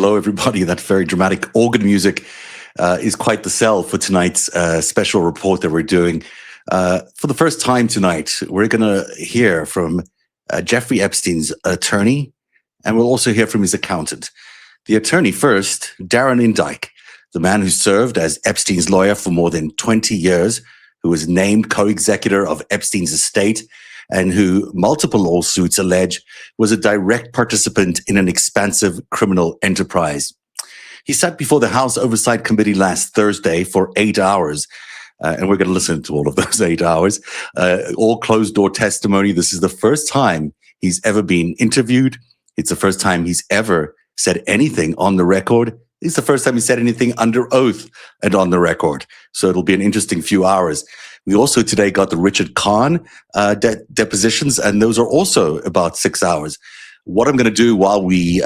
Hello, everybody. That very dramatic organ music is quite the sell for tonight's special report that we're doing. For the first time tonight, we're going to hear from Jeffrey Epstein's attorney, and we'll also hear from his accountant. The attorney first, Darren Indyke, the man who served as Epstein's lawyer for more than 20 years, who was named co-executor of Epstein's estate, and who multiple lawsuits allege was a direct participant in an expansive criminal enterprise. He sat before the House Oversight Committee last Thursday for 8 hours, and we're going to listen to all of those 8 hours, all closed-door testimony. This is the first time he's ever been interviewed. It's the first time he's ever said anything on the record. It's the first time he said anything under oath and on the record. So it'll be an interesting few hours. We also today got the Richard Kahn depositions, and those are also about 6 hours. What I'm going to do while we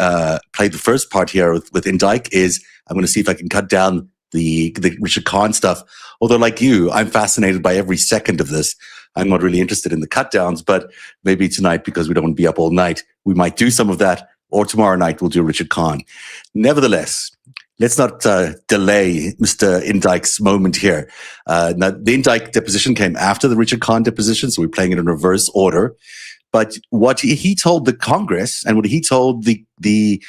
play the first part here with Indyke is I'm going to see if I can cut down the Richard Kahn stuff. Although, like you, I'm fascinated by every second of this. I'm not really interested in the cut downs, but maybe tonight, because we don't want to be up all night, we might do some of that. Or tomorrow night, we'll do Richard Kahn. Nevertheless, let's not delay Mr. Indyke's moment here. Now, the Indyke deposition came after the Richard Kahn deposition, so we're playing it in reverse order. But what he told the Congress and what he told the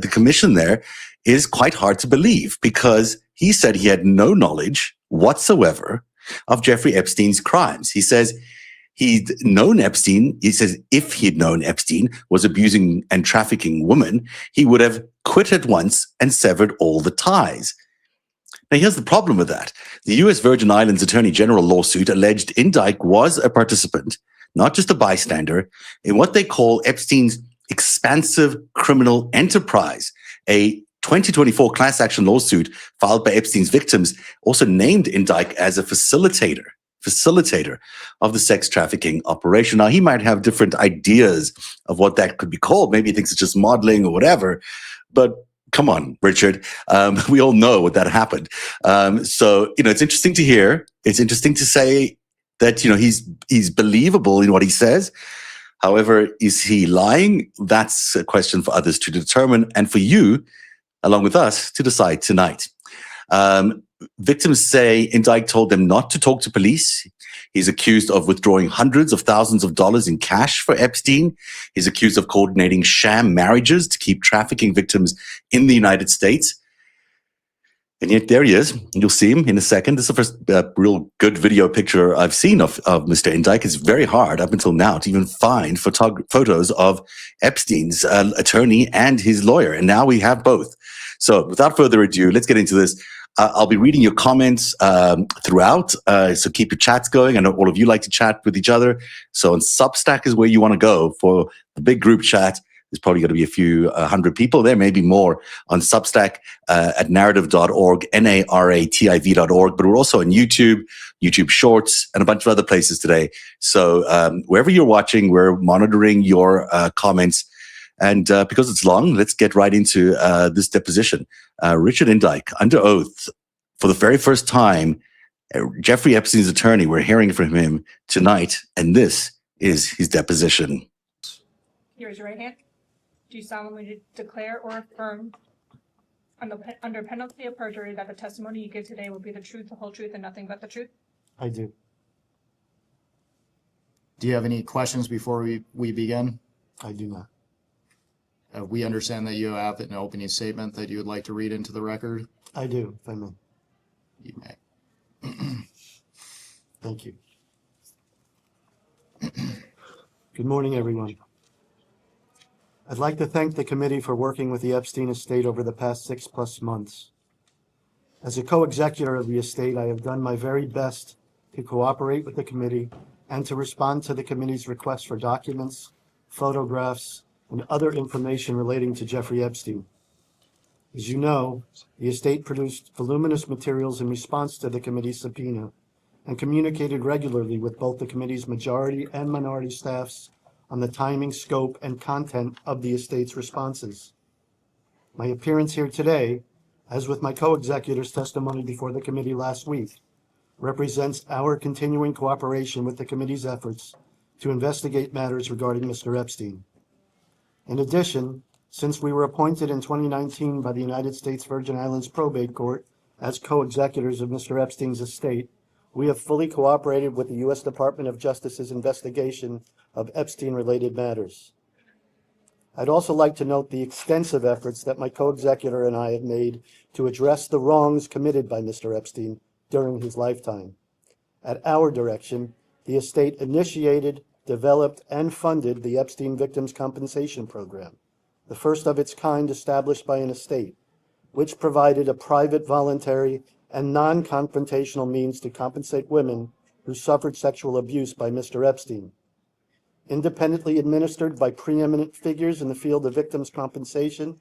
commission there is quite hard to believe, because he said he had no knowledge whatsoever of Jeffrey Epstein's crimes. He says he'd known Epstein. He says if he'd known Epstein was abusing and trafficking women, he would have quit at once and severed all the ties. Now, here's the problem with that. The U.S. Virgin Islands Attorney General lawsuit alleged Indyke was a participant, not just a bystander, in what they call Epstein's expansive criminal enterprise. A 2024 class action lawsuit filed by Epstein's victims also named Indyke as a facilitator of the sex trafficking operation. Now, he might have different ideas of what that could be called. Maybe he thinks it's just modeling or whatever. But come on, Richard. We all know what that happened. So, it's interesting to hear. It's interesting to say that, he's believable in what he says. However, is he lying? That's a question for others to determine, and for you, along with us, to decide tonight. Victims say Indyke told them not to talk to police. He's accused of withdrawing hundreds of thousands of dollars in cash for Epstein. He's accused of coordinating sham marriages to keep trafficking victims in the United States. And yet there he is. You'll see him in a second. This is the first real good video picture I've seen of Mr. Indyke. It's very hard up until now to even find photos of Epstein's attorney and his lawyer. And now we have both. So without further ado, let's get into this. I'll be reading your comments throughout, so keep your chats going. I know all of you like to chat with each other. So on Substack is where you want to go for the big group chat. There's probably going to be a few hundred people there, maybe more, on Substack at narrative.org, NARATIV.org. But we're also on YouTube Shorts, and a bunch of other places today. So wherever you're watching, we're monitoring your comments. And because it's long, let's get right into this deposition. Richard Indyke, under oath, for the very first time, Jeffrey Epstein's attorney, we're hearing from him tonight, and this is his deposition. Here is your right hand. Do you solemnly declare or affirm under penalty of perjury that the testimony you give today will be the truth, the whole truth, and nothing but the truth? I do. Do you have any questions before we begin? I do not. We understand that you have an opening statement that you would like to read into the record. I do, if I may. You may. Thank you. Good morning, everyone. I'd like to thank the committee for working with the Epstein estate over the past 6+ months. As a co-executor of the estate, I have done my very best to cooperate with the committee and to respond to the committee's requests for documents, photographs, and other information relating to Jeffrey Epstein. As you know, the estate produced voluminous materials in response to the committee's subpoena and communicated regularly with both the committee's majority and minority staffs on the timing, scope, and content of the estate's responses. My appearance here today, as with my co-executor's testimony before the committee last week, represents our continuing cooperation with the committee's efforts to investigate matters regarding Mr. Epstein. In addition, Since we were appointed in 2019 by the United States Virgin Islands Probate Court as co-executors of Mr. Epstein's estate, we have fully cooperated with the U.S. Department of Justice's investigation of Epstein-related matters. I'd also like to note the extensive efforts that my co-executor and I have made to address the wrongs committed by Mr. Epstein during his lifetime. At our direction, the estate initiated, developed, and funded the Epstein Victims Compensation Program, the first of its kind established by an estate, which provided a private, voluntary, and non-confrontational means to compensate women who suffered sexual abuse by Mr. Epstein. Independently administered by preeminent figures in the field of victims' compensation,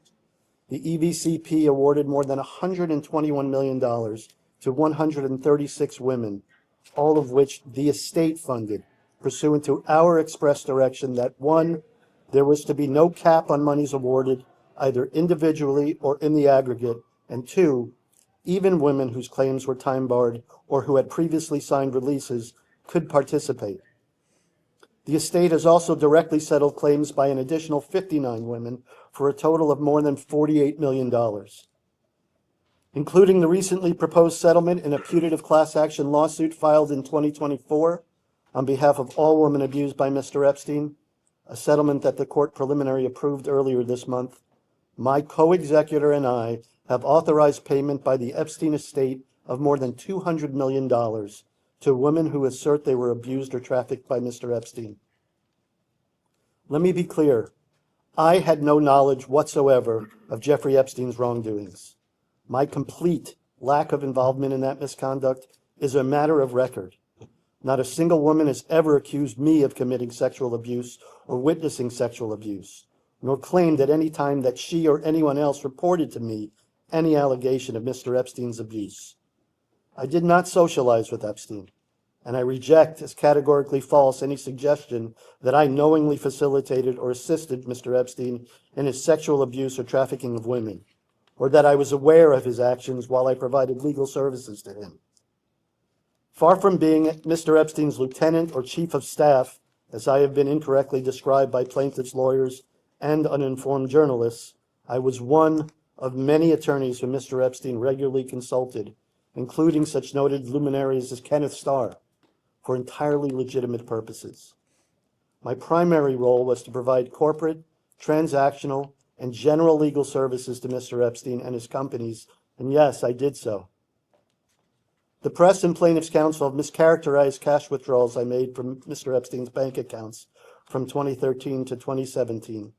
the EVCP awarded more than $121 million to 136 women, all of which the estate funded, pursuant to our express direction that 1, there was to be no cap on monies awarded, either individually or in the aggregate, and 2, even women whose claims were time-barred or who had previously signed releases could participate. The estate has also directly settled claims by an additional 59 women for a total of more than $48 million. Including the recently proposed settlement in a putative class action lawsuit filed in 2024 on behalf of all women abused by Mr. Epstein, a settlement that the court preliminary approved earlier this month, my co-executor and I have authorized payment by the Epstein estate of more than $200 million to women who assert they were abused or trafficked by Mr. Epstein. Let me be clear. I had no knowledge whatsoever of Jeffrey Epstein's wrongdoings. My complete lack of involvement in that misconduct is a matter of record. Not a single woman has ever accused me of committing sexual abuse or witnessing sexual abuse, nor claimed at any time that she or anyone else reported to me any allegation of Mr. Epstein's abuse. I did not socialize with Epstein, and I reject as categorically false any suggestion that I knowingly facilitated or assisted Mr. Epstein in his sexual abuse or trafficking of women, or that I was aware of his actions while I provided legal services to him. Far from being Mr. Epstein's lieutenant or chief of staff, as I have been incorrectly described by plaintiffs' lawyers and uninformed journalists, I was one of many attorneys who Mr. Epstein regularly consulted, including such noted luminaries as Kenneth Starr, for entirely legitimate purposes. My primary role was to provide corporate, transactional, and general legal services to Mr. Epstein and his companies, and yes, I did so. The press and plaintiffs' counsel have mischaracterized cash withdrawals I made from Mr. Epstein's bank accounts from 2013 to 2017.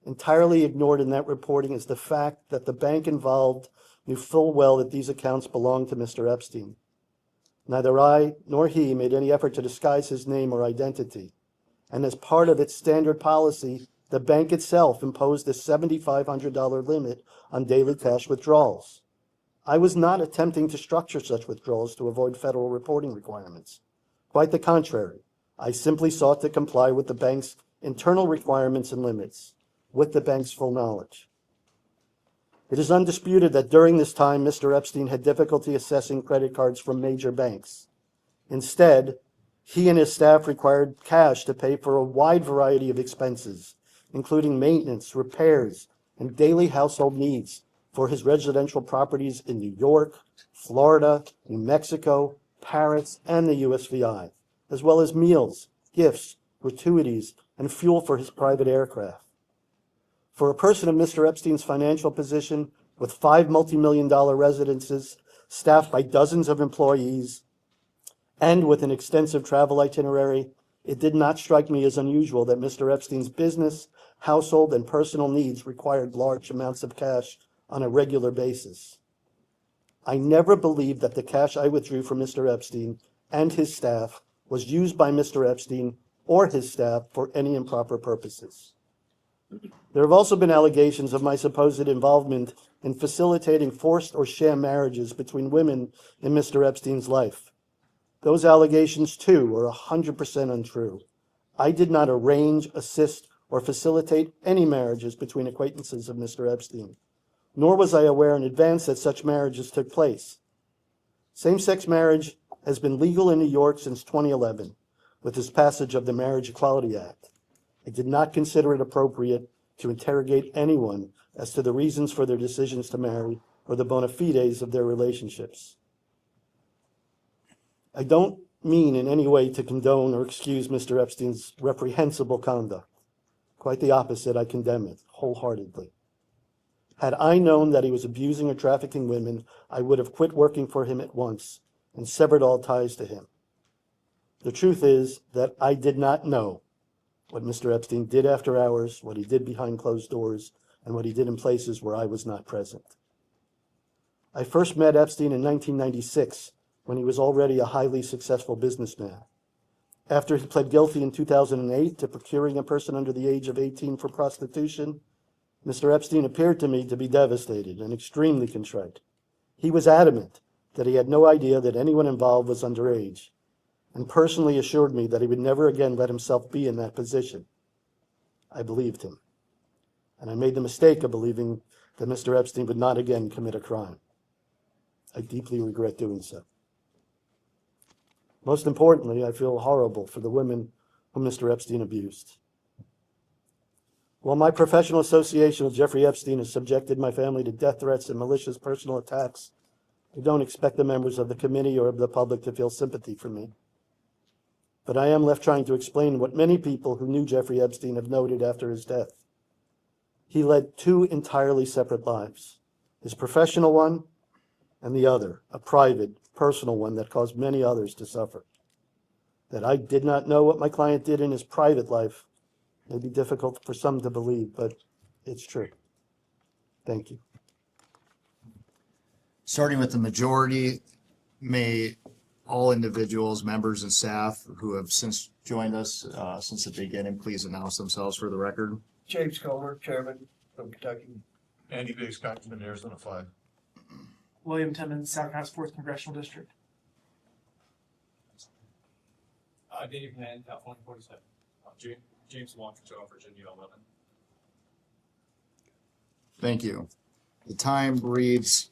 Entirely ignored in that reporting is the fact that the bank involved knew full well that these accounts belonged to Mr. Epstein. Neither I nor he made any effort to disguise his name or identity, and as part of its standard policy, the bank itself imposed a $7,500 limit on daily cash withdrawals. I was not attempting to structure such withdrawals to avoid federal reporting requirements. Quite the contrary, I simply sought to comply with the bank's internal requirements and limits, with the bank's full knowledge. It is undisputed that during this time, Mr. Epstein had difficulty assessing credit cards from major banks. Instead, he and his staff required cash to pay for a wide variety of expenses, including maintenance, repairs, and daily household needs for his residential properties in New York, Florida, New Mexico, Paris, and the USVI, as well as meals, gifts, gratuities, and fuel for his private aircraft. For a person of Mr. Epstein's financial position, with 5 multi-million-dollar residences, staffed by dozens of employees, and with an extensive travel itinerary, it did not strike me as unusual that Mr. Epstein's business, household, and personal needs required large amounts of cash on a regular basis. I never believed that the cash I withdrew from Mr. Epstein and his staff was used by Mr. Epstein or his staff for any improper purposes. There have also been allegations of my supposed involvement in facilitating forced or sham marriages between women in Mr. Epstein's life. Those allegations, too, are 100% untrue. I did not arrange, assist, or facilitate any marriages between acquaintances of Mr. Epstein, nor was I aware in advance that such marriages took place. Same-sex marriage has been legal in New York since 2011, with this passage of the Marriage Equality Act. I did not consider it appropriate to interrogate anyone as to the reasons for their decisions to marry or the bona fides of their relationships. I don't mean in any way to condone or excuse Mr. Epstein's reprehensible conduct. Quite the opposite, I condemn it wholeheartedly. Had I known that he was abusing or trafficking women, I would have quit working for him at once and severed all ties to him. The truth is that I did not know what Mr. Epstein did after hours, what he did behind closed doors, and what he did in places where I was not present. I first met Epstein in 1996 when he was already a highly successful businessman. After he pled guilty in 2008 to procuring a person under the age of 18 for prostitution, Mr. Epstein appeared to me to be devastated and extremely contrite. He was adamant that he had no idea that anyone involved was underage, and personally assured me that he would never again let himself be in that position. I believed him, and I made the mistake of believing that Mr. Epstein would not again commit a crime. I deeply regret doing so. Most importantly, I feel horrible for the women whom Mr. Epstein abused. While my professional association with Jeffrey Epstein has subjected my family to death threats and malicious personal attacks, I don't expect the members of the committee or of the public to feel sympathy for me. But I am left trying to explain what many people who knew Jeffrey Epstein have noted after his death. He led two entirely separate lives, his professional one and the other, a private, personal one that caused many others to suffer. That I did not know what my client did in his private life may be difficult for some to believe, but it's true. Thank you. Starting with the majority, may all individuals, members, and staff who have since joined us since the beginning please announce themselves for the record. James Comer, Chairman from Kentucky. Andy Biggs, Congressman, Arizona 5. William Timmons, South Carolina 4th Congressional District. Dave Mann, California 47. James Washington, Virginia 11. Thank you. The time reads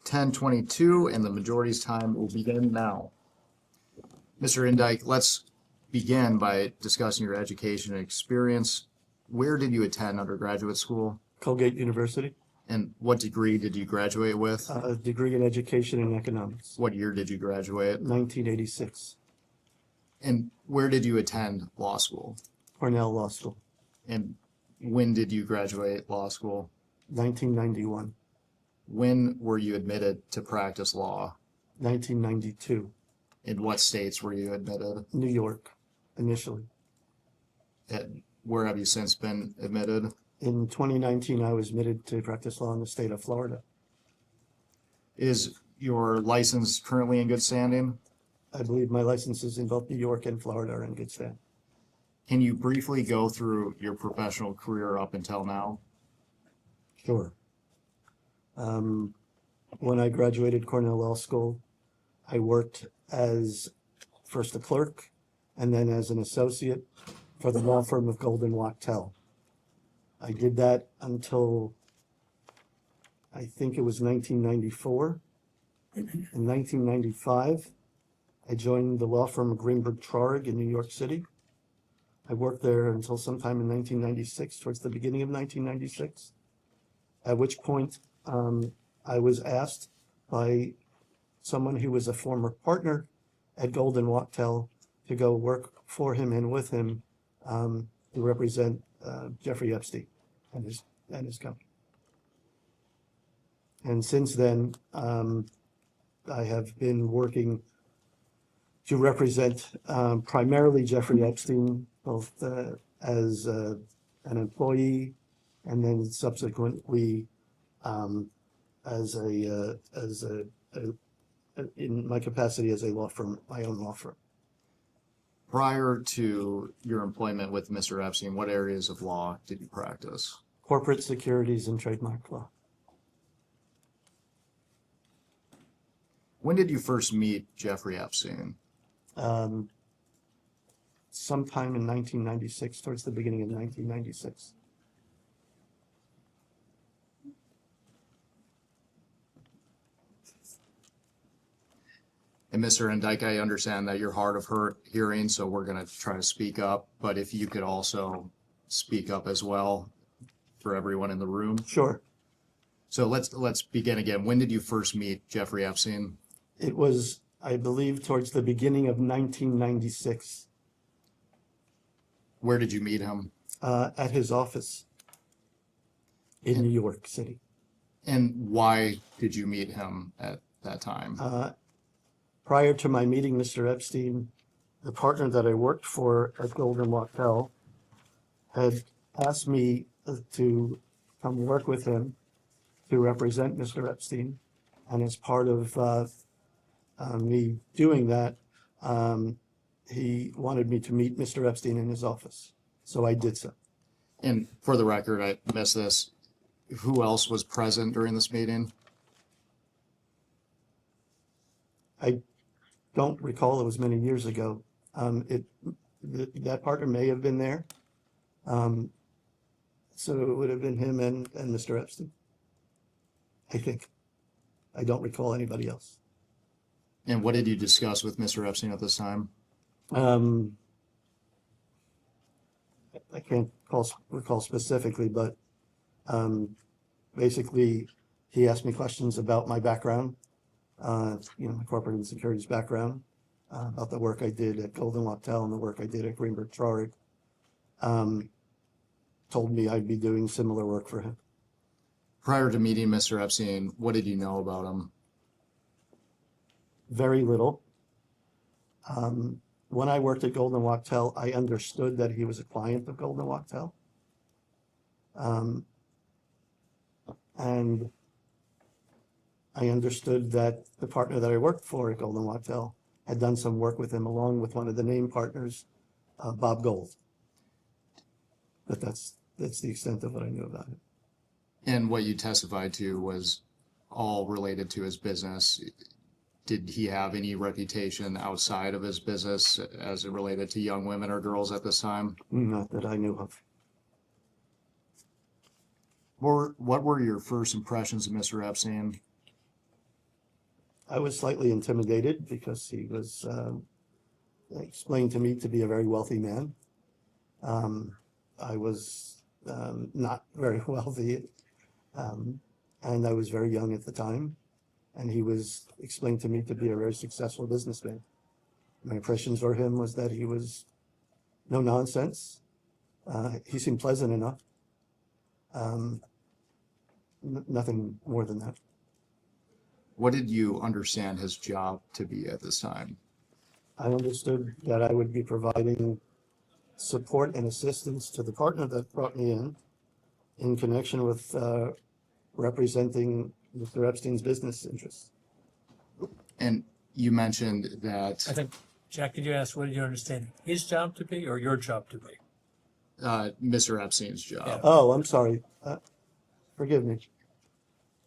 10:22 and the majority's time will begin now. Mr. Indyke, let's begin by discussing your education and experience. Where did you attend undergraduate school? Colgate University, And what degree did you graduate with? a degree in education and economics, What year did you graduate? 1986, And where did you attend law school? Cornell Law School, And when did you graduate law school? 1991, When were you admitted to practice law? 1992, In what states were you admitted? New York, initially. And where have you since been admitted? In 2019, I was admitted to practice law in the state of Florida. Is your license currently in good standing? I believe my licenses in both New York and Florida are in good stand. Can you briefly go through your professional career up until now? Sure. When I graduated Cornell Law School, I worked as first a clerk and then as an associate for the law firm of Golden Wachtel. I did that until I think it was 1994. In 1995, I joined the law firm of Greenberg Traurig in New York City. I worked there until sometime in 1996, towards the beginning of 1996, at which point I was asked by someone who was a former partner at Golden Wachtel to go work for him and with him to represent Jeffrey Epstein and his company. And since then, I have been working to represent primarily Jeffrey Epstein, both as an employee and then subsequently in my capacity as a law firm, my own law firm. Prior to your employment with Mr. Epstein, what areas of law did you practice? Corporate securities and trademark law. When did you first meet Jeffrey Epstein? Sometime in 1996, towards the beginning of 1996. And Mr. Indyke, I understand that you're hard of hearing, so we're going to try to speak up. But if you could also speak up as well, for everyone in the room. Sure. So let's begin again. When did you first meet Jeffrey Epstein? It was, I believe, towards the beginning of 1996, Where did you meet him? at his office in New York City. And why did you meet him at that time? Prior to my meeting Mr. Epstein, the partner that I worked for at Golden Wachtel had asked me to come work with him to represent Mr. Epstein. And as part of me doing that, he wanted me to meet Mr. Epstein in his office. So I did so. And for the record, I missed this. Who else was present during this meeting? I don't recall, it was many years ago. That partner may have been there. So it would have been him and Mr. Epstein, I think. I don't recall anybody else. And what did you discuss with Mr. Epstein at this time? I can't recall specifically, but basically he asked me questions about my background, my corporate and securities background, about the work I did at Golden Wachtel and the work I did at Greenberg Traurig. Told me I'd be doing similar work for him. Prior to meeting Mr. Epstein, what did you know about him? Very little. When I worked at Golden Wachtel, I understood that he was a client of Golden Wachtel. And I understood that the partner that I worked for at Golden Wachtel had done some work with him along with one of the named partners, Bob Gold. But that's the extent of what I knew about it. And what you testified to was all related to his business. Did he have any reputation outside of his business as it related to young women or girls at this time? Not that I knew of. What were your first impressions of Mr. Epstein? I was slightly intimidated because he was explained to me to be a very wealthy man. I was not very wealthy, and I was very young at the time. And he was explained to me to be a very successful businessman. My impressions for him was that he was no nonsense. He seemed pleasant enough. Nothing more than that. What did you understand his job to be at this time? I understood that I would be providing support and assistance to the partner that brought me in connection with representing Mr. Epstein's business interests. And you mentioned that I think, Jack, did you ask what did you understand his job to be or your job to be? Mr. Epstein's job. Yeah. Oh, I'm sorry. Forgive me.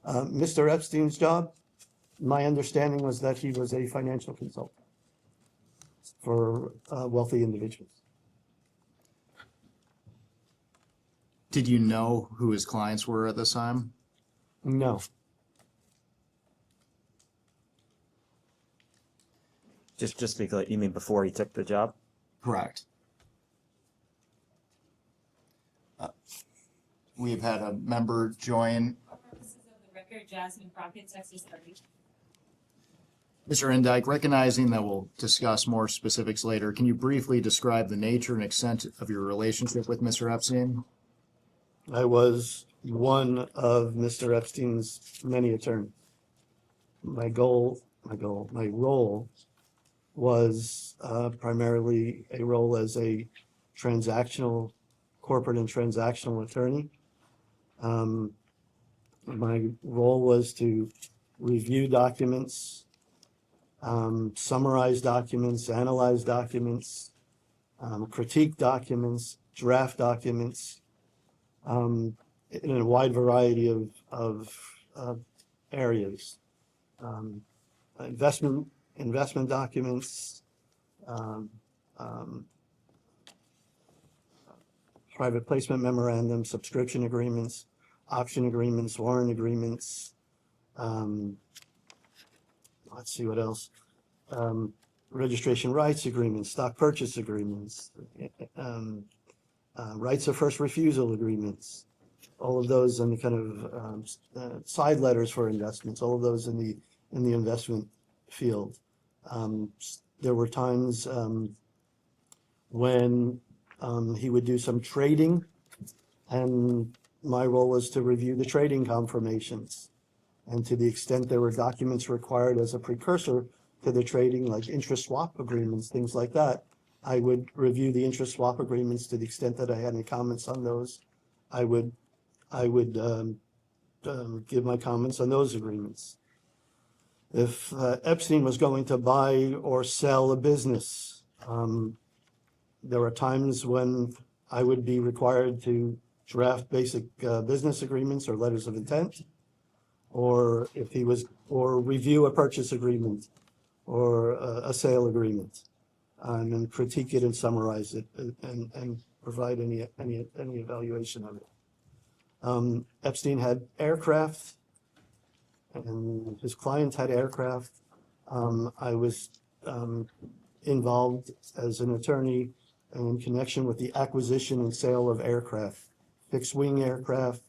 Mr. Epstein's job, my understanding was that he was a financial consultant for wealthy individuals. Did you know who his clients were at this time? No. Just to be clear, you mean before he took the job? Correct. We've had a member join. For purposes of the record, Jasmine Crockett, Texas 30. Mr. Indyke, recognizing that we'll discuss more specifics later, can you briefly describe the nature and extent of your relationship with Mr. Epstein? I was one of Mr. Epstein's many attorneys. My role was primarily a role as a corporate and transactional attorney. My role was to review documents, summarize documents, analyze documents, critique documents, draft documents, in a wide variety of areas. Investment documents, private placement memorandums, subscription agreements, option agreements, warrant agreements. Let's see what else. Registration rights agreements, stock purchase agreements, rights of first refusal agreements, all of those and the kind of side letters for investments, all of those in the investment field. There were times when he would do some trading, and my role was to review the trading confirmations. And to the extent there were documents required as a precursor to the trading, like interest swap agreements, things like that, I would review the interest swap agreements. To the extent that I had any comments on those, I would give my comments on those agreements. If Epstein was going to buy or sell a business, there were times when I would be required to draft basic business agreements or letters of intent, or review a purchase agreement or a sale agreement, and critique it and summarize it and provide any evaluation of it. Epstein had aircraft, and his clients had aircraft. I was involved as an attorney in connection with the acquisition and sale of aircraft, fixed wing aircraft,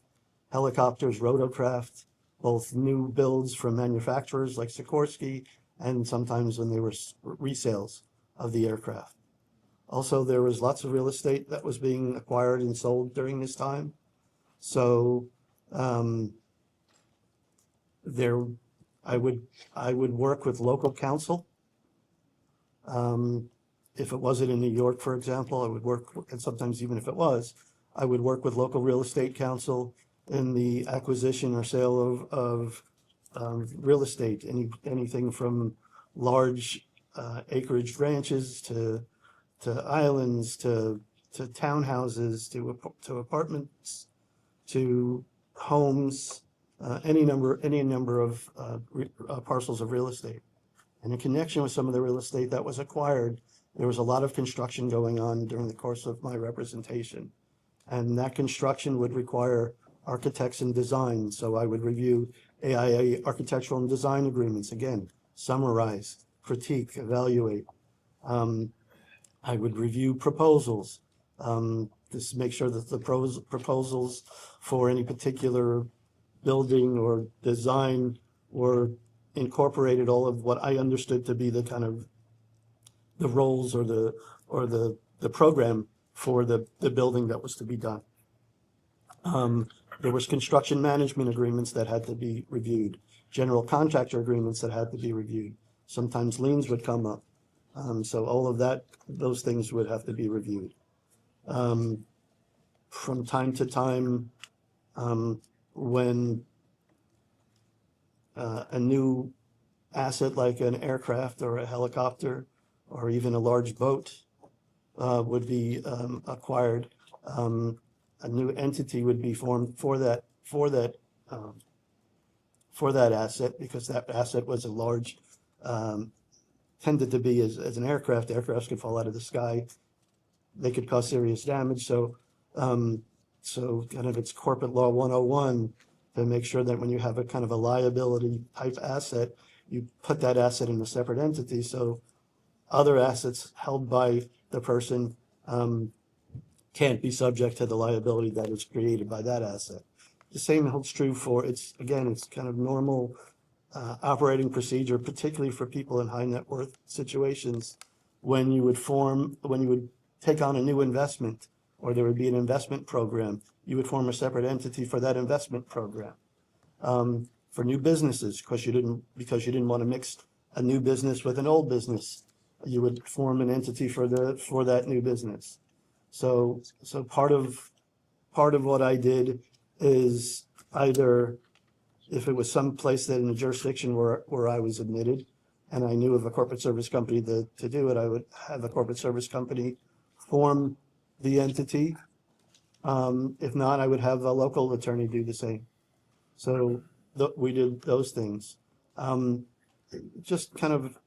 helicopters, rotorcraft, both new builds from manufacturers like Sikorsky, and sometimes when they were resales of the aircraft. Also, there was lots of real estate that was being acquired and sold during this time. So I would work with local counsel. If it wasn't in New York, for example, I would work, and sometimes even if it was, I would work with local real estate counsel in the acquisition or sale of real estate, anything from large acreage ranches to islands to townhouses to apartments to homes, any number of parcels of real estate. And in connection with some of the real estate that was acquired, there was a lot of construction going on during the course of my representation. And that construction would require architects and design. So I would review AIA architectural and design agreements, again, summarize, critique, evaluate. I would review proposals, just make sure that the proposals for any particular building or design were incorporated all of what I understood to be the kind of the roles or the program for the building that was to be done. There was construction management agreements that had to be reviewed, general contractor agreements that had to be reviewed. Sometimes liens would come up. So all of those things would have to be reviewed. From time to time, when a new asset like an aircraft or a helicopter or even a large boat would be acquired, a new entity would be formed for that asset, because that asset was a large, tended to be as an aircraft. Aircrafts could fall out of the sky. They could cause serious damage. So kind of it's corporate law 101 to make sure that when you have a kind of a liability type asset, you put that asset in a separate entity. So other assets held by the person can't be subject to the liability that is created by that asset. The same holds true for, it's kind of normal operating procedure, particularly for people in high net worth situations, when you would take on a new investment, or there would be an investment program, you would form a separate entity for that investment program. For new businesses, because you didn't want to mix a new business with an old business, you would form an entity for that new business. So part of what I did is, either if it was some place that in a jurisdiction where I was admitted and I knew of a corporate service company to do it, I would have a corporate service company form the entity. If not, I would have a local attorney do the same. So we did those things. Just kind of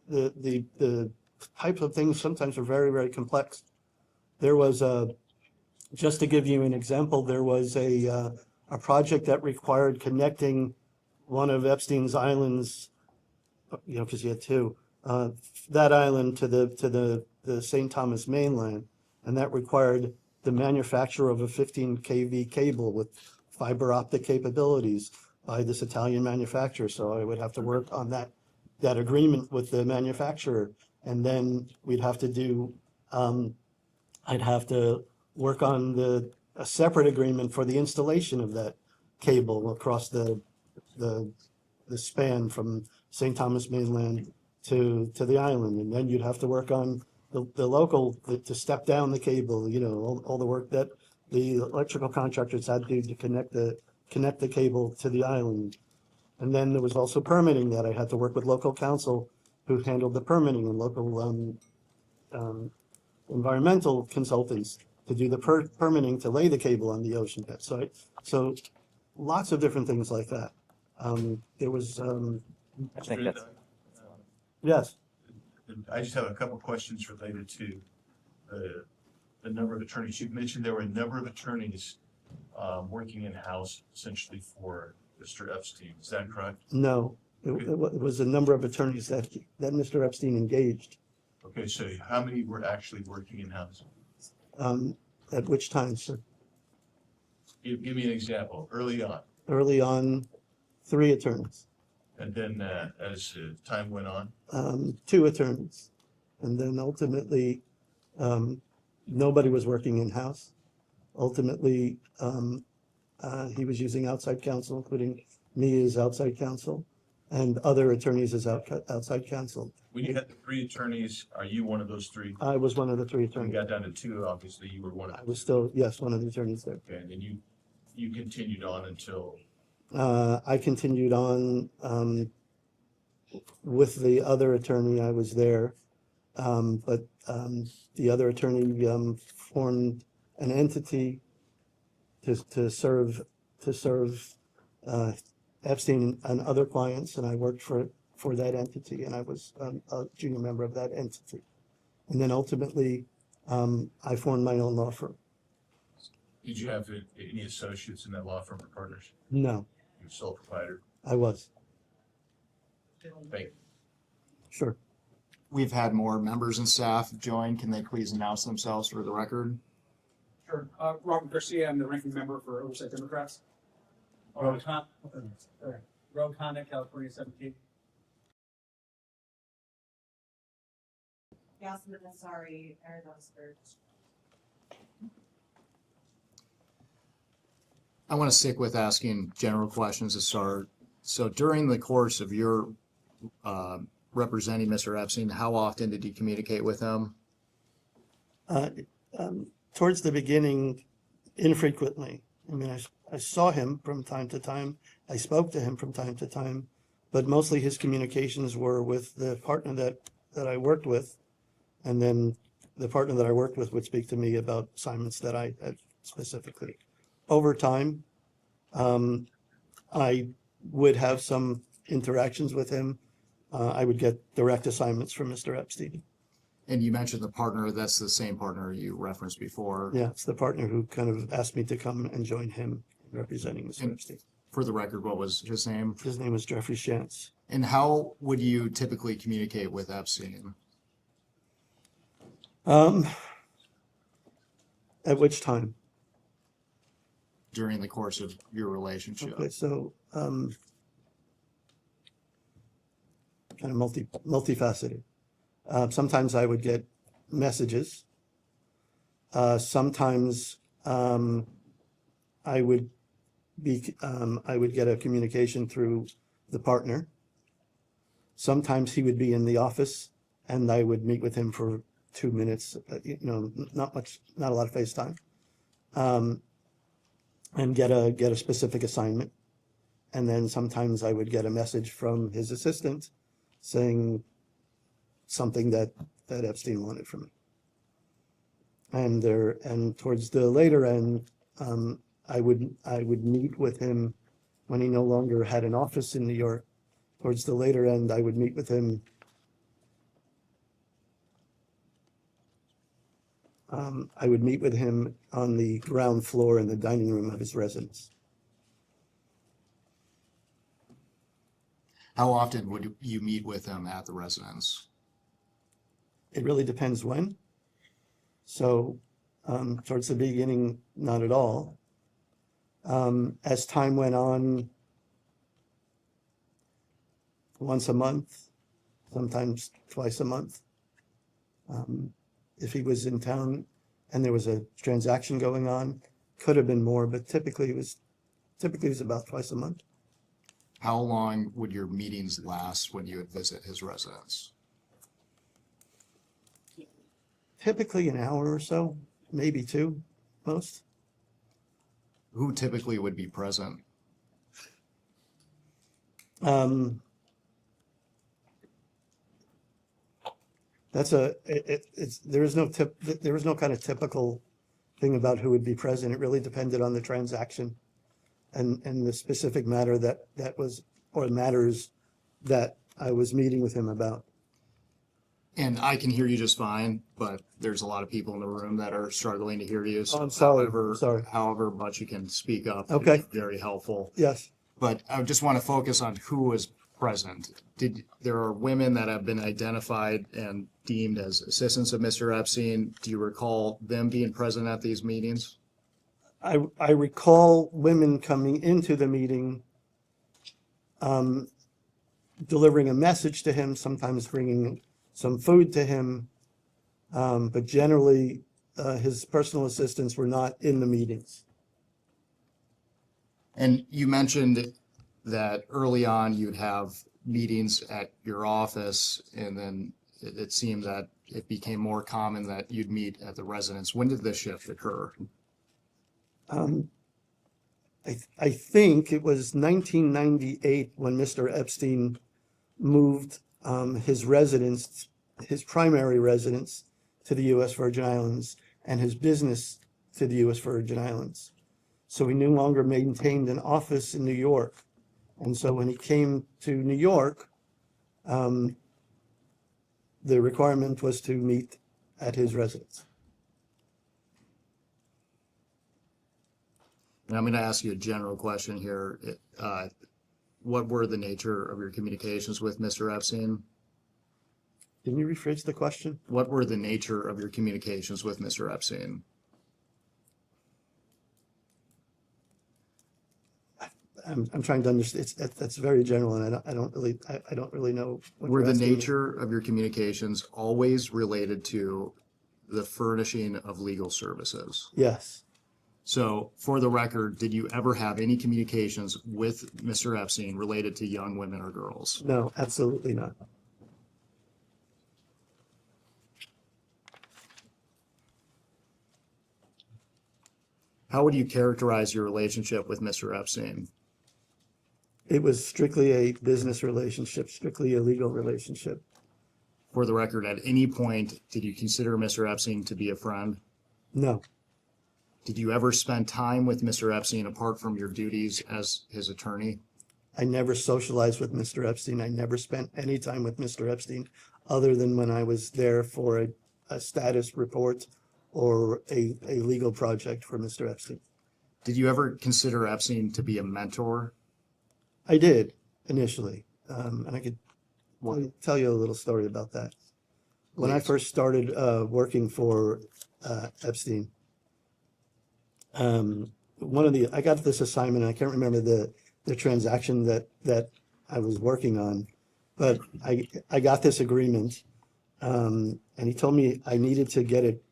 the types of things sometimes are very, very complex. There was just to give you an example, there was a project that required connecting one of Epstein's islands, because he had two, that island to the St. Thomas mainland, and that required the manufacture of a 15 kV cable with fiber optic capabilities by this Italian manufacturer. So I would have to work on that agreement with the manufacturer. And then we'd have to do, I'd have to work on a separate agreement for the installation of that cable across the span from St. Thomas mainland to the island. And then you'd have to work on the local, to step down the cable, you know, all the work that the electrical contractors had to do to connect the cable to the island. And then there was also permitting that I had to work with local council who handled the permitting, and local environmental consultants to do the permitting to lay the cable on the ocean bed. So lots of different things like that. There was, I think that's, yes, I just have a couple of questions related to the number of attorneys. You mentioned there were a number of attorneys working in-house essentially for Mr. Epstein. Is that correct? no, it was a number of attorneys that Mr. Epstein engaged. Okay, so how many were actually working in-house? At which time, sir? Give me an example, early on. Early on, 3 attorneys, And then as time went on, 2 attorneys. And then ultimately, nobody was working in-house. Ultimately, he was using outside counsel, including me as outside counsel and other attorneys as outside counsel. when you had the 3 attorneys, are you one of those 3? I was one of the 3 When you attorneys. got down to 2, obviously you were one of I them. was still, yes, one of the attorneys there. Okay, and then you continued on until, I continued on with the other attorney. I was there. But the other attorney formed an entity to serve Epstein and other clients, and I worked for that entity, and I was a junior member of that entity. And then ultimately, I formed my own law firm. did you have any associates in that law firm or partners? No, You were sole proprietor? I was. Thank you. Sure. We've had more members and staff join. Can they please announce themselves for the record? Sure. Robert Garcia, I'm the ranking member for Oversight Democrats. Road Conduct, California 17. Yasmin Ansari, Arizona Spurs. I want to stick with asking general questions to start. So during the course of your representing Mr. Epstein, how often did you communicate with him? Towards the beginning, infrequently. I mean, I saw him from time to time. I spoke to him from time to time, but mostly his communications were with the partner that I worked with. And then the partner that I worked with would speak to me about assignments that I had specifically. Over time, I would have some interactions with him. I would get direct assignments from Mr. Epstein. And you mentioned the partner, that's the same partner you referenced before. Yeah, it's the partner who kind of asked me to come and join him representing Mr. And- Epstein. For the record, what was his name? His name was Jeffrey Shantz. And how would you typically communicate with Epstein? At which time? During the course of your relationship? Okay, so, kind of multifaceted. Sometimes I would get messages. Sometimes, I would get a communication through the partner. Sometimes he would be in the office and I would meet with him for 2 minutes, not a lot of FaceTime. And get a specific assignment. And then sometimes I would get a message from his assistant saying something that Epstein wanted from me. And towards the later end, I would meet with him when he no longer had an office in New York. Towards the later end, I would meet with him. I would meet with him on the ground floor in the dining room of his residence. How often would you meet with him at the residence? It really depends when. So Towards the beginning, not at all. As time went on, once a month, sometimes twice a month. If he was in town and there was a transaction going on, could have been more, but typically it was about twice a month. How long would your meetings last when you would visit his residence? Typically an hour or so, maybe two, most. Who typically would be present? There is no kind of typical thing about who would be present. It really depended on the transaction and the specific matter that was, or matters that I was meeting with him about. And I can hear you just fine, but there's a lot of people in the room that are struggling to hear you. So I'm sorry. however, however much you can speak up, Okay. is very helpful. Yes. But I just want to focus on who was present. There are women that have been identified and deemed as assistants of Mr. Epstein. Do you recall them being present at these meetings? I recall women coming into the meeting, delivering a message to him, sometimes bringing some food to him, but generally his personal assistants were not in the meetings. And you mentioned that early on you'd have meetings at your office, and then it seemed that it became more common that you'd meet at the residence. When did this shift occur? I think it was 1998 when Mr. Epstein moved his residence, his primary residence, to the U.S. Virgin Islands and his business to the U.S. Virgin Islands. So he no longer maintained an office in New York. And so when he came to New York, the requirement was to meet at his residence. And I'm going to ask you a general question here. What were the nature of your communications with Mr. Epstein? Can you rephrase the question? What were the nature of your communications with Mr. Epstein? I'm trying to understand. That's very general, and I don't really know. What Were you're the asking me. nature of your communications always related to the furnishing of legal services? Yes. So, for the record, did you ever have any communications with Mr. Epstein related to young women or girls? No, absolutely not. How would you characterize your relationship with Mr. Epstein? It was strictly a business relationship, strictly a legal relationship. For the record, at any point, did you consider Mr. Epstein to be a friend? No, Did you ever spend time with Mr. Epstein apart from your duties as his attorney? I never socialized with Mr. Epstein. I never spent any time with Mr. Epstein other than when I was there for a status report or a legal project for Mr. Epstein. Did you ever consider Epstein to be a mentor? I did initially, and I could tell you a little story about that. When I Please. first started working for Epstein, I got this assignment, and I can't remember the transaction that I was working on, but I got this agreement, and he told me I needed to get it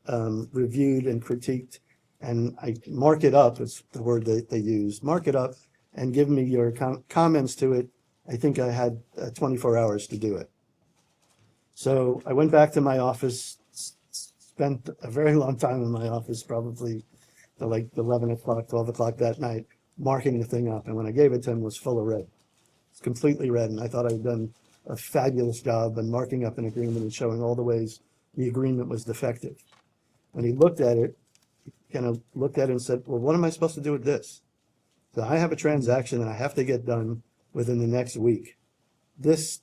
reviewed and critiqued, and I mark it up, is the word that they use, mark it up and give me your comments to it. I think I had 24 hours to do it. So I went back to my office, spent a very long time in my office, probably till like 11 o'clock, 12 o'clock that night, marking the thing up. And when I gave it to him, it was full of red. It's completely red. And I thought I'd done a fabulous job in marking up an agreement and showing all the ways the agreement was defective. When he looked at it, he kind of looked at it and said, well, what am I supposed to do with this? So I have a transaction that I have to get done within the next week. This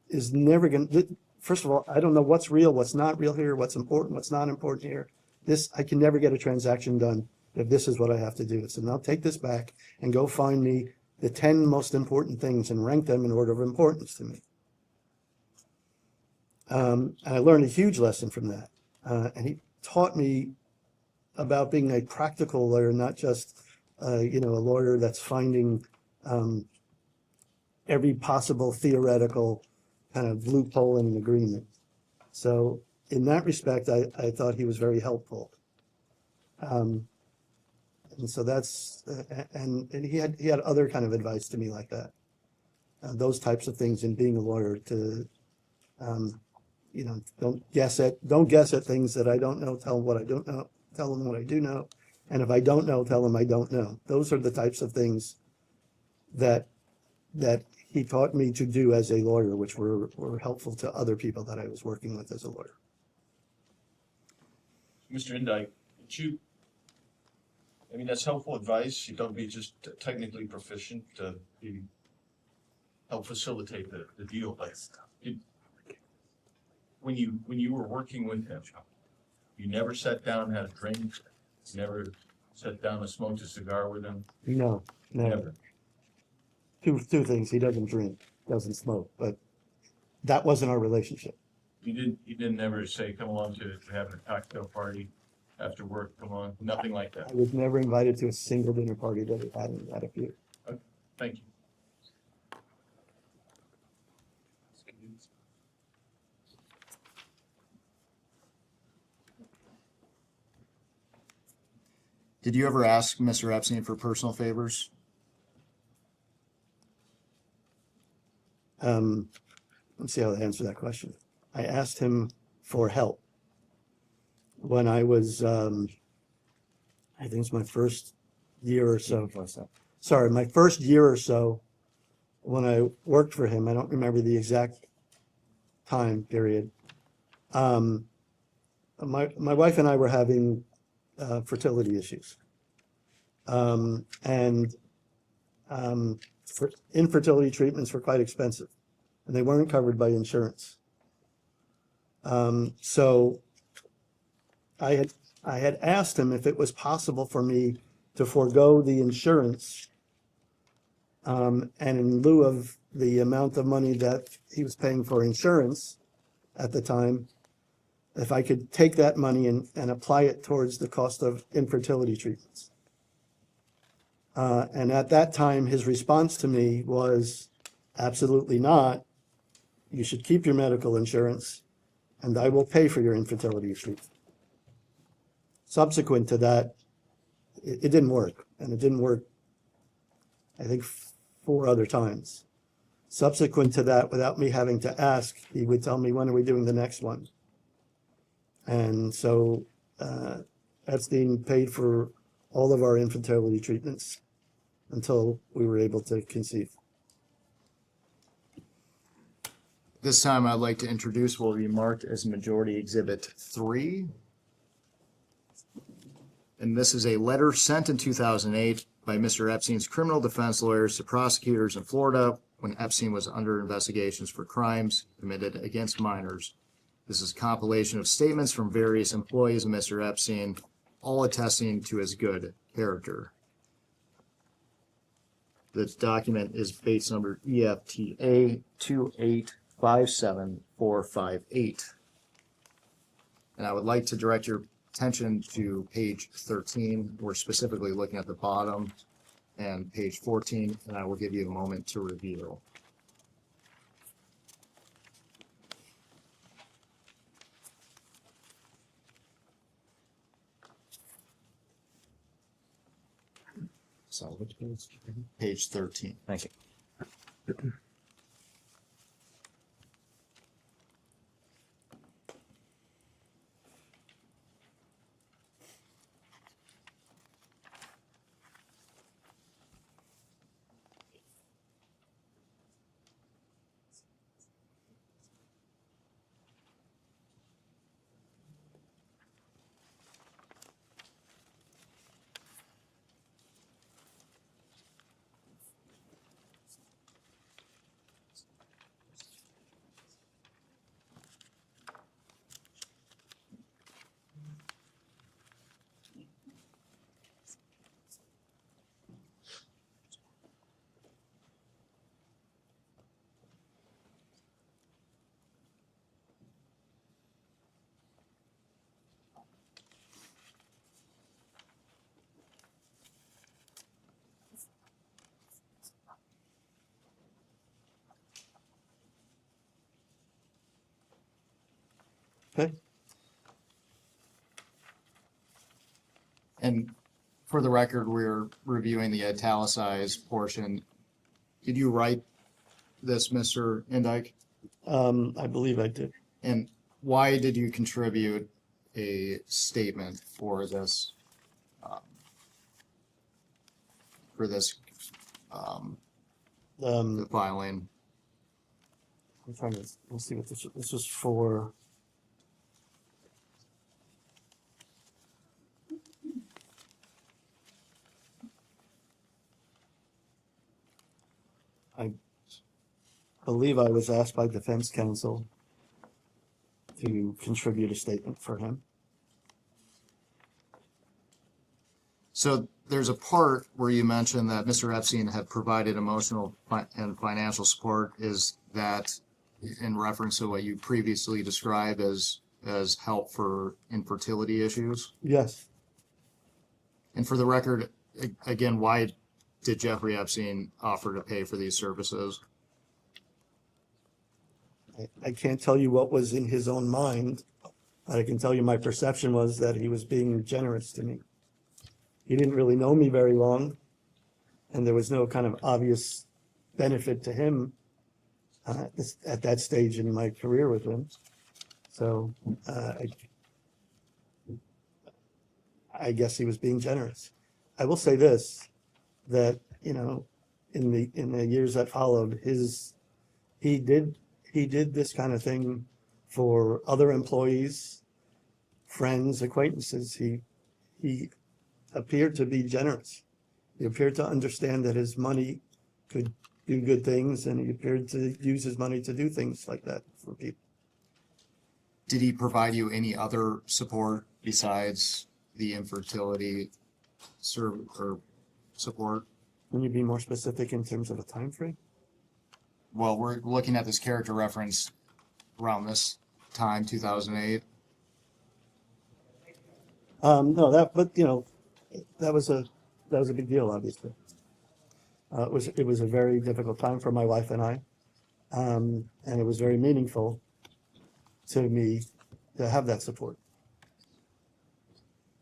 is never going to, first of all, I don't know what's real, what's not real here, what's important, what's not important here. I can never get a transaction done if this is what I have to do. So now take this back and go find me the 10 most important things and rank them in order of importance to me. And I learned a huge lesson from that. And he taught me about being a practical lawyer, not just, a lawyer that's finding every possible theoretical kind of loophole in an agreement. So in that respect, I thought he was very helpful. And so that's, and he had other kind of advice to me like that. Those types of things in being a lawyer to, don't guess at things that I don't know, tell them what I don't know, tell them what I do know. And if I don't know, tell them I don't know. Those are the types of things that he taught me to do as a lawyer, which were helpful to other people that I was working with as a lawyer. Mr. Indyke, that's helpful advice. You don't be just technically proficient to help facilitate the deal. But when you were working with him, you never sat down and had a drink. You never sat down and smoked a cigar with him. No, Never. Two things. He doesn't drink, doesn't smoke, but that wasn't our relationship. You didn't ever say, come along to having a cocktail party after work, come on, nothing like that. I was never invited to a single dinner party that he hadn't had a few. Okay, thank you. Did you ever ask Mr. Epstein for personal favors? Let's see how to answer that question. I asked him for help when I was, I think it's my first year or so. Sorry, my first year or so when I worked for him. I don't remember the exact time period. My wife and I were having fertility issues. Infertility treatments were quite expensive and they weren't covered by insurance. So I had asked him if it was possible for me to forego the insurance, and in lieu of the amount of money that he was paying for insurance at the time, if I could take that money and apply it towards the cost of infertility treatments. And at that time, his response to me was, absolutely not. You should keep your medical insurance and I will pay for your infertility treatment. Subsequent to that, it didn't work. And it didn't work, I think, 4 other times. Subsequent to that, without me having to ask, he would tell me, when are we doing the next one? And so Epstein paid for all of our infertility treatments until we were able to conceive. This time I'd like to introduce what will be marked as Majority Exhibit 3. And this is a letter sent in 2008 by Mr. Epstein's criminal defense lawyers to prosecutors in Florida when Epstein was under investigations for crimes committed against minors. This is a compilation of statements from various employees of Mr. Epstein, all attesting to his good character. This document is base number EFTA 2857458. And I would like to direct your attention to page 13. We're specifically looking at the bottom, and page 14, and I will give you a moment to review. So, which page? Page 13. Thank you. Okay. And for the record, we're reviewing the italicized portion. Did you write this, Mr. Indyke? I believe I did. And why did you contribute a statement for this, for this, filing? I'm trying to, let's see what this was for. I believe I was asked by defense counsel to contribute a statement for him. So there's a part where you mentioned that Mr. Epstein had provided emotional and financial support. Is that in reference to what you previously described as help for infertility issues? Yes. And for the record, again, why did Jeffrey Epstein offer to pay for these services? I can't tell you what was in his own mind, but I can tell you my perception was that he was being generous to me. He didn't really know me very long, and there was no kind of obvious benefit to him at that stage in my career with him. So I guess he was being generous. I will say this, that, you know, in the years that followed, he did this kind of thing for other employees, friends, acquaintances. He appeared to be generous. He appeared to understand that his money could do good things, and he appeared to use his money to do things like that for people. Did he provide you any other support besides the infertility support? Can you be more specific in terms of a time frame? Well, we're looking at this character reference around this time, 2008. No, but you know, that was a big deal, obviously. It was a very difficult time for my wife and I, and it was very meaningful to me to have that support.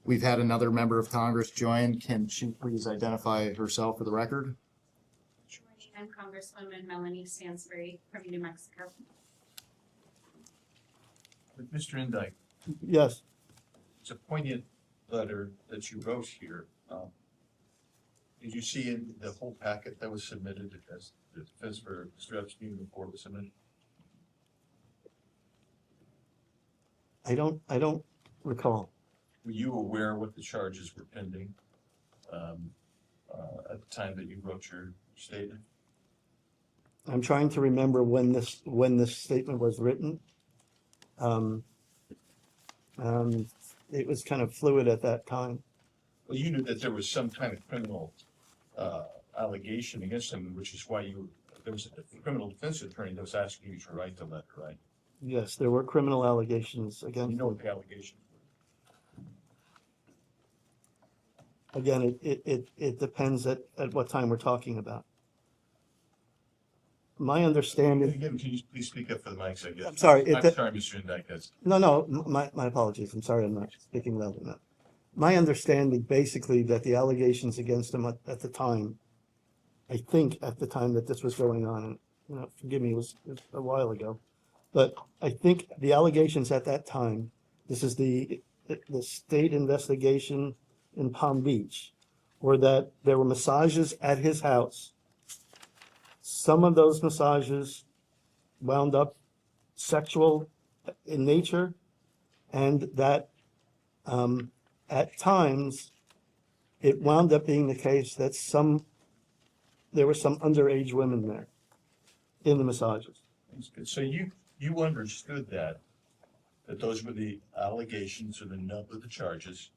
We've had another member of Congress join. Can she please identify herself for the record? Sure. I'm Congresswoman Melanie Stansbury from New Mexico. But Mr. Indyke, Yes. it's a poignant letter that you wrote here. Did you see in the whole packet that was submitted as the defense for Mr. Epstein before it was submitted? I don't recall. Were you aware what the charges were pending at the time that you wrote your statement? I'm trying to remember when this statement was written. It was kind of fluid at that time. Well, you knew that there was some kind of criminal allegation against him, which is why there was a criminal defense attorney that was asking you to write the letter, right? Yes, there were criminal allegations You against know him. what the allegations were. Again, it depends at what time we're talking about. My understanding, Again, can you please speak up for the mics, I guess? I'm sorry, I'm sorry, Mr. Indyke. no, my apologies. I'm sorry, I'm not speaking loud enough. My understanding basically that the allegations against him at the time, I think at the time that this was going on, and you know, forgive me, it was a while ago, but I think the allegations at that time, this is the state investigation in Palm Beach, were that there were massages at his house. Some of those massages wound up sexual in nature, and that at times it wound up being the case that there were some underage women there in the massages. So you understood that those were the allegations or the nub of the charges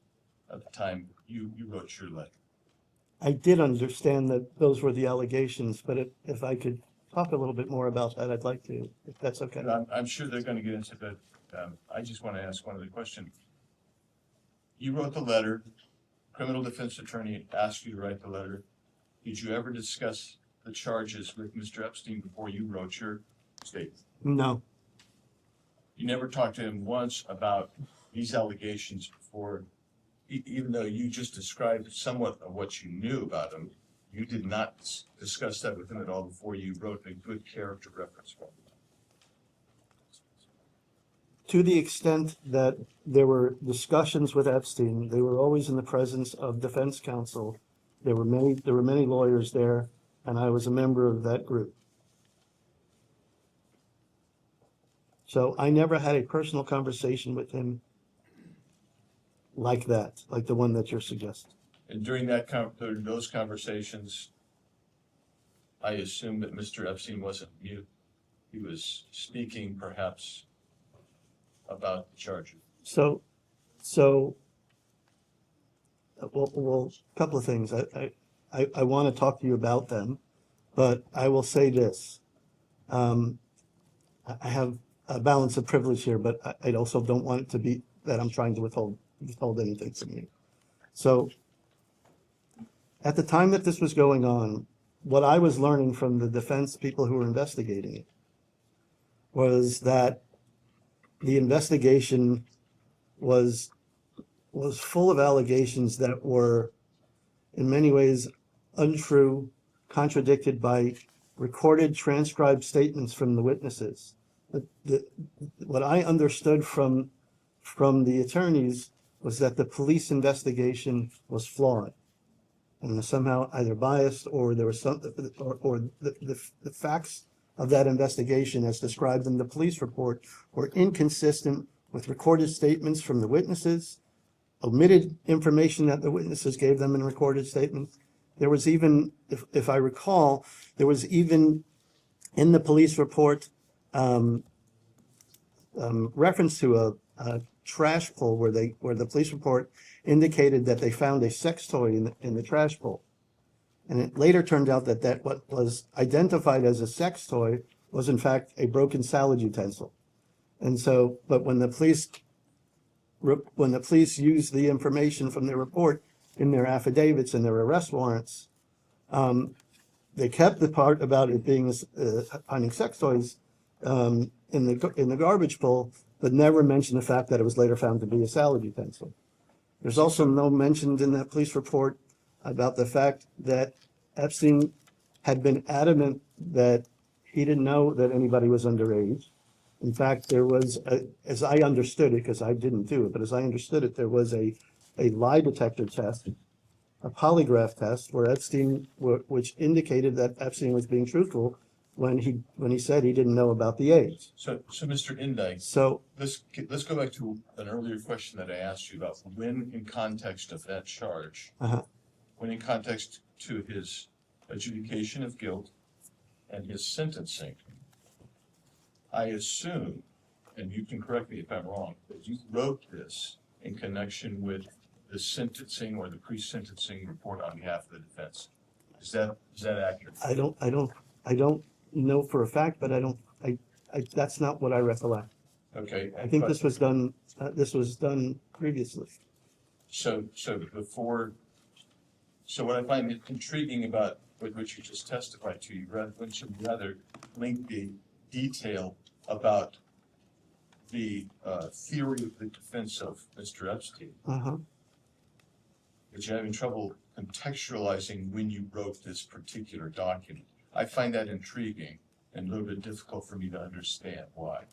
at the time you wrote your letter. I did understand that those were the allegations, but if I could talk a little bit more about that, I'd like to, if that's okay. And I'm sure they're going to get into that. I just want to ask one other question. You wrote the letter, criminal defense attorney asked you to write the letter. Did you ever discuss the charges with Mr. Epstein before you wrote your statement? No. You never talked to him once about these allegations before, even though you just described somewhat of what you knew about him. You did not discuss that with him at all before you wrote a good character reference for him. To the extent that there were discussions with Epstein, they were always in the presence of defense counsel. There were many lawyers there, and I was a member of that group. So I never had a personal conversation with him like that, like the one that you're suggesting. And during those conversations, I assume that Mr. Epstein wasn't mute. He was speaking perhaps about the charges. So, well, a couple of things. I want to talk to you about them, but I will say this. I have a balance of privilege here, but I also don't want it to be that I'm trying to withhold anything from you. So at the time that this was going on, what I was learning from the defense people who were investigating it was that the investigation was full of allegations that were in many ways untrue, contradicted by recorded, transcribed statements from the witnesses. What I understood from the attorneys was that the police investigation was flawed and was somehow either biased, or there was some, or the facts of that investigation as described in the police report were inconsistent with recorded statements from the witnesses, omitted information that the witnesses gave them in recorded statements. There was even, if I recall, there was even in the police report reference to a trash pull where the police report indicated that they found a sex toy in the trash pull. And it later turned out that what was identified as a sex toy was in fact a broken salad utensil. And so, but when the police used the information from their report in their affidavits and their arrest warrants, they kept the part about it being finding sex toys in the garbage pull, but never mentioned the fact that it was later found to be a salad utensil. There's also no mention in that police report about the fact that Epstein had been adamant that he didn't know that anybody was underage. In fact, there was, as I understood it, because I didn't do it, but as I understood it, there was a lie detector test, a polygraph test, where Epstein, which indicated that Epstein was being truthful when he said he didn't know about the age. So Mr. Indyke, So let's go back to an earlier question that I asked you about when in context of that charge, when in context to his adjudication of guilt and his sentencing, I assume, and you can correct me if I'm wrong, that you wrote this in connection with the sentencing or the pre-sentencing report on behalf of the defense. Is that accurate? I don't know for a fact, but that's not what I recollect. Okay. I think this was done previously. So what I find intriguing about what you just testified to, you went some rather lengthy detail about the theory of the defense of Mr. Epstein, but you're having trouble contextualizing when you wrote this particular document. I find that intriguing and a little bit difficult for me to understand why.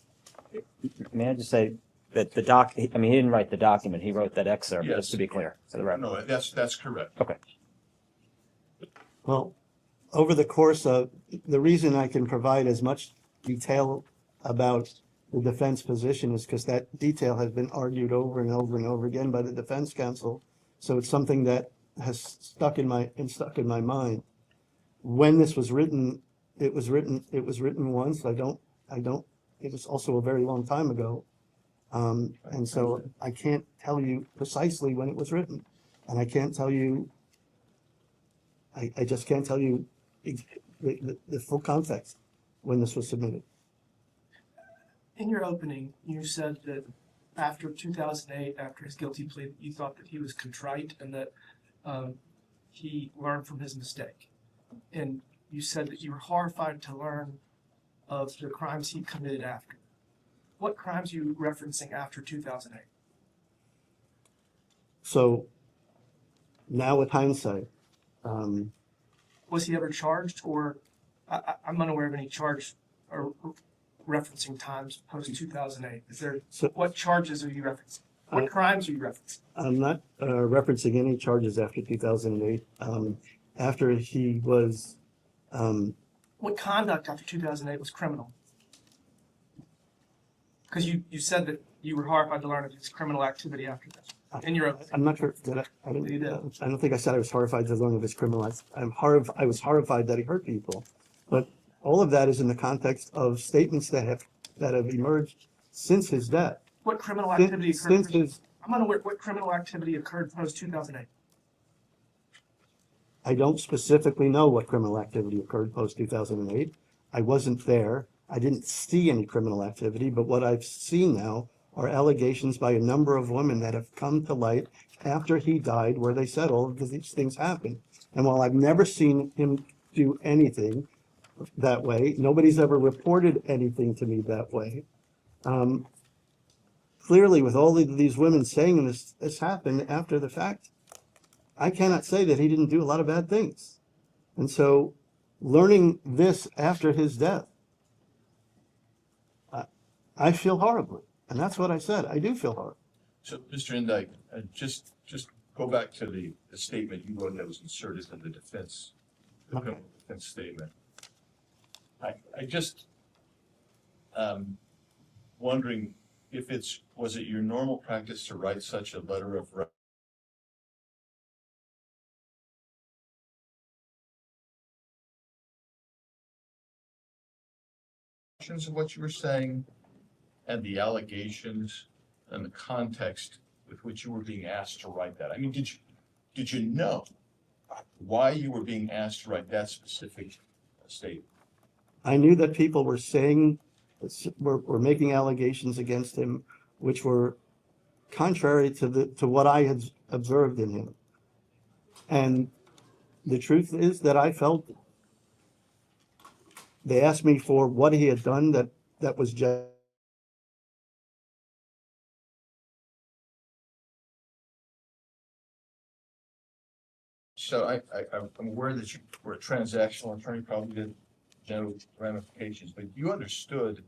May I just say that he didn't write the document, he wrote that excerpt, Yes. just to be clear, for the record. No, that's correct. Okay. Well, over the course of, the reason I can provide as much detail about the defense position is because that detail has been argued over and over and over again by the defense counsel. So it's something that has stuck in my mind. When this was written, it was written once. It was also a very long time ago. And so I can't tell you precisely when it was written. And I can't tell you, I just can't tell you the full context when this was submitted. In your opening, you said that after 2008, after his guilty plea, you thought that he was contrite and that he learned from his mistake. And you said that you were horrified to learn of the crimes he committed after. what crimes are you referencing after 2008? So now with hindsight, Was he ever charged, or I'm unaware of any charge or referencing times post 2008? Is there, So- what charges are you referencing? What crimes are you referencing? I'm not referencing any charges after 2008. After he was, What conduct after 2008 was criminal? Because you said that you were horrified to learn of his criminal activity after this. In your opening. I'm not sure that I You did. don't think I said I was horrified to learn of his criminal acts. I was horrified that he hurt people. But all of that is in the context of statements that have emerged since his death. What criminal activity Since occurred? his, I'm unaware, what criminal activity occurred post 2008? I don't specifically know what criminal activity occurred post 2008. I wasn't there. I didn't see any criminal activity, but what I've seen now are allegations by a number of women that have come to light after he died, where they said all of these things happened. And while I've never seen him do anything that way, nobody's ever reported anything to me that way. Clearly, with all of these women saying this happened after the fact, I cannot say that he didn't do a lot of bad things. And so learning this after his death, I feel horribly. And that's what I said. I do feel horrible. So, Mr. Indyke, just go back to the statement you wrote that was inserted in the defense, the Okay. criminal defense statement. I just wondering if was it your normal practice to write such a letter of of what you were saying and the allegations and the context with which you were being asked to write that? I mean, did you know why you were being asked to write that specific statement? I knew that people were saying, were making allegations against him, which were contrary to what I had observed in him. And the truth is that I felt, they asked me for what he had done that was just. So I'm aware that you were a transactional attorney, probably did general ramifications, but you understood,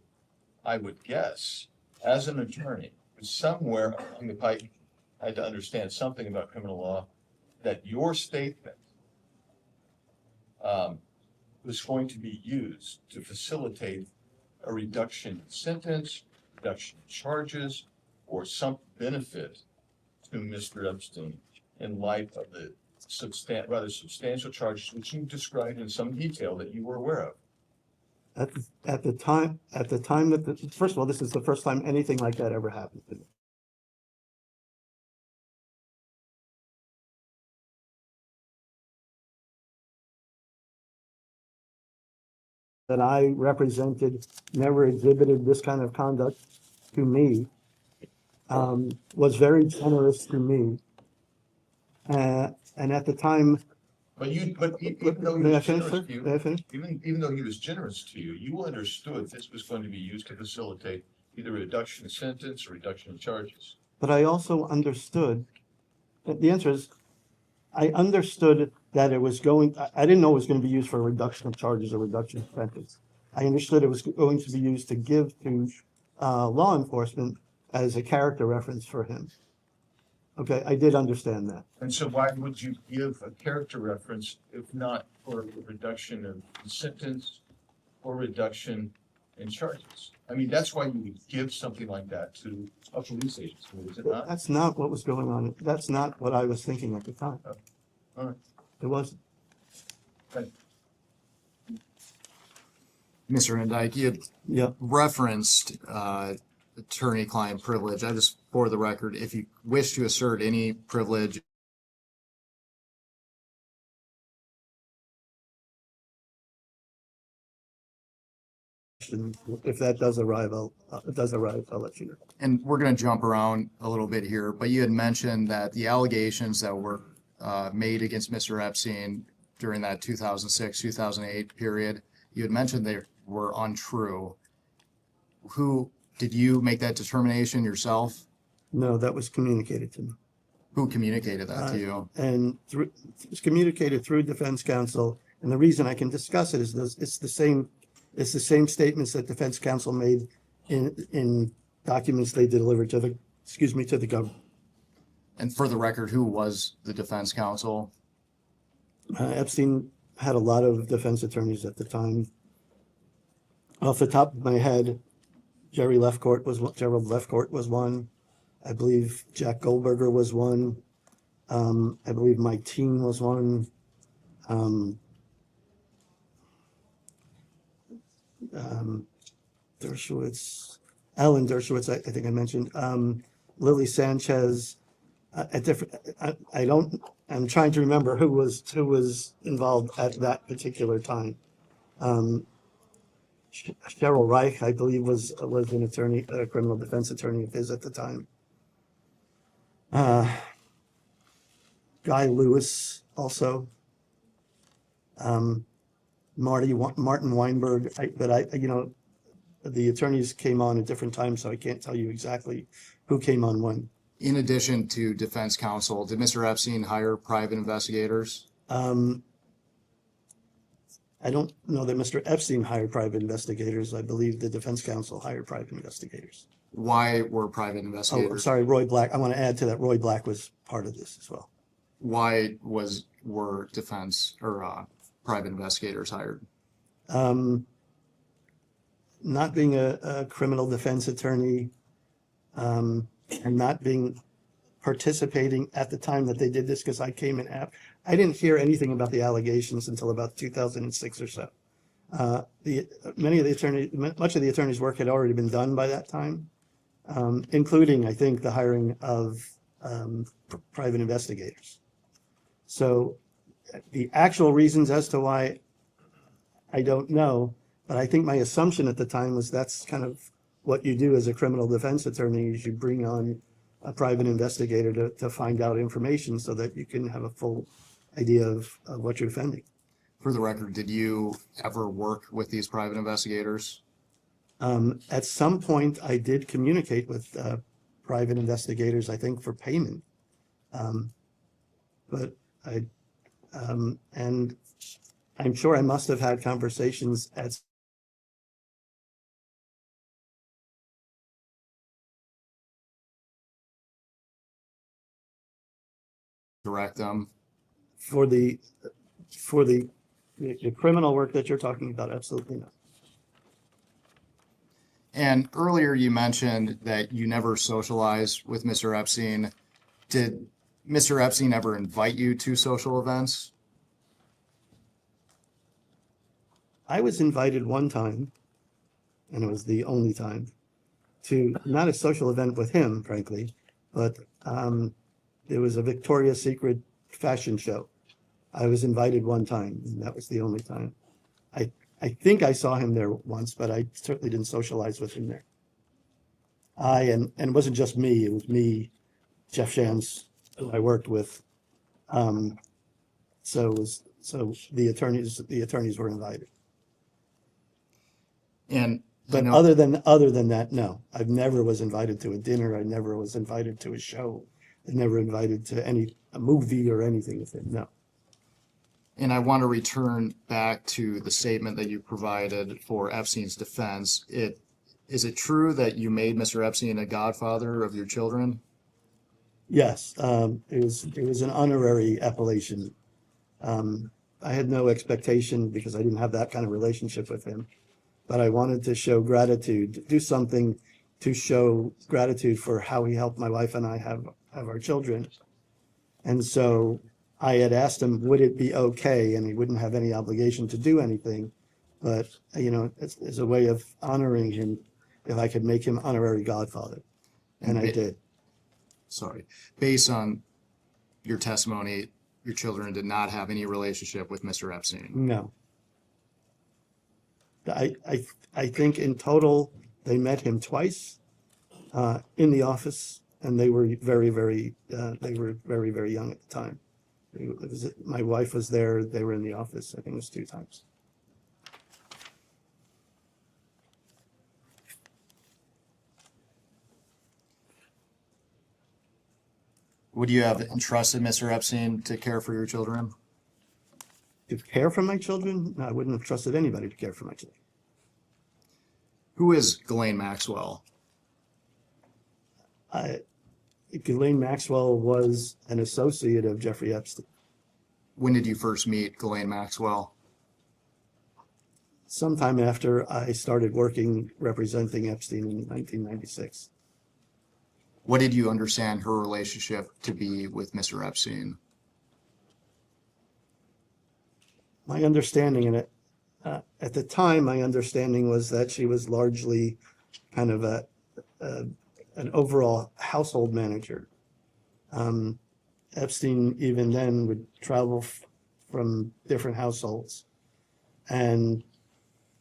I would guess, as an attorney, somewhere along the pipe, had to understand something about criminal law, that your statement was going to be used to facilitate a reduction in sentence, reduction in charges, or some benefit to Mr. Epstein in light of the rather substantial charges which you described in some detail that you were aware of. At the time that, first of all, this is the first time anything like that ever happened to me. That I represented never exhibited this kind of conduct to me, was very generous to me. And at the time. But even though he May I was finish, generous sir? to you, May I finish? even though he was generous to you, you understood this was going to be used to facilitate either a reduction in sentence or reduction in charges. But I also understood, the answer is, I understood that it was I didn't know it was going to be used for a reduction of charges or reduction of sentence. I understood it was going to be used to give to law enforcement as a character reference for him. Okay, I did understand that. And so why would you give a character reference if not for a reduction of sentence or reduction in charges? I mean, that's why you would give something like that to a police agency, is it not? That's not what was going on. That's not what I was thinking at the time. All right. It wasn't. Mr. Indyke, you had Yeah. referenced attorney-client privilege. I just, for the record, if you wish to assert any privilege If that does arrive, I'll let you know. and we're going to jump around a little bit here, but you had mentioned that the allegations that were made against Mr. Epstein during that 2006, 2008 period, you had mentioned they were untrue. Who Did you make that determination yourself? No, that was communicated to me. Who communicated that to you? And through, it was communicated through defense counsel. And the reason I can discuss it is this, it's the same statements that defense counsel made in documents they delivered to the, to the government. And for the record, who was the defense counsel? Epstein had a lot of defense attorneys at the time. Off the top of my head, Gerald Lefcourt was one. I believe Jack Goldberger was one. I believe Mike Teen was one. Dershowitz, Alan Dershowitz, I think I mentioned. Lily Sanchez. I'm trying to remember who was involved at that particular time. Cheryl Reich, I believe, was an attorney, a criminal defense attorney of his at the time. Guy Lewis also. Martin Weinberg, the attorneys came on at different times, so I can't tell you exactly who came on when. In addition to defense counsel, did Mr. Epstein hire private investigators? I don't know that Mr. Epstein hired private investigators. I believe the defense counsel hired private investigators. Why were private investigators? Oh, sorry, Roy Black. I want to add to that. Roy Black was part of this as well. Why were defense or private investigators hired? Not being a criminal defense attorney, and not being participating at the time that they did this, because I came in after. I didn't hear anything about the allegations until about 2006 or so. Much of the attorney's work had already been done by that time, including, I think, the hiring of private investigators. So the actual reasons as to why, I don't know, but I think my assumption at the time was that's kind of what you do as a criminal defense attorney, is you bring on a private investigator to find out information so that you can have a full idea of what you're defending. For the record, did you ever work with these private investigators? At some point, I did communicate with private investigators, I think, for payment. But and I'm sure I must have had conversations at Direct them? for the criminal work that you're talking about, absolutely not. And earlier you mentioned that you never socialized with Mr. Epstein. Did Mr. Epstein ever invite you to social events? I was invited one time, and it was the only time, to not a social event with him, frankly, but there was a Victoria's Secret fashion show. I was invited one time, and that was the only time. I think I saw him there once, but I certainly didn't socialize with him there. And it wasn't just me, it was me, Jeff Shams, who I worked with. So the attorneys were invited. And But other than that, no. I never was invited to a dinner. I never was invited to a show. I never invited to a movie or anything with him. No. And I want to return back to the statement that you provided for Epstein's defense. Is it true that you made Mr. Epstein a godfather of your children? Yes, it was an honorary appellation. I had no expectation because I didn't have that kind of relationship with him, but I wanted to show gratitude, do something to show gratitude for how he helped my wife and I have our children. And so I had asked him, would it be okay? And he wouldn't have any obligation to do anything, but it's a way of honoring him if I could make him honorary godfather. And I did. Sorry. Based on your testimony, your children did not have any relationship with Mr. Epstein. No. I think in total, they met him twice in the office, and they were very, very young at the time. My wife was there. They were in the office. I think it was 2 times. Would you have entrusted Mr. Epstein to care for your children? To care for my children? No, I wouldn't have trusted anybody to care for my children. Who is Ghislaine Maxwell? Ghislaine Maxwell was an associate of Jeffrey Epstein. When did you first meet Ghislaine Maxwell? Sometime after I started working representing Epstein in 1996. What did you understand her relationship to be with Mr. Epstein? My understanding in it, at the time, my understanding was that she was largely kind of an overall household manager. Epstein even then would travel from different households, and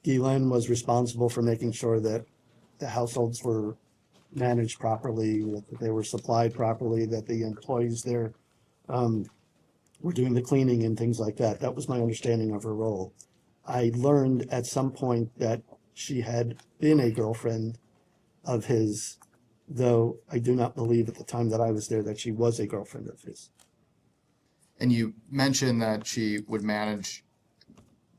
Ghislaine was responsible for making sure that the households were managed properly, that they were supplied properly, that the employees there were doing the cleaning and things like that. That was my understanding of her role. I learned at some point that she had been a girlfriend of his, though I do not believe at the time that I was there that she was a girlfriend of his. And you mentioned that she would manage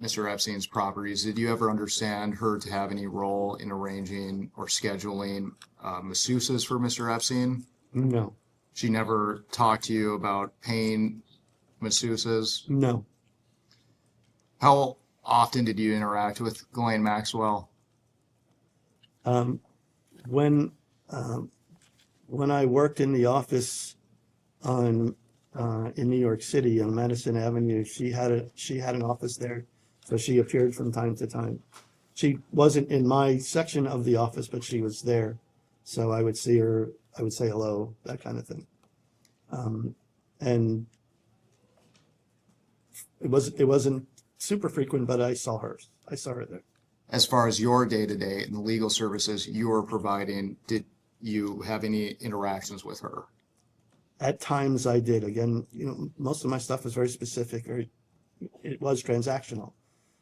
Mr. Epstein's properties. Did you ever understand her to have any role in arranging or scheduling masseuses for Mr. Epstein? No. She never talked to you about paying masseuses? No. How often did you interact with Ghislaine Maxwell? When I worked in the office in New York City on Madison Avenue, she had an office there, so she appeared from time to time. She wasn't in my section of the office, but she was there, so I would see her. I would say hello, that kind of thing. And it wasn't super frequent, but I saw her. I saw her there. As far as your day-to-day and the legal services you were providing, did you have any interactions with her? At times I did. Again, most of my stuff was very specific. It was transactional.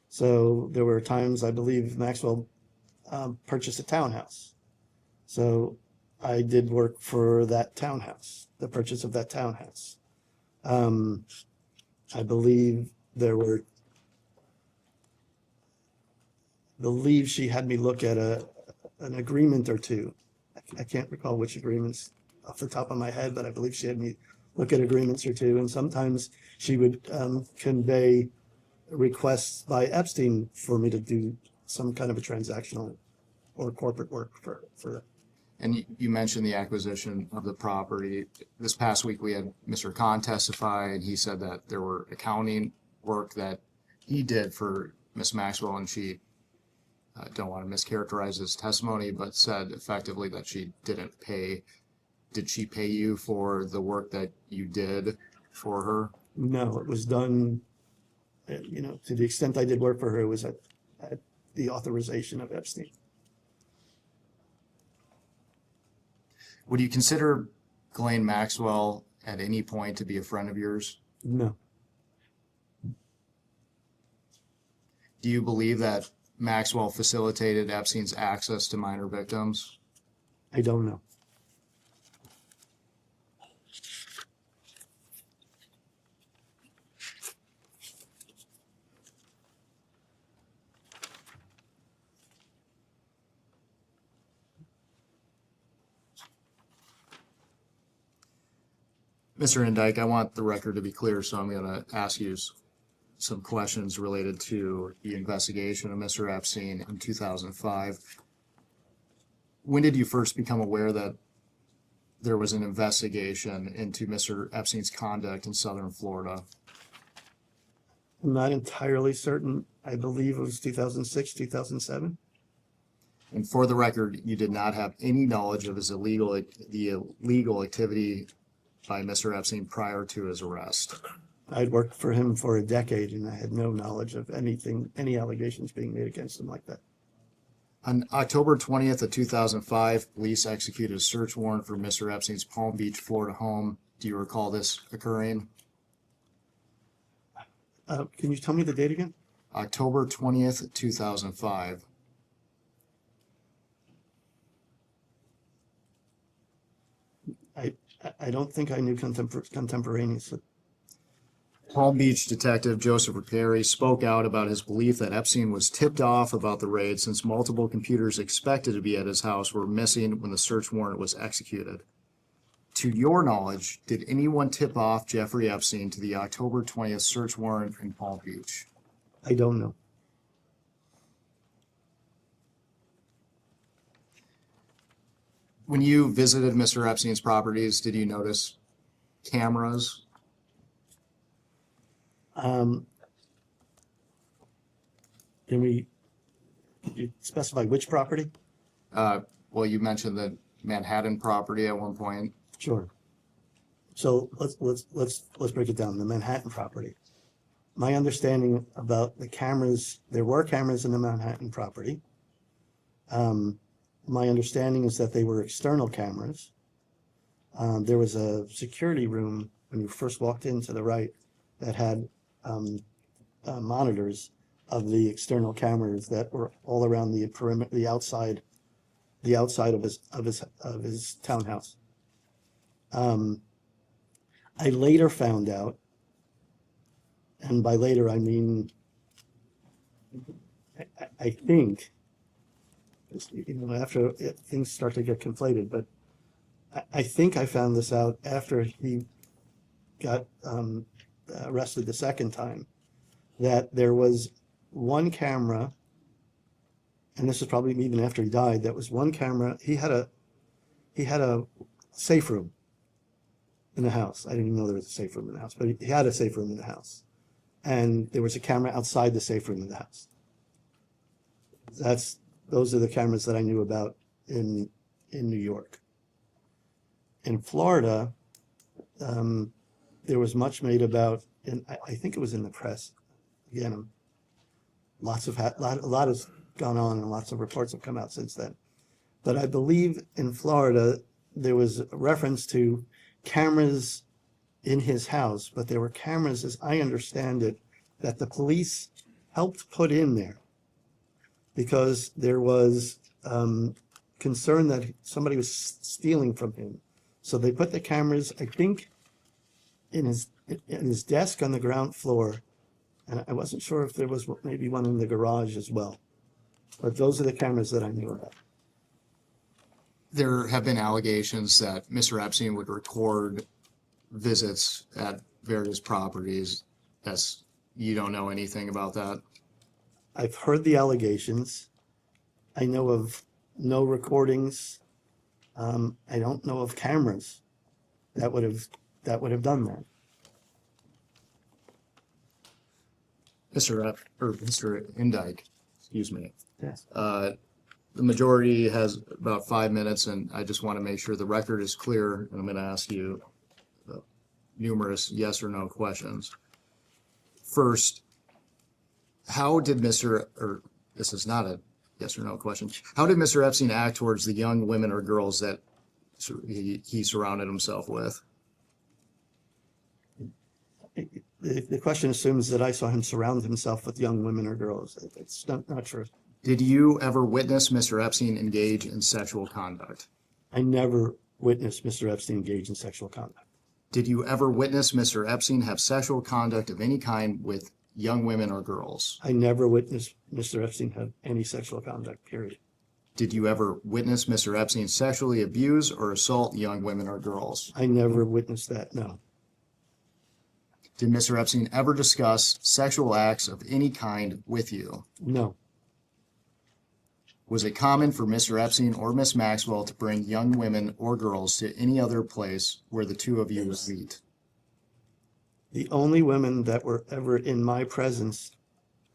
So there were times, I believe, Maxwell purchased a townhouse. So I did work for that townhouse, the purchase of that townhouse. I believe she had me look at an agreement or two. I can't recall which agreements off the top of my head, but I believe she had me look at agreements or two. And sometimes she would convey requests by Epstein for me to do some kind of a transactional or corporate work for that. And you mentioned the acquisition of the property. This past week, we had Mr. Khan testify, and he said that there were accounting work that he did for Ms. Maxwell, and she, I don't want to mischaracterize his testimony, but said effectively that she didn't pay. Did she pay you for the work that you did for her? No, it was done, to the extent I did work for her, it was at the authorization of Epstein. Would you consider Ghislaine Maxwell at any point to be a friend of yours? No. Do you believe that Maxwell facilitated Epstein's access to minor victims? I don't know. Mr. Indyke, I want the record to be clear, so I'm going to ask you some questions related to the investigation of Mr. Epstein in 2005. When did you first become aware that there was an investigation into Mr. Epstein's conduct in Southern Florida? I'm not entirely certain. I believe it was 2006, 2007. And for the record, you did not have any knowledge of the illegal activity by Mr. Epstein prior to his arrest. I'd worked for him for a decade, and I had no knowledge of any allegations being made against him like that. On October 20th of 2005, police executed a search warrant for Mr. Epstein's Palm Beach, Florida home. Do you recall this occurring? Can you tell me the date again? October 20th, 2005. I don't think I knew contemporaneously. Palm Beach detective Joseph Ricari spoke out about his belief that Epstein was tipped off about the raid since multiple computers expected to be at his house were missing when the search warrant was executed. To your knowledge, did anyone tip off Jeffrey Epstein to the October 20th search warrant in Palm Beach? I don't know. When you visited Mr. Epstein's properties, did you notice cameras? Can you specify which property? Well, you mentioned the Manhattan property at one point. Sure. So let's break it down. The Manhattan property. My understanding about the cameras, there were cameras in the Manhattan property. My understanding is that they were external cameras. There was a security room when you first walked in to the right that had monitors of the external cameras that were all around the perimeter, the outside of his townhouse. I later found out, and by later I mean, I think, after things start to get conflated, but I think I found this out after he got arrested the second time, that there was one camera, and this is probably even after he died, that was one camera. He had a safe room in the house. I didn't even know there was a safe room in the house, but he had a safe room in the house. And there was a camera outside the safe room in the house. Those are the cameras that I knew about in New York. In Florida, there was much made about, and I think it was in the press. Again, a lot has gone on and lots of reports have come out since then. But I believe in Florida, there was a reference to cameras in his house, but there were cameras, as I understand it, that the police helped put in there because there was concern that somebody was stealing from him. So they put the cameras, I think, in his desk on the ground floor, and I wasn't sure if there was maybe one in the garage as well. But those are the cameras that I knew about. There have been allegations that Mr. Epstein would record visits at various properties. You don't know anything about that? I've heard the allegations. I know of no recordings. I don't know of cameras that would have done that. Mr. Indyke, excuse me. Yes. The majority has about 5 minutes, and I just want to make sure the record is clear, and I'm going to ask you numerous yes or no questions. First, how did this is not a yes or no question. How did Mr. Epstein act towards the young women or girls that he surrounded himself with? The question assumes that I saw him surround himself with young women or girls. It's not true. Did you ever witness Mr. Epstein engage in sexual conduct? I never witnessed Mr. Epstein engage in sexual conduct. Did you ever witness Mr. Epstein have sexual conduct of any kind with young women or girls? I never witnessed Mr. Epstein have any sexual conduct, period. Did you ever witness Mr. Epstein sexually abuse or assault young women or girls? I never witnessed that, no. Did Mr. Epstein ever discuss sexual acts of any kind with you? No. Was it common for Mr. Epstein or Miss Maxwell to bring young women or girls to any other place where the two of you would meet? The only women that were ever in my presence,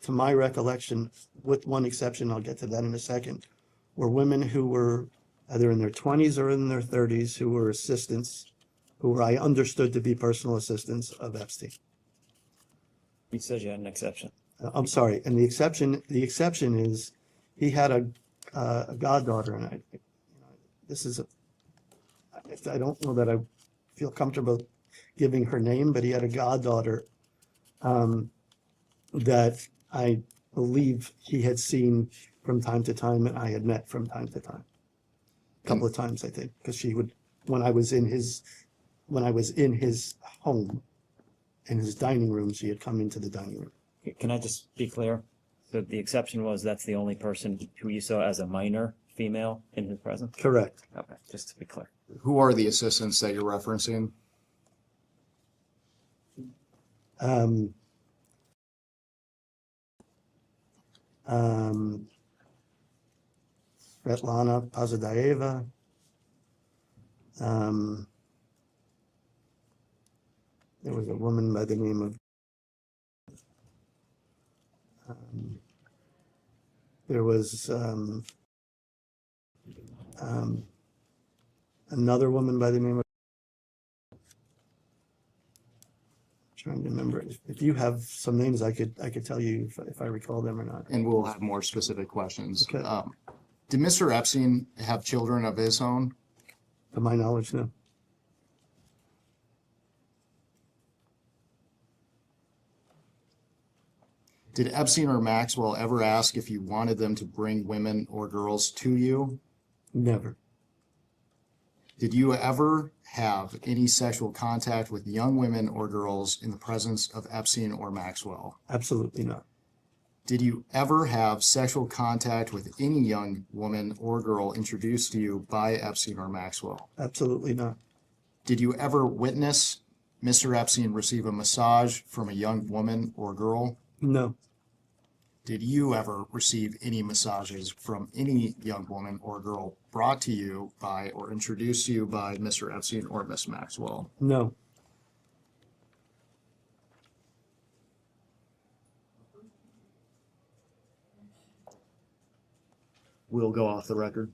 to my recollection, with one exception, I'll get to that in a second, were women who were either in their 20s or in their 30s, who were assistants, who I understood to be personal assistants of Epstein. You said you had an exception. I'm sorry, and the exception is he had a goddaughter, and I don't know that I feel comfortable giving her name, but he had a goddaughter that I believe he had seen from time to time, and I had met from time to time. A couple of times, I think, because she would, when I was in his when I was in his home, in his dining room. She had come into the dining room. Can I just be clear? So the exception was that's the only person who you saw as a minor female in his presence? Correct. Okay, just to be clear. Who are the assistants that you're referencing? Svetlana Pozadaeva. There was a woman by the name of there was another woman by the name of, trying to remember. If you have some names, I could tell you if I recall them or not. And we'll have more specific questions. Okay. Did Mr. Epstein have children of his own? To my knowledge, no. Did Epstein or Maxwell ever ask if you wanted them to bring women or girls to you? Never. Did you ever have any sexual contact with young women or girls in the presence of Epstein or Maxwell? Absolutely not. Did you ever have sexual contact with any young woman or girl introduced to you by Epstein or Maxwell? Absolutely not. Did you ever witness Mr. Epstein receive a massage from a young woman or girl? No. Did you ever receive any massages from any young woman or girl brought to you by or introduced to you by Mr. Epstein or Miss Maxwell? No. We'll go off the record.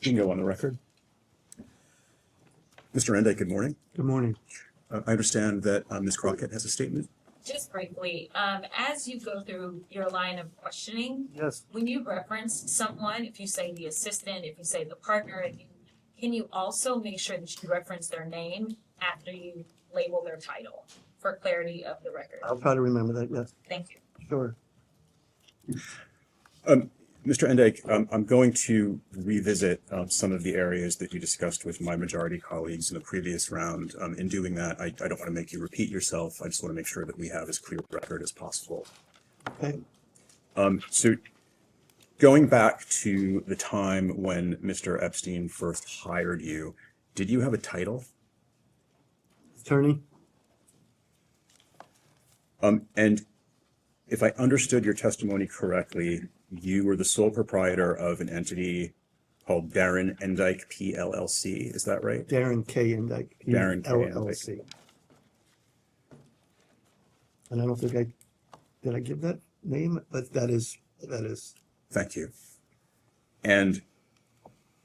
You can go on the record. Mr. Indyke, good morning. Good morning. I understand that Ms. Crockett has a statement. Just briefly, as you go through your line of questioning, Yes. when you reference someone, if you say the assistant, if you say the partner, can you also make sure that you reference their name after you label their title for clarity of the record? I'll try to remember that, yes. Thank you. Sure. Mr. Indyke, I'm going to revisit some of the areas that you discussed with my majority colleagues in the previous round. In doing that, I don't want to make you repeat yourself. I just want to make sure that we have as clear a record as possible. Okay. So going back to the time when Mr. Epstein first hired you, did you have a title? Attorney? And if I understood your testimony correctly, you were the sole proprietor of an entity called Darren Indyke PLLC. Is that right? Darren K. Indyke. Darren K. LLC. And I don't think did I give that name? But that is. Thank you. And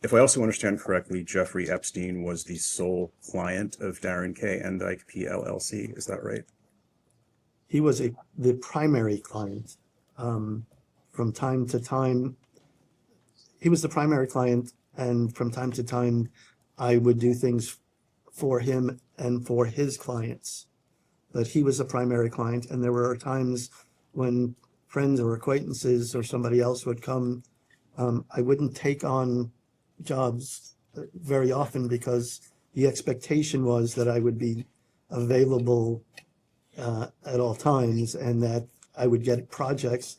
if I also understand correctly, Jeffrey Epstein was the sole client of Darren K. Indyke PLLC. Is that right? He was the primary client. From time to time, he was the primary client, and from time to time, I would do things for him and for his clients. But he was the primary client, and there were times when friends or acquaintances or somebody else would come. I wouldn't take on jobs very often because the expectation was that I would be available at all times, and that I would get projects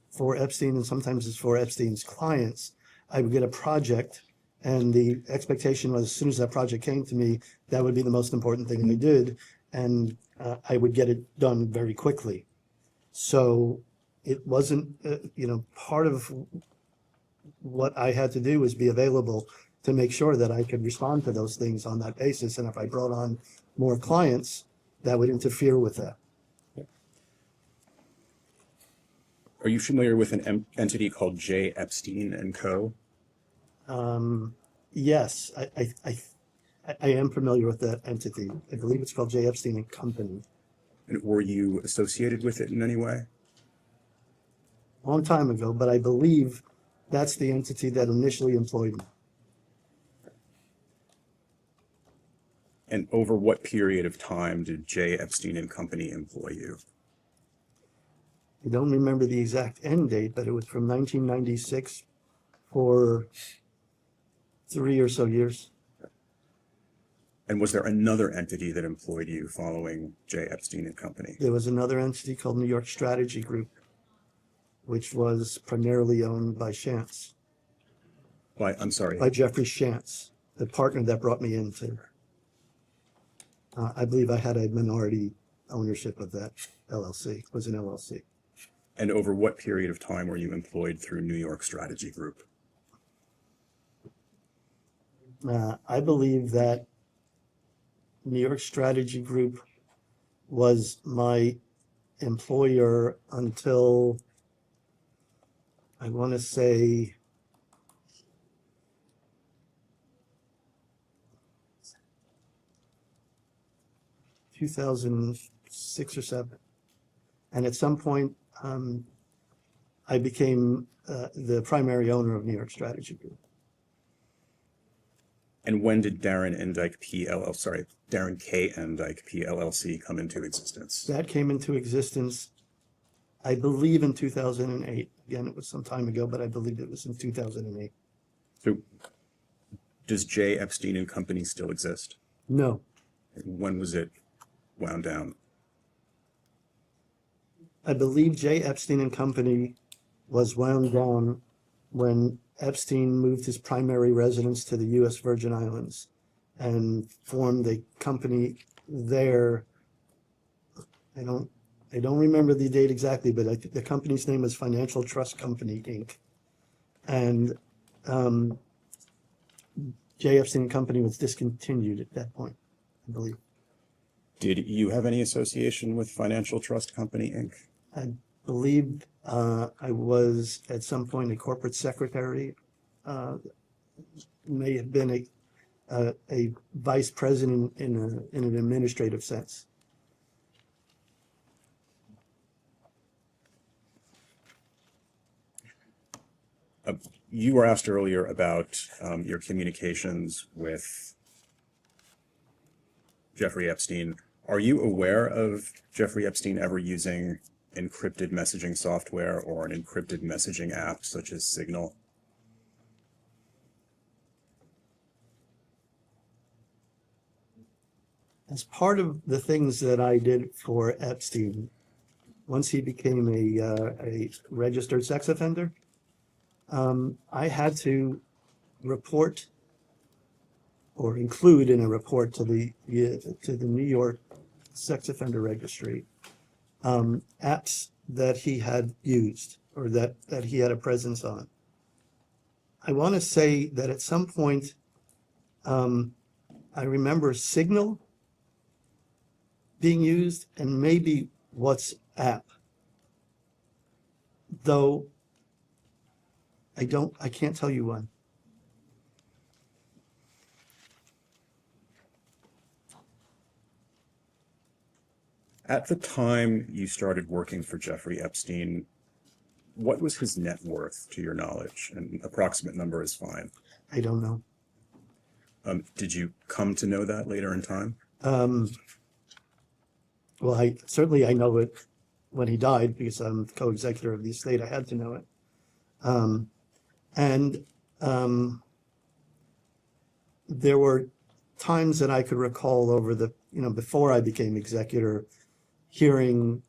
for Epstein, and sometimes it's for Epstein's clients. I would get a project, and the expectation was as soon as that project came to me, that would be the most important thing I did, and I would get it done very quickly. So it wasn't, part of what I had to do was be available to make sure that I could respond to those things on that basis. And if I brought on more clients, that would interfere with that. Are you familiar with an entity called J. Epstein and Co.? Yes, I am familiar with that entity. I believe it's called J. Epstein and Company. And were you associated with it in any way? A long time ago, but I believe that's the entity that initially employed me. And over what period of time did J. Epstein and Company employ you? I don't remember the exact end date, but it was from 1996 for 3 or so years. And was there another entity that employed you following J. Epstein and Company? There was another entity called New York Strategy Group, which was primarily owned by Shantz, I'm sorry. by Jeffrey Shantz, the partner that brought me into. I believe I had a minority ownership of that LLC. It was an LLC. And over what period of time were you employed through New York Strategy Group? I believe that New York Strategy Group was my employer until, I want to say, (2006 or 7). And at some point, I became the primary owner of New York Strategy Group. And when did Darren K. Indyke PLLC come into existence? That came into existence, I believe, in 2008. Again, it was some time ago, but I believe it was in 2008. So does J. Epstein and Company still exist? No. When was it wound down? I believe J. Epstein and Company was wound down when Epstein moved his primary residence to the U.S. Virgin Islands and formed a company there. I don't remember the date exactly, but I think the company's name was Financial Trust Company, Inc. And J. Epstein and Company was discontinued at that point, I believe. Did you have any association with Financial Trust Company, Inc.? I believe I was at some point a corporate secretary, may have been a vice president in an administrative sense. You were asked earlier about your communications with Jeffrey Epstein. Are you aware of Jeffrey Epstein ever using encrypted messaging software or an encrypted messaging app such as Signal? As part of the things that I did for Epstein, once he became a registered sex offender, I had to report or include in a report to the New York Sex Offender Registry apps that he had used or that he had a presence on. I want to say that at some point, I remember Signal being used and maybe WhatsApp, though I can't tell you when. At the time you started working for Jeffrey Epstein, what was his net worth to your knowledge? An approximate number is fine. I don't know. Did you come to know that later in time? Well, I know it when he died because I'm the co-executor of the estate. I had to know it. There were times that I could recall over before I became executor, hearing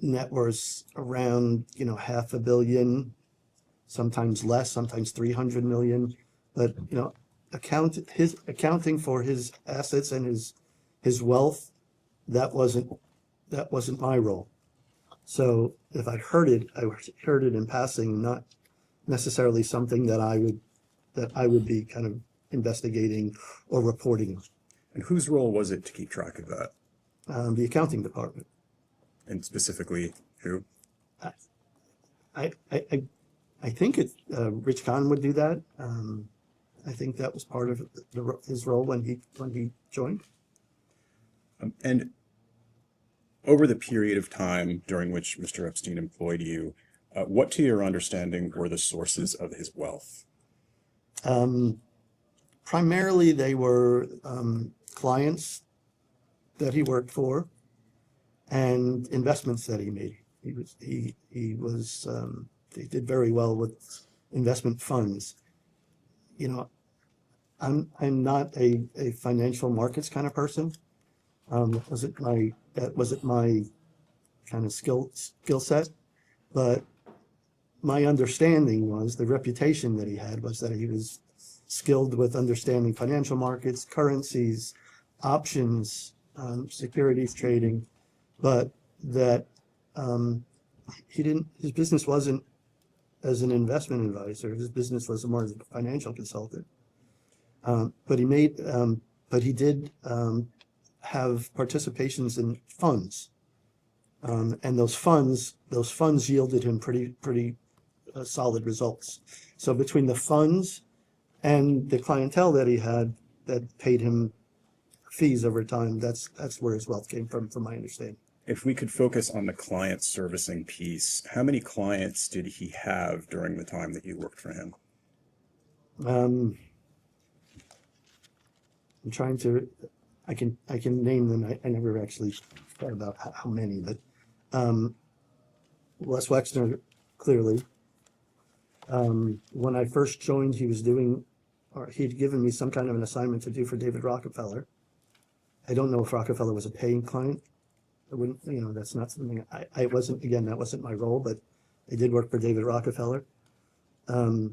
net worths around, $500 million, sometimes less, sometimes 300 million. But, accounting for his assets and his wealth, that wasn't my role. So if I heard it in passing, not necessarily something that I would be kind of investigating or reporting. And whose role was it to keep track of that? The accounting department. And specifically who? I think Rich Kahn would do that. I think that was part of his role when he joined. And over the period of time during which Mr. Epstein employed you, what, to your understanding, were the sources of his wealth? Primarily, they were clients that he worked for and investments that he made. He did very well with investment funds. You know, I'm not a financial markets kind of person. Wasn't my kind of skill set, but my understanding was the reputation that he had was that he was skilled with understanding financial markets, currencies, options, securities trading, but that his business wasn't as an investment advisor. His business was more as a financial consultant. But he did have participations in funds, and those funds yielded him pretty solid results. So between the funds and the clientele that he had that paid him fees over time, that's where his wealth came from my understanding. If we could focus on the client servicing piece, how many clients did he have during the time that you worked for him? I'm trying to, I can name them. I never actually thought about how many, but Les Wexner, clearly. When I first joined, he'd given me some kind of an assignment to do for David Rockefeller. I don't know if Rockefeller was a paying client. I wouldn't, that's not something I wasn't, again, that wasn't my role, but I did work for David Rockefeller. I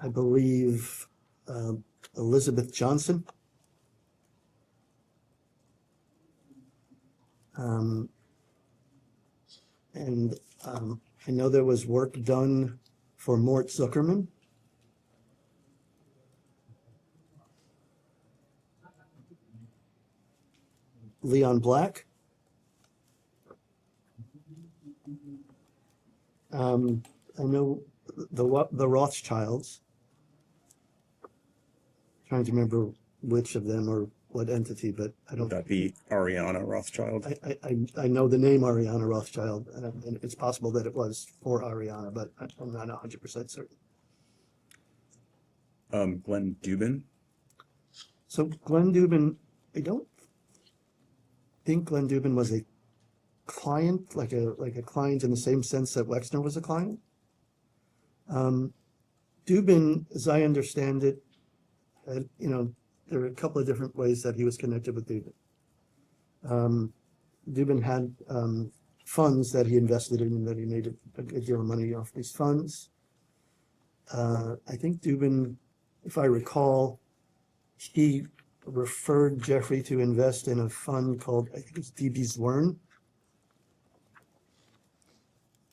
believe Elizabeth Johnson. And I know there was work done for Mort Zuckerman. Leon Black. I know the Rothschilds. Trying to remember which of them or what entity, but I don't. Would that be Ariana Rothschild? I know the name Ariana Rothschild, and it's possible that it was for Ariana, but I'm not 100% certain. Glenn Dubin? So Glenn Dubin, I don't think Glenn Dubin was a client, like a client in the same sense that Wexner was a client. Dubin, as I understand it, there are a couple of different ways that he was connected with Dubin. Dubin had funds that he invested in and that he made a good deal of money off these funds. I think Dubin, if I recall, he referred Jeffrey to invest in a fund called, I think it's DB Zwern.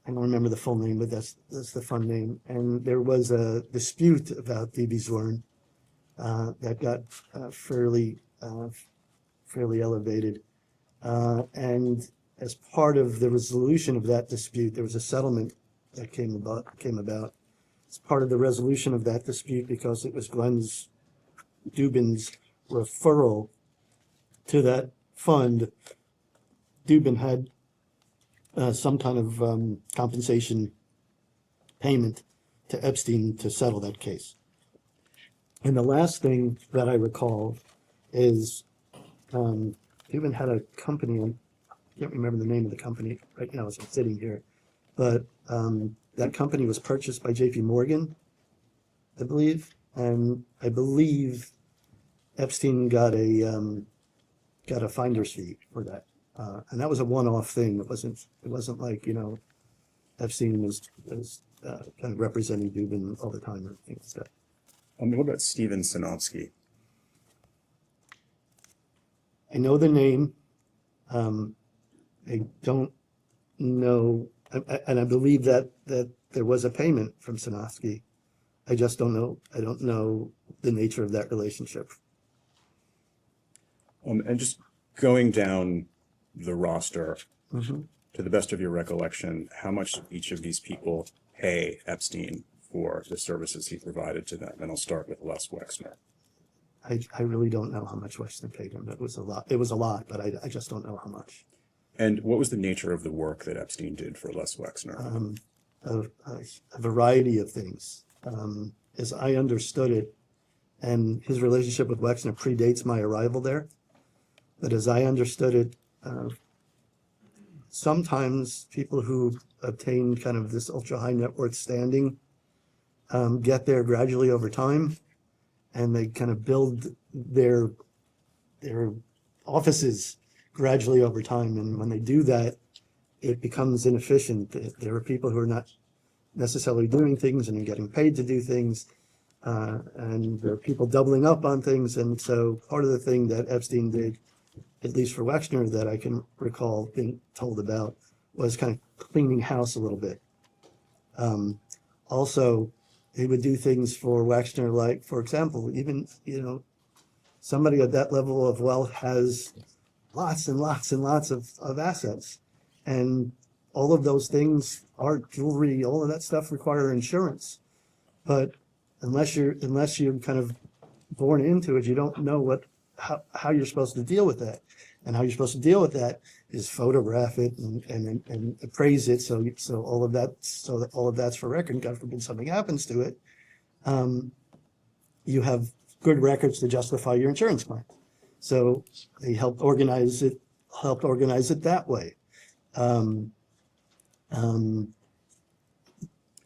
I don't remember the full name, but that's the fund name. And there was a dispute about DB Zwern that got fairly elevated. And as part of the resolution of that dispute, there was a settlement that came about. As part of the resolution of that dispute, because it was Dubin's referral to that fund, Dubin had some kind of compensation payment to Epstein to settle that case. And the last thing that I recall is Dubin had a company, I can't remember the name of the company right now as I'm sitting here, but that company was purchased by JP Morgan, I believe, and I believe Epstein got a finder's fee for that, and that was a one-off thing. It wasn't like Epstein was kind of representing Dubin all the time or things like that. What about Steven Sinofsky? I know the name. I don't know, and I believe that there was a payment from Sinofsky. I just don't know. I don't know the nature of that relationship. And just going down the roster, Mm-hmm. to the best of your recollection, how much did each of these people pay Epstein for the services he provided to them? And I'll start with Les Wexner. I really don't know how much Wexner paid him. It was a lot. It was a lot, but I just don't know how much. And what was the nature of the work that Epstein did for Les Wexner? A variety of things. As I understood it, and his relationship with Wexner predates my arrival there. But as I understood it, sometimes people who obtain kind of this ultra high net worth standing get there gradually over time, and they kind of build their offices gradually over time. And when they do that, it becomes inefficient. There are people who are not necessarily doing things and are getting paid to do things, and there are people doubling up on things. And so part of the thing that Epstein did, at least for Wexner, that I can recall being told about, was kind of cleaning house a little bit. Also, he would do things for Wexner, like, for example, even, somebody at that level of wealth has lots and lots and lots of assets. And all of those things, art, jewelry, all of that stuff require insurance. But unless you're kind of born into it, you don't know how you're supposed to deal with that. And how you're supposed to deal with that is photograph it and appraise it so all of that's for record. God forbid something happens to it. You have good records to justify your insurance claim. So they helped organize it that way.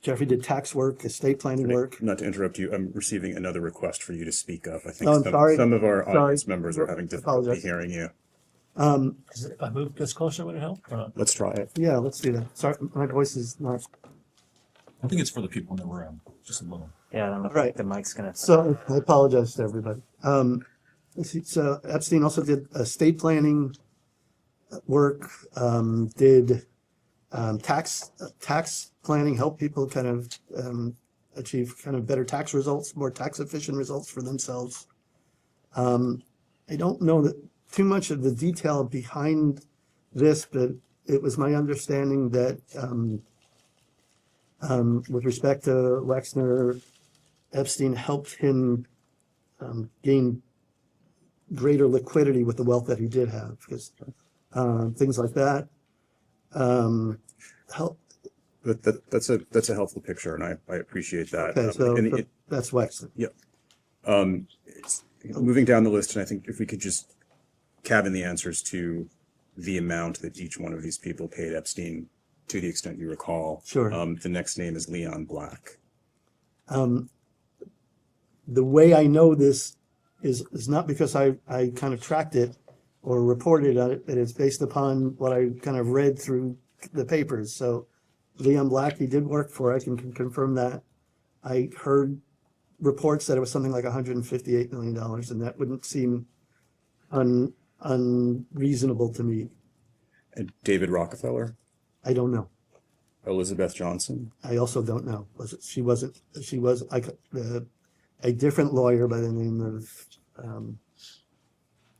Jeffrey did tax work, estate planning work. Not to interrupt you, I'm receiving another request for you to speak up. I think Oh, I'm sorry. some of our audience Sorry. members are having difficulty Apologize. hearing you. If I move this closer, would it help? Or not? Let's try it. Yeah, let's do that. Sorry, my voice is not. I think it's for the people in the room, just a little. Yeah, I don't know if Right. the mic's gonna. So I apologize to everybody. Let's see, so Epstein also did estate planning work, did tax planning, help people kind of achieve kind of better tax results, more tax efficient results for themselves. I don't know that too much of the detail behind this, but it was my understanding that with respect to Wexner, Epstein helped him gain greater liquidity with the wealth that he did have, because things like that help. But that's a helpful picture, and I appreciate that. Okay, so And that's Wexner. moving down the list, and I think if we could just cabin the answers to the amount that each one of these people paid Epstein, to the extent you recall. Sure. The next name is Leon Black. The way I know this is not because I kind of tracked it or reported on it, but it's based upon what I kind of read through the papers. So Leon Black, he did work for, I can confirm that. I heard reports that it was something like $158 million, and that wouldn't seem unreasonable to me. And David Rockefeller, I don't know. Elizabeth Johnson. I also don't know. She was a different lawyer by the name of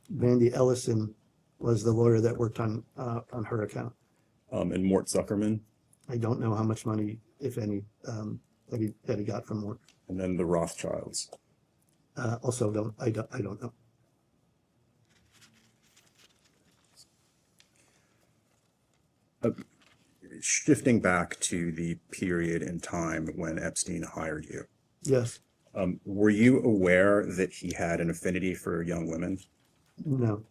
Mandy Ellison was the lawyer that worked on her account. And Mort Zuckerman. I don't know how much money, if any, that he got from Mort. And then the Rothschilds. Also, I don't know. Shifting back to the period in time when Epstein hired you. Yes. Were you aware that he had an affinity for young women No.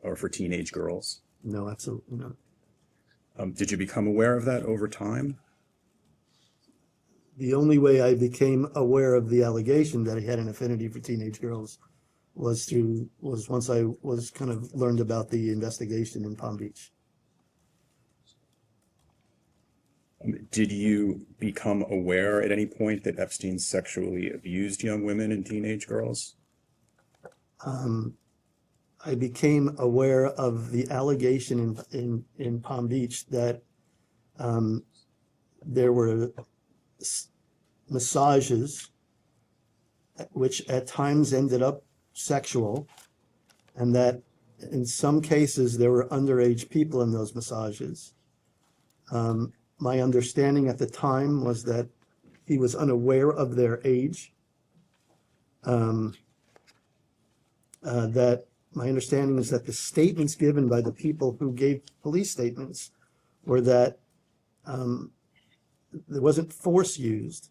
or for teenage girls? No, absolutely not. Did you become aware of that over time? The only way I became aware of the allegation that he had an affinity for teenage girls was once I was kind of learned about the investigation in Palm Beach. Did you become aware at any point that Epstein sexually abused young women and teenage girls? I became aware of the allegation in Palm Beach that there were massages which at times ended up sexual, and that in some cases there were underage people in those massages. My understanding at the time was that he was unaware of their age. That my understanding is that the statements given by the people who gave police statements were that there wasn't force used,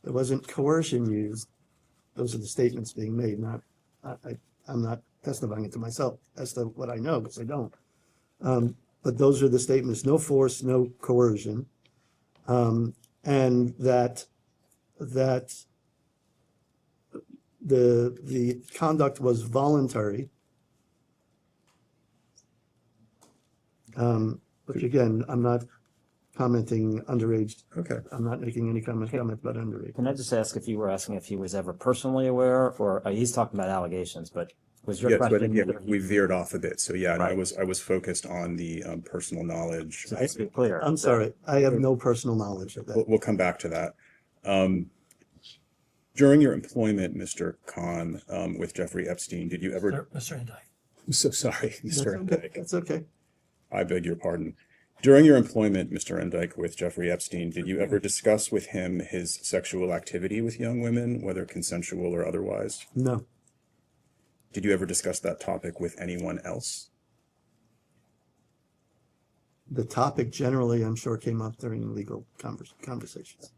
there wasn't coercion used, those are the statements being made, not, I'm not testifying it to myself as to what I know, because I don't. But those are the statements, no force, no coercion. And that the conduct was voluntary. Which again, I'm not commenting underage. Okay. I'm not making any comment about underage. Can I just ask if you were asking if he was ever personally aware, or he's talking about allegations, but was your Yes, but question? yeah, whether he- we veered off a bit. So yeah, and Right. I was focused on the personal knowledge. So just to be clear. I'm sorry, I have no personal knowledge of that. We'll come back to that. During your employment, Mr. Khan, with Jeffrey Epstein, did you ever? Mr. Indyke. I'm so sorry, Mr. Indyke. That's okay. I beg your pardon. During your employment, Mr. Indyke, with Jeffrey Epstein, did you ever discuss with him his sexual activity with young women, whether consensual or otherwise? No, Did you ever discuss that topic with anyone else? the topic generally, I'm sure, came up during legal conversations.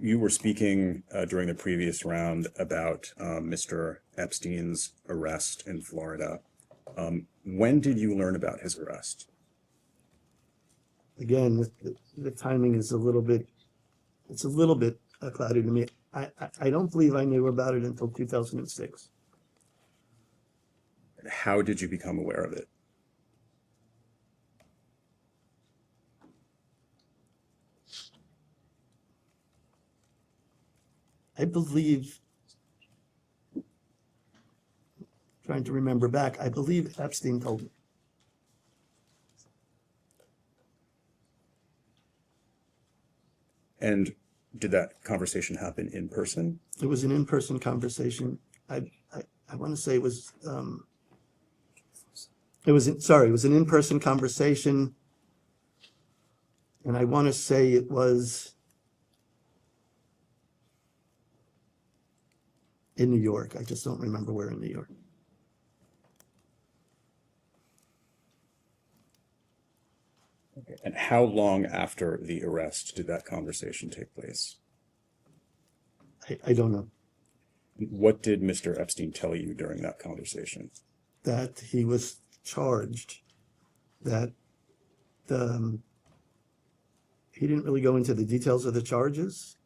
You were speaking during the previous round about Mr. Epstein's arrest in Florida. When did you learn about his arrest? Again, the timing is a little bit cloudy to me. I don't believe I knew about it until 2006. How did you become aware of it? I believe, trying to remember back, I believe Epstein told me. And did that conversation happen in person? It was an in-person conversation. I want to say it was an in-person conversation. And I want to say it was in New York. I just don't remember where in New York. And how long after the arrest did that conversation take place? I don't know. What did Mr. Epstein tell you during that conversation? That he was charged, that he didn't really go into the details of the charges.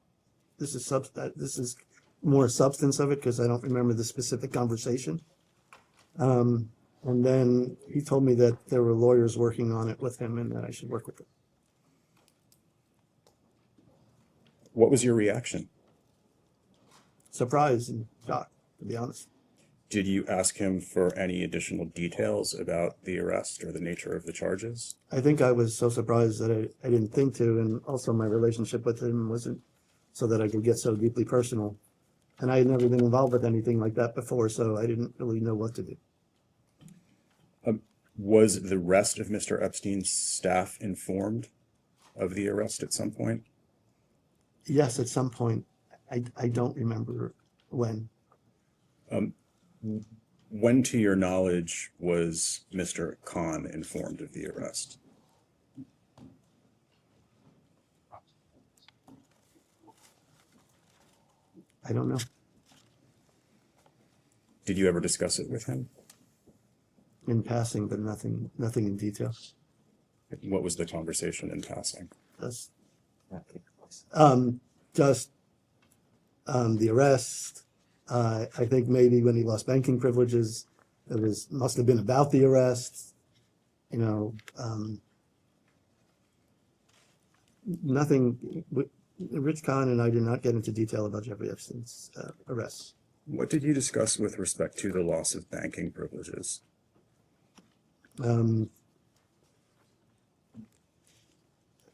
This is more substance of it because I don't remember the specific conversation. And then he told me that there were lawyers working on it with him and that I should work with them. What was your reaction? Surprised and shocked, to be honest. Did you ask him for any additional details about the arrest or the nature of the charges? I think I was so surprised that I didn't think to, and also my relationship with him wasn't so that I could get so deeply personal. And I had never been involved with anything like that before, so I didn't really know what to do. Was the rest of Mr. Epstein's staff informed of the arrest at some point? Yes, at some point. I don't remember when. When, to your knowledge, was Mr. Khan informed of the arrest? I don't know. Did you ever discuss it with him? In passing, but nothing in detail. What was the conversation in passing? Just the arrest. I think maybe when he lost banking privileges, must have been about the arrest. You know, nothing. Rich Khan and I did not get into detail about Jeffrey Epstein's arrest. What did you discuss with respect to the loss of banking privileges?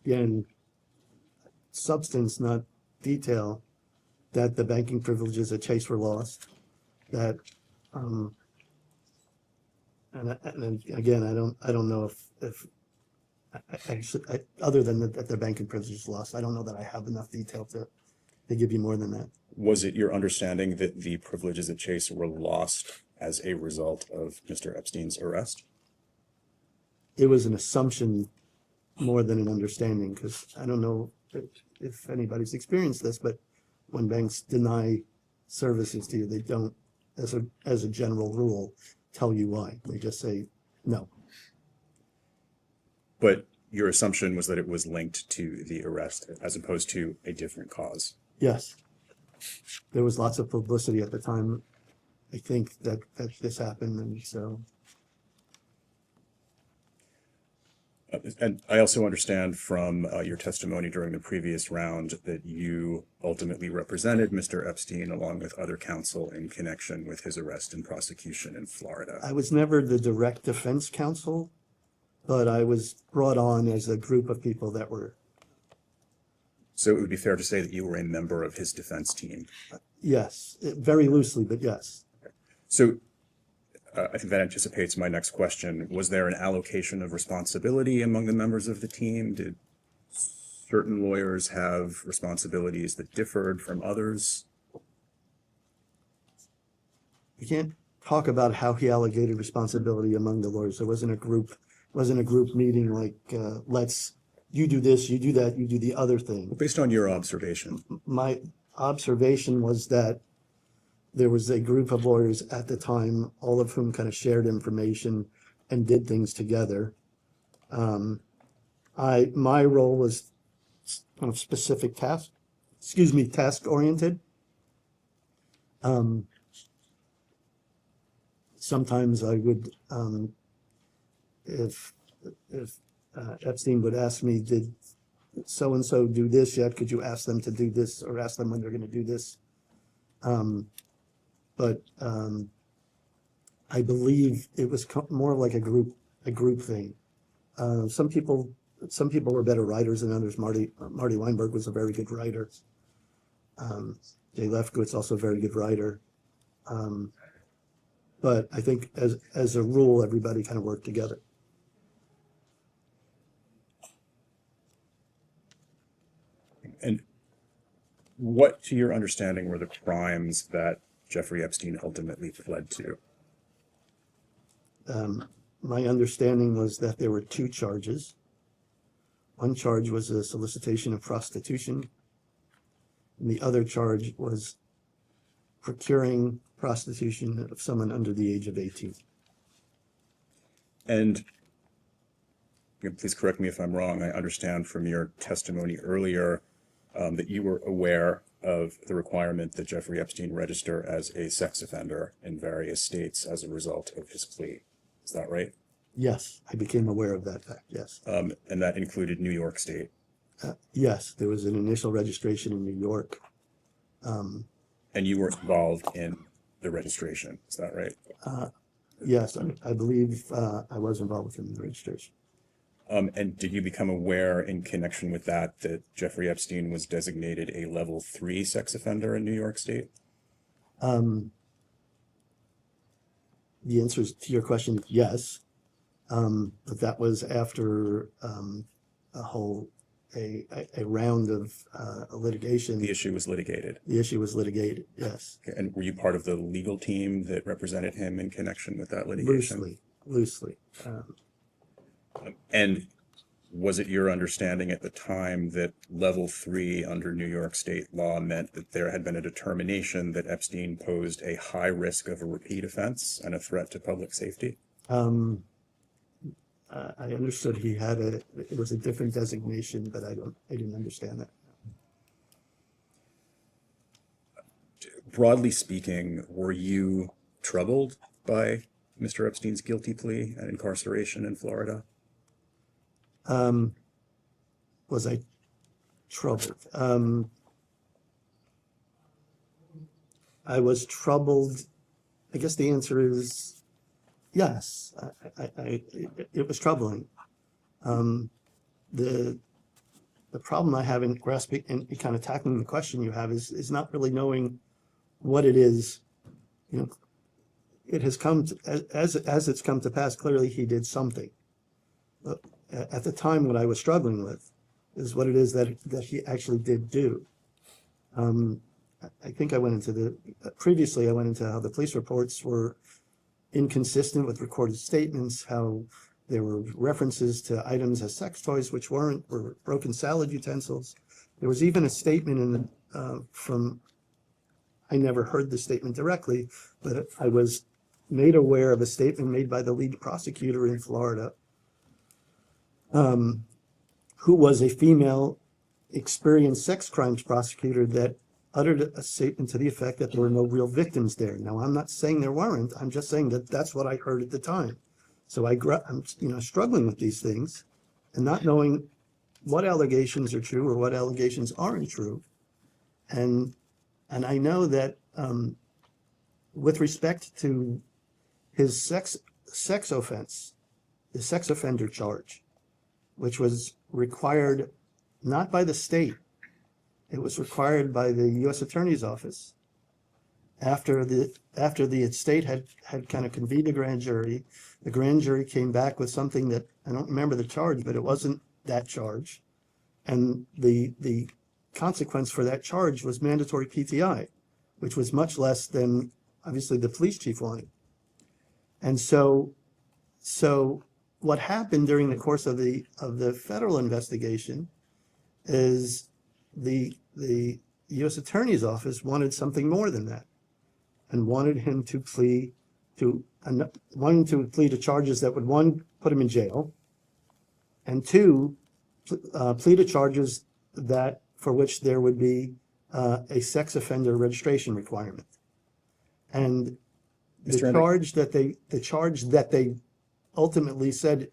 Again, substance, not detail, that the banking privileges at Chase were lost, that, and again, I don't know if other than that their banking privileges lost, I don't know that I have enough detail to give you more than that. Was it your understanding that the privileges at Chase were lost as a result of Mr. Epstein's arrest? It was an assumption more than an understanding, because I don't know, if anybody's experienced this, but when banks deny services to you, they don't, as a general rule, tell you why. They just say no. But your assumption was that it was linked to the arrest as opposed to a different cause. Yes. There was lots of publicity at the time, I think, that this happened, and so. And I also understand from your testimony during the previous round that you ultimately represented Mr. Epstein along with other counsel in connection with his arrest and prosecution in Florida. I was never the direct defense counsel, but I was brought on as a group of people that were. So it would be fair to say that you were a member of his defense team. Yes, very loosely, but yes. So I think that anticipates my next question. Was there an allocation of responsibility among the members of the team? Did certain lawyers have responsibilities that differed from others? You can't talk about how he allocated responsibility among the lawyers. There wasn't a group meeting like, you do this, you do that, you do the other thing. Based on your observation. My observation was that there was a group of lawyers at the time, all of whom kind of shared information and did things together. My role was kind of specific task oriented. Sometimes I would, if Epstein would ask me, did so-and-so do this yet? Could you ask them to do this, or ask them when they're going to do this? But I believe it was more like a group thing. Some people were better writers than others. Marty Weinberg was a very good writer. Jay Lefkowitz, also a very good writer. But I think as a rule, everybody kind of worked together. And what, to your understanding, were the crimes that Jeffrey Epstein ultimately pled to? My understanding was that there were two charges. One charge was a solicitation of prostitution, and the other charge was procuring prostitution of someone under the age of 18. And please correct me if I'm wrong. I understand from your testimony earlier that you were aware of the requirement that Jeffrey Epstein register as a sex offender in various states as a result of his plea. Is that right? Yes, I became aware of that fact, yes. And that included New York State? Yes, there was an initial registration in New York. And you were involved in the registration, is that right? Yes, I believe I was involved in the registration. And did you become aware in connection with that Jeffrey Epstein was designated a level 3 sex offender in New York State? The answer to your question is yes. But that was after a round of litigation. The issue was litigated? The issue was litigated, yes. Okay. And were you part of the legal team that represented him in connection with that litigation? Loosely. And was it your understanding at the time that level 3 under New York State law meant that there had been a determination that Epstein posed a high risk of a repeat offense and a threat to public safety? I understood it was a different designation, but I didn't understand that. Broadly speaking, were you troubled by Mr. Epstein's guilty plea and incarceration in Florida? Was I troubled? I was troubled. I guess the answer is yes. It was troubling. The problem I have in grasping and kind of tackling the question you have is not really knowing what it is. You know, it has come to, as it's come to pass. Clearly, he did something. But at the time, what I was struggling with is what it is that he actually did do. I think I went into previously I went into how the police reports were inconsistent with recorded statements, how there were references to items as sex toys, which were broken salad utensils, There was even a statement from, I never heard the statement directly, but I was made aware of a statement made by the lead prosecutor in Florida, who was a female experienced sex crimes prosecutor, that uttered a statement to the effect that there were no real victims there. Now, I'm not saying there weren't. I'm just saying that that's what I heard at the time. So I'm struggling with these things and not knowing what allegations are true or what allegations aren't true. And I know that with respect to his sex offense, the sex offender charge, which was required not by the state, it was required by the U.S. Attorney's Office after the state had kind of convened a grand jury. The grand jury came back with something that, I don't remember the charge, but it wasn't that charge. And the consequence for that charge was mandatory PTI, which was much less than obviously the police chief wanted. And so what happened during the course of the federal investigation is the U.S. Attorney's Office wanted something more than that, and wanted him to plead to charges that would, one, put him in jail, and two, plead to charges that for which there would be a sex offender registration requirement. And the charge that they ultimately said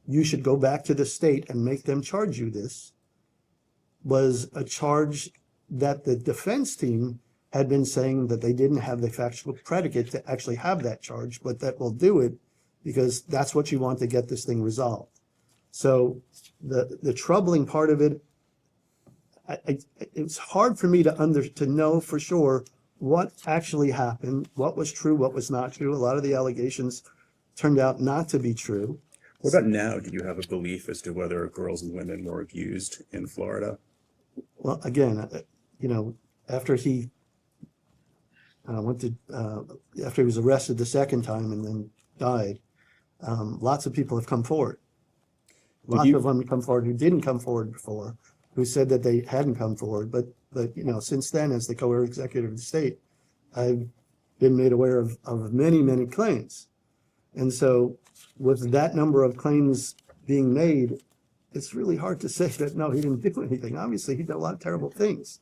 you should go back to the state and make them charge you this was a charge that the defense team had been saying that they didn't have the factual predicate to actually have that charge, but that will do it because that's what you want to get this thing resolved. So the troubling part of it, it's hard for me to know for sure what actually happened, what was true, what was not true. A lot of the allegations turned out not to be true. What about now? Do you have a belief as to whether girls and women were abused in Florida? Well, again, after he after he was arrested the second time and then died, lots of people have come forward. Lots of them come forward who didn't come forward before, who said that they hadn't come forward. But since then, as the co-executive of the state, I've been made aware of many, many claims. And so with that number of claims being made, it's really hard to say that, no, he didn't do anything. Obviously, he did a lot of terrible things.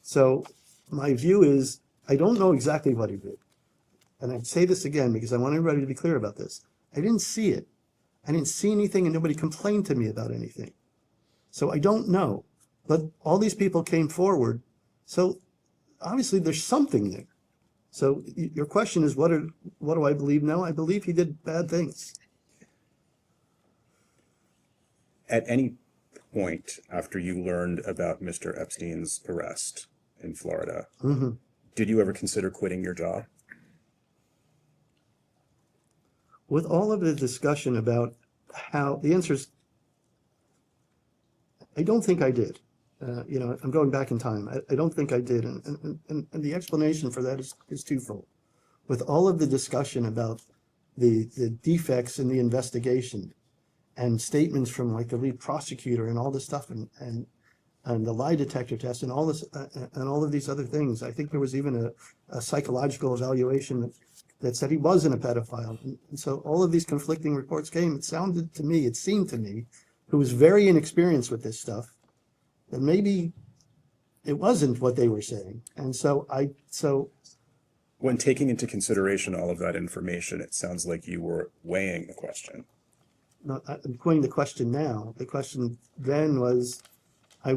So my view is, I don't know exactly what he did. And I'd say this again, because I want everybody to be clear about this. I didn't see it. I didn't see anything, and nobody complained to me about anything. So I don't know. But all these people came forward. So obviously there's something there. So your question is, what do I believe now? I believe he did bad things. At any point after you learned about Mr. Epstein's arrest in Florida, did you ever consider quitting your job? With all of the discussion about how, the answer is, I don't think I did. I'm going back in time. I don't think I did. And the explanation for that is twofold. With all of the discussion about the defects in the investigation and statements from like the lead prosecutor and all this stuff and the lie detector test and all this and all of these other things, I think there was even a psychological evaluation that said he wasn't a pedophile. And so all of these conflicting reports came. It seemed to me, who was very inexperienced with this stuff, that maybe it wasn't what they were saying. And so when taking into consideration all of that information, it sounds like you were weighing the question. No, I'm quoting the question now. The question then was, I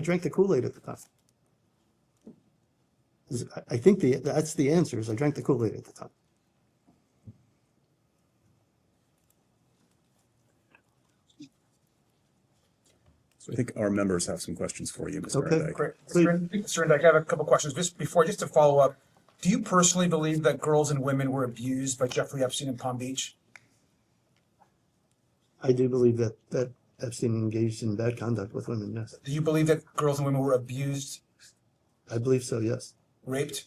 drank the Kool-Aid at the time. I think that's the answer, is I drank the Kool-Aid at the time. So I think our members have some questions for you, Mr. Okay, Indyke. Great. Mr. Indyke, I have a couple questions. Just to follow up, do you personally believe that girls and women were abused by Jeffrey Epstein in Palm Beach? I do believe that Epstein engaged in bad conduct with women, yes. Do you believe that girls and women were abused? I believe so, yes. Raped?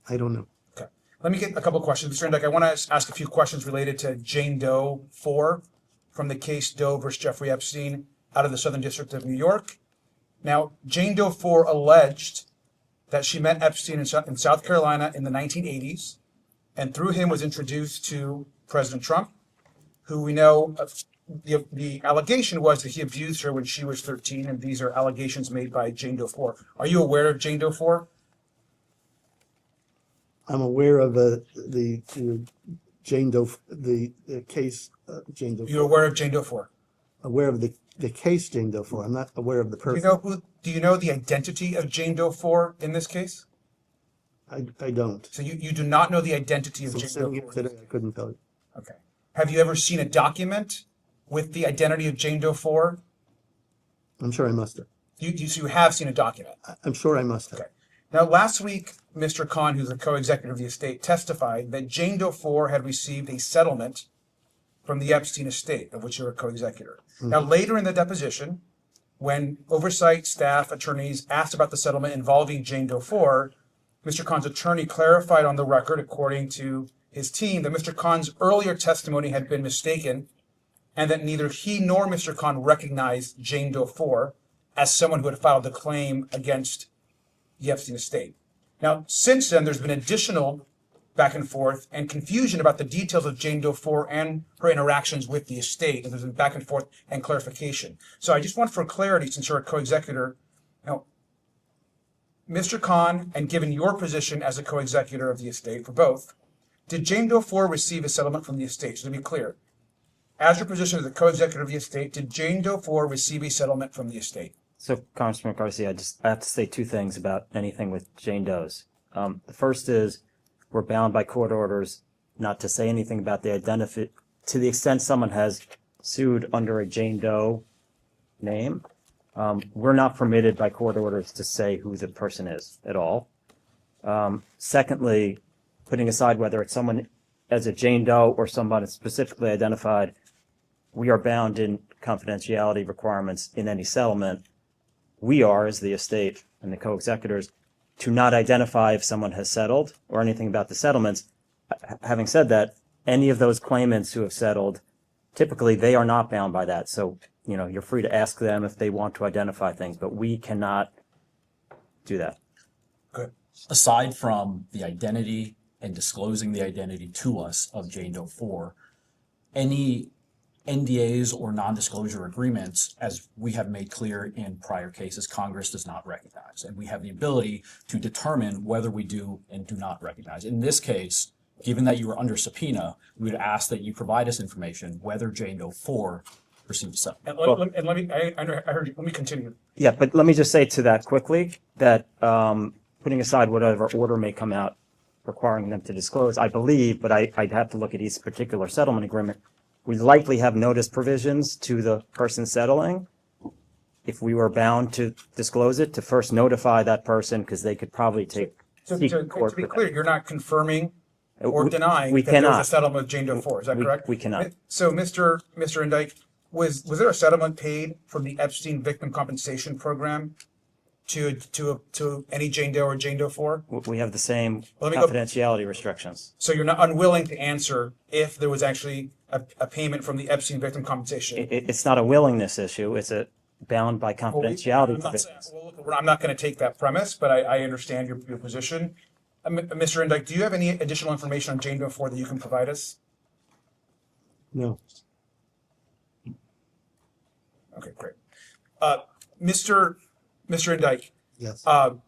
I don't know. Okay. Let me get a couple questions. Mr. Indyke, I want to ask a few questions related to Jane Doe 4 from the case Doe versus Jeffrey Epstein. out of the Southern District of New York. Now, Jane Doe 4 alleged that she met Epstein in South Carolina in the 1980s, and through him was introduced to President Trump, who we know the allegation was that he abused her when she was 13, and these are allegations made by Jane Doe 4. Are you aware of Jane Doe 4? I'm aware of the Jane Doe, the case, Jane Doe. You're aware of Jane Doe 4? Aware of the case Jane Doe 4. I'm not aware of the person. Do you know the identity of Jane Doe 4 in this case? I don't. So you do not know the identity of So Jane sitting Doe here 4? today, I couldn't tell you. Okay. Have you ever seen a document with the identity of Jane Doe 4? I'm sure I must have. You have seen a document? I'm sure I must have. Okay. Now, last week, Mr. Khan, who's the co-executive of the estate, testified that Jane Doe 4 had received a settlement from the Epstein estate, of which you're a co-executor. Now, later in the deposition, when oversight staff attorneys asked about the settlement involving Jane Doe 4, Mr. Khan's attorney clarified on the record, according to his team, that Mr. Khan's earlier testimony had been mistaken and that neither he nor Mr. Khan recognized Jane Doe 4 as someone who had filed a claim against the Epstein estate. Now, since then, there's been additional back and forth and confusion about the details of Jane Doe 4 and her interactions with the estate, and there's been back and forth and clarification. So I just want for clarity, since you're a co-executor, now, Mr. Khan, and given your position as a co-executor of the estate for both, did Jane Doe 4 receive a settlement from the estate? So to be clear, as your position as a co-executor of the estate, did Jane Doe 4 receive a settlement from the estate? So, Congressman Garcia, I have to say two things about anything with Jane Doe's. The first is we're bound by court orders not to say anything about the identity. To the extent someone has sued under a Jane Doe name, we're not permitted by court orders to say who the person is at all. Secondly, putting aside whether it's someone as a Jane Doe or someone specifically identified, we are bound in confidentiality requirements in any settlement. We are, as the estate and the co-executors, to not identify if someone has settled or anything about the settlements. Having said that, any of those claimants who have settled, typically they are not bound by that. So, you're free to ask them if they want to identify things, but we cannot do that. Good. Aside from the identity and disclosing the identity to us of Jane Doe 4, any NDAs or non-disclosure agreements, as we have made clear in prior cases, Congress does not recognize. And we have the ability to determine whether we do and do not recognize. In this case, given that you were under subpoena, we would ask that you provide us information whether Jane Doe 4 received a settlement. And let me continue. Yeah, but let me just say to that quickly that putting aside whatever order may come out requiring them to disclose, I believe, but I'd have to look at each particular settlement agreement, we likely have notice provisions to the person settling. If we were bound to disclose it, to first notify that person, because they could probably take. To be clear, you're not confirming or denying we that there was cannot. a settlement with Jane Doe 4. Is that correct? We cannot. So, Mr. Indyke, was there a settlement paid from the Epstein Victim Compensation Program to any Jane Doe or Jane Doe 4? We have the same Let me go- confidentiality restrictions. So you're not unwilling to answer if there was actually a payment from the Epstein Victim Compensation? It's not a willingness issue. It's a bound by confidentiality I'm not, provisions. I'm not going to take that premise, but I understand your position. Mr. Indyke, do you have any additional information on Jane Doe 4 that you can provide us? No. Okay, great. Mr. Indyke. Yes. The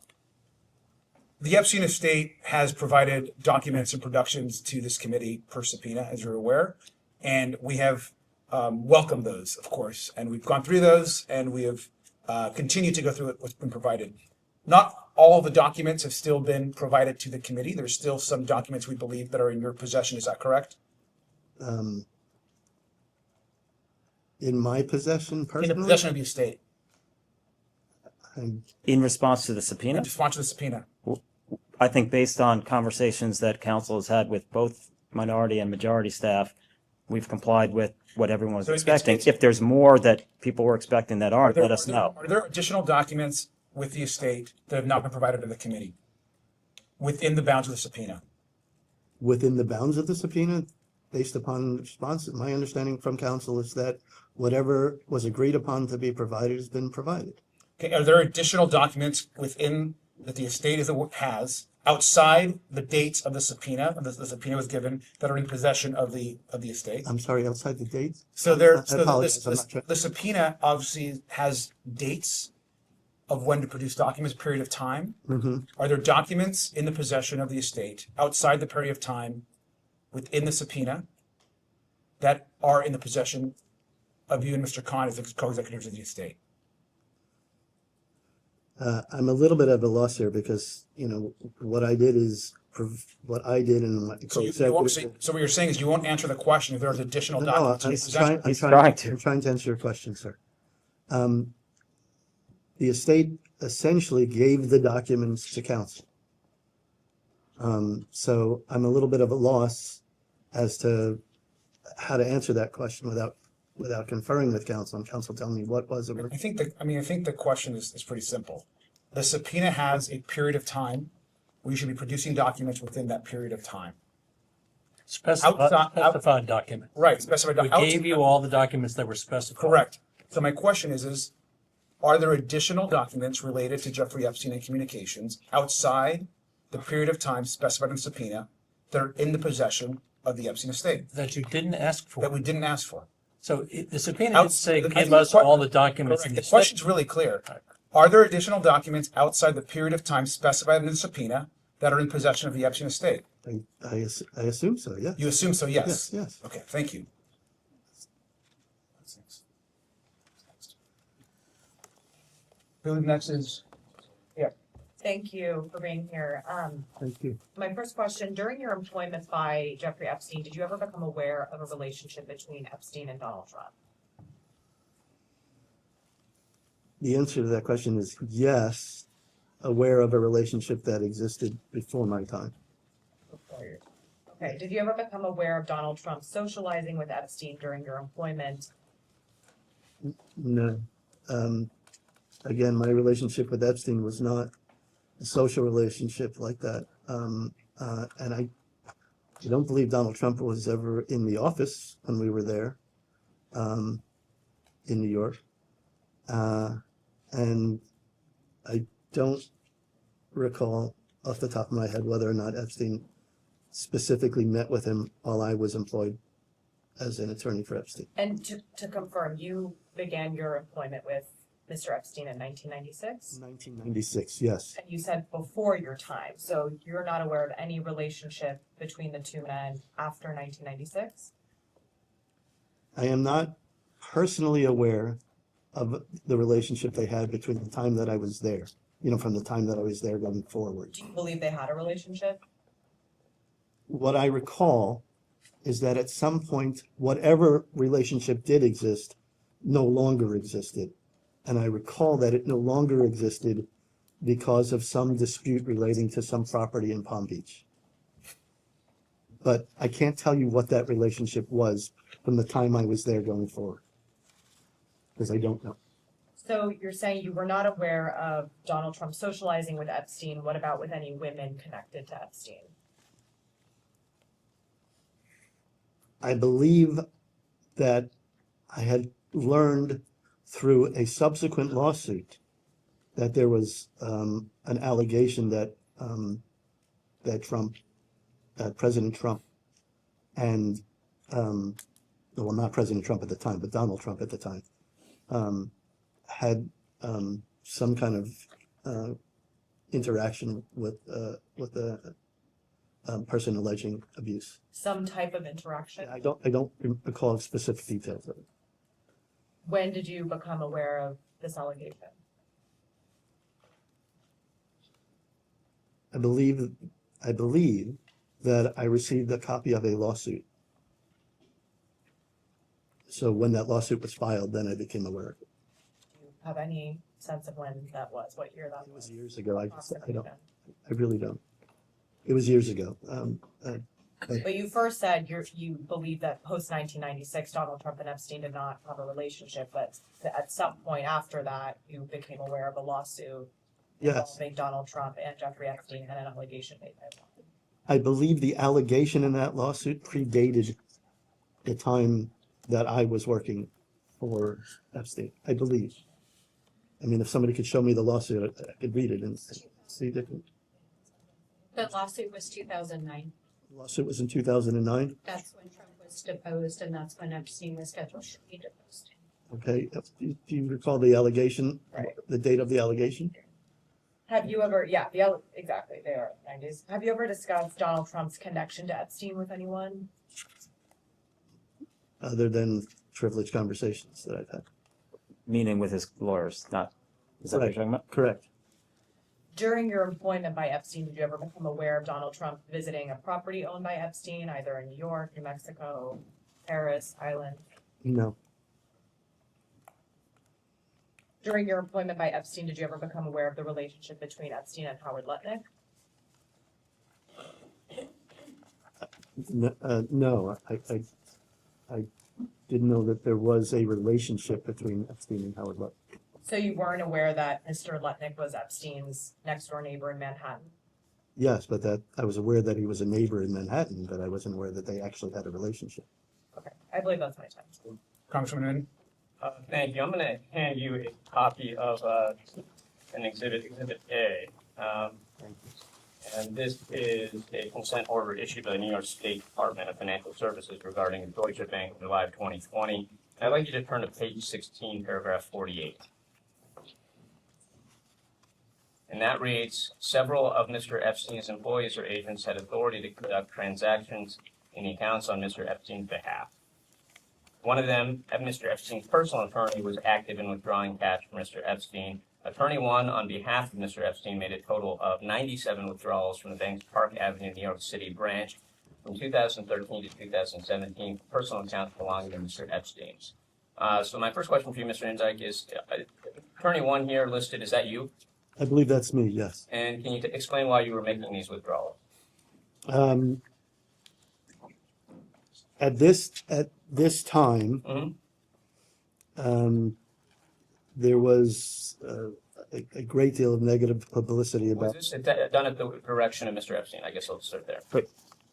Epstein estate has provided documents and productions to this committee per subpoena, as you're aware, and we have welcomed those, of course, and we've gone through those, and we have continued to go through what's been provided. Not all the documents have still been provided to the committee. There's still some documents we believe that are in your possession. Is that correct? In my possession, personally? In the possession of the estate. In response to the subpoena? In response to the subpoena. I think based on conversations that council has had with both minority and majority staff, we've complied with what everyone was expecting. If there's more that people were expecting that aren't, let us know. Are there additional documents with the estate that have not been provided to the committee within the bounds of the subpoena? Within the bounds of the subpoena? based upon responses, my understanding from counsel is that whatever was agreed upon to be provided has been provided. Okay, are there additional documents within, that the estate has, outside the dates of the subpoena, the subpoena was given, that are in possession of the estate? I'm sorry, outside the date? So there, I so apologize, I'm not sure. the subpoena obviously has dates of when to produce documents, period of time. Mhm. Are there documents in the possession of the estate outside the period of time within the subpoena that are in the possession of you and Mr. Khan as the co-executives of the estate? I'm a little bit at a loss here because, you know, what I did is, what I did and what the So you won't, co-executive. so what you're saying is you won't answer the question if there's additional No, documents in I'm your possession? I'm trying to answer your question, sir. The estate essentially gave the documents to counsel. So I'm a little bit of a loss as to how to answer that question without conferring with counsel and counsel telling me what was it. I think the question is pretty simple. The subpoena has a period of time where you should be producing documents within that period of time. Specified document. Right, specified. We gave you all the documents that were specified. Correct. So my question is, are there additional documents related to Jeffrey Epstein and communications outside the period of time specified in the subpoena that are in the possession of the Epstein estate? That you didn't ask for. That we didn't ask for. So the subpoena didn't say, I give think us all the documents. Correct. The question's really clear. Are there additional documents outside the period of time specified in the subpoena that are in possession of the Epstein estate? I assume so, yes. You assume so, yes? Yes, yes. Okay, thank you. I believe next is, yeah. Thank you for being here. Thank you. My first question, during your employment by Jeffrey Epstein, did you ever become aware of a relationship between Epstein and Donald Trump? The answer to that question is yes, aware of a relationship that existed before my time. Okay, did you ever become aware of Donald Trump socializing with Epstein during your employment? No. Again, my relationship with Epstein was not a social relationship like that. And I don't believe Donald Trump was ever in the office when we were there in New York. And I don't recall off the top of my head whether or not Epstein specifically met with him while I was employed as an attorney for Epstein. And to confirm, you began your employment with Mr. Epstein in 1996? 1996, yes. And you said before your time, so you're not aware of any relationship between the two men after 1996? I am not personally aware of the relationship they had between the time that I was there, from the time that I was there going forward. Do you believe they had a relationship? What I recall is that at some point, whatever relationship did exist no longer existed. And I recall that it no longer existed because of some dispute relating to some property in Palm Beach. But I can't tell you what that relationship was from the time I was there going forward, because I don't know. So you're saying you were not aware of Donald Trump socializing with Epstein. What about with any women connected to Epstein? I believe that I had learned through a subsequent lawsuit that there was an allegation that President Trump and well, not President Trump at the time, but Donald Trump at the time had some kind of interaction with a person alleging abuse. Some type of interaction? I don't recall specific details of it. When did you become aware of this allegation? I believe that I received a copy of a lawsuit. So when that lawsuit was filed, then I became aware of it. Do you have any sense of when that was, what year that was? It was years ago. I really don't. It was years ago. But you first said you believe that post 1996, Donald Trump and Epstein did not have a relationship, but at some point after that, you became aware of a lawsuit involving Donald Trump and Jeffrey Epstein and an allegation made by him. I believe the allegation in that lawsuit predated the time that I was working for Epstein, I believe. I mean, if somebody could show me the lawsuit, I could read it and see different. The lawsuit was 2009. The lawsuit was in 2009. That's when Trump was deposed, and that's when Epstein was scheduled to be deposed. Okay, do you recall the allegation, the date of the allegation? Have you ever, exactly, they are 90s. Have you ever discussed Donald Trump's connection to Epstein with anyone? Other than privileged conversations that I've had. Meaning with his lawyers, not, is that what you're talking about? Correct. During your employment by Epstein, did you ever become aware of Donald Trump visiting a property owned by Epstein, either in New York, New Mexico, Paris, Ireland? No. During your employment by Epstein, did you ever become aware of the relationship between Epstein and Howard Lutnick? No, I didn't know that there was a relationship between Epstein and Howard Lutnick. So you weren't aware that Mr. Lutnick was Epstein's next door neighbor in Manhattan? Yes, but that I was aware that he was a neighbor in Manhattan, but I wasn't aware that they actually had a relationship. Okay, I believe that's my time. Congressman Newman? Thank you. I'm going to hand you a copy of an exhibit, Exhibit A. And this is a consent order issued by the New York State Department of Financial Services regarding Deutsche Bank in July of 2020. I'd like you to turn to page 16, paragraph 48. And that reads, several of Mr. Epstein's employees or agents had authority to conduct transactions in the accounts on Mr. Epstein's behalf. One of them, Mr. Epstein's personal attorney, was active in withdrawing cash from Mr. Epstein. Attorney 1, on behalf of Mr. Epstein, made a total of 97 withdrawals from the bank's Park Avenue, New York City branch from 2013 to 2017 for personal accounts belonging to Mr. Epstein. So my first question for you, Mr. Indyke, is Attorney 1 here listed, is that you? I believe that's me, yes. And can you explain why you were making these withdrawals? At this time, there was a great deal of negative publicity about. Was this done at the direction of Mr. Epstein? I guess I'll start there. But,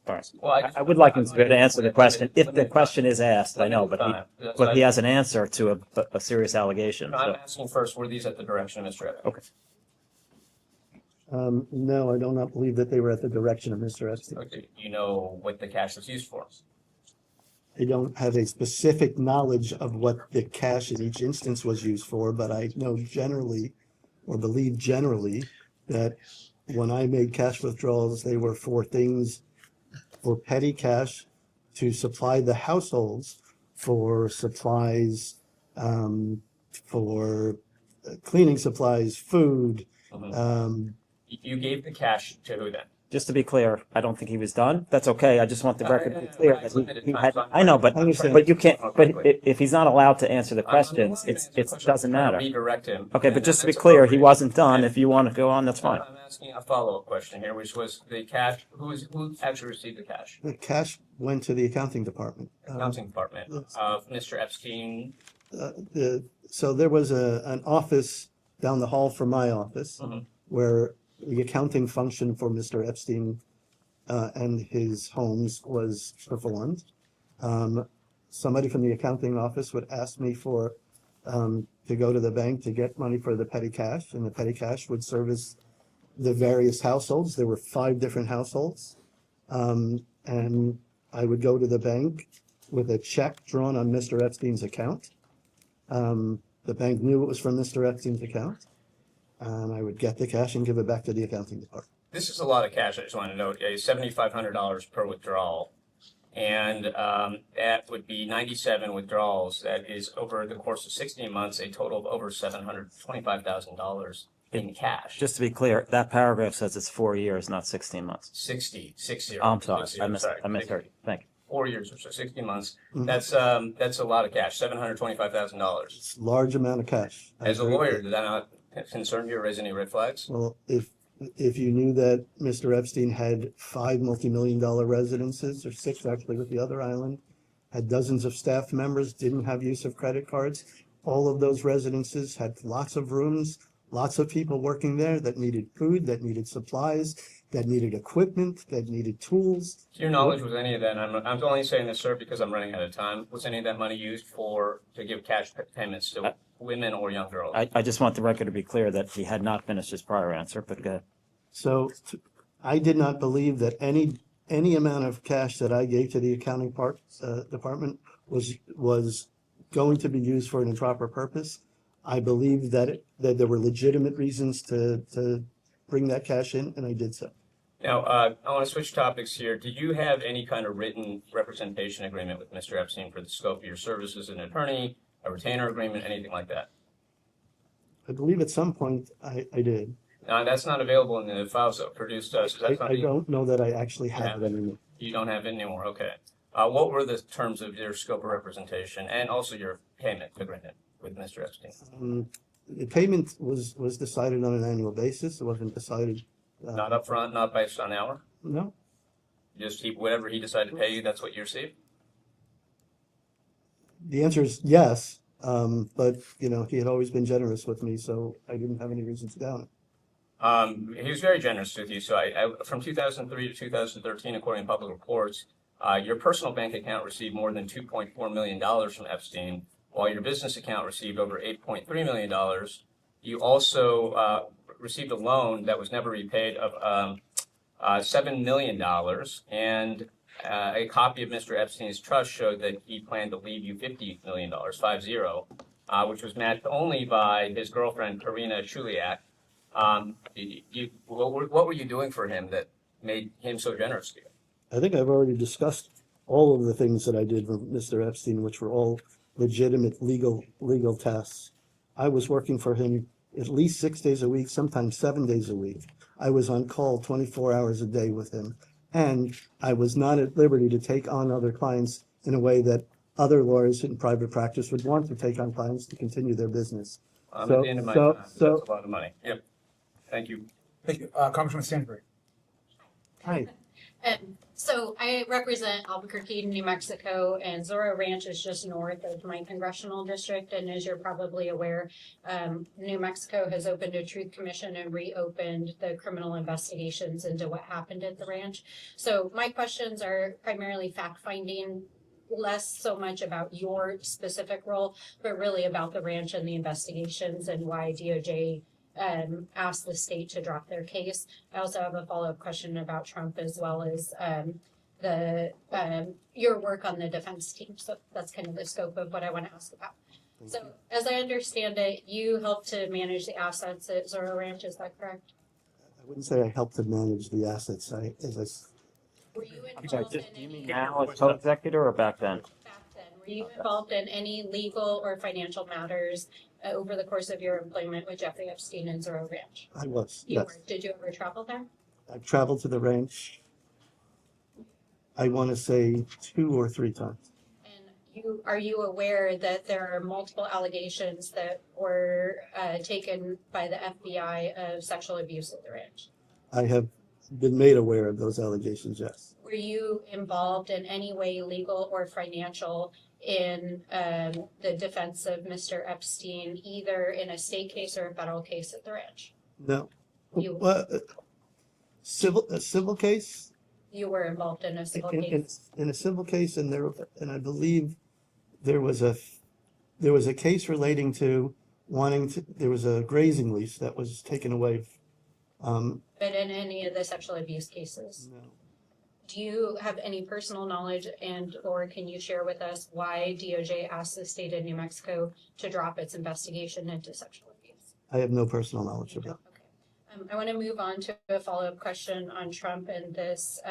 all right. Well, I would like him to answer the question. If the question is asked, I know, but he has an answer to a serious allegation. I'm asking first, were these at the direction of Mr. Epstein? Okay. No, I do not believe that they were at the direction of Mr. Epstein. Okay. Do you know what the cash was used for? I don't have a specific knowledge of what the cash in each instance was used for, but I know generally, or believe generally, that when I made cash withdrawals, they were for things, for petty cash to supply the households, for supplies, for cleaning supplies, food. You gave the cash to who then? Just to be clear, I don't think he was done. That's okay. I just want the record to be clear that he had. I know, but you can't. But if he's not allowed to answer the questions, it doesn't matter. Redirect him. Okay, but just to be clear, he wasn't done. If you want to go on, that's fine. I'm asking a follow-up question here, which was the cash. Who actually received the cash? The cash went to the accounting department. Accounting department of Mr. Epstein. So there was an office down the hall from my office where the accounting function for Mr. Epstein and his homes was performed. Somebody from the accounting office would ask me for to go to the bank to get money for the petty cash, and the petty cash would service the various households. There were 5 different households, and I would go to the bank with a check drawn on Mr. Epstein's account. The bank knew it was from Mr. Epstein's account. And I would get the cash and give it back to the accounting department. This is a lot of cash. I just want to note, $7,500 per withdrawal. And that would be 97 withdrawals. That is, over the course of 16 months, a total of over $725,000 in cash. Just to be clear, that paragraph says it's 4 years, not 16 months. 60. Oh, I'm sorry. I misheard you. Thank you. 4 years or so, 16 months. That's a lot of cash, $725,000. It's a large amount of cash. As a lawyer, did that not concern you or raise any red flags? Well, if you knew that Mr. Epstein had 5 multi-million-dollar residences, or 6 actually with the other island, had dozens of staff members, didn't have use of credit cards, all of those residences had lots of rooms, lots of people working there that needed food, that needed supplies, that needed equipment, that needed tools. To your knowledge, was any of that, and I'm only saying this, sir, because I'm running out of time, was any of that money used to give cash payments to women or young girls? I just want the record to be clear that he had not finished his prior answer, but go ahead. So I did not believe that any amount of cash that I gave to the accounting department was going to be used for an improper purpose. I believe that there were legitimate reasons to bring that cash in, and I did so. Now, I want to switch topics here. Did you have any kind of written representation agreement with Mr. Epstein for the scope of your services as an attorney, a retainer agreement, anything like that? I believe at some point I did. Now, that's not available in the files that were produced to us. Is that I something don't know that I actually have it anymore. you don't have anymore? Okay. What were the terms of your scope of representation and also your payment agreement with Mr. Epstein? The payment was decided on an annual basis. It wasn't decided. Not upfront, not based on hour? No. Just whatever he decided to pay you, that's what you received? The answer is yes, but he had always been generous with me, so I didn't have any reason to doubt it. He was very generous with you. So from 2003 to 2013, according to public reports, your personal bank account received more than $2.4 million from Epstein, while your business account received over $8.3 million. You also received a loan that was never repaid of $7 million, and a copy of Mr. Epstein's trust showed that he planned to leave you $50 million, 50, which was matched only by his girlfriend, Karina Chuliak. What were you doing for him that made him so generous to you? I think I've already discussed all of the things that I did for Mr. Epstein, which were all legitimate legal tasks. I was working for him at least 6 days a week, sometimes 7 days a week. I was on call 24 hours a day with him. And I was not at liberty to take on other clients in a way that other lawyers in private practice would want to take on clients to continue their business. I'm at the end of my time. That's a lot of money. Yep. Thank you. Thank you. Congressman Stanbury. Hi. So I represent Albuquerque, New Mexico, and Zorro Ranch is just north of my congressional district. And as you're probably aware, New Mexico has opened a truth commission and reopened the criminal investigations into what happened at the ranch. So my questions are primarily fact-finding, less so much about your specific role, but really about the ranch and the investigations and why DOJ asked the state to drop their case. I also have a follow-up question about Trump as well as your work on the defense team. So that's kind of the scope of what I want to ask about. So as I understand it, you helped to manage the assets at Zorro Ranch, is that correct? I wouldn't say I helped to manage the assets. Were you involved in any, Now as co-executor or back then? back then, were you involved in any legal or financial matters over the course of your employment with Jeffrey Epstein and Zorro Ranch? I was, You yes. were. Did you ever travel there? I've traveled to the ranch, I want to say 2 or 3 times. And are you aware that there are multiple allegations that were taken by the FBI of sexual abuse at the ranch? I have been made aware of those allegations, yes. Were you involved in any way, legal or financial, in the defense of Mr. Epstein, either in a state case or a federal case at the ranch? No. You- A civil case? You were involved in a civil In case? a civil case, and I believe there was a case relating to there was a grazing lease that was taken away. But in any of the sexual abuse cases? No. Do you have any personal knowledge or can you share with us why DOJ asked the state of New Mexico to drop its investigation into sexual abuse? I have no personal knowledge of that. I want to move on to a follow-up question on Trump and this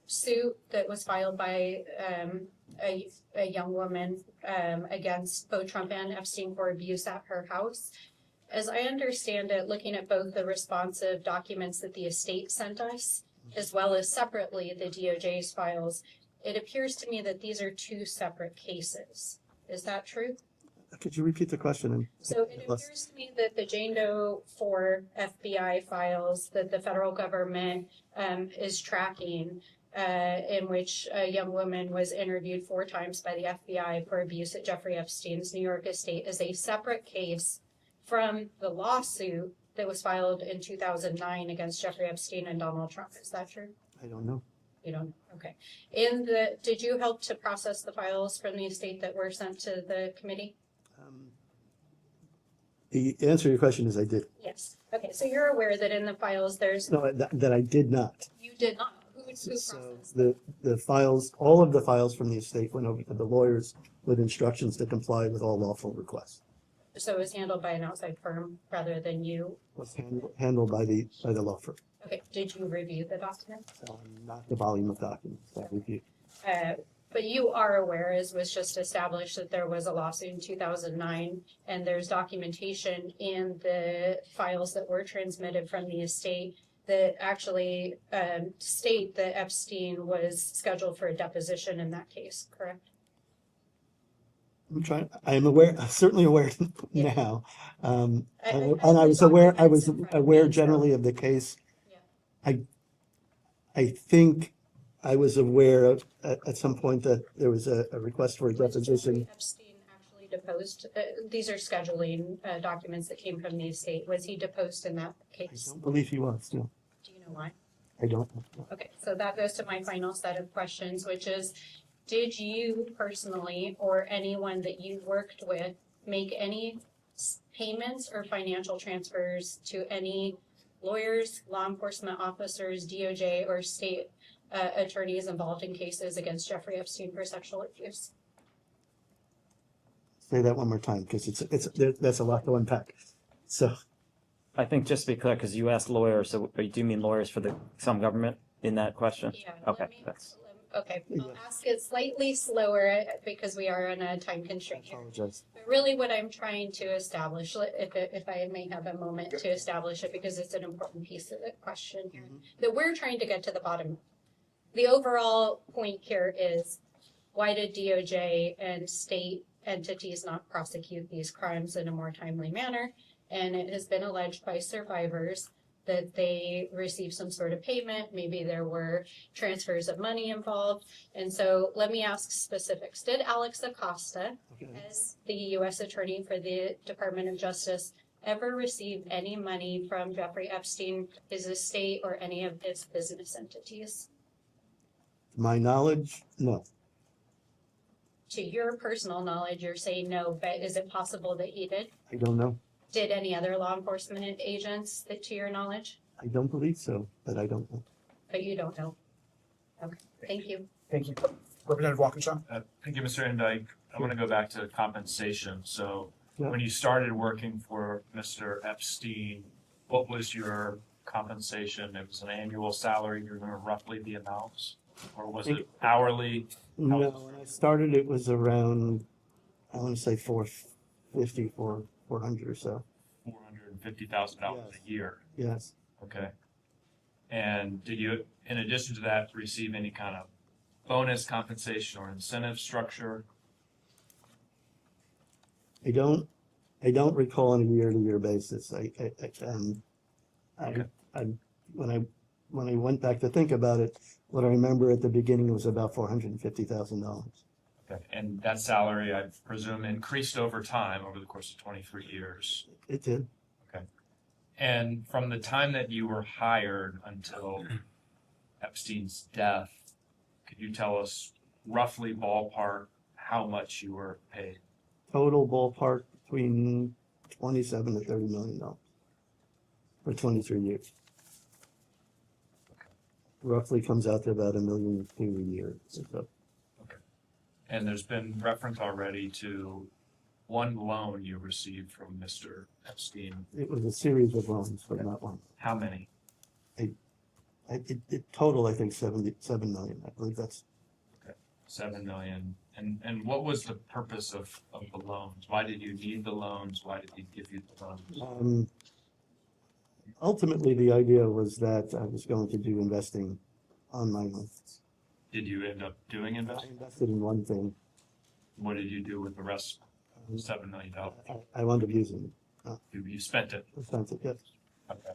suit that was filed by a young woman against both Trump and Epstein for abuse at her house. As I understand it, looking at both the responsive documents that the estate sent us, as well as separately the DOJ's files, it appears to me that these are 2 separate cases. Is that true? Could you repeat the question? So it appears to me that the Jane Doe 4 FBI files that the federal government is tracking, in which a young woman was interviewed 4 times by the FBI for abuse at Jeffrey Epstein's New York estate, is a separate case from the lawsuit that was filed in 2009 against Jeffrey Epstein and Donald Trump. Is that true? I don't know. You don't, okay. Did you help to process the files from the estate that were sent to the committee? The answer to your question is I did. Yes. Okay, so you're aware that in the files there's, No, that I did not. you did not. Who So processed? the files, all of the files from the estate went over to the lawyers with instructions to comply with all lawful requests. So it was handled by an outside firm rather than you? Was handled by the law firm. Okay, did you review the documents? Not the volume of documents that reviewed. But you are aware, as was just established, that there was a lawsuit in 2009, and there's documentation in the files that were transmitted from the estate that actually state that Epstein was scheduled for a deposition in that case, correct? I am aware, certainly aware Yeah. now. I And I was aware generally of the case. Yeah. I think I was aware of, at some point, that there was a request for a deposition. Epstein actually deposed, these are scheduling documents that came from the estate. Was he deposed in that I case? don't believe he was, no. Do you know why? I don't know. Okay, so that goes to my final set of questions, which is, did you personally or anyone that you worked with make any payments or financial transfers to any lawyers, law enforcement officers, DOJ, or state attorneys involved in cases against Jeffrey Epstein for sexual abuse? Say that one more time, because that's a lot to unpack. So, I think just to be clear, because you asked lawyers, so do you mean lawyers for some government in that question? Yeah. Okay, that's. Okay, I'll ask it slightly slower because we are on a time constraint here. apologize. But really what I'm trying to establish, if I may have a moment to establish it, because it's an important piece of the question here, that we're trying to get to the bottom. The overall point here is, why did DOJ and state entities not prosecute these crimes in a more timely manner? And it has been alleged by survivors that they received some sort of payment, maybe there were transfers of money involved. And so let me ask specifics. Did Alex Acosta, as the U.S. Attorney for the Department of Justice, ever receive any money from Jeffrey Epstein, his estate, or any of its business entities? To my knowledge, no. To your personal knowledge, you're saying no, but is it possible that he did? I don't know. Did any other law enforcement agents, that to your knowledge? I don't believe so, but I don't know. But you don't know. Okay, thank you. Thank you. Representative Walkinshaw? Thank you, Mr. Indyke. I want to go back to compensation. So Yeah. when you started working for Mr. Epstein, what was your compensation? It was an annual salary. You remember roughly the amounts? Or was it hourly? No, when I started, it was around, I want to say 450, 400 or so. $450,000 a year. Yes. Okay. And did you, in addition to that, receive any kind of bonus compensation or incentive structure? I don't recall on a year-to-year basis. When I went back to think about it, what I remember at the beginning was about $450,000. Okay. And that salary, I presume, increased over time over the course of 23 years. It did. Okay. And from the time that you were hired until Epstein's death, could you tell us roughly ballpark how much you were paid? Total ballpark between 27 to $30 million for 23 years. Roughly comes out to about $1.2 million a year. So, And there's been reference already to one loan you received from Mr. Epstein. it was a series of loans, but not one. How many? It total, I think, 7 million. I believe that's. Okay. 7 million. And what was the purpose of the loans? Why did you need the loans? Why did he give you the loans? Ultimately, the idea was that I was going to do investing on my own. Did you end up doing I investing? invested in one thing. What did you do with the rest of $7 million? I wound up using it. You spent it. I spent it, yes. Okay.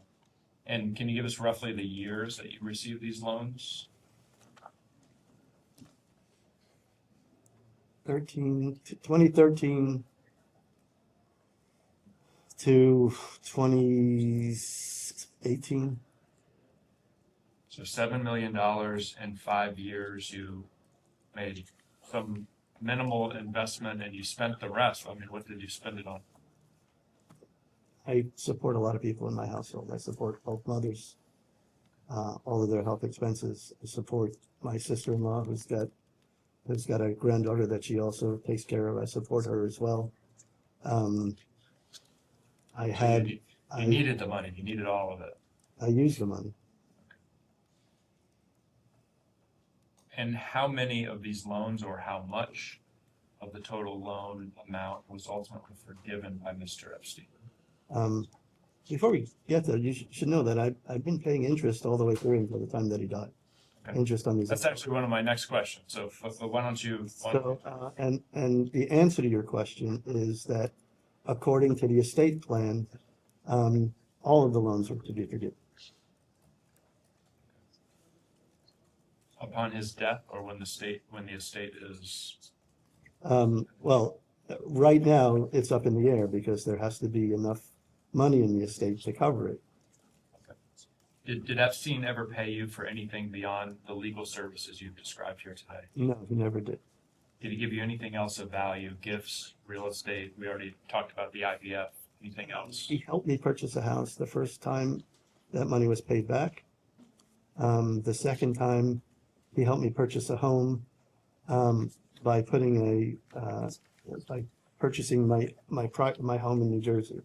And can you give us roughly the years that you received these loans? 2013, to 2018. So $7 million in 5 years, you made some minimal investment and you spent the rest. I mean, what did you spend it on? I support a lot of people in my household. I support both mothers, all of their health expenses. I support my sister-in-law who's got a granddaughter that she also takes care of. I support her as well. You needed the money. You needed all of it. I used the money. And how many of these loans, or how much of the total loan amount, was ultimately forgiven by Mr. Epstein? Before we get there, you should know that I've been paying interest all the way through until the time that he died. Okay. Interest on these. That's actually one of my next questions. So why don't you? So, and the answer to your question is that according to the estate plan, all of the loans are to be forgiven. Upon his death, or when the estate is? Well, right now it's up in the air because there has to be enough money in the estate to cover it. Did Epstein ever pay you for anything beyond the legal services you've described here today? No, he never did. Did he give you anything else of value? Gifts, real estate? We already talked about the IVF. Anything else? He helped me purchase a house the first time that money was paid back. The second time, he helped me purchase a home by putting by purchasing my home in New Jersey,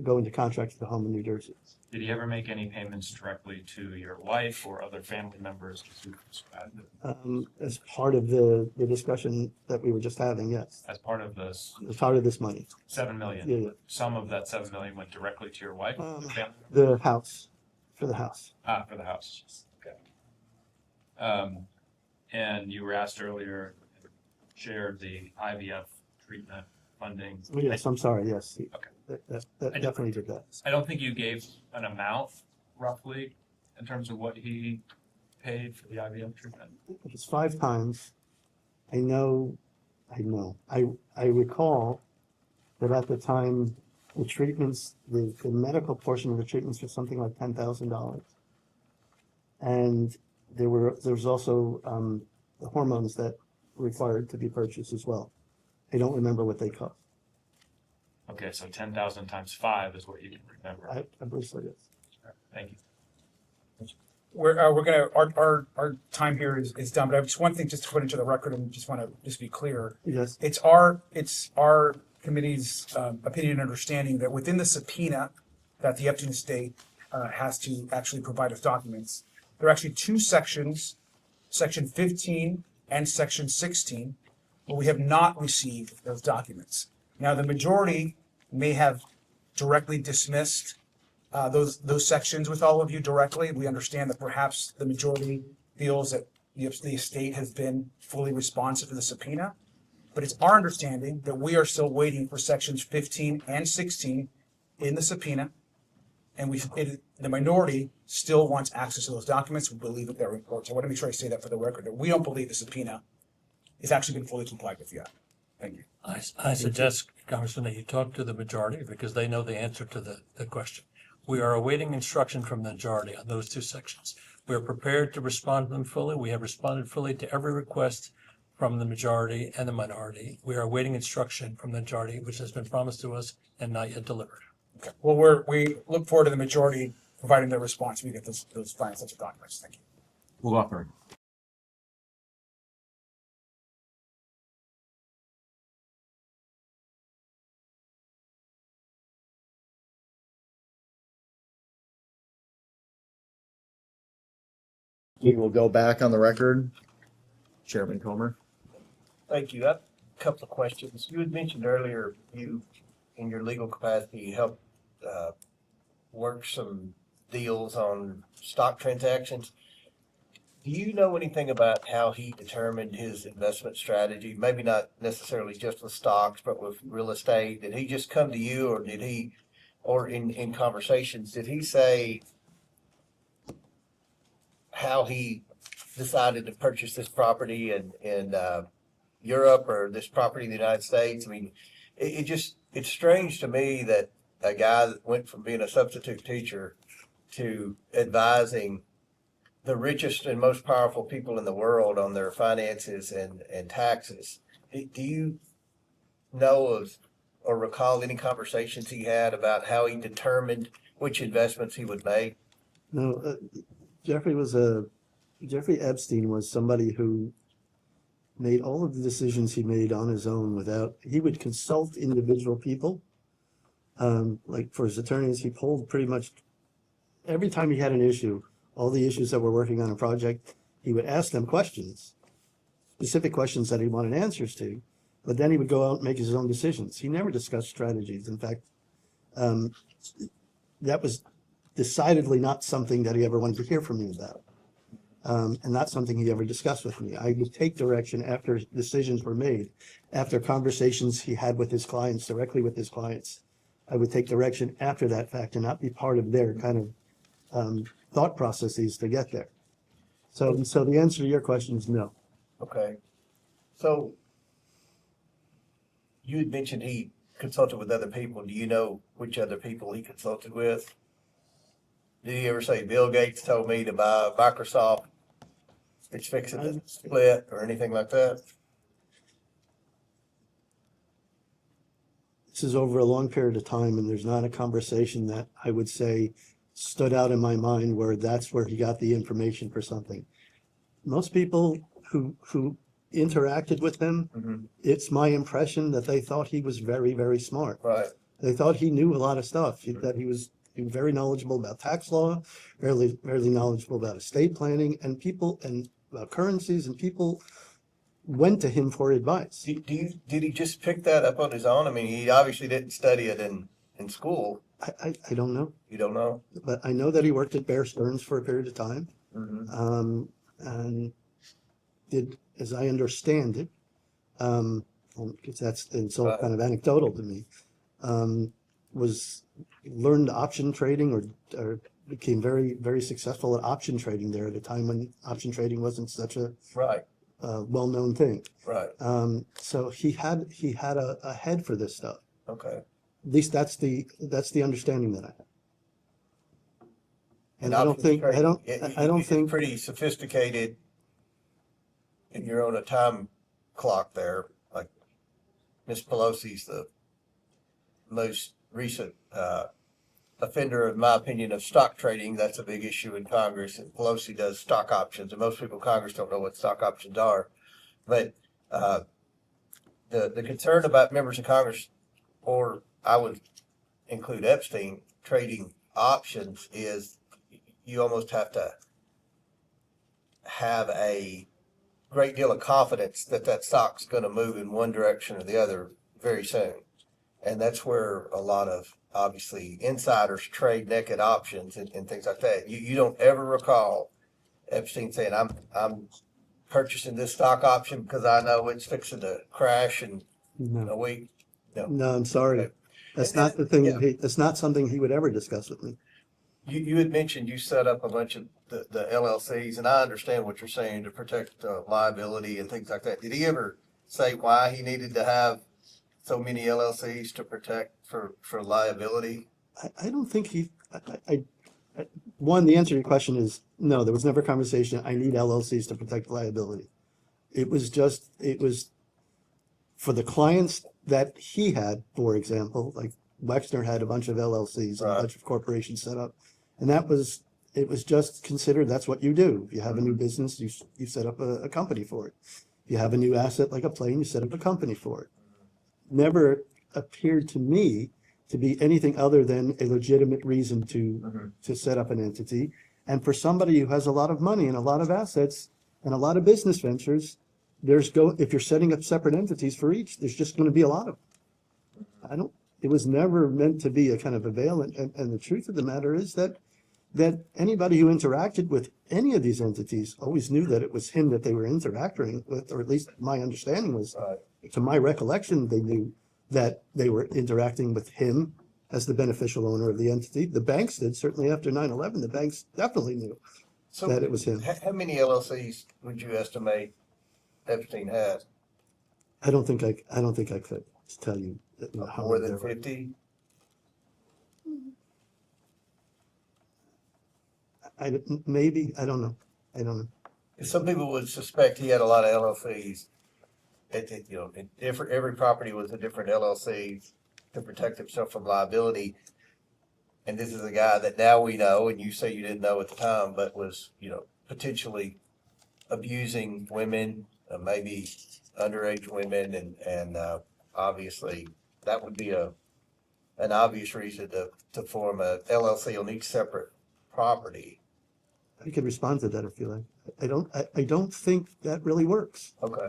going to contract for the home in New Jersey. Did he ever make any payments directly to your wife or other family members? As part of the discussion that we were just having, yes. As part of this? As part of this money. $7 million? Yeah. Some of that $7 million went directly to your wife? The house, for the house. For the house. Okay. And you were asked earlier, shared the IVF treatment funding. Oh, yes, I'm sorry, yes. Okay. That definitely did that. I don't think you gave an amount roughly in terms of what he paid for the IVF treatment. It was 5 times. I recall that at the time, the treatments, the medical portion of the treatments was something like $10,000. And there was also the hormones that required to be purchased as well. I don't remember what they cost. Okay, so 10,000 times 5 is what you can remember. I believe so, yes. Thank you. We're gonna, our time here is done, but I have just one thing just to put into the record and just want to just be clear. Yes. It's our committee's opinion and understanding that within the subpoena that the Epstein estate has to actually provide us documents, there are actually 2 sections, section 15 and section 16, where we have not received those documents. Now, the majority may have directly dismissed those sections with all of you directly. We understand that perhaps the majority feels that the estate has been fully responsive to the subpoena, but it's our understanding that we are still waiting for sections 15 and 16 in the subpoena, and the minority still wants access to those documents. We believe that they're important. So I want to make sure I say that for the record, that we don't believe the subpoena has actually been fully complied with yet. Thank you. I suggest, Congressman, that you talk to the majority because they know the answer to the question. We are awaiting instruction from the majority on those 2 sections. We are prepared to respond to them fully. We have responded fully to every request from the majority and the minority. We are awaiting instruction from the majority, which has been promised to us and not yet delivered. Okay. Well, we look forward to the majority providing their response. We get those final sets of documents. Thank you. We'll go for it. We will go back on the record. Chairman Comer. Thank you. I have a couple of questions. You had mentioned earlier you, in your legal capacity, helped work some deals on stock transactions. Do you know anything about how he determined his investment strategy? Maybe not necessarily just with stocks, but with real estate. Did he just come to you, or did he, or in conversations, did he say how he decided to purchase this property in Europe or this property in the United States? I mean, it just it's strange to me that a guy that went from being a substitute teacher to advising the richest and most powerful people in the world on their finances and taxes. Do you know of or recall any conversations he had about how he determined which investments he would make? No, Jeffrey Epstein was somebody who made all of the decisions he made on his own without, he would consult individual people. Like for his attorneys, he polled pretty much every time he had an issue, all the issues that were working on a project, he would ask them questions, specific questions that he wanted answers to, but then he would go out and make his own decisions. He never discussed strategies. In fact, that was decidedly not something that he ever wanted to hear from me about. And not something he ever discussed with me. I would take direction after decisions were made, after conversations he had with his clients, directly with his clients. I would take direction after that fact and not be part of their kind of thought processes to get there. So the answer to your question is no. Okay. So you had mentioned he consulted with other people. Do you know which other people he consulted with? Did he ever say, Bill Gates told me to buy Microsoft, it's fixing to split, or anything like that? This is over a long period of time, and there's not a conversation that I would say stood out in my mind where that's where he got the information for something. Most people who interacted with him, it's my impression that they thought he was very, very smart. Right. They thought he knew a lot of stuff, that he was very knowledgeable about tax law, fairly knowledgeable about estate planning, and people, and about currencies, and people went to him for advice. Did he just pick that up on his own? I mean, he obviously didn't study it in school. I don't know. You don't know? But I know that he worked at Bear Stearns for a period of time. And did, as I understand it, because it's all kind of anecdotal to me, was learned option trading or became very, very successful at option trading there at a time when option trading wasn't such a well-known thing. Right. So he had a head for this stuff. Okay. At least that's the understanding that I have. And I don't think pretty sophisticated, and you're on a time clock there. Like Miss Pelosi's the most recent offender, in my opinion, of stock trading. That's a big issue in Congress, and Pelosi does stock options, and most people in Congress don't know what stock options are. But the concern about members of Congress, or I would include Epstein, trading options is you almost have to have a great deal of confidence that that stock's going to move in one direction or the other very soon. And that's where a lot of, obviously, insiders trade naked options and things like that. You don't ever recall Epstein saying, I'm purchasing this stock option because I know it's fixing to crash in a week. No, I'm sorry. Okay. That's not the thing. That's not something he would ever discuss with me. You had mentioned you set up a bunch of the LLCs, and I understand what you're saying to protect liability and things like that. Did he ever say why he needed to have so many LLCs to protect for liability? I don't think he, one, the answer to your question is no, there was never a conversation, I need LLCs to protect liability. It was for the clients that he had, for example, like Wexner had a bunch of LLCs, and a bunch of corporations set up. And it was just considered that's what you do. If you have a new business, you set up a company for it. If you have a new asset like a plane, you set up a company for it. Never appeared to me to be anything other than a legitimate reason to set up an entity. And for somebody who has a lot of money and a lot of assets and a lot of business ventures, if you're setting up separate entities for each, there's just going to be a lot of them. It was never meant to be a kind of a veil. And the truth of the matter is that anybody who interacted with any of these entities always knew that it was him that they were interacting with, or at least my understanding was, to my recollection, they knew that they were interacting with him as the beneficial owner of the entity. The banks did, certainly after 9/11, the banks definitely knew that it was him. How many LLCs would you estimate Epstein had? I don't think I could tell you More than 50? Maybe, I don't know. I don't know. Some people would suspect he had a lot of LLCs. Every property was a different LLC to protect himself from liability. And this is a guy that now we know, and you say you didn't know at the time, but was, potentially abusing women, maybe underage women, and obviously that would be an obvious reason to form a LLC on each separate property. I could respond to that if you like. I don't think that really works. Okay.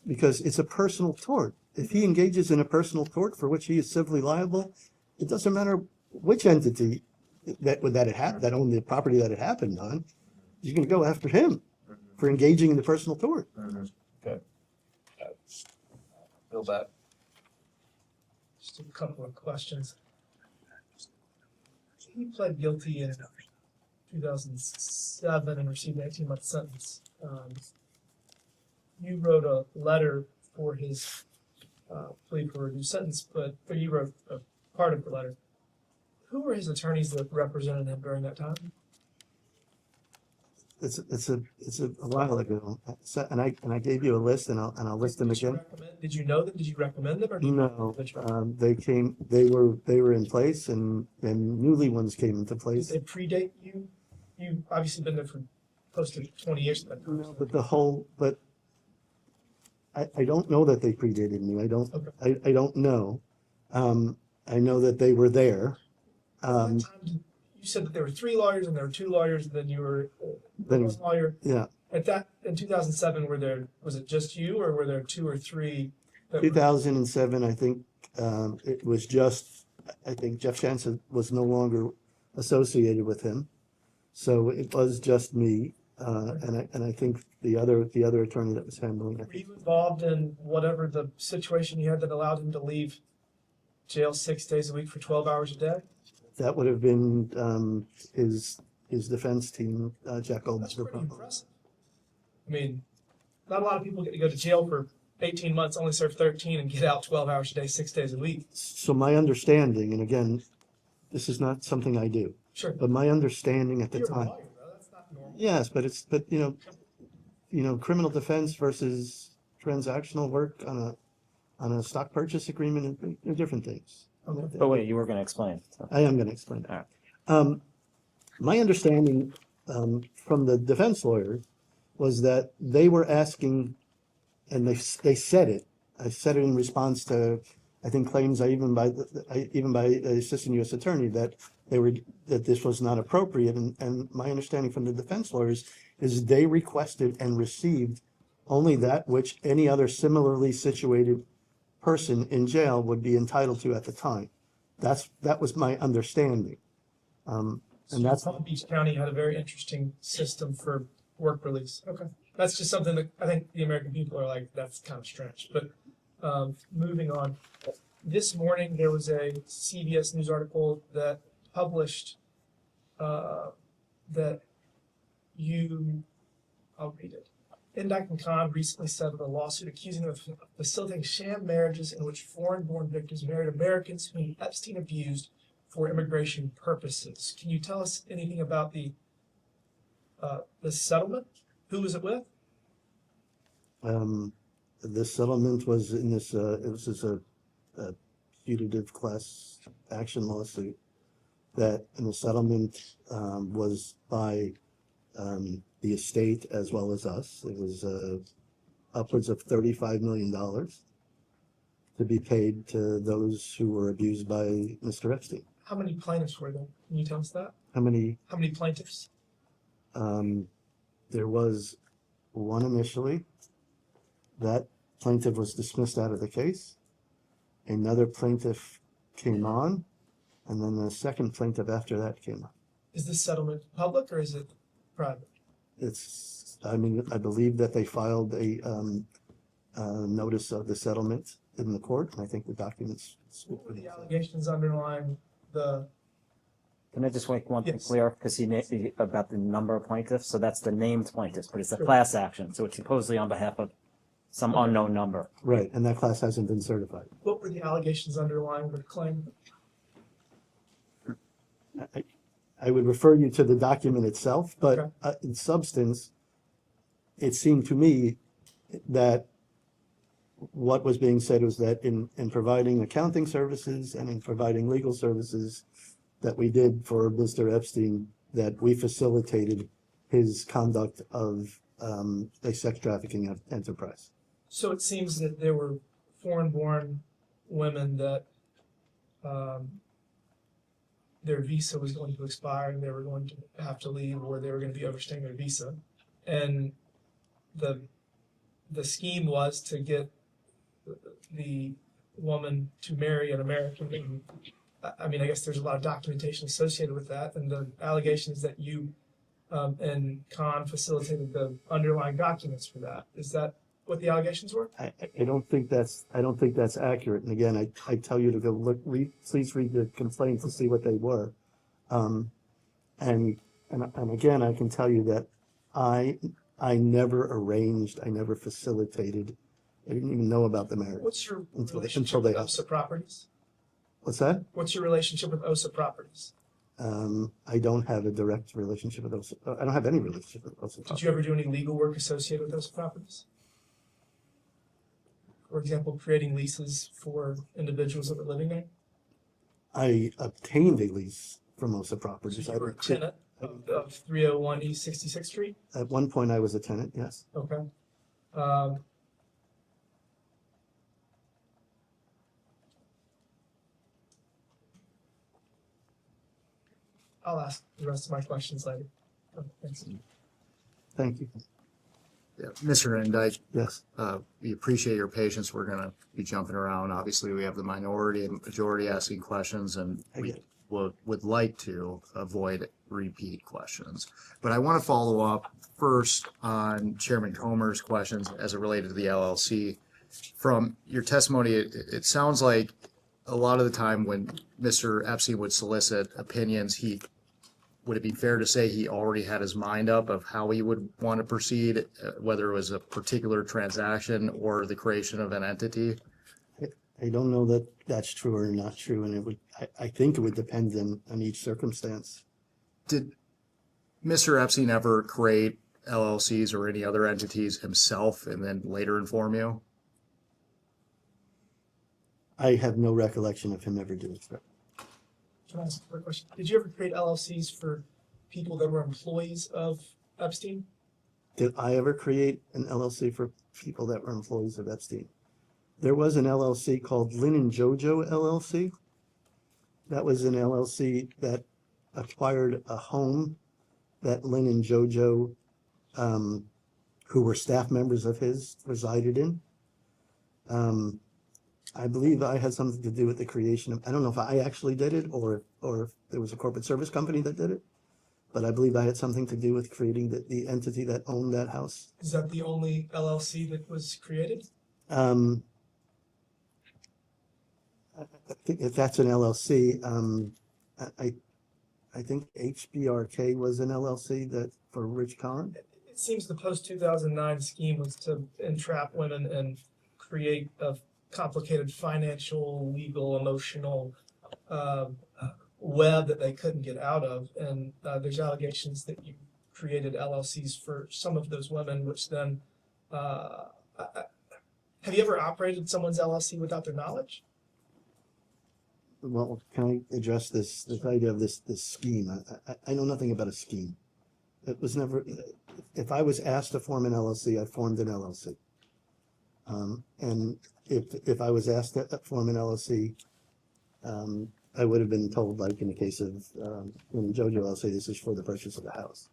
Because it's a personal tort. If he engages in a personal tort for which he is civilly liable, it doesn't matter which entity that owned the property that it happened on. You're going to go after him for engaging in the personal tort. Okay. Bill back. Just a couple of questions. He pled guilty in 2007 and received an 18-month sentence. You wrote a letter for his plea for a reduced sentence, or you wrote a part of the letter. Who were his attorneys that represented him during that time? It's a while ago, and I gave you a list, and I'll list them again. Did you know them? Did you recommend them, or did you No, they were in place, and newly ones came into place. Did they predate you? You've obviously been there for close to 20 years. No, but I don't know that they predated me. I don't know. I know that they were there. You said that there were 3 lawyers and there were 2 lawyers, and then you were one lawyer. Yeah. In 2007, was it just you, or were there 2 or 3? 2007, I think it was just. I think Jeff Jansen was no longer associated with him, so it was just me, and I think the other attorney that was handling it. Were you involved in whatever the situation you had that allowed him to leave jail 6 days a week for 12 hours a day? That would have been his defense team, Jack Goldberg. That's pretty impressive. I mean, not a lot of people get to go to jail for 18 months, only serve 13, and get out 12 hours a day, 6 days a week. So my understanding, and again, this is not something I do. Sure. But my understanding at the You're a time. lawyer, bro. That's not normal. Yes, but criminal defense versus transactional work on a stock purchase agreement are different things. But wait, you were going to explain. So. I am going to explain. All right. My understanding from the defense lawyers was that they were asking, and they said it. I said it in response to, I think, claims even by the assistant U.S. attorney that this was not appropriate. And my understanding from the defense lawyers is they requested and received only that which any other similarly situated person in jail would be entitled to at the time. That was my understanding. And that's Palm Beach County had a very interesting system for work release. Okay. That's just something that I think the American people are like, that's kind of strange. But moving on. This morning there was a CBS News article that published that I'll read it. Indyke and Khan recently settled a lawsuit accusing them of facilitating sham marriages in which foreign-born victims married Americans whom Epstein abused for immigration purposes. Can you tell us anything about the settlement? Who was it with? This settlement was in this. It was just a putative class action lawsuit that, and the settlement was by the estate as well as us. It was upwards of $35 million to be paid to those who were abused by Mr. Epstein. How many plaintiffs were there? Can you tell us that? How many? How many plaintiffs? There was one initially. That plaintiff was dismissed out of the case. Another plaintiff came on, and then the second plaintiff after that came on. Is this settlement public or is it private? I believe that they filed a notice of the settlement in the court, and I think the documents. What were the allegations underlying the? Can I just make one thing clear? Because he made about the number of plaintiffs. So that's the named plaintiffs, but it's a Sure. class action. So it's supposedly on behalf of some unknown number. Right, and that class hasn't been certified. What were the allegations underlying the claim? I would refer you to the document itself, but Okay. in substance, it seemed to me that what was being said was that in providing accounting services and in providing legal services that we did for Mr. Epstein, that we facilitated his conduct of a sex trafficking enterprise. So it seems that there were foreign-born women that their visa was going to expire and they were going to have to leave, or they were going to be overstaying their visa. And the scheme was to get the woman to marry an American. And, I mean, I guess there's a lot of documentation associated with that, and the allegation is that you and Khan facilitated the underlying documents for that. Is that what the allegations were? I don't think that's accurate. And again, I tell you to go please read the complaints to see what they were. And again, I can tell you that I never arranged, I never facilitated. I didn't even know about the marriage. What's your until relationship they with OSA Properties? What's that? What's your relationship with OSA Properties? I don't have a direct relationship with OSA. I don't have any relationship with OSA. Did you ever do any legal work associated with OSA Properties? For example, creating leases for individuals that were living there? I obtained a lease from OSA Properties. So you were a tenant of 301 East 66th Street? At one point, I was a tenant, yes. Okay. I'll ask the rest of my questions later. Thanks. Thank you. Yeah, Mr. Indyke, Yes. we appreciate your patience. We're gonna be jumping around. Obviously, we have the minority and majority asking questions, and we would like to avoid repeat questions. But I want to follow up first on Chairman Comer's questions as it related to the LLC. From your testimony, it sounds like a lot of the time when Mr. Epstein would solicit opinions, would it be fair to say he already had his mind up of how he would want to proceed, whether it was a particular transaction or the creation of an entity? I don't know that that's true or not true, and I think it would depend on each circumstance. Did Mr. Epstein ever create LLCs or any other entities himself and then later inform you? I have no recollection of him ever doing so. Can I ask a quick question? Did you ever create LLCs for people that were employees of Epstein? Did I ever create an LLC for people that were employees of Epstein? There was an LLC called Lynn and Jojo LLC. That was an LLC that acquired a home that Lynn and Jojo, who were staff members of his, resided in. I believe I had something to do with the creation of, I don't know if I actually did it or if there was a corporate service company that did it, but I believe I had something to do with creating the entity that owned that house. Is that the only LLC that was created? I think if that's an LLC, I think HBRK was an LLC that for Rich Khan. It seems the post-2009 scheme was to entrap women and create a complicated financial, legal, emotional web that they couldn't get out of. And there's allegations that you created LLCs for some of those women, which then, have you ever operated someone's LLC without their knowledge? Well, can I address this idea of this scheme? I know nothing about a scheme. It was never, if I was asked to form an LLC, I formed an LLC. And if I was asked to form an LLC, I would have been told, like in the case of when Jojo LLC, this is for the purchase of the house.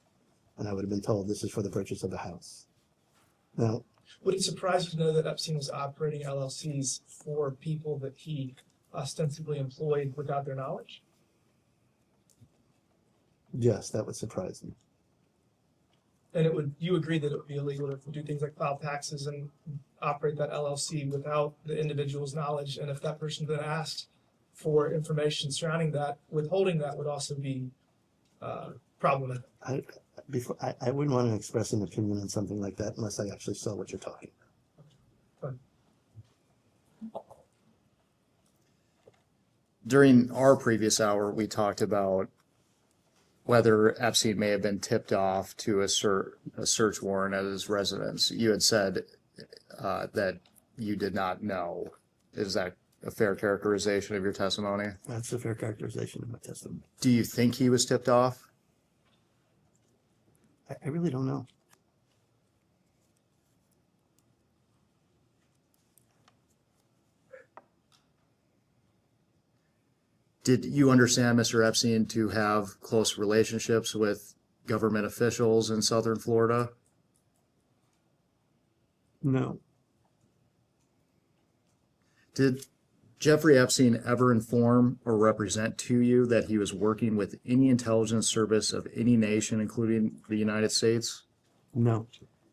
And I would have been told this is for the purchase of the house. Now, would it surprise you to know that Epstein was operating LLCs for people that he ostensibly employed without their knowledge? yes, that would surprise me. And you agree that it would be illegal to do things like file taxes and operate that LLC without the individual's knowledge, and if that person then asked for information surrounding that, withholding that would also be problematic. I wouldn't want to express an opinion on something like that unless I actually saw what you're talking about. During our previous hour, we talked about whether Epstein may have been tipped off to a search warrant at his residence. You had said that you did not know. Is that a fair characterization of your testimony? That's a fair characterization of my testimony. Do you think he was tipped off? I really don't know. Did you understand Mr. Epstein to have close relationships with government officials in Southern Florida? No. Did Jeffrey Epstein ever inform or represent to you that he was working with any intelligence service of any nation, including the United States? No.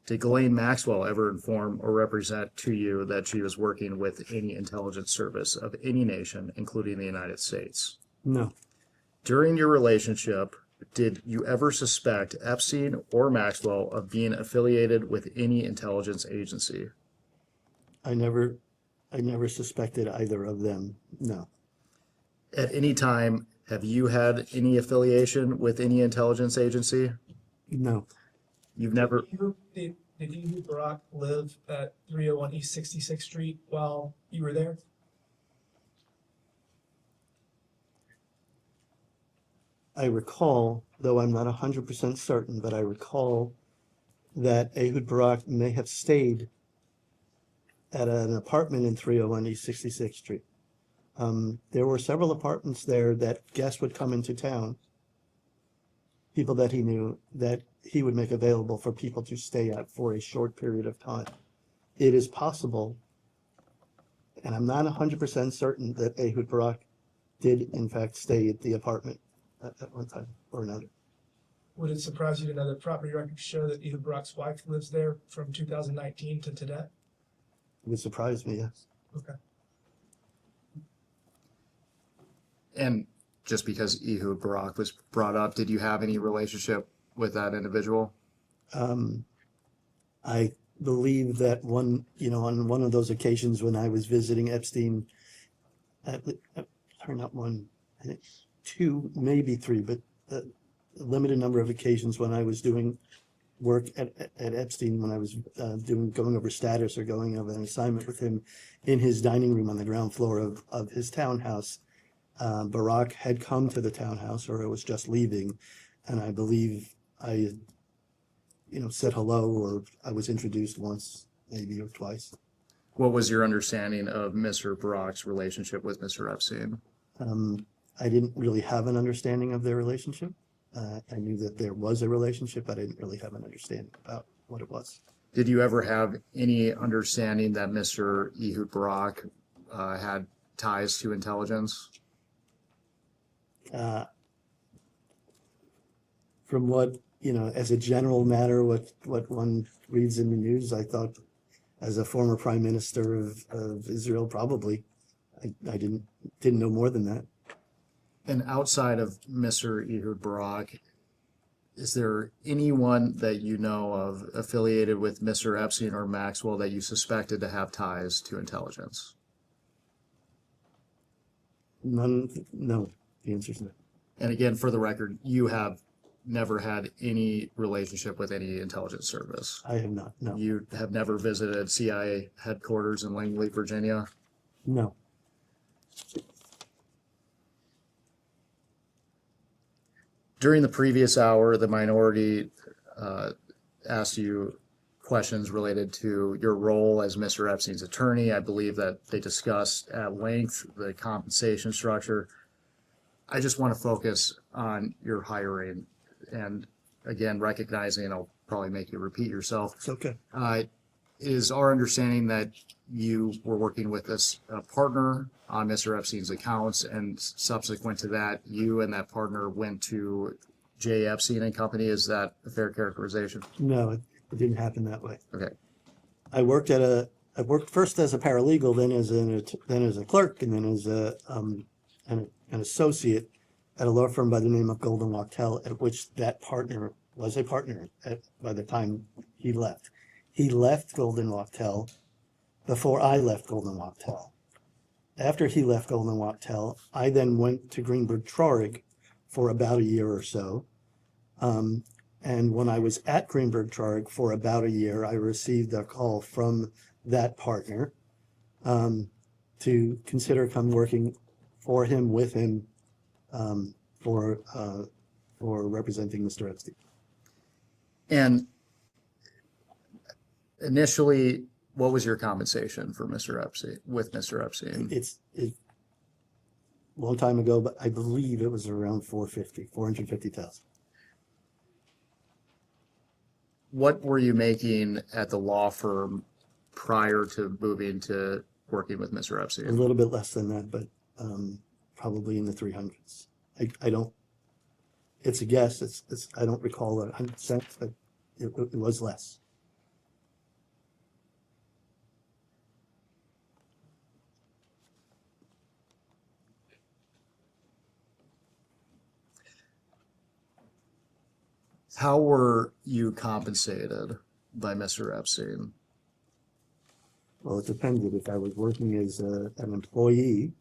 Did Ghislaine Maxwell ever inform or represent to you that she was working with any intelligence service of any nation, including the United States? No. During your relationship, did you ever suspect Epstein or Maxwell of being affiliated with any intelligence agency? I never suspected either of them. No. At any time, have you had any affiliation with any intelligence agency? No. You've never. Did you, Barack, live at 301 East 66th Street while you were there? I recall, though I'm not 100% certain, but I recall that Ehud Barak may have stayed at an apartment in 301 East 66th Street. There were several apartments there that guests would come into town, people that he knew, that he would make available for people to stay at for a short period of time. It is possible, and I'm not 100% certain, that Ehud Barak did in fact stay at the apartment at one time or another. Would it surprise you to know that property records show that Ehud Barak's wife lives there from 2019 to today? It would surprise me, yes. Okay. And just because Ehud Barak was brought up, did you have any relationship with that individual? I believe that on one of those occasions when I was visiting Epstein, not one, I think two, maybe three, but a limited number of occasions when I was doing work at Epstein, when I was going over status or going over an assignment with him in his dining room on the ground floor of his townhouse. Barak had come to the townhouse, or was just leaving, and I believe I, said hello, or I was introduced once, maybe, or twice. What was your understanding of Mr. Barak's relationship with Mr. Epstein? I didn't really have an understanding of their relationship. I knew that there was a relationship, but I didn't really have an understanding about what it was. Did you ever have any understanding that Mr. Ehud Barak had ties to intelligence? From what, as a general matter, what one reads in the news, I thought, as a former prime minister of Israel, probably. I didn't know more than that. And outside of Mr. Ehud Barak, is there anyone that you know of affiliated with Mr. Epstein or Maxwell that you suspected to have ties to intelligence? None. No. The answer is no. And again, for the record, you have never had any relationship with any intelligence service? I have not, no. You have never visited CIA headquarters in Langley, Virginia? No. During the previous hour, the minority asked you questions related to your role as Mr. Epstein's attorney. I believe that they discussed at length the compensation structure. I just want to focus on your hiring, and again, recognizing I'll probably make you repeat yourself. It's okay. Is our understanding that you were working with a partner on Mr. Epstein's accounts, and subsequent to that, you and that partner went to J. Epstein and Company? Is that a fair characterization? No, it didn't happen that way. Okay. I worked first as a paralegal, then as a clerk, and then as an associate at a law firm by the name of Golden Wachtel, at which that partner was a partner by the time he left. He left Golden Wachtel before I left Golden Wachtel. after he left Goldman Wattel, I then went to Greenberg Traurig for about a year or so. And when I was at Greenberg Traurig for about a year, I received a call from that partner to consider come working for him, with him, for representing Mr. Epstein. And initially, what was your compensation for Mr. Epstein, with Mr. Epstein? It's a long time ago, but I believe it was around 450,000. What were you making at the law firm prior to moving to working with Mr. A Epstein? little bit less than that, but probably in the 300s. I don't, it's a guess. It's I don't recall it 100%, but it was less. How were you compensated by Mr. Epstein? Well, it depended. If I was working as an employee,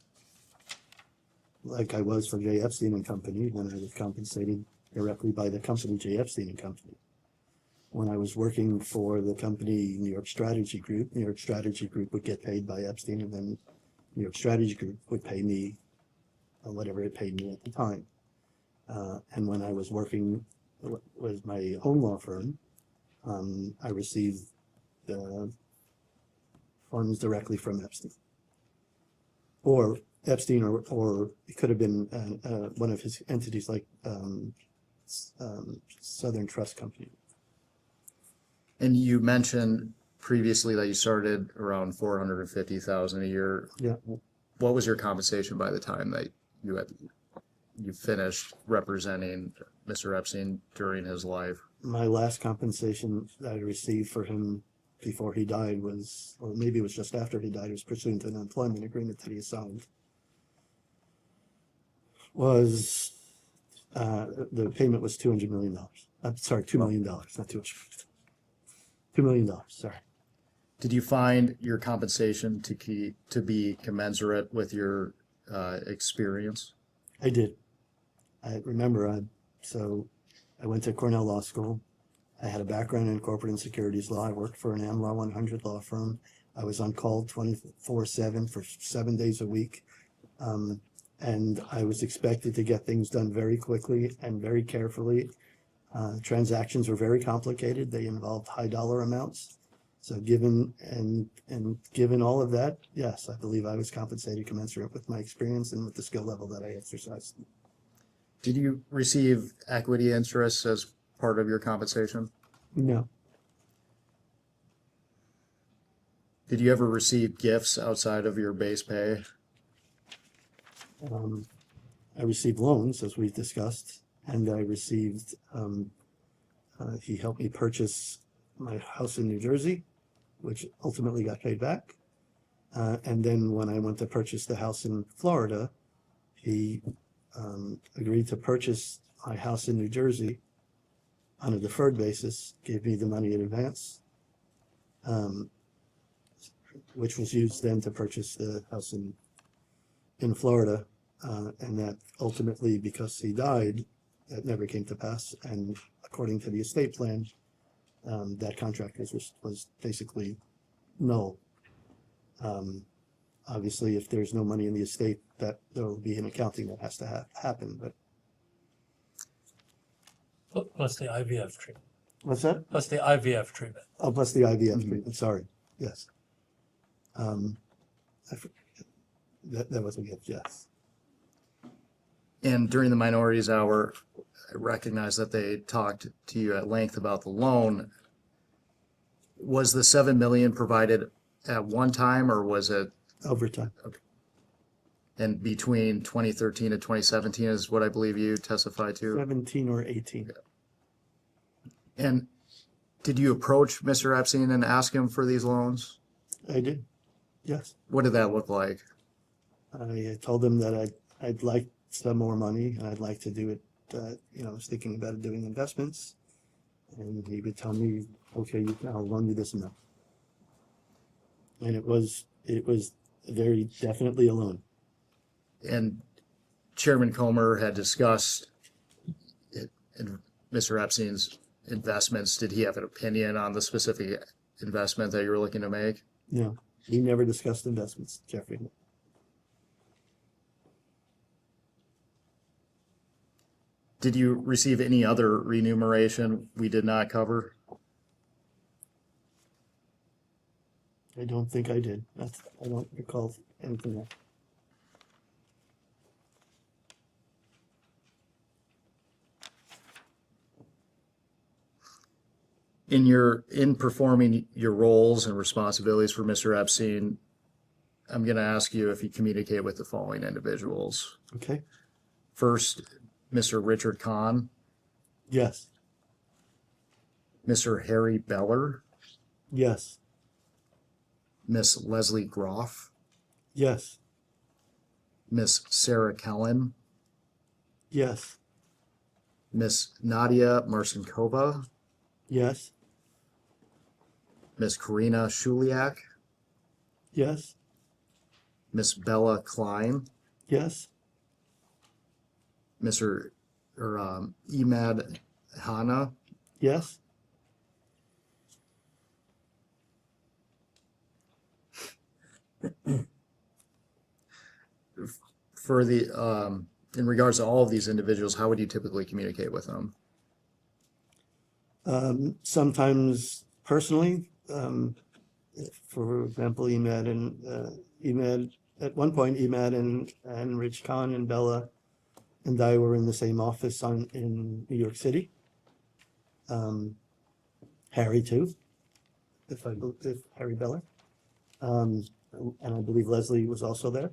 like I was for J. Epstein and Company, then I was compensated directly by the company J. Epstein and Company. When I was working for the company New York Strategy Group, New York Strategy Group would get paid by Epstein, and then New York Strategy Group would pay me whatever it paid me at the time. And when I was working with my own law firm, I received funds directly from Epstein, or Epstein, or it could have been one of his entities, like Southern Trust Company. And you mentioned previously that you started around 450,000 a year. Yeah. What was your compensation by the time that you finished representing Mr. Epstein during his life? My last compensation that I received for him before he died was, or maybe it was just after he died, it was pursuant to an employment agreement that he signed, was the payment was $200 million. I'm sorry, $2 million, not $200 $2 million, sorry. Did you find your compensation to be commensurate with your experience? I did. I remember, so I went to Cornell Law School. I had a background in corporate and securities law. I worked for an AmLaw 100 law firm. I was on call 24/7 for 7 days a week. And I was expected to get things done very quickly and very carefully. Transactions were very complicated. They involved high dollar amounts. So given all of that, yes, I believe I was compensated commensurate with my experience and with the skill level that I exercised. Did you receive equity interest as part of your compensation? No. Did you ever receive gifts outside of your base pay? I received loans, as we've discussed, and I received, he helped me purchase my house in New Jersey, which ultimately got paid back. And then when I went to purchase the house in Florida, he agreed to purchase my house in New Jersey on a deferred basis, gave me the money in advance, which was used then to purchase the house in Florida. And that ultimately, because he died, that never came to pass. And according to the estate plan, that contract was basically null. Obviously, if there's no money in the estate, that there will be an accounting that has to happen. But Plus the IVF treatment. what's that? Plus the IVF treatment. Oh, plus the IVF treatment. Sorry. Yes. That was a gift. Yes. And during the minorities hour, I recognize that they talked to you at length about the loan. Was the $7 million provided at one time, or was it Over time. Okay. And between 2013 and 2017 is what I believe you testified to? 17 or 18. And did you approach Mr. Epstein and ask him for these loans? I did. Yes. What did that look like? I told him that I'd like some more money and I'd like to do it. I was thinking about doing investments, and he would tell me, okay, I'll loan you this amount. And it was very definitely alone. And Chairman Comer had discussed Mr. Epstein's investments. Did he have an opinion on the specific investment that you were looking to make? No, we never discussed investments, Jeffrey. Did you receive any other remuneration we did not cover? I don't think I did. I don't recall anything else. In performing your roles and responsibilities for Mr. Epstein, I'm going to ask you if you communicate with the following individuals. Okay. First, Mr. Richard Kahn, Yes. Mr. Harry Beller, Yes. Miss Leslie Groff, Yes. Miss Sarah Kellen, Yes. Miss Nadia Marcinkova, Yes. Miss Karina Shuliak, Yes. Miss Bella Klein, Yes. Mr. Emad Hanna, Yes. For the in regards to all of these individuals, how would you typically communicate with them? Sometimes personally, for example, Emad at one point, Emad and Rich Khan and Bella and I were in the same office in New York City. Harry too, if Harry Beller, and I believe Leslie was also there.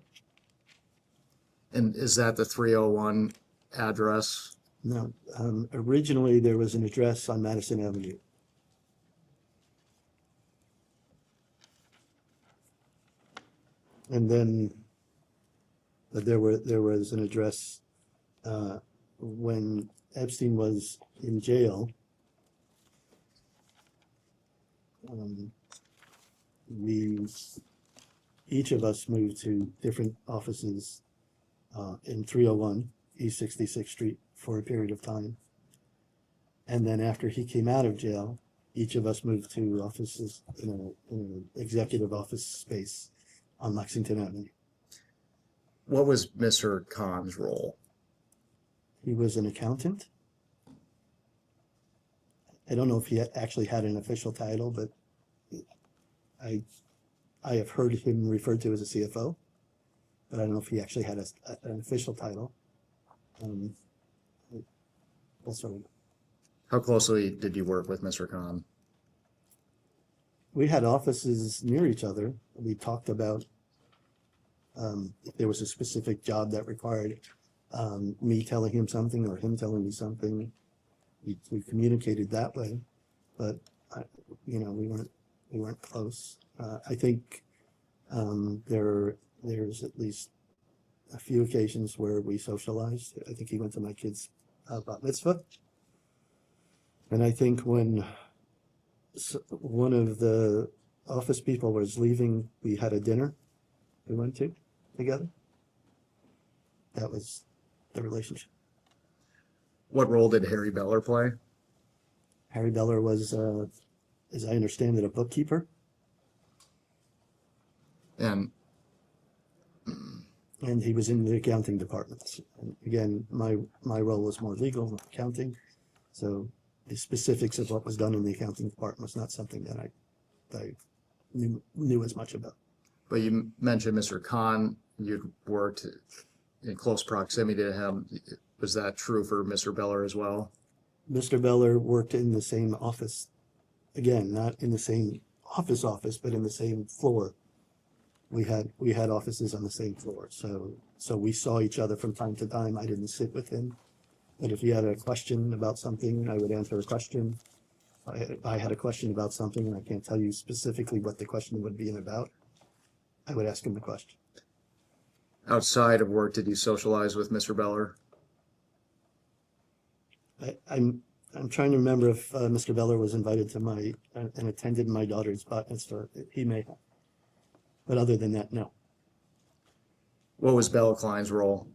And is that the 301 address? No, originally there was an address on Madison Avenue. And then there was an address when Epstein was in jail. Each of us moved to different offices in 301 East 66th Street for a period of time. And then after he came out of jail, each of us moved to offices in an executive office space on Lexington Avenue. What was Mr. Khan's role? He was an accountant. I don't know if he actually had an official title, but I have heard him referred to as a CFO, but I don't know if he actually had an official title. Also, How closely did you work with Mr. Khan? we had offices near each other. We talked about if there was a specific job that required me telling him something or him telling me something. We communicated that way, but we weren't close. I think there's at least a few occasions where we socialized. I think he went to my kid's bat mitzvah, and I think when one of the office people was leaving, we had a dinner we went to together. That was the relationship. What role did Harry Beller play? Harry Beller was, as I understand it, a bookkeeper. And he was in the accounting department. And again, my role was more legal than accounting. So the specifics of what was done in the accounting department was not something that I knew as much about. But you mentioned Mr. Khan, you'd worked in close proximity to him. Was that true for Mr. Beller as well? Mr. Beller worked in the same office. Again, not in the same office, but in the same floor. We had offices on the same floor. So we saw each other from time to time. I didn't sit with him. But if he had a question about something, I would answer a question. I had a question about something, and I can't tell you specifically what the question would be about. I would ask him the question. Outside of work, did you socialize with Mr. Beller? I'm trying to remember if Mr. Beller was invited to and attended my daughter's bat mitzvah. He may have. But other than that, no. What was Bella Klein's role?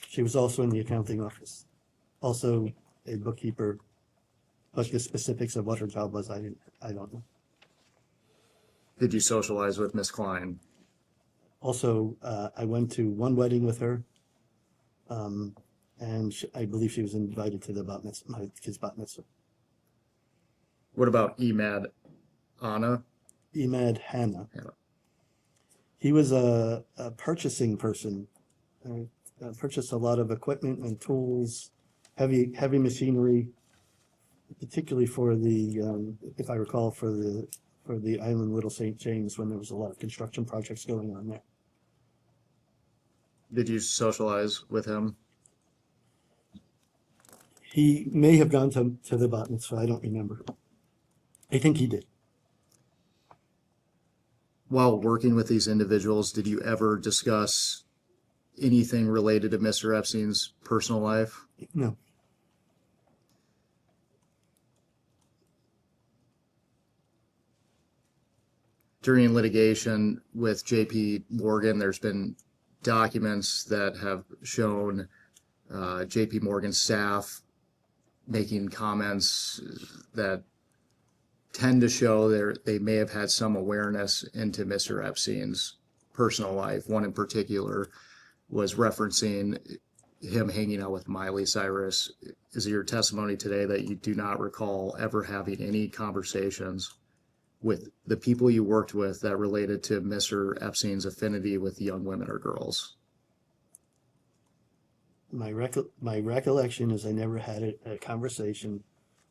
She was also in the accounting office, also a bookkeeper, but the specifics of what her job was, I don't know. Did you socialize with Miss Klein? Also, I went to one wedding with her, and I believe she was invited to the bat mitzvah, my kid's bat mitzvah. What about Emad Anna? Emad Hannah. He was a purchasing person. Purchased a lot of equipment and tools, heavy machinery, particularly for the, if I recall, for the island Little St. James when there was a lot of construction projects going on there. Did you socialize with him? He may have gone to the bat mitzvah. I don't remember. I think he did. While working with these individuals, did you ever discuss anything related to Mr. Epstein's personal life? No. During litigation with JP Morgan, there's been documents that have shown JP Morgan staff making comments that tend to show they may have had some awareness into Mr. Epstein's personal life. One in particular was referencing him hanging out with Miley Cyrus. Is it your testimony today that you do not recall ever having any conversations with the people you worked with that related to Mr. Epstein's affinity with young women or girls? My recollection is I never had a conversation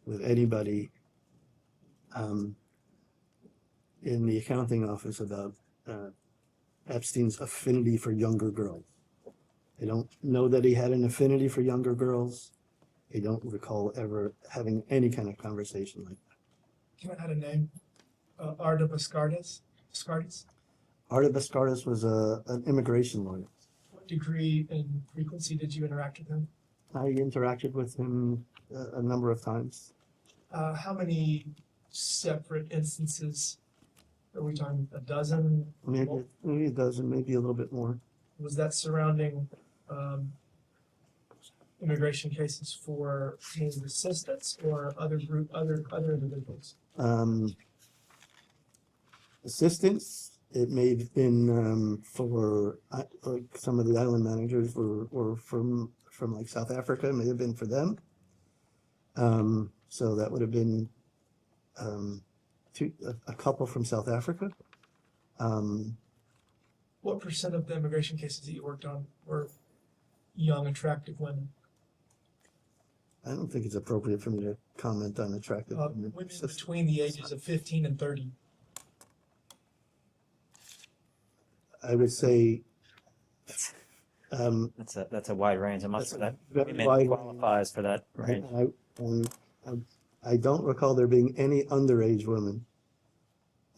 with anybody in the accounting office about Epstein's affinity for younger girls. I don't know that he had an affinity for younger girls. I don't recall ever having any kind of conversation like that. Can I add a name? Arda Bascardis? Arda Bascardis was an immigration lawyer. What degree and frequency did you interact with him? I interacted with him a number of times. How many separate instances? Are we talking a dozen? Maybe a dozen, maybe a little bit more. Was that surrounding immigration cases for his assistants or other individuals? Assistants, it may have been for like some of the island managers were from like South Africa. It may have been for them. So that would have been a couple from South Africa. What percent of the immigration cases that you worked on were young, attractive women? I don't think it's appropriate for me to comment on attractive women. Women between the ages of 15 and 30. I would say that's a wide range. I'm not sure that very wide qualifies for that range. I don't recall there being any underage women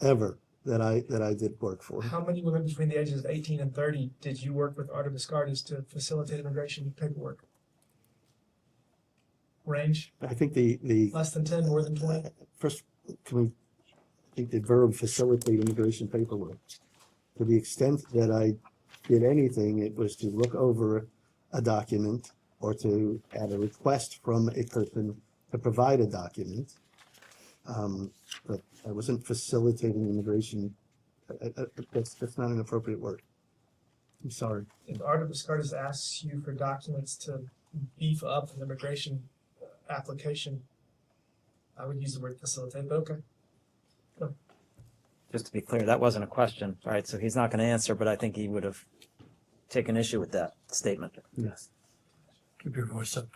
ever that I did work for. How many women between the ages of 18 and 30 did you work with Arda Bascardis to facilitate immigration paperwork? Range? I think the Less than 10, more than 20? First, I think the verb facilitate immigration paperwork. To the extent that I did anything, it was to look over a document or to add a request from a person to provide a document. But I wasn't facilitating immigration. That's not an appropriate word. I'm sorry. If Arda Bascardis asks you for documents to beef up an immigration application, I would use the word facilitate, but okay. Go. Just to be clear, that wasn't a question, right? So he's not going to answer, but I think he would have taken issue with that statement. Yes. Keep your voice up.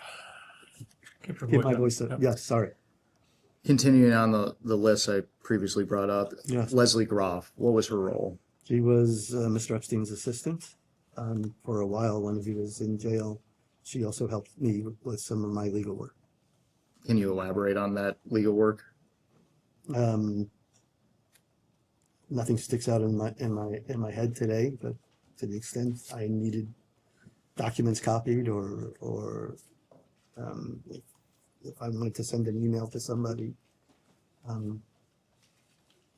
Keep my voice up. Yes, sorry. Continuing on the list I previously brought up, Yes. Leslie Groff, what was her role? She was Mr. Epstein's assistant for a while when he was in jail. She also helped me with some of my legal work. Can you elaborate on that legal work? Nothing sticks out in my head today, but to the extent I needed documents copied or if I wanted to send an email to somebody,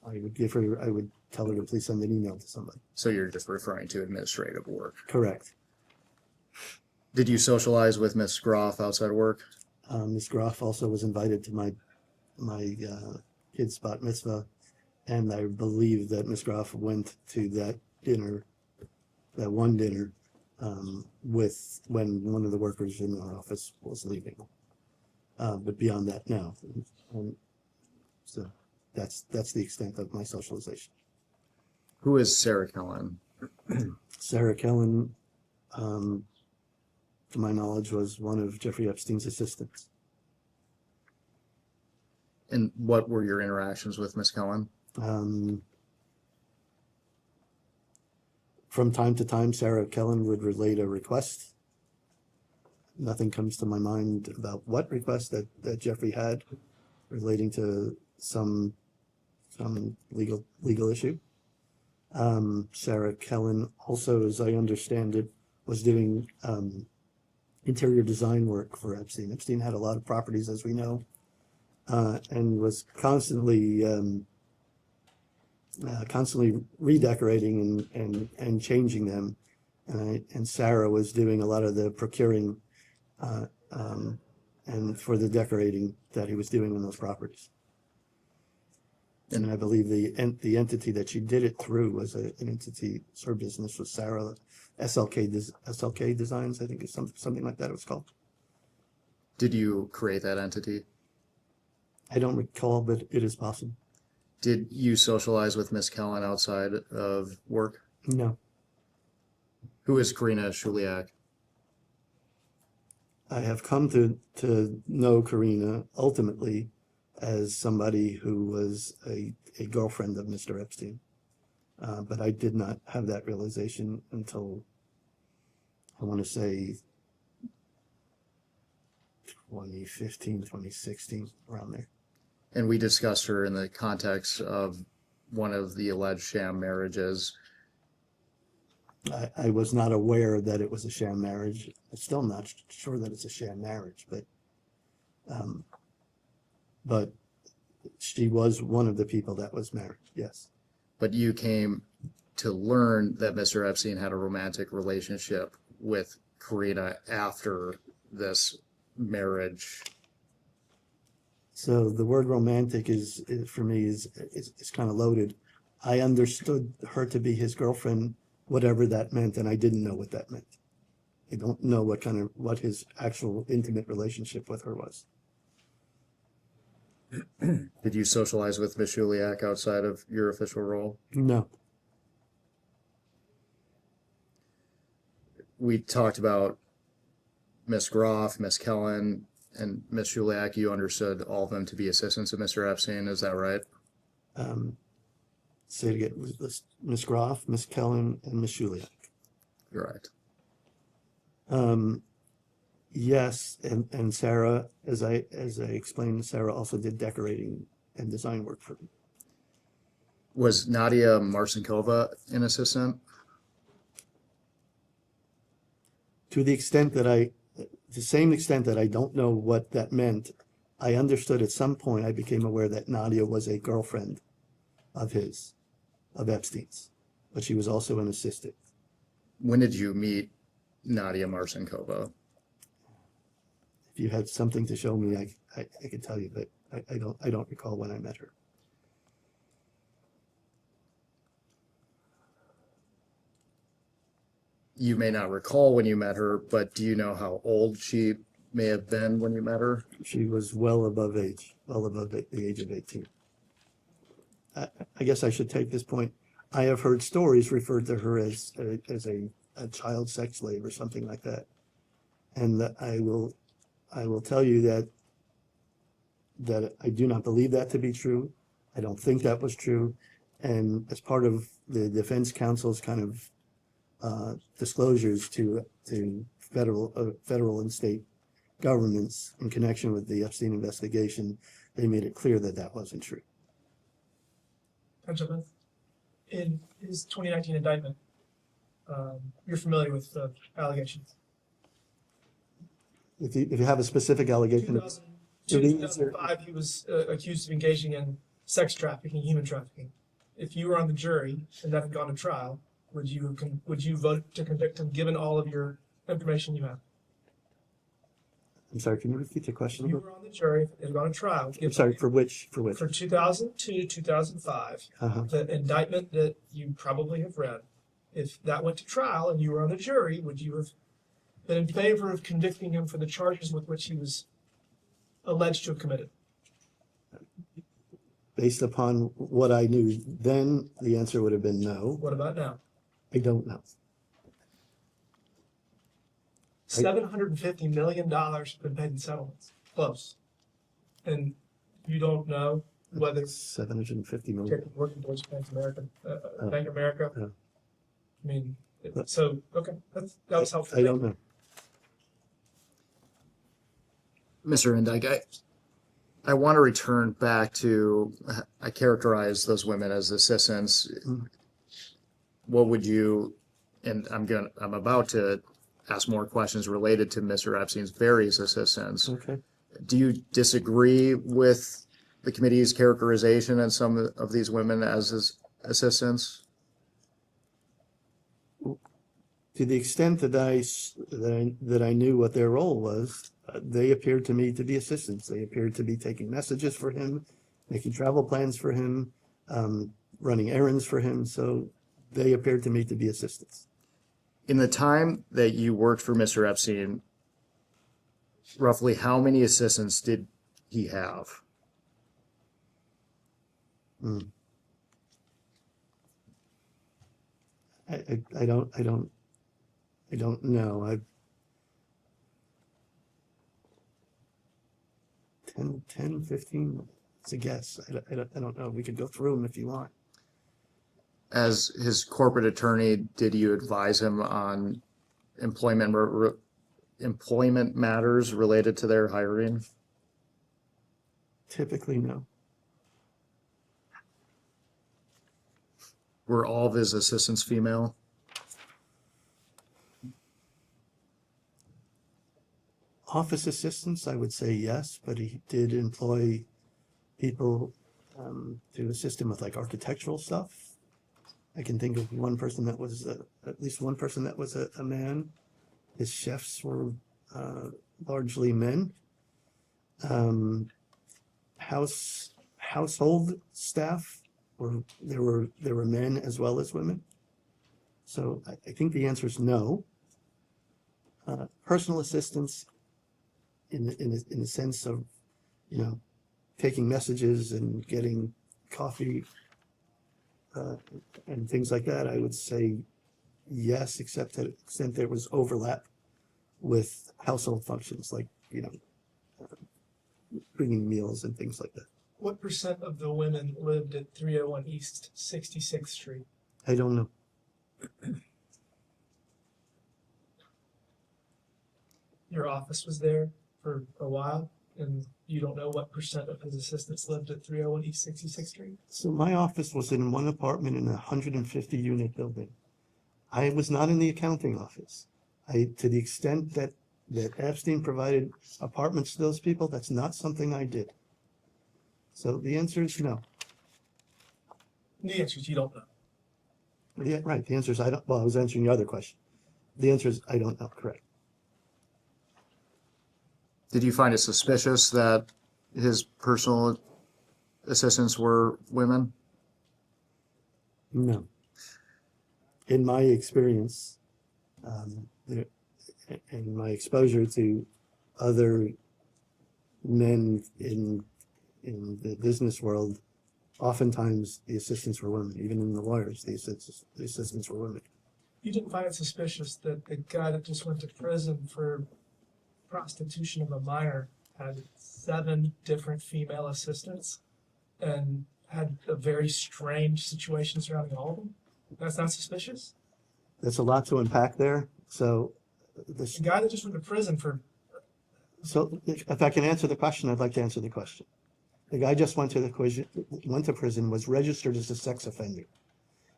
I would tell her to please send an email to somebody. So you're just referring to administrative work. Correct. Did you socialize with Miss Groff outside of work? Ms. Groff also was invited to my kid's bat mitzvah, and I believe that Ms. Groff went to that one dinner, with when one of the workers in our office was leaving. But beyond that, no. So that's the extent of my socialization. Who is Sarah Kellen? Sarah Kellen, to my knowledge, was one of Jeffrey Epstein's assistants. And what were your interactions with Miss Kellen? From time to time, Sarah Kellen would relate a request. Nothing comes to my mind about what request that Jeffrey had relating to some legal issue. Sarah Kellen also, as I understand it, was doing interior design work for Epstein. Epstein had a lot of properties, as we know, and was constantly redecorating and changing them. And Sarah was doing a lot of the procuring and for the decorating that he was doing on those properties. And I believe the entity that she did it through was an entity, her business was Sarah, SLK Designs, I think it's something like that it was called. Did you create that entity? I don't recall, but it is possible. Did you socialize with Miss Kellen outside of work? No. Who is Karina Shuliak? I have come to know Karina ultimately as somebody who was a girlfriend of Mr. Epstein. But I did not have that realization until, I want to say, 2015, 2016, around there. And we discussed her in the context of one of the alleged sham marriages. I was not aware that it was a sham marriage. I'm still not sure that it's a sham marriage, but she was one of the people that was married, yes. But you came to learn that Mr. Epstein had a romantic relationship with Karina after this marriage. So the word romantic is for me is kind of loaded. I understood her to be his girlfriend, whatever that meant, and I didn't know what that meant. I don't know what his actual intimate relationship with her was. Did you socialize with Ms. Shuliak outside of your official role? No. We talked about Ms. Groff, Ms. Kellen, and Ms. Shuliak. You understood all of them to be assistants of Mr. Epstein, is that right? Say it again. Ms. Groff, Ms. Kellen, and Ms. Shuliak. Correct. Yes, and Sarah, as I explained, Sarah also did decorating and design work for them. Was Nadia Marcinkova an assistant? To the same extent that I don't know what that meant, I understood at some point, I became aware that Nadia was a girlfriend of Epstein's, but she was also an assistant. When did you meet Nadia Marcinkova? If you had something to show me, I could tell you, but I don't recall when I met her. You may not recall when you met her, but do you know how old she may have been when you met her? She was well above the age of 18. I guess I should take this point. I have heard stories referred to her as a child sex slave or something like that. And I will tell you that I do not believe that to be true. I don't think that was true. And as part of the defense counsel's kind of disclosures to federal and state governments in connection with the Epstein investigation, they made it clear that that wasn't true. Gentlemen, in his 2019 indictment, you're familiar with the allegations. If you have a specific allegation, 2005, he was accused of engaging in sex trafficking, human trafficking. If you were on the jury and that had gone to trial, would you vote to convict him given all of your information you have? I'm sorry, can you repeat the question? You were on the jury, it had gone to trial. I'm sorry, for which? For 2002, 2005, Uh-huh. the indictment that you probably have read, if that went to trial and you were on the jury, would you have been in favor of convicting him for the charges with which he was alleged to have committed? Based upon what I knew then, the answer would have been no. What about now? I don't know. $750 million been paid in settlements, close. And you don't know whether 750 million. working towards Bank of America, Bank of America. Yeah. I mean, so, okay, that was helpful. I don't know. Mr. Indyke, I want to return back to, I characterize those women as assistants. What would you, and I'm about to ask more questions related to Mr. Epstein's various assistants. Okay. Do you disagree with the committee's characterization of some of these women as his assistants? To the extent that I knew what their role was, they appeared to me to be assistants. They appeared to be taking messages for him, making travel plans for him, running errands for him. So they appeared to me to be assistants. In the time that you worked for Mr. Epstein, roughly how many assistants did he have? I don't know. 10, 15, it's a guess. I don't know. We could go through them if you want. As his corporate attorney, did you advise him on employment matters related to their hiring? Typically, no. Were all of his assistants female? Office assistants, I would say yes, but he did employ people to assist him with like architectural stuff. I can think of one person that was, at least one person that was a man. His chefs were largely men. Household staff there were men as well as women. So I think the answer is no. Personal assistants, in the sense of, taking messages and getting coffee and things like that, I would say yes, except to the extent there was overlap with household functions like, bringing meals and things like that. What percent of the women lived at 301 East 66th Street? I don't know. Your office was there for a while, and you don't know what percent of his assistants lived at 301 East 66th Street? So my office was in one apartment in a 150 unit building. I was not in the accounting office. To the extent that Epstein provided apartments to those people, that's not something I did. So the answer is no. The answer is you don't know. Yeah, right. The answer is I don't. Well, I was answering your other question. The answer is I don't know. Correct. Did you find it suspicious that his personal assistants were women? No. In my experience, and my exposure to other men in the business world, oftentimes the assistants were women. Even in the lawyers, the assistants were women. You didn't find it suspicious that the guy that just went to prison for prostitution of a minor had 7 different female assistants and had a very strange situation surrounding all of them? That's not suspicious? That's a lot to unpack there. So The guy that just went to prison for... So if I can answer the question, I'd like to answer the question. The guy just went to prison, was registered as a sex offender.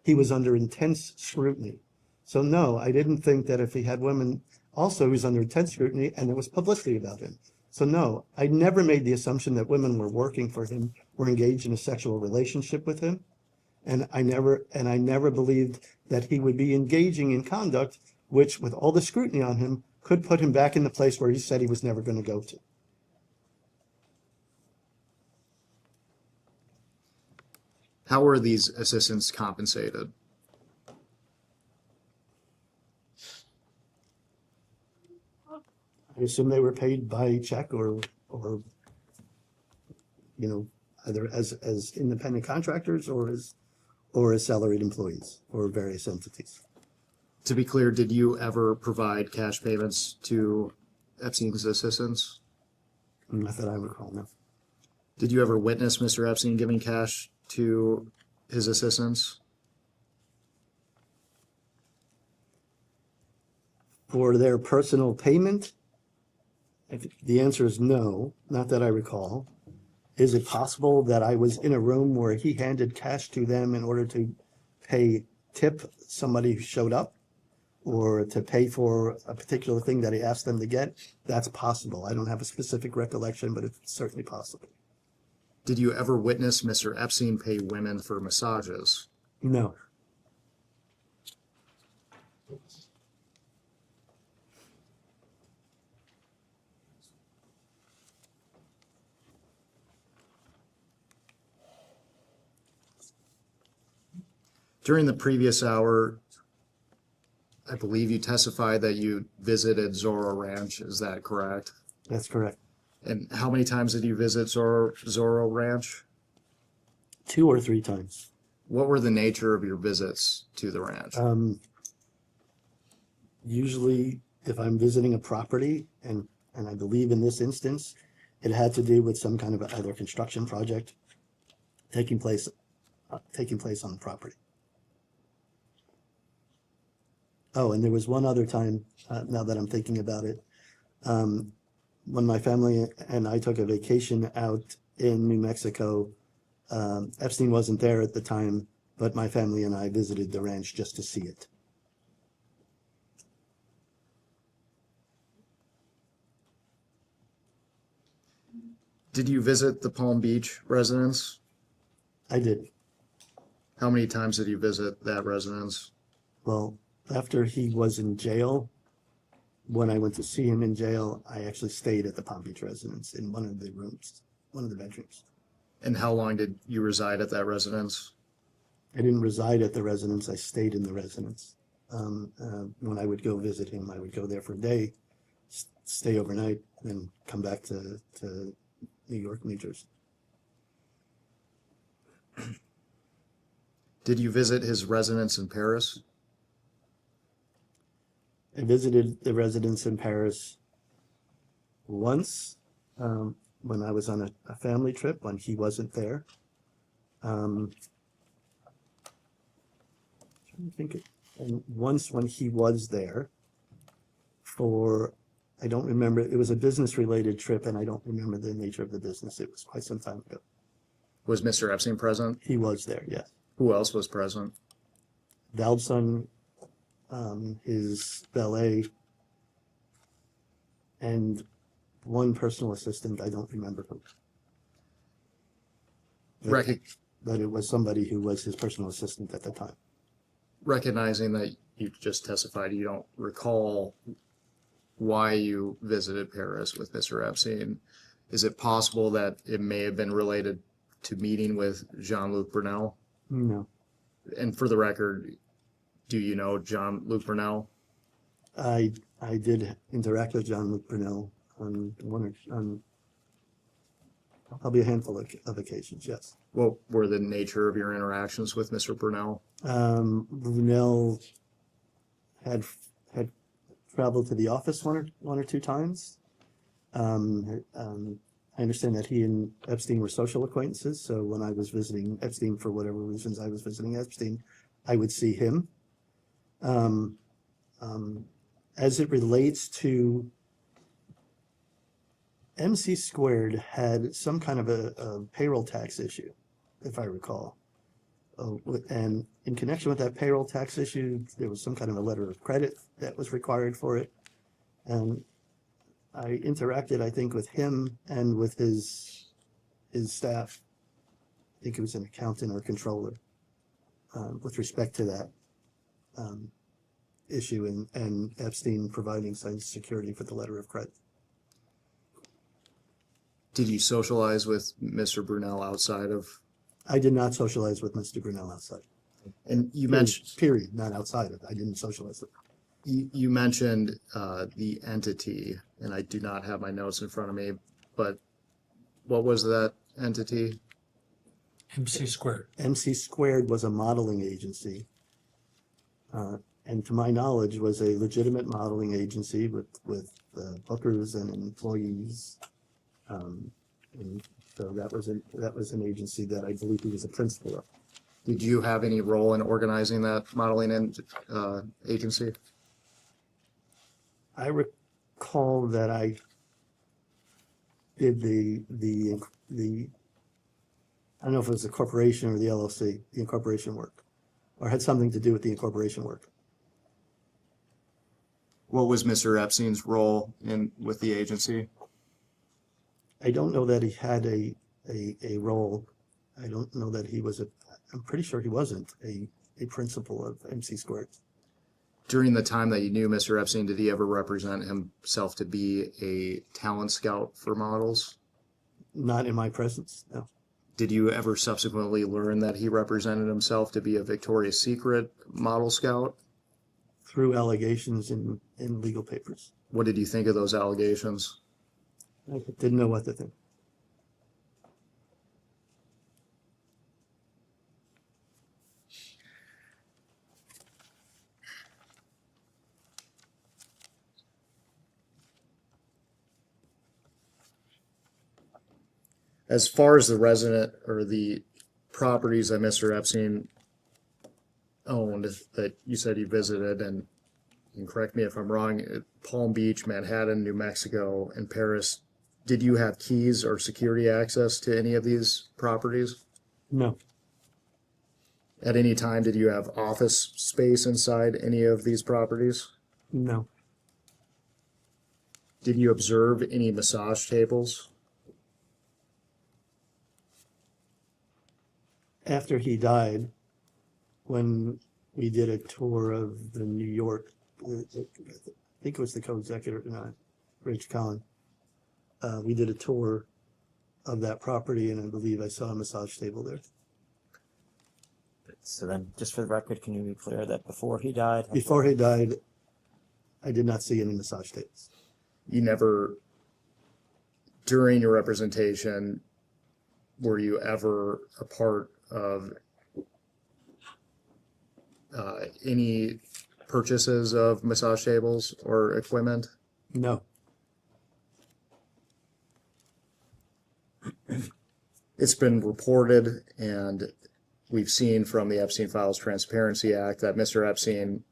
He was under intense scrutiny. So no, I didn't think that if he had women, also he was under intense scrutiny and there was publicity about him. So no, I never made the assumption that women were working for him were engaged in a sexual relationship with him. And I never believed that he would be engaging in conduct, which with all the scrutiny on him, could put him back in the place where he said he was never going to go to. How were these assistants compensated? I assume they were paid by check or either as independent contractors or as salaried employees or various entities. To be clear, did you ever provide cash payments to Epstein's assistants? Not that I recall, no. Did you ever witness Mr. Epstein giving cash to his assistants? For their personal payment, the answer is no, not that I recall. Is it possible that I was in a room where he handed cash to them in order to tip somebody who showed up or to pay for a particular thing that he asked them to get? That's possible. I don't have a specific recollection, but it's certainly possible. Did you ever witness Mr. Epstein pay women for massages? No. During the previous hour, I believe you testified that you visited Zorro Ranch. Is that correct? That's correct. And how many times did you visit Zorro Ranch? 2 or 3 times. What were the nature of your visits to the ranch? Usually, if I'm visiting a property, and I believe in this instance, it had to do with some kind of either construction project taking place on the property. Oh, and there was one other time, now that I'm thinking about it, when my family and I took a vacation out in New Mexico. Epstein wasn't there at the time, but my family and I visited the ranch just to see it. Did you visit the Palm Beach residence? I did. How many times did you visit that residence? Well, after he was in jail, when I went to see him in jail, I actually stayed at the Palm Beach residence in one of the rooms, one of the bedrooms. And how long did you reside at that residence? I didn't reside at the residence. I stayed in the residence. When I would go visit him, I would go there for a day, stay overnight, and come back to New York, New Jersey. Did you visit his residence in Paris? I visited the residence in Paris once when I was on a family trip when he wasn't there. Trying to think, and once when he was there for, I don't remember, it was a business related trip and I don't remember the nature of the business. It was quite some time ago. Was Mr. Epstein present? He was there, yes. Who else was present? Valdson, his valet, and one personal assistant, I don't remember who. But it was somebody who was his personal assistant at the time. Recognizing that you just testified, you don't recall why you visited Paris with Mr. Epstein. Is it possible that it may have been related to meeting with Jean-Luc Brunel? No. And for the record, do you know Jean-Luc Brunel? I did interact with Jean-Luc Brunel on probably a handful of occasions, yes. What were the nature of your interactions with Mr. Brunel? Brunel had traveled to the office one or two times. I understand that he and Epstein were social acquaintances, so when I was visiting Epstein, for whatever reasons I was visiting Epstein, I would see him. As it relates to MC Squared had some kind of a payroll tax issue, if I recall. And in connection with that payroll tax issue, there was some kind of a letter of credit that was required for it. And I interacted, I think, with him and with his staff think it was an accountant or controller, with respect to that issue and Epstein providing some security for the letter of credit. Did you socialize with Mr. Brunel outside of? I did not socialize with Mr. Brunel outside. And you mentioned. Period, not outside of it. I didn't socialize with him. You mentioned the entity, and I do not have my notes in front of me, but what was that entity? MC squared. MC squared was a modeling agency, and to my knowledge, was a legitimate modeling agency with bookers and employees. And so that was an agency that I believe he was a principal of. Did you have any role in organizing that modeling agency? I recall that I did the I don't know if it was the corporation or the LLC, the incorporation work, or had something to do with the incorporation work. What was Mr. Epstein's role with the agency? I don't know that he had a role. I don't know that he was I'm pretty sure he wasn't a principal of MC Squared. During the time that you knew Mr. Epstein, did he ever represent himself to be a talent scout for models? Not in my presence, no. Did you ever subsequently learn that he represented himself to be a Victoria's Secret model scout? Through allegations in legal papers. What did you think of those allegations? I didn't know what to think. As far as the resident or the properties that Mr. Epstein owned that you said you visited, and you can correct me if I'm wrong, Palm Beach, Manhattan, New Mexico, and Paris, did you have keys or security access to any of these properties? No. At any time, did you have office space inside any of these properties? No. Did you observe any massage tables? After he died, when we did a tour of the New York, I think it was the co-executive, Rich Collin. We did a tour of that property, and I believe I saw a massage table there. So then, just for the record, can you be clear that before he died? Before he died, I did not see any massage tables. You never, during your representation, were you ever a part of any purchases of massage tables or equipment? No. It's been reported, and we've seen from the Epstein Files Transparency Act that Mr. Epstein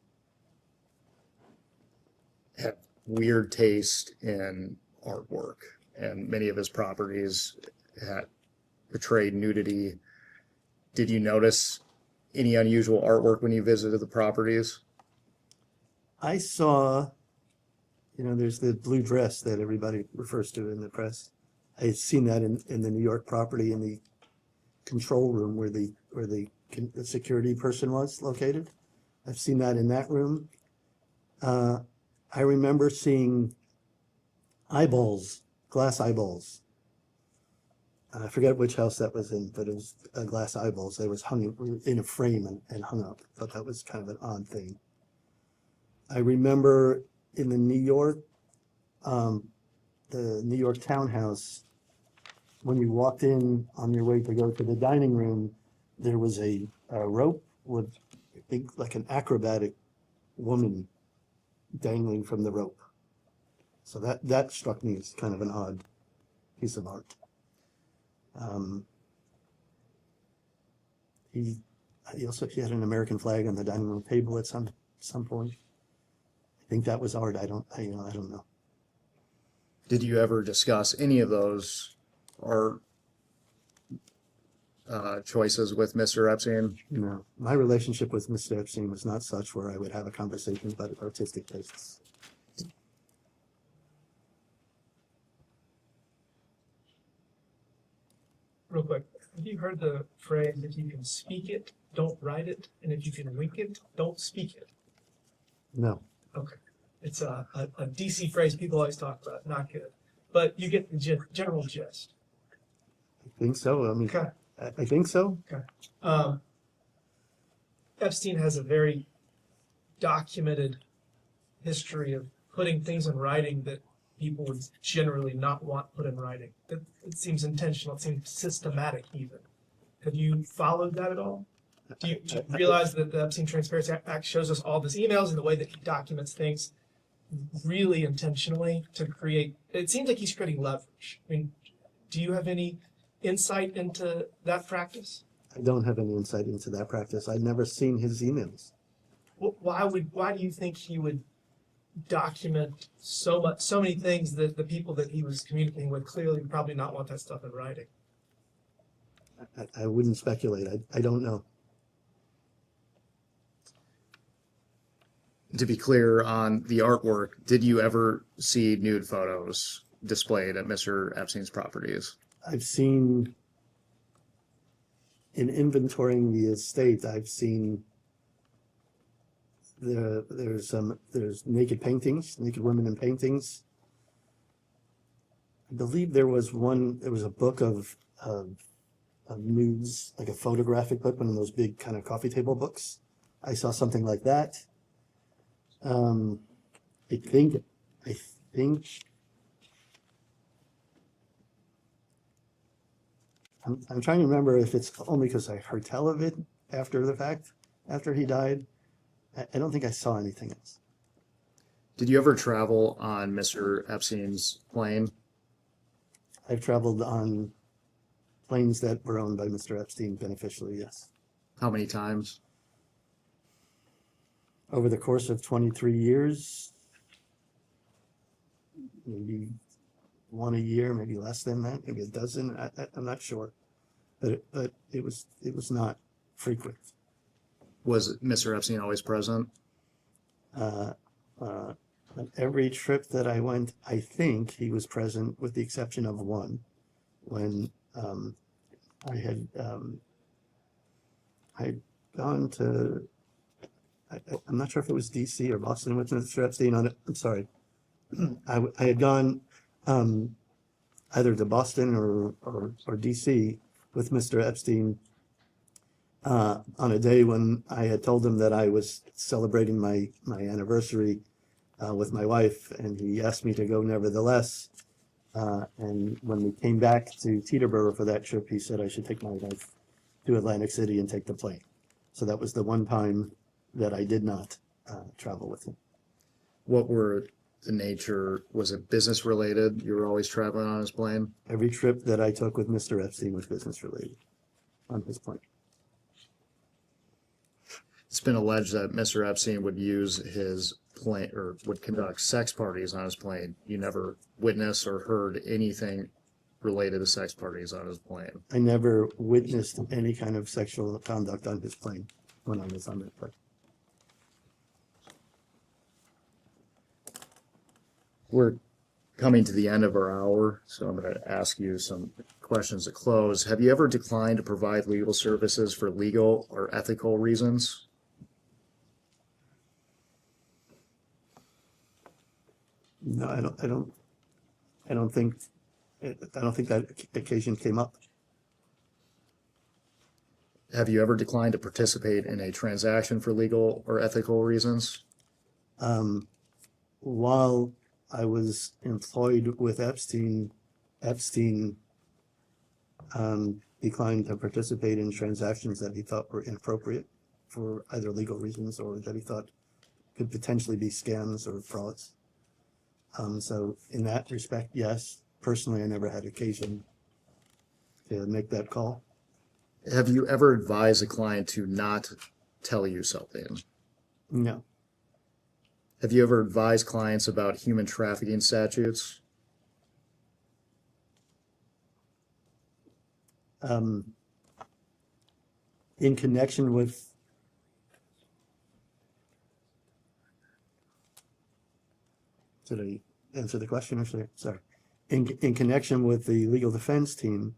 had weird taste in artwork, and many of his properties had portrayed nudity. Did you notice any unusual artwork when you visited the properties? I saw, there's the blue dress that everybody refers to in the press. I had seen that in the New York property in the control room where the security person was located. I've seen that in that room. I remember seeing eyeballs, glass eyeballs. I forget which house that was in, but it was glass eyeballs. They was hung in a frame and hung up. I thought that was kind of an odd thing. I remember in the New York townhouse, when you walked in on your way to go to the dining room, there was a rope with, I think, like an acrobatic woman dangling from the rope. So that struck me as kind of an odd piece of art. He had an American flag on the dining room table at some point. I think that was art. I don't know. Did you ever discuss any of those art choices with Mr. Epstein? No, my relationship with Mr. Epstein was not such where I would have a conversation about artistic tastes. Real quick, Have you heard the phrase, if you can speak it, don't write it, and if you can wink it, don't speak it? No. Okay. It's a DC phrase people always talk about, not good. But you get the general gist. I think so. I mean, Okay. I think so. Okay. Epstein has a very documented history of putting things in writing that people would generally not want put in writing. It seems intentional. It seems systematic even. Have you followed that at all? Do you realize that the Epstein Transparency Act shows us all these emails and the way that he documents things really intentionally to create, it seems like he's creating leverage. I mean, do you have any insight into that practice? I don't have any insight into that practice. I've never seen his emails. Why do you think he would document so many things that the people that he was communicating with clearly probably not want that stuff in writing? I wouldn't speculate. I don't know. To be clear on the artwork, did you ever see nude photos displayed at Mr. Epstein's properties? I've seen, in inventorying the estate, I've seen there's naked paintings, naked women in paintings. I believe there was a book of nudes, like a photographic book, one of those big kind of coffee table books. I saw something like that. I think I'm trying to remember if it's only because I heard tell of it after the fact, after he died. I don't think I saw anything else. Did you ever travel on Mr. Epstein's plane? I've traveled on planes that were owned by Mr. Epstein beneficially, yes. How many times? Over the course of 23 years, maybe one a year, maybe less than that, maybe a dozen. I'm not sure, but it was not frequent. Was Mr. Epstein always present? On every trip that I went, I think he was present, with the exception of one, when I had gone to. I'm not sure if it was DC or Boston with Mr. Epstein on it. I'm sorry. I had gone either to Boston or DC with Mr. Epstein on a day when I had told him that I was celebrating my anniversary with my wife, and he asked me to go nevertheless. And when we came back to Teterboro for that trip, he said I should take my wife to Atlantic City and take the plane. So that was the one time that I did not travel with him. What were the nature, was it business related? You were always traveling on his plane? Every trip that I took with Mr. Epstein was business related on his plane. It's been alleged that Mr. Epstein would use his plane, or would conduct sex parties on his plane. You never witnessed or heard anything related to sex parties on his plane? I never witnessed any kind of sexual conduct on his plane when I was on that plane. We're coming to the end of our hour, so I'm going to ask you some questions to close. Have you ever declined to provide legal services for legal or ethical reasons? No, I don't think that occasion came up. Have you ever declined to participate in a transaction for legal or ethical reasons? While I was employed with Epstein declined to participate in transactions that he thought were inappropriate for either legal reasons or that he thought could potentially be scams or frauds. So in that respect, yes. Personally, I never had occasion to make that call. Have you ever advised a client to not tell you something? No. Have you ever advised clients about human trafficking statutes? In connection with did I answer the question or sorry? In connection with the legal defense team,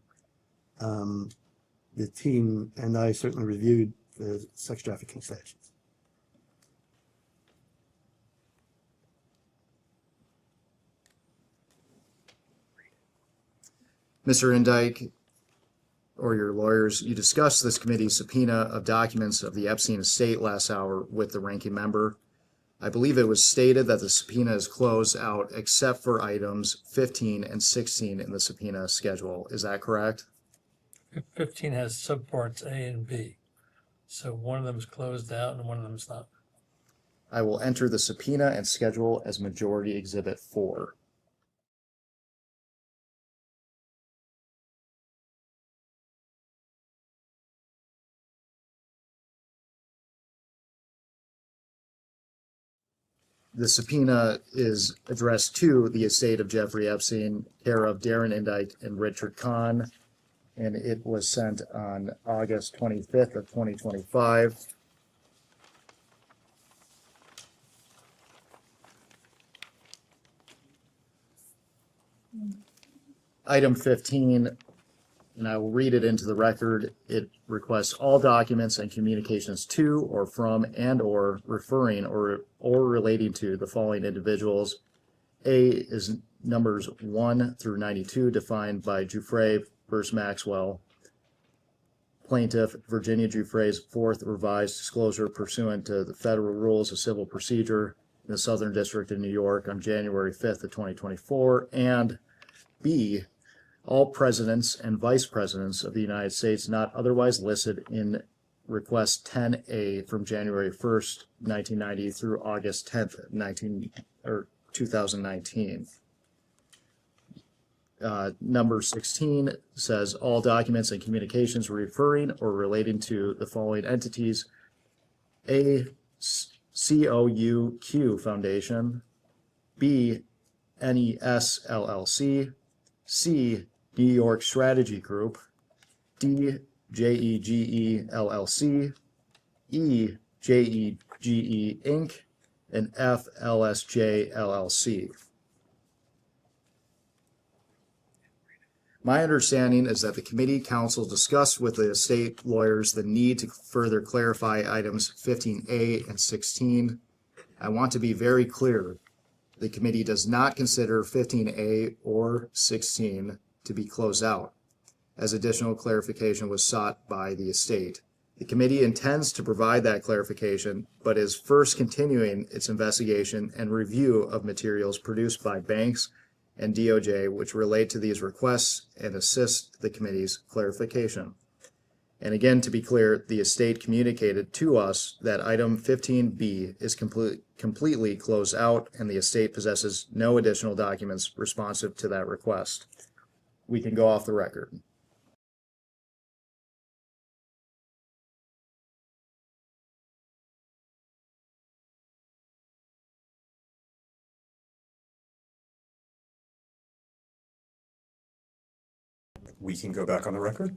the team and I certainly reviewed the sex trafficking statutes. Mr. Indyke, or your lawyers, you discussed this committee's subpoena of documents of the Epstein estate last hour with the ranking member. I believe it was stated that the subpoena is closed out except for items 15 and 16 in the subpoena schedule. Is that correct? 15 has subparts A and B. So one of them is closed out and one of them is not. I will enter the subpoena and schedule as Majority Exhibit 4. The subpoena is addressed to the estate of Jeffrey Epstein, care of Darren Indyke and Richard Kahn, and it was sent on August 25th of 2025. Item 15, and I will read it into the record. It requests all documents and communications to or from and or referring or relating to the following individuals. A is numbers 1 through 92 defined by Giuffre versus Maxwell. Plaintiff Virginia Giuffre's fourth revised disclosure pursuant to the federal rules of civil procedure in the Southern District of New York on January 5th of 2024. And B, all presidents and vice presidents of the United States not otherwise listed in request 10A from January 1st, 1990 through August 10th, 2019. Number 16 says all documents and communications referring or relating to the following entities: A, COUQ Foundation; B, NES LLC; C, New York Strategy Group; D, JEGE LLC; E, JEGE Inc., and F, LSJ LLC. My understanding is that the committee counsel discussed with the estate lawyers the need to further clarify items 15A and 16. I want to be very clear. The committee does not consider 15A or 16 to be closed out, as additional clarification was sought by the estate. The committee intends to provide that clarification, but is first continuing its investigation and review of materials produced by banks and DOJ which relate to these requests and assist the committee's clarification. And again, to be clear, the estate communicated to us that item 15B is completely closed out and the estate possesses no additional documents responsive to that request. We can go off the record. We can go back on the record.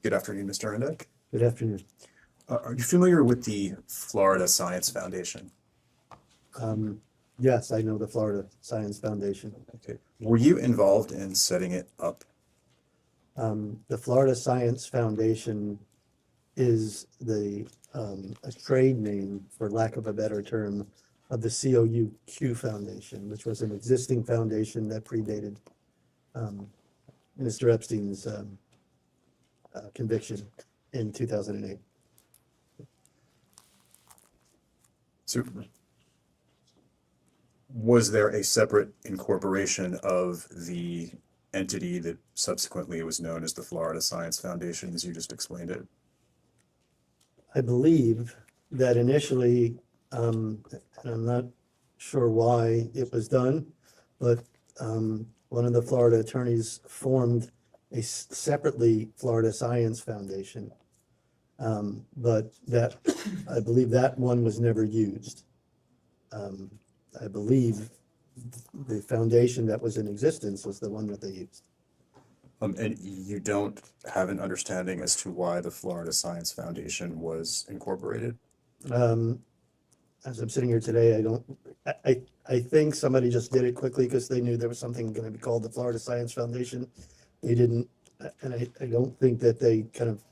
Good afternoon, Mr. Indyke. Good afternoon. Are you familiar with the Florida Science Foundation? Yes, I know the Florida Science Foundation. Okay. Were you involved in setting it up? The Florida Science Foundation is the a trade name, for lack of a better term, of the COUQ Foundation, which was an existing foundation that predated Mr. Epstein's conviction in 2008. So, was there a separate incorporation of the entity that subsequently was known as the Florida Science Foundation, as you just explained it? I believe that initially, and I'm not sure why it was done, but one of the Florida attorneys formed a separately Florida Science Foundation, but that I believe that one was never used. I believe the foundation that was in existence was the one that they used. And you don't have an understanding as to why the Florida Science Foundation was incorporated? As I'm sitting here today, I think somebody just did it quickly because they knew there was something going to be called the Florida Science Foundation. They didn't And I don't think that they kind of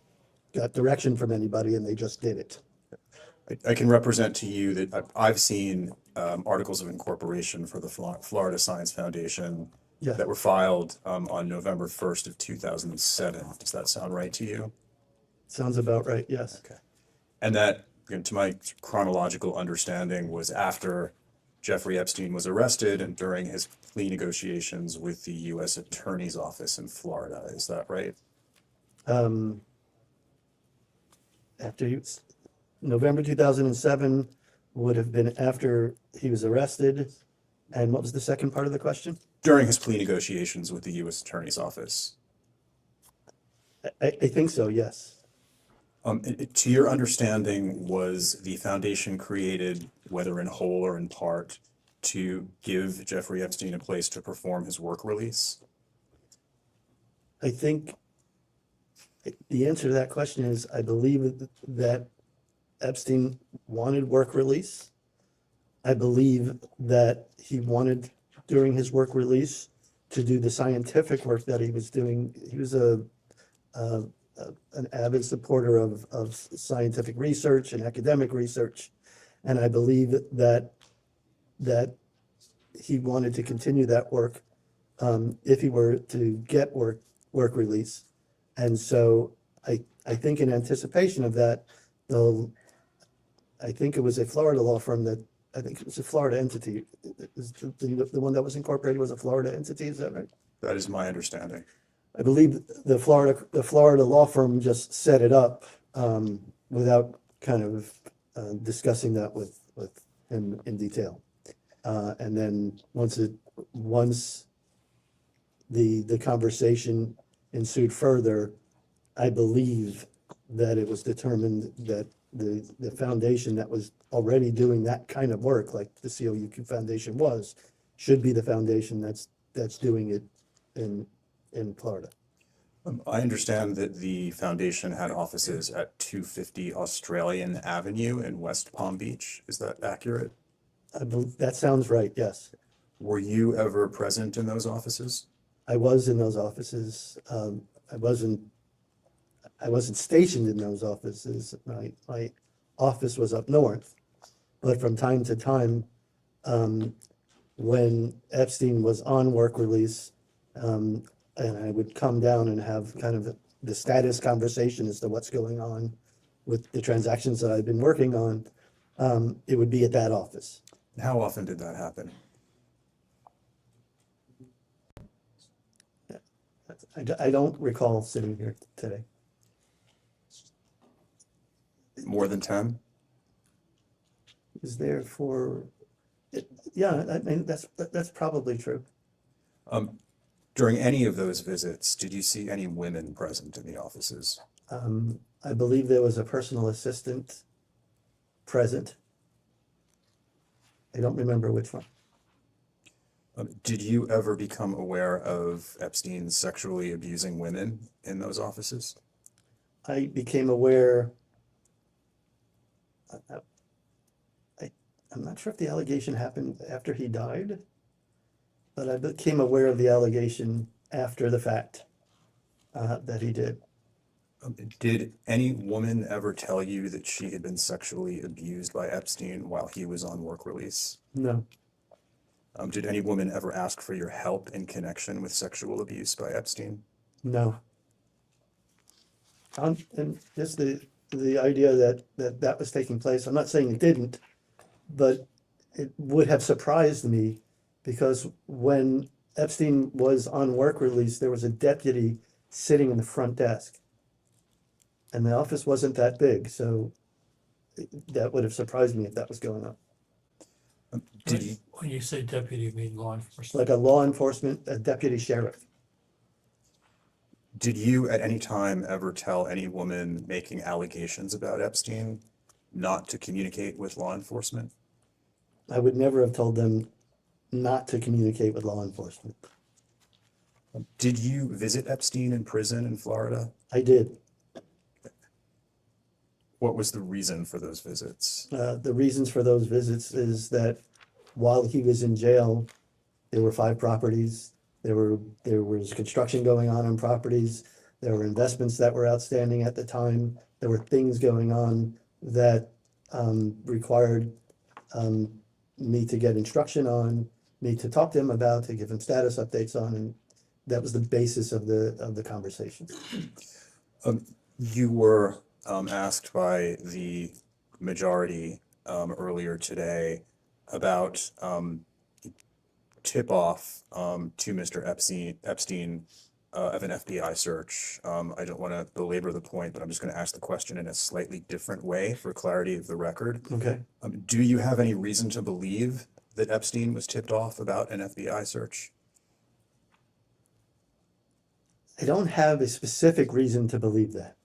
got direction from anybody and they just did it. I can represent to you that I've seen articles of incorporation for the Florida Science Foundation Yeah. that were filed on November 1st of 2007. Does that sound right to you? Sounds about right, yes. Okay. And that, to my chronological understanding, was after Jeffrey Epstein was arrested and during his plea negotiations with the U.S. Attorney's Office in Florida. Is that right? After he was, November 2007 would have been after he was arrested. And what was the second part of the question? During his plea negotiations with the U.S. Attorney's Office. I think so, yes. To your understanding, was the foundation created, whether in whole or in part, to give Jeffrey Epstein a place to perform his work release? I think the answer to that question is I believe that Epstein wanted work release. I believe that he wanted, during his work release, to do the scientific work that he was doing. He was an avid supporter of scientific research and academic research. And I believe that he wanted to continue that work if he were to get work release. And so I think in anticipation of that, I think it was a Florida law firm I think it was a Florida entity. The one that was incorporated was a Florida entity, is that right? That is my understanding. I believe the Florida law firm just set it up without kind of discussing that with him in detail. And then once the conversation ensued further, I believe that it was determined that the foundation that was already doing that kind of work, like the COUQ Foundation was, should be the foundation that's doing it in Florida. I understand that the foundation had offices at 250 Australian Avenue in West Palm Beach. Is that accurate? I believe that sounds right, yes. Were you ever present in those offices? I was in those offices. I wasn't stationed in those offices. My office was up north, but from time to time, when Epstein was on work release, and I would come down and have kind of the status conversation as to what's going on with the transactions that I've been working on, it would be at that office. How often did that happen? I don't recall sitting here today. More than 10? Is there for, yeah, I mean, that's probably true. During any of those visits, did you see any women present in the offices? I believe there was a personal assistant present. I don't remember which one. Did you ever become aware of Epstein sexually abusing women in those offices? I became aware, I'm not sure if the allegation happened after he died, but I became aware of the allegation after the fact that he did. Did any woman ever tell you that she had been sexually abused by Epstein while he was on work release? No. Did any woman ever ask for your help in connection with sexual abuse by Epstein? No. And just the idea that was taking place, I'm not saying it didn't, but it would have surprised me because when Epstein was on work release, there was a deputy sitting in the front desk. And the office wasn't that big, so that would have surprised me if that was going on. When you say deputy, you mean law enforcement? Like a law enforcement, a deputy sheriff. Did you at any time ever tell any woman making allegations about Epstein not to communicate with law enforcement? I would never have told them not to communicate with law enforcement. Did you visit Epstein in prison in Florida? I did. What was the reason for those visits? The reasons for those visits is that while he was in jail, there were 5 properties. There was construction going on properties. There were investments that were outstanding at the time. There were things going on that required me to get instruction on, me to talk to him about, to give him status updates on, and that was the basis of the conversation. You were asked by the majority earlier today about tip-off to Mr. Epstein of an FBI search. I don't want to belabor the point, but I'm just going to ask the question in a slightly different way for clarity of the record. Okay. Do you have any reason to believe that Epstein was tipped off about an FBI search? I don't have a specific reason to believe that.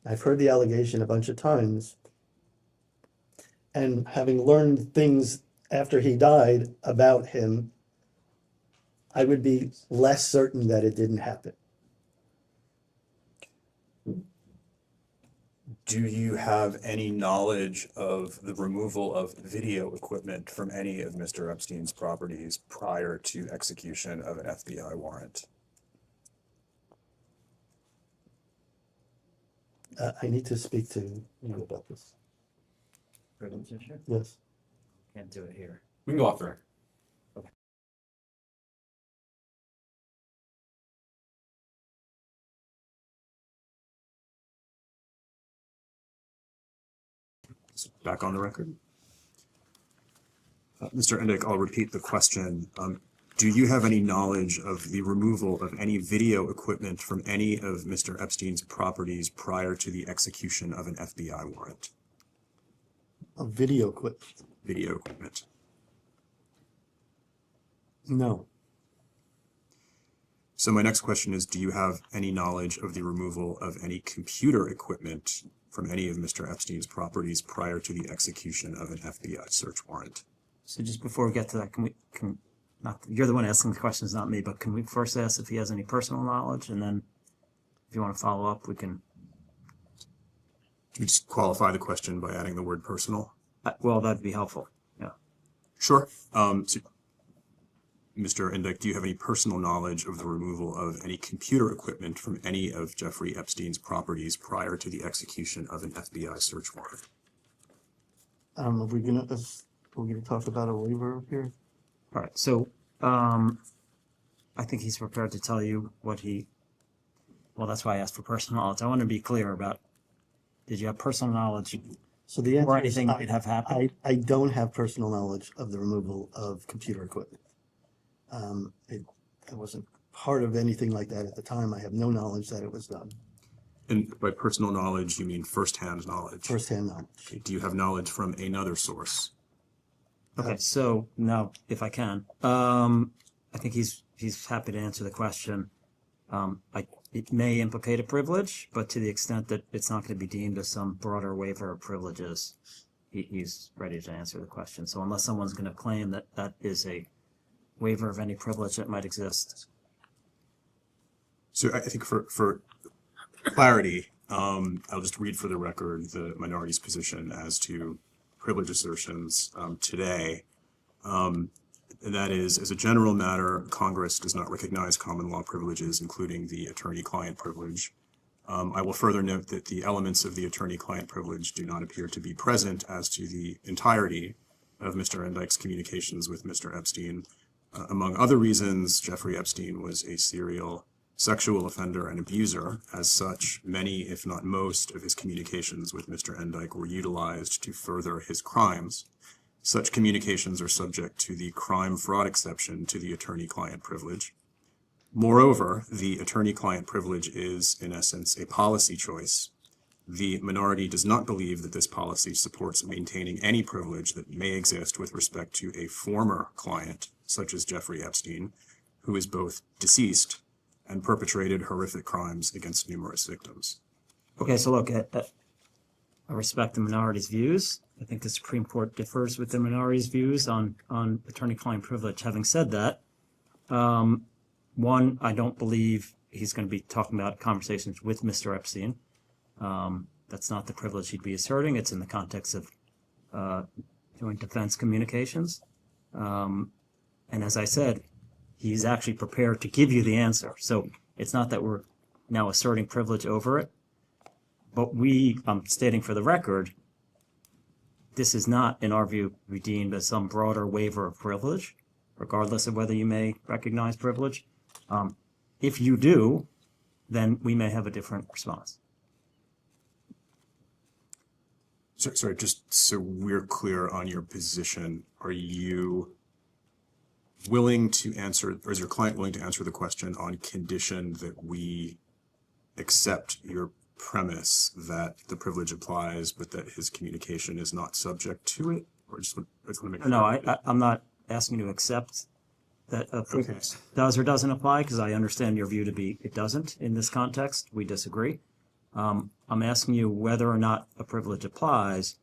I've heard the allegation a bunch of times. And having learned things after he died about him, I would be less certain that it didn't happen. Do you have any knowledge of the removal of video equipment from any of Mr. Epstein's properties prior to execution of an FBI warrant? I need to speak to you about this. Yes. Can't do it here. We can go off the record. Back on the record. Mr. Indyke, I'll repeat the question. Do you have any knowledge of the removal of any video equipment from any of Mr. Epstein's properties prior to the execution of an FBI warrant? A video equipment? Video equipment. No. So my next question is, do you have any knowledge of the removal of any computer equipment from any of Mr. Epstein's properties prior to the execution of an FBI search warrant? So just before we get to that, you're the one asking the questions, not me, but can we first ask if he has any personal knowledge, and then if you want to follow up, we can. Can you just qualify the question by adding the word personal? Well, that'd be helpful. Yeah. Sure. So, Mr. Indyke, do you have any personal knowledge of the removal of any computer equipment from any of Jeffrey Epstein's properties prior to the execution of an FBI search warrant? Are we gonna talk about a waiver here? All right. So I think he's prepared to tell you what he. Well, that's why I asked for personal knowledge. I want to be clear about. Did you have personal knowledge? So the answer or anything is might have happened? I don't have personal knowledge of the removal of computer equipment. I wasn't part of anything like that at the time. I have no knowledge that it was done. And by personal knowledge, you mean firsthand knowledge? Firsthand knowledge. Okay. Do you have knowledge from another source? Okay, so now, if I can, I think he's happy to answer the question. It may implicate a privilege, but to the extent that it's not going to be deemed as some broader waiver of privileges, he's ready to answer the question. So unless someone's going to claim that that is a waiver of any privilege that might exist. So I think for clarity, I'll just read for the record the minority's position as to privilege assertions today. And that is, as a general matter, Congress does not recognize common law privileges, including the attorney-client privilege. I will further note that the elements of the attorney-client privilege do not appear to be present as to the entirety of Mr. Indyke's communications with Mr. Epstein. Among other reasons, Jeffrey Epstein was a serial sexual offender and abuser. As such, many, if not most, of his communications with Mr. Indyke were utilized to further his crimes. Such communications are subject to the crime-fraud exception to the attorney-client privilege. Moreover, the attorney-client privilege is, in essence, a policy choice. The minority does not believe that this policy supports maintaining any privilege that may exist with respect to a former client, such as Jeffrey Epstein, who is both deceased and perpetrated horrific crimes against numerous victims. Okay, so look, I respect the minority's views. I think the Supreme Court differs with the minority's views on attorney-client privilege. Having said that, one, I don't believe he's going to be talking about conversations with Mr. Epstein. That's not the privilege he'd be asserting. It's in the context of joint defense communications. And as I said, he's actually prepared to give you the answer. So it's not that we're now asserting privilege over it. But I'm stating for the record, this is not, in our view, be deemed as some broader waiver of privilege, regardless of whether you may recognize privilege. If you do, then we may have a different response. Sorry, just so we're clear on your position, are you willing to answer, or is your client willing to answer the question on condition that we accept your premise that the privilege applies, but that his communication is not subject to it? Or just want to make sure. No, I'm not asking you to accept that a privilege does or doesn't apply, because I understand your view to be it doesn't in this context. We disagree. I'm asking you whether or not a privilege applies.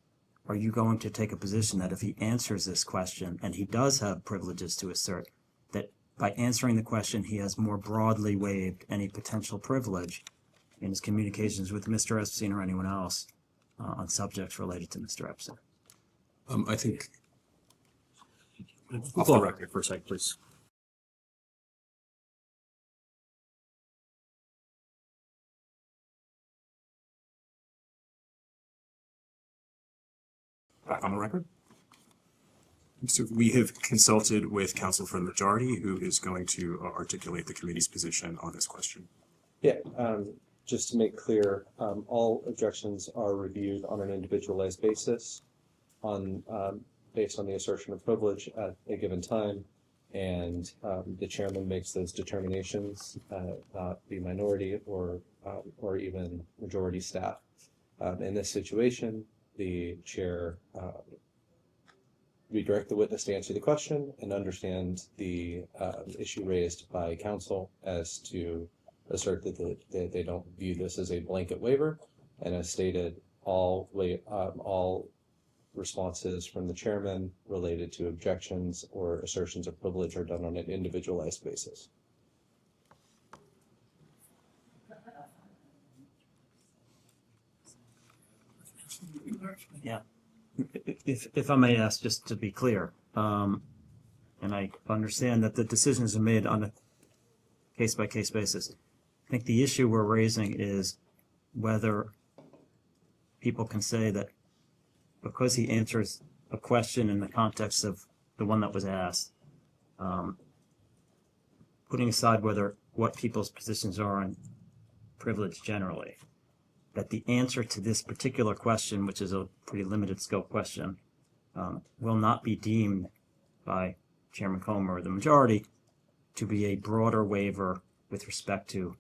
Are you going to take a position that if he answers this question, and he does have privileges to assert, that by answering the question, he has more broadly waived any potential privilege in his communications with Mr. Epstein or anyone else on subjects related to Mr. Epstein? I think, Off the record for a sec, please. back on the record. So we have consulted with counsel for the majority, who is going to articulate the committee's position on this question. Yeah, just to make clear, all objections are reviewed on an individualized basis based on the assertion of privilege at a given time, and the chairman makes those determinations, not the minority or even majority staff. In this situation, the chair redirect the witness to answer the question and understand the issue raised by counsel as to assert that they don't view this as a blanket waiver, and as stated, all responses from the chairman related to objections or assertions of privilege are done on an individualized basis. Yeah. If I may ask, just to be clear, and I understand that the decisions are made on a case-by-case basis. I think the issue we're raising is whether people can say that because he answers a question in the context of the one that was asked, putting aside what people's positions are on privilege generally, that the answer to this particular question, which is a pretty limited scope question, will not be deemed by Chairman Comer or the majority to be a broader waiver with respect to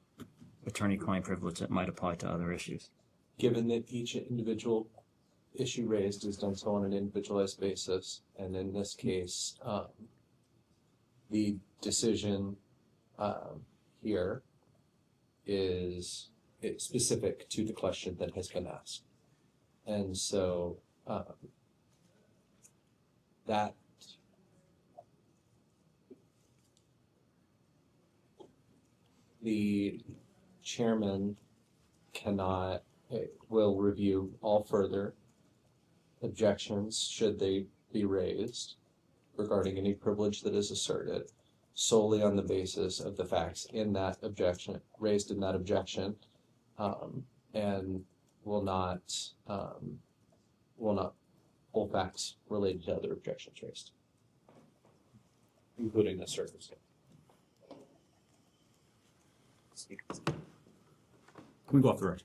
attorney-client privilege that might apply to other issues. Given that each individual issue raised is done so on an individualized basis, and in this case, the decision here is specific to the question that has been asked. And so that the chairman will review all further objections, should they be raised, regarding any privilege that is asserted, solely on the basis of the facts in that objection, raised in that objection, and will not hold facts related to other objections raised, including the circumstance. Can we go off the record?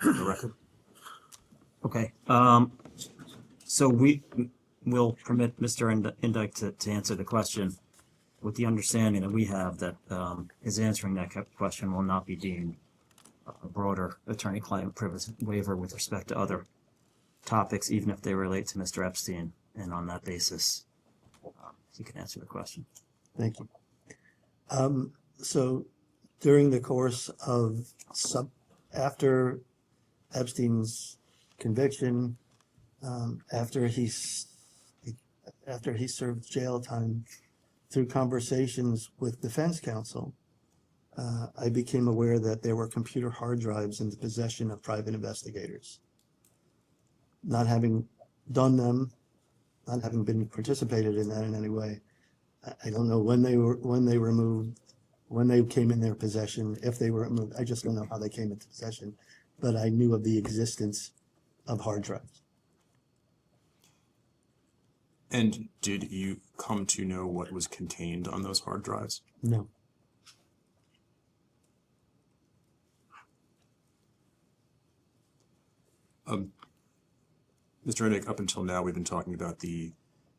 The record. Okay. So we will permit Mr. Indyke to answer the question with the understanding that we have that his answering that question will not be deemed a broader attorney-client privilege waiver with respect to other topics, even if they relate to Mr. Epstein. And on that basis, he can answer the question. Thank you. So during the course of after Epstein's conviction, after he served jail time, through conversations with defense counsel, I became aware that there were computer hard drives in the possession of private investigators. not having done them, not having been participated in that in any way. I don't know when they were removed, when they came in their possession, if they were removed. I just don't know how they came into possession, but I knew of the existence of hard drives. And did you come to know what was contained on those hard drives? No. Mr. Indyke, up until now, we've been talking about the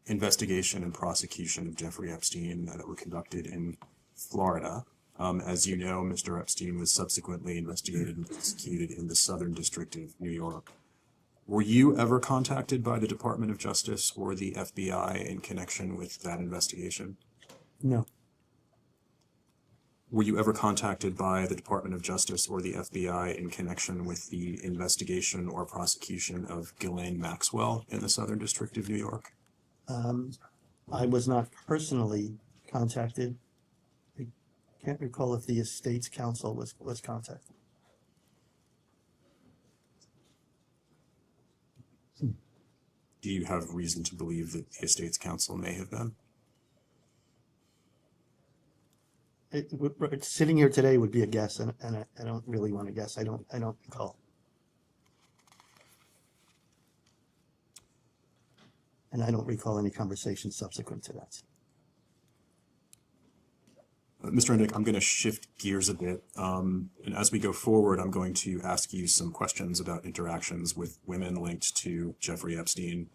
investigation and prosecution of Jeffrey Epstein that were conducted in Florida. As you know, Mr. Epstein was subsequently investigated and prosecuted in the Southern District of New York. Were you ever contacted by the Department of Justice or the FBI in connection with that investigation? No. Were you ever contacted by the Department of Justice or the FBI in connection with the investigation or prosecution of Ghislaine Maxwell in the Southern District of New York? I was not personally contacted. I can't recall if the estate's counsel was contacted. Do you have reason to believe that the estate's counsel may have been? Sitting here today would be a guess, and I don't really want to guess. I don't recall. And I don't recall any conversation subsequent to that. Mr. Indyke, I'm going to shift gears a bit. And as we go forward, I'm going to ask you some questions about interactions with women linked to Jeffrey Epstein.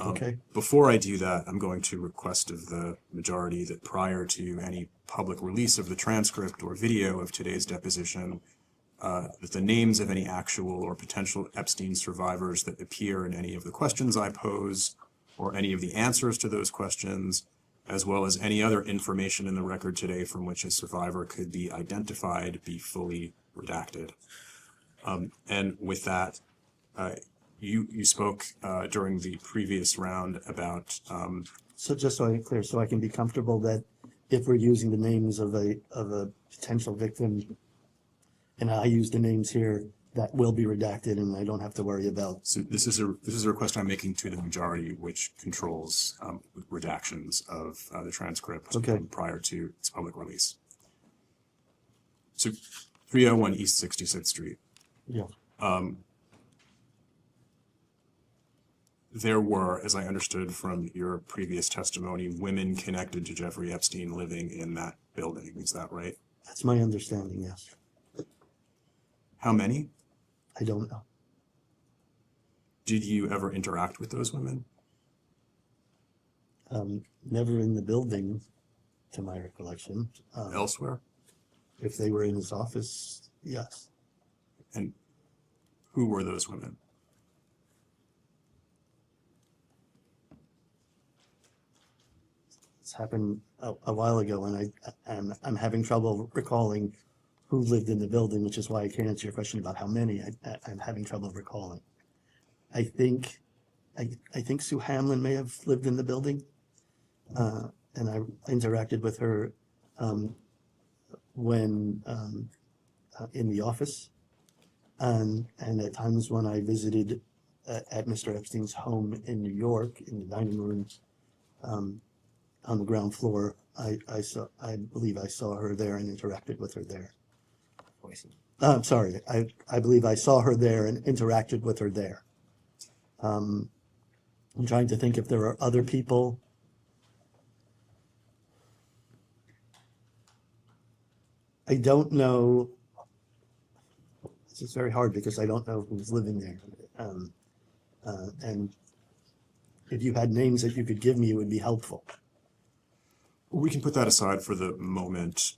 Okay. Before I do that, I'm going to request of the majority that prior to any public release of the transcript or video of today's deposition, that the names of any actual or potential Epstein survivors that appear in any of the questions I pose or any of the answers to those questions, as well as any other information in the record today from which a survivor could be identified, be fully redacted. And with that, you spoke during the previous round about... So just so I'm clear, so I can be comfortable that if we're using the names of a potential victim, and I use the names here, that will be redacted and I don't have to worry about. So this is a request I'm making to the majority, which controls redactions of the transcript prior to its public release. So 301 East 66th Street. Yeah. There were, as I understood from your previous testimony, women connected to Jeffrey Epstein living in that building. Is that right? That's my understanding, yes. How many? I don't know. Did you ever interact with those women? Never in the building, to my recollection. Elsewhere? If they were in his office, yes. And who were those women? It's happened a while ago, and I'm having trouble recalling who lived in the building, which is why I can't answer your question about how many. I'm having trouble recalling. I think Sue Hamlin may have lived in the building, and I interacted with her when in the office, and at times when I visited at Mr. Epstein's home in New York in the dining room on the ground floor. I believe I saw her there and interacted with her there. I'm sorry. I believe I saw her there and interacted with her there. I'm trying to think if there are other people. I don't know. This is very hard because I don't know who's living there. And if you had names that you could give me, it would be helpful. We can put that aside for the moment.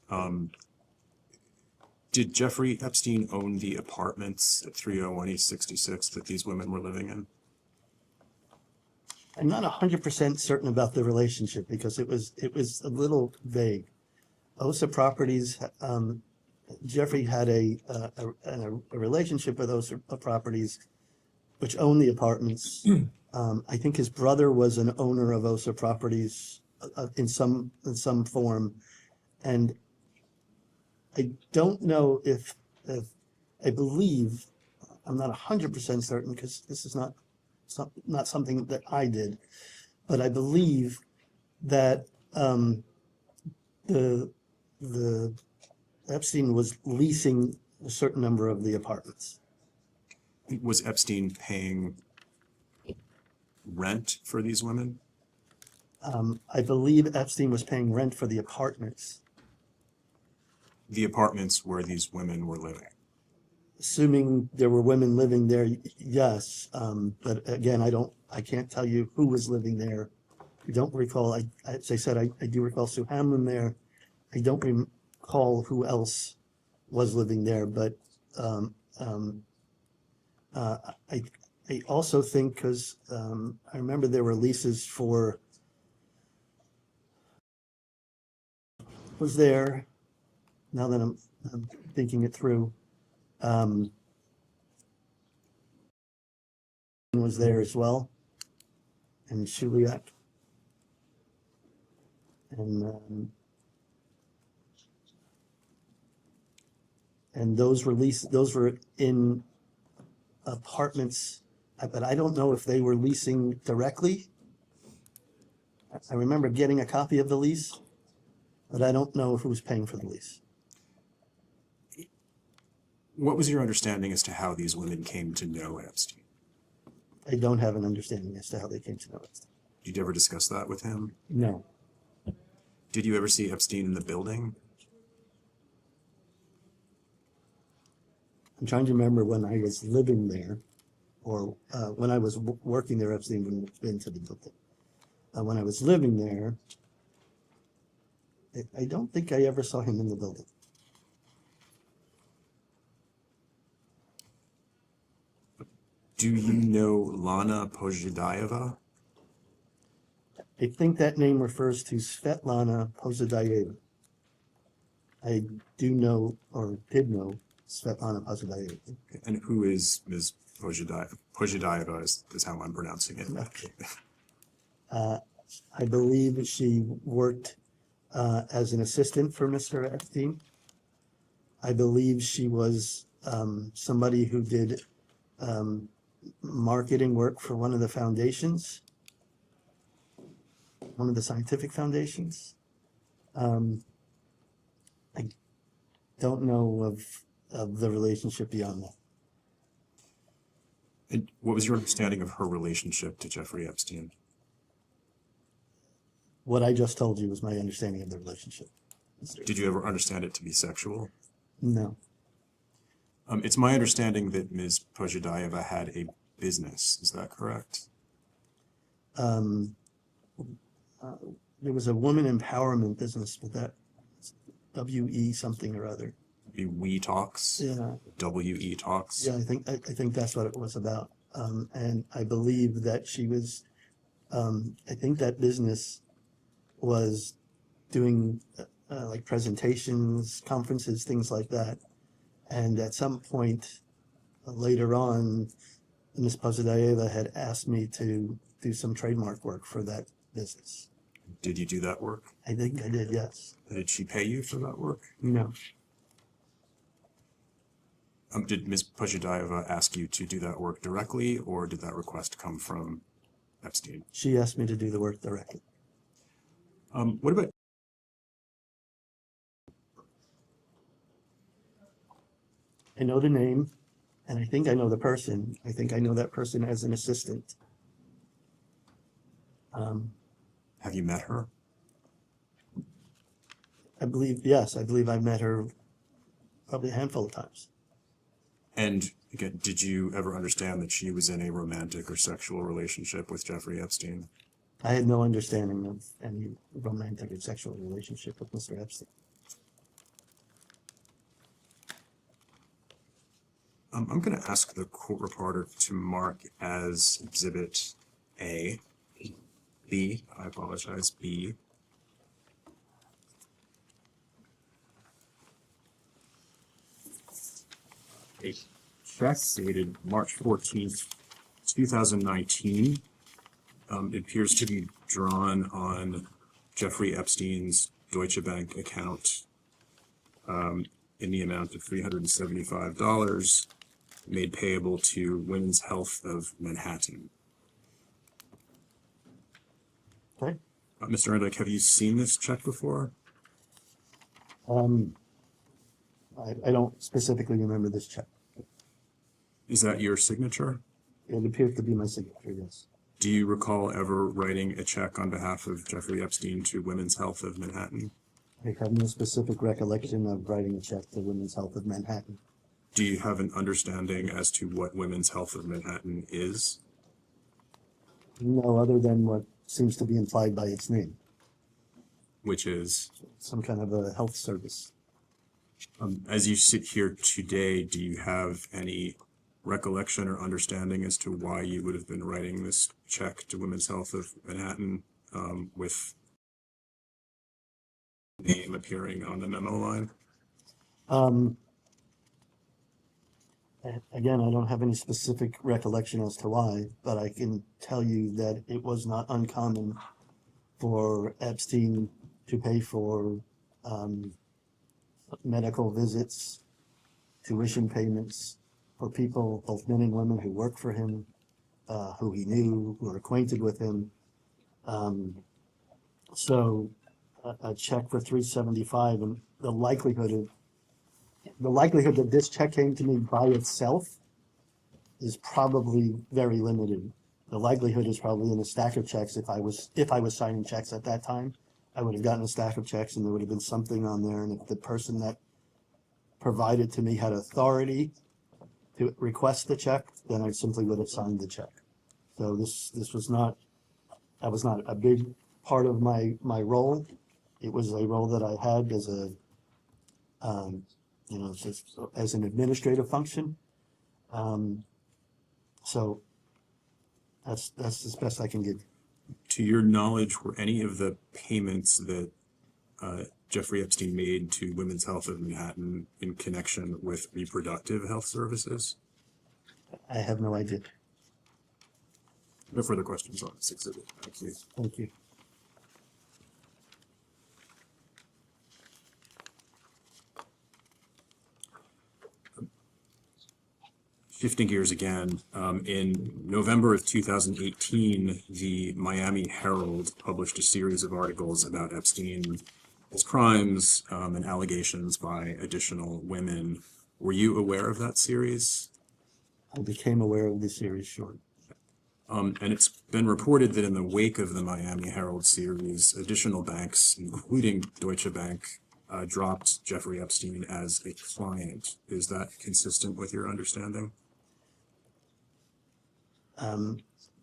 Did Jeffrey Epstein own the apartments at 301 East 66 that these women were living in? I'm not 100% certain about the relationship because it was a little vague. OSA Properties, Jeffrey had a relationship with OSA Properties, which owned the apartments. I think his brother was an owner of OSA Properties in some form, and I don't know if I believe, I'm not 100% certain because this is not not something that I did, but I believe that the Epstein was leasing a certain number of the apartments. Was Epstein paying rent for these women? I believe Epstein was paying rent for the apartments. The apartments where these women were living? Assuming there were women living there, yes. But again, I can't tell you who was living there. I don't recall, as I said, I do recall Sue Hamlin there. I don't recall who else was living there, but I also think, because I remember there were leases for, was there, now that I'm thinking it through, was there as well, and Shuliak. And those were in apartments, but I don't know if they were leasing directly. I remember getting a copy of the lease, but I don't know who was paying for the lease. What was your understanding as to how these women came to know Epstein? I don't have an understanding as to how they came to know Epstein. Did you ever discuss that with him? No. Did you ever see Epstein in the building? I'm trying to remember when I was living there, or when I was working there. Epstein wouldn't have been to the building. When I was living there, I don't think I ever saw him in the building. Do you know Lana Pozhidayeva? I think that name refers to Svetlana Pozhidayeva. I do know, or did know, Svetlana Pozhidayeva. And who is Ms. Pozhidayeva? Pozhidayeva is how I'm pronouncing it. Okay. I believe she worked as an assistant for Mr. Epstein. I believe she was somebody who did marketing work for one of the foundations, one of the scientific foundations. I don't know of the relationship beyond that. And what was your understanding of her relationship to Jeffrey Epstein? What I just told you was my understanding of the relationship. Did you ever understand it to be sexual? No. It's my understanding that Ms. Pozhidayeva had a business. Is that correct? There was a woman empowerment business, but that WE something or other. We Talks? Yeah. WE Talks? Yeah, I think that's what it was about. And I believe that she was, I think that business was doing like presentations, conferences, things like that. And at some point later on, Ms. Pozhidayeva had asked me to do some trademark work for that business. Did you do that work? I think I did, yes. Did she pay you for that work? No. Did Ms. Pozhidayeva ask you to do that work directly, or did that request come from Epstein? She asked me to do the work directly. What about I know the name, and I think I know the person. I think I know that person as an assistant. Have you met her? I believe, yes, I believe I met her probably a handful of times. And again, did you ever understand that she was in a romantic or sexual relationship with Jeffrey Epstein? I had no understanding of any romantic or sexual relationship with Mr. Epstein. I'm going to ask the court reporter to mark as Exhibit A, B, I apologize, B. A check dated March 14th, 2019. It appears to be drawn on Jeffrey Epstein's Deutsche Bank account in the amount of $375, made payable to Women's Health of Manhattan. Mr. Indyke, have you seen this check before? I don't specifically remember this check. Is that your signature? It appears to be my signature, yes. Do you recall ever writing a check on behalf of Jeffrey Epstein to Women's Health of Manhattan? I have no specific recollection of writing a check to Women's Health of Manhattan. Do you have an understanding as to what Women's Health of Manhattan is? No, other than what seems to be implied by its name, Which is, some kind of a health service. as you sit here today, do you have any recollection or understanding as to why you would have been writing this check to Women's Health of Manhattan with name appearing on the memo line? Again, I don't have any specific recollection as to why, but I can tell you that it was not uncommon for Epstein to pay for medical visits, tuition payments for people, both men and women who worked for him, who he knew, who were acquainted with him. So a check for $375, and the likelihood that this check came to me by itself is probably very limited. The likelihood is probably in a stack of checks. If I was signing checks at that time, I would have gotten a stack of checks and there would have been something on there. And if the person that provided to me had authority to request the check, then I simply would have signed the check. So that was not a big part of my role. It was a role that I had as a just as an administrative function. So that's as best I can give. To your knowledge, were any of the payments that Jeffrey Epstein made to Women's Health of Manhattan in connection with reproductive health services? I have no idea. No further questions on this exhibit. Thank you. Thank you. Shifting gears again, in November of 2018, the Miami Herald published a series of articles about Epstein, his crimes, and allegations by additional women. Were you aware of that series? I became aware of the series short. And it's been reported that in the wake of the Miami Herald series, additional banks, including Deutsche Bank, dropped Jeffrey Epstein as a client. Is that consistent with your understanding?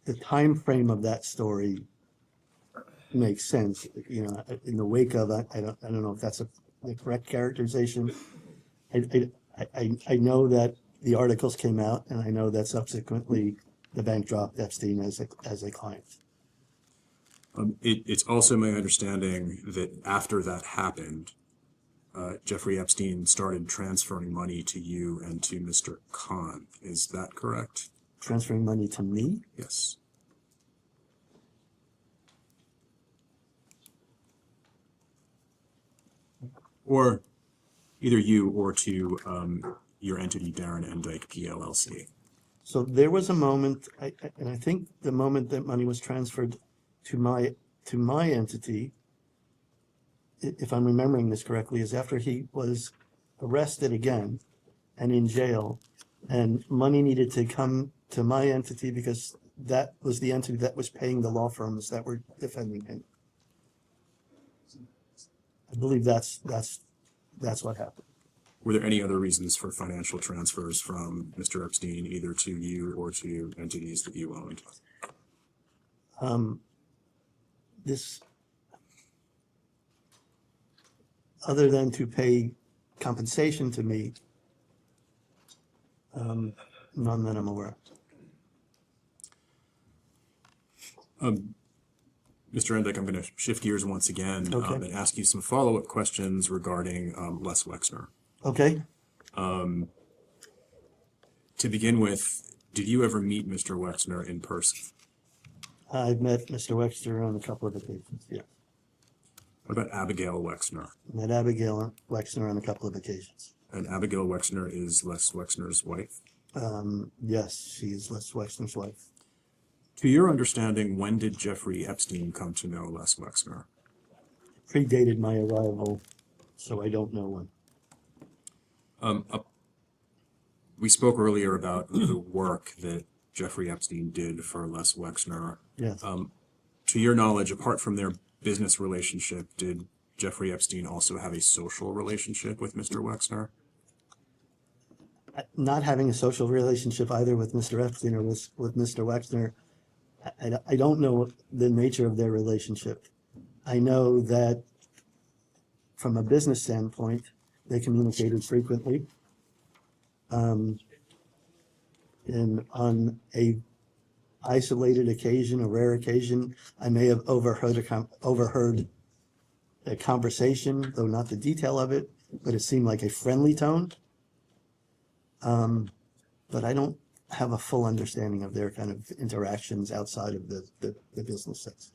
The time frame of that story makes sense. You know, in the wake of, I don't know if that's the correct characterization. I know that the articles came out, and I know that subsequently the bank dropped Epstein as a client. It's also my understanding that after that happened, Jeffrey Epstein started transferring money to you and to Mr. Khan. Is that correct? Transferring money to me? Yes. Or either you or to your entity, Darren Indyke PLLC. So there was a moment, and I think the moment that money was transferred to my entity, if I'm remembering this correctly, is after he was arrested again and in jail, and money needed to come to my entity because that was the entity that was paying the law firms that were defending him. I believe that's what happened. Were there any other reasons for financial transfers from Mr. Epstein, either to you or to entities that you owned? This, other than to pay compensation to me, none that I'm aware of. Mr. Indyke, I'm going to shift gears once again and ask you some follow-up questions regarding Les Wexner. Okay. To begin with, did you ever meet Mr. Wexner in person? I've met Mr. Wexner on a couple of occasions, yeah. What about Abigail Wexner? Met Abigail Wexner on a couple of occasions. And Abigail Wexner is Les Wexner's wife? Yes, she is Les Wexner's wife. To your understanding, when did Jeffrey Epstein come to know Les Wexner? Predated my arrival, so I don't know when. We spoke earlier about the work that Jeffrey Epstein did for Les Wexner. Yes. To your knowledge, apart from their business relationship, did Jeffrey Epstein also have a social relationship with Mr. Wexner? Not having a social relationship either with Mr. Epstein or with Mr. Wexner, I don't know the nature of their relationship. I know that from a business standpoint, they communicated frequently. And on a isolated occasion, a rare occasion, I may have overheard a conversation, though not the detail of it, but it seemed like a friendly tone. But I don't have a full understanding of their kind of interactions outside of the business sense.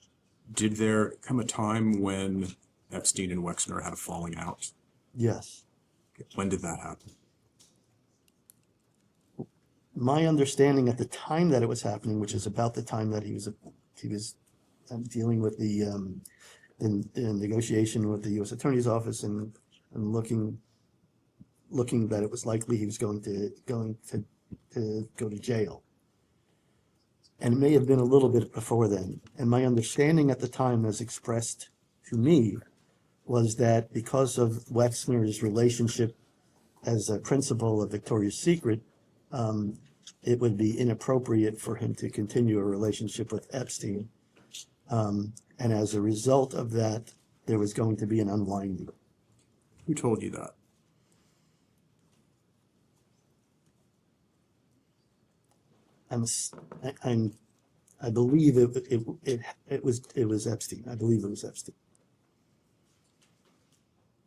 Did there come a time when Epstein and Wexner had a falling out? Yes. When did that happen? My understanding at the time that it was happening, which is about the time that he was dealing with the negotiation with the U.S. Attorney's Office and looking that it was likely he was going to go to jail. And it may have been a little bit before then. And my understanding at the time, as expressed to me, was that because of Wexner's relationship as a principal of Victoria's Secret, it would be inappropriate for him to continue a relationship with Epstein. And as a result of that, there was going to be an unwinding. Who told you that? I believe it was Epstein. I believe it was Epstein.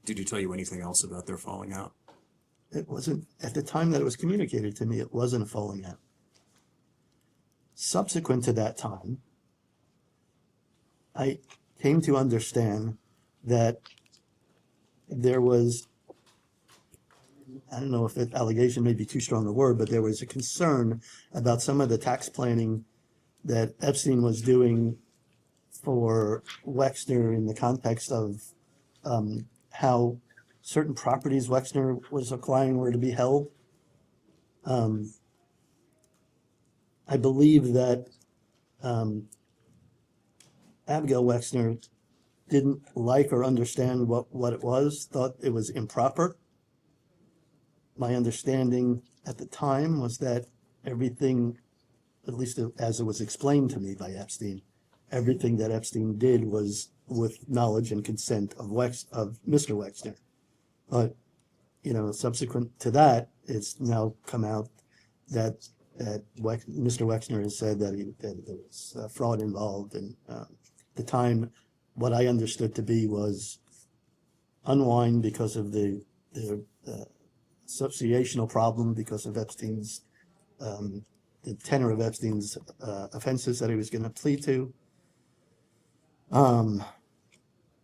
Did he tell you anything else about their falling out? It wasn't, at the time that it was communicated to me, it wasn't a falling out. Subsequent to that time, I came to understand that there was, I don't know if that allegation may be too strong a word, but there was a concern about some of the tax planning that Epstein was doing for Wexner in the context of how certain properties Wexner was acquiring were to be held. I believe that Abigail Wexner didn't like or understand what it was, thought it was improper. My understanding at the time was that everything, at least as it was explained to me by Epstein, everything that Epstein did was with knowledge and consent of Mr. Wexner. But, subsequent to that, it's now come out that Mr. Wexner has said that there was fraud involved. And at the time, what I understood to be was unwind because of the associational problem, because of Epstein's, the tenor of Epstein's offenses that he was going to plead to.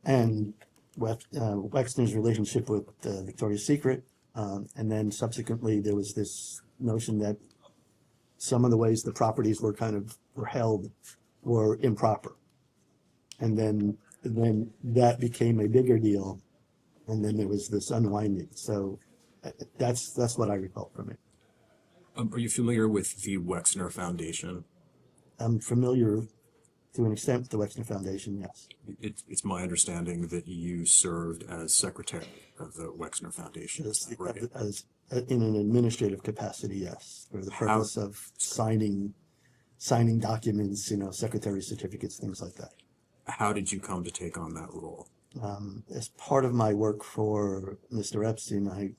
And Wexner's relationship with Victoria's Secret. And then subsequently, there was this notion that some of the ways the properties were held were improper. And then that became a bigger deal. And then there was this unwinding. So that's what I recall from it. Are you familiar with the Wexner Foundation? I'm familiar to an extent with the Wexner Foundation, yes. It's my understanding that you served as secretary of the Wexner Foundation. As in an administrative capacity, yes, for the purpose of signing documents, secretary certificates, things like that. How did you come to take on that role? As part of my work for Mr. Epstein, I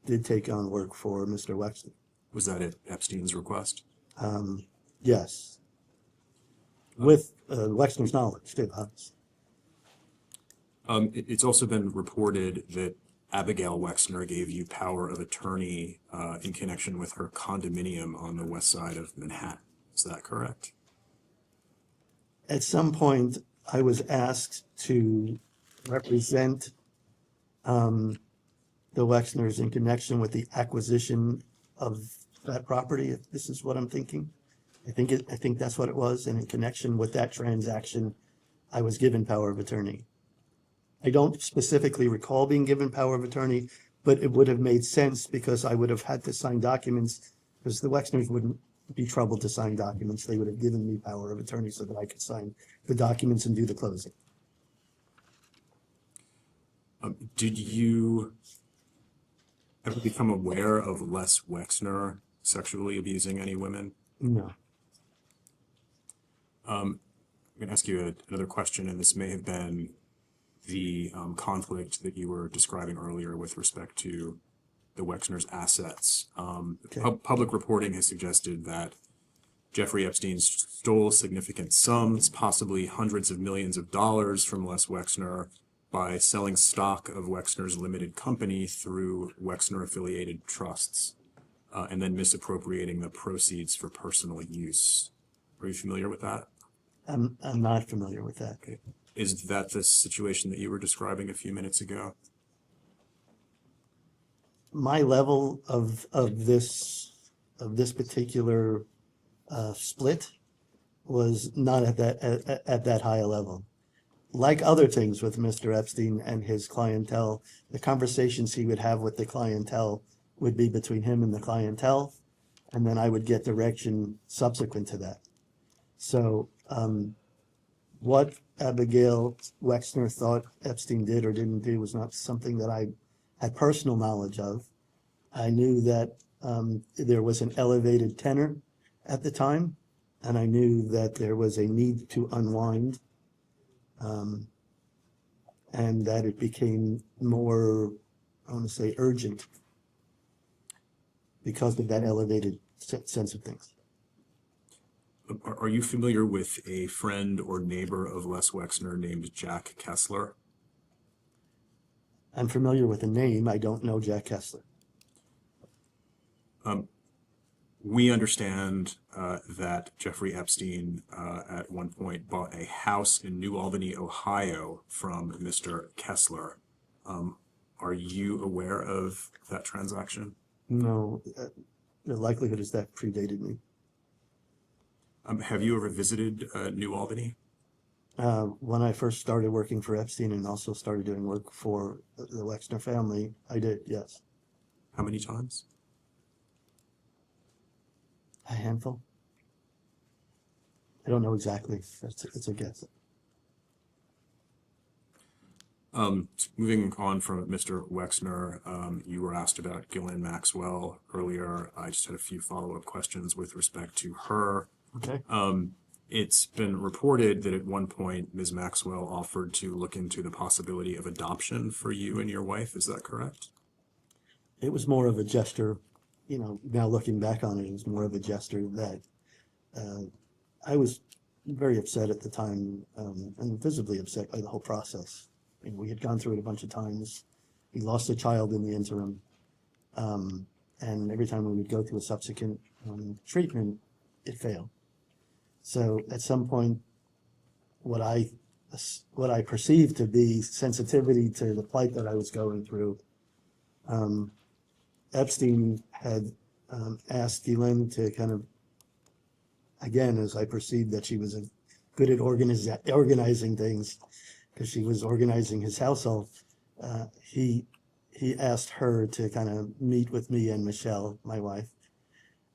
did take on work for Mr. Wexner. Was that at Epstein's request? Yes. With Wexner's knowledge, too, obviously. It's also been reported that Abigail Wexner gave you power of attorney in connection with her condominium on the west side of Manhattan. Is that correct? At some point, I was asked to represent the Wexners in connection with the acquisition of that property, if this is what I'm thinking. I think that's what it was, and in connection with that transaction, I was given power of attorney. I don't specifically recall being given power of attorney, but it would have made sense because I would have had to sign documents, because the Wexners wouldn't be troubled to sign documents. They would have given me power of attorney so that I could sign the documents and do the closing. Did you ever become aware of Les Wexner sexually abusing any women? No. I'm going to ask you another question, and this may have been the conflict that you were describing earlier with respect to the Wexner's assets. Public reporting has suggested that Jeffrey Epstein stole significant sums, possibly hundreds of millions of dollars from Les Wexner by selling stock of Wexner's limited company through Wexner-affiliated trusts, and then misappropriating the proceeds for personal use. Are you familiar with that? I'm not familiar with that. Okay. Is that the situation that you were describing a few minutes ago? My level of this particular split was not at that high a level. Like other things with Mr. Epstein and his clientele, the conversations he would have with the clientele would be between him and the clientele, and then I would get direction subsequent to that. So what Abigail Wexner thought Epstein did or didn't do was not something that I had personal knowledge of. I knew that there was an elevated tenor at the time, and I knew that there was a need to unwind, and that it became more, I want to say, urgent because of that elevated sense of things. Are you familiar with a friend or neighbor of Les Wexner named Jack Kessler? I'm familiar with the name. I don't know Jack Kessler. We understand that Jeffrey Epstein at one point bought a house in New Albany, Ohio from Mr. Kessler. Are you aware of that transaction? No, the likelihood is that predated me. Have you ever visited New Albany? When I first started working for Epstein and also started doing work for the Wexner family, I did, yes. How many times? A handful. I don't know exactly. It's a guess. Moving on from Mr. Wexner, you were asked about Ghislaine Maxwell earlier. I just had a few follow-up questions with respect to her. Okay. It's been reported that at one point Ms. Maxwell offered to look into the possibility of adoption for you and your wife. Is that correct? It was more of a gesture, you know, now looking back on it, it was more of a gesture that I was very upset at the time, and visibly upset by the whole process. I mean, we had gone through it a bunch of times. We lost a child in the interim. And every time we would go through a subsequent treatment, it failed. So at some point, what I perceived to be sensitivity to the plight that I was going through, Epstein had asked Ghislaine to kind of, again, as I perceived that she was good at organizing things, because she was organizing his household, he asked her to kind of meet with me and Michelle, my wife,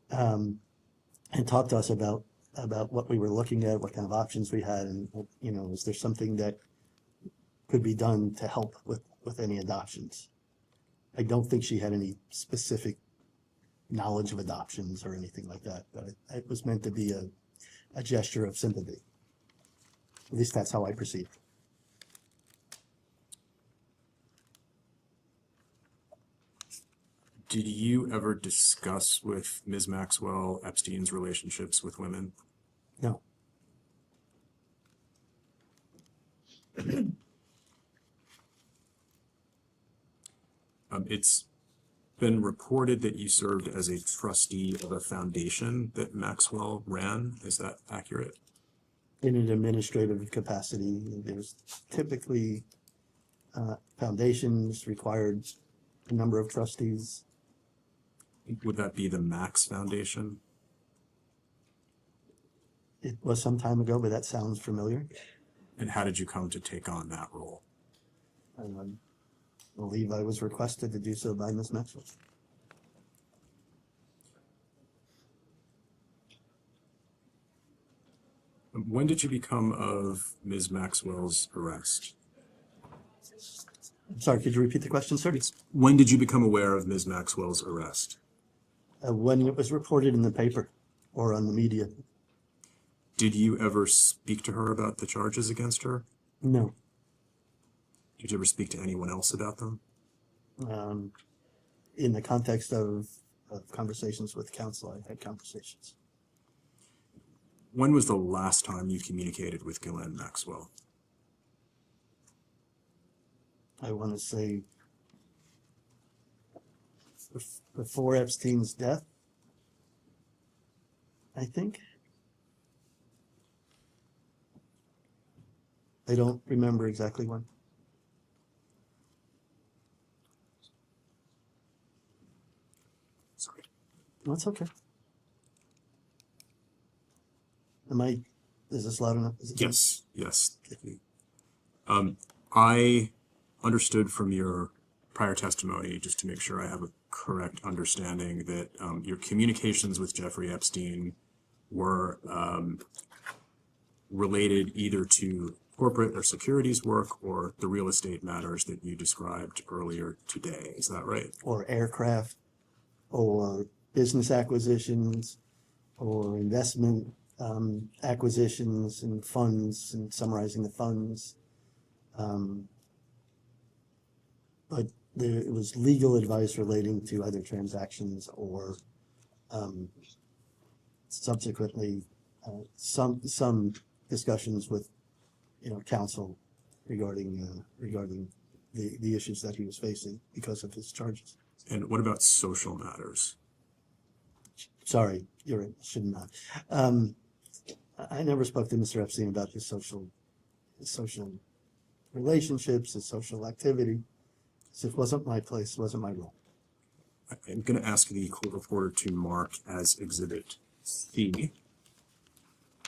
and talk to us about what we were looking at, what kind of options we had, and, you know, is there something that could be done to help with any adoptions? I don't think she had any specific knowledge of adoptions or anything like that, but it was meant to be a gesture of sympathy. At least that's how I perceived it. Did you ever discuss with Ms. Maxwell Epstein's relationships with women? No. It's been reported that you served as a trustee of a foundation that Maxwell ran. Is that accurate? In an administrative capacity, there's typically foundations required a number of trustees. Would that be the Max Foundation? It was some time ago, but that sounds familiar. And how did you come to take on that role? And I believe I was requested to do so by Ms. Maxwell. When did you become of Ms. Maxwell's arrest? Sorry, could you repeat the question, sir? When did you become aware of Ms. Maxwell's arrest? When it was reported in the paper or on the media. Did you ever speak to her about the charges against her? No. Did you ever speak to anyone else about them? In the context of conversations with counsel, I had conversations. When was the last time you communicated with Ghislaine Maxwell? I want to say before Epstein's death, I think. I don't remember exactly when. Sorry. That's okay. Is this loud enough? Is it Yes, yes. I understood from your prior testimony, just to make sure I have a correct understanding, that your communications with Jeffrey Epstein were related either to corporate or securities work or the real estate matters that you described earlier today. Is that right? Or aircraft, or business acquisitions, or investment acquisitions and funds, and summarizing the funds. But it was legal advice relating to either transactions or subsequently some discussions with counsel regarding the issues that he was facing because of his charges. And what about social matters? Sorry, you're right, should not. I never spoke to Mr. Epstein about his social relationships, his social activity. It wasn't my place, wasn't my role. I'm going to ask the court reporter to mark as Exhibit C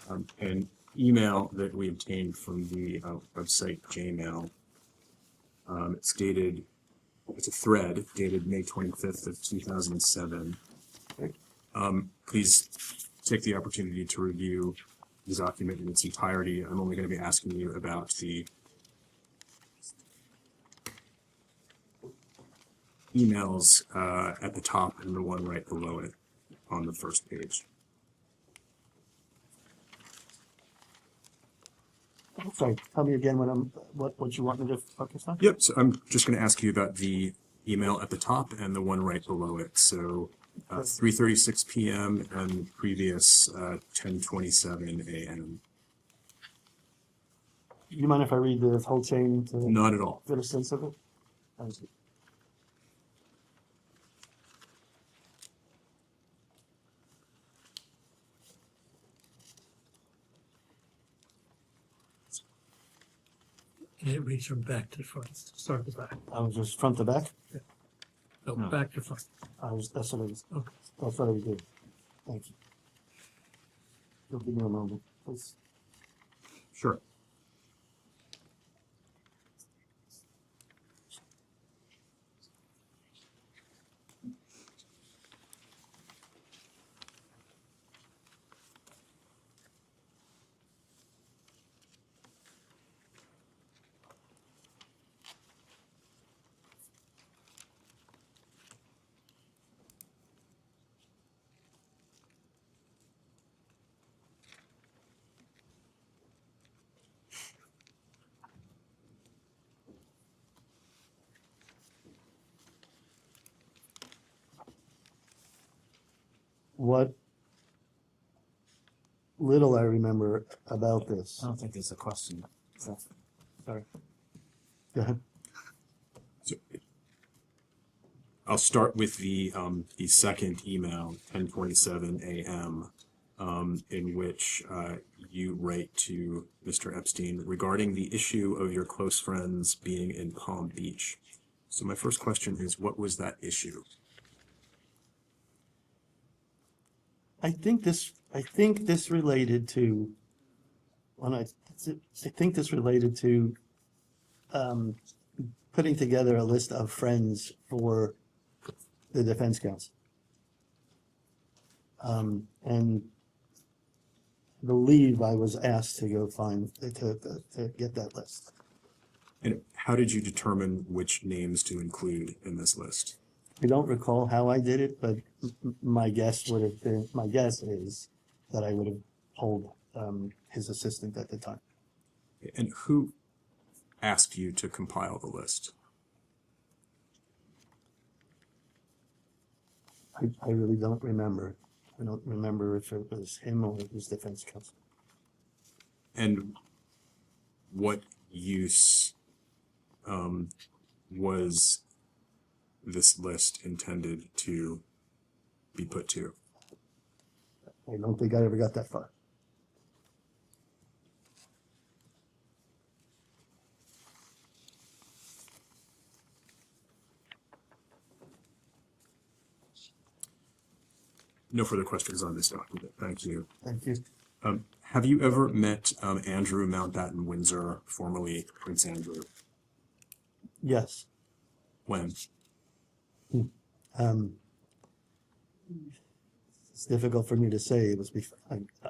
an email that we obtained from the website Jmail. It's a thread dated May 25th of 2007. Please take the opportunity to review the document in its entirety. I'm only going to be asking you about the emails at the top and the one right below it on the first page. Sorry, tell me again what you want me to focus on? Yep, so I'm just going to ask you about the email at the top and the one right below it. So 3:36 p.m. and previous 10:27 a.m. You mind if I read the whole chain to Not at all. get a sense of it? Thank you. And it reads from back to front, start to back. I was just front to back? No, back to front. That's what I was, Okay. that's what I was doing. Thank you. You'll give me a moment, please. Sure. What little I remember about this. I don't think there's a question. Sorry. Go ahead. So I'll start with the second email, 10:27 a.m., in which you write to Mr. Epstein regarding the issue of your close friends being in Palm Beach. So my first question is, what was that issue? I think this related to, I think this related to putting together a list of friends for the defense counsel. And I believe I was asked to go to get that list. And how did you determine which names to include in this list? I don't recall how I did it, but my guess is that I would have told his assistant at the time. And who asked you to compile the list? I really don't remember. I don't remember if it was him or his defense counsel. And what use was this list intended to be put to? I don't think I ever got that far. No further questions on this document. Thank you. Thank you. Have you ever met Andrew Mountbatten Windsor, formerly Prince Andrew? Yes. When? It's difficult for me to say. It was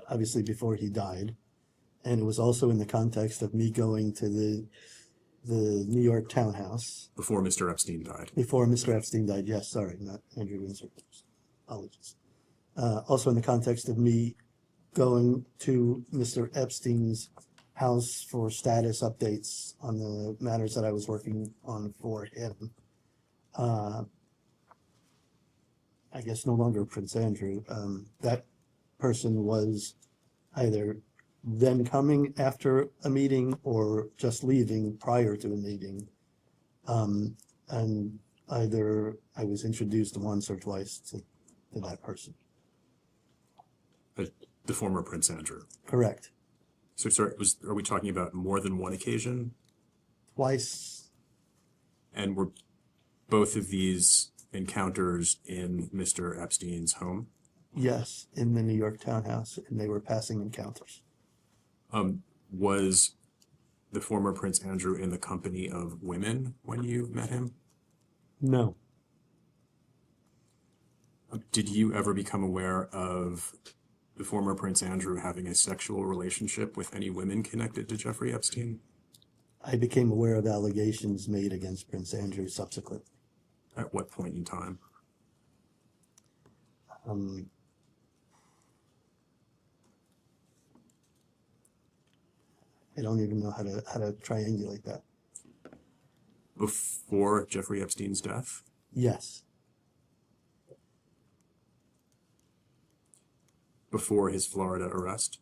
obviously before he died, and it was also in the context of me going to the New York townhouse. Before Mr. Epstein died. Before Mr. Epstein died, yes, sorry, not Andrew Windsor. Apologies. Also in the context of me going to Mr. Epstein's house for status updates on the matters that I was working on for him. I guess no longer Prince Andrew. That person was either then coming after a meeting or just leaving prior to a meeting. And either I was introduced once or twice to that person. The former Prince Andrew. Correct. So, sorry, are we talking about more than one occasion? Twice. And were both of these encounters in Mr. Epstein's home? Yes, in the New York townhouse, and they were passing encounters. Was the former Prince Andrew in the company of women when you met him? No. Did you ever become aware of the former Prince Andrew having a sexual relationship with any women connected to Jeffrey Epstein? I became aware of allegations made against Prince Andrew subsequently. At what point in time? I don't even know how to triangulate that. Before Jeffrey Epstein's death? Yes. Before his Florida arrest?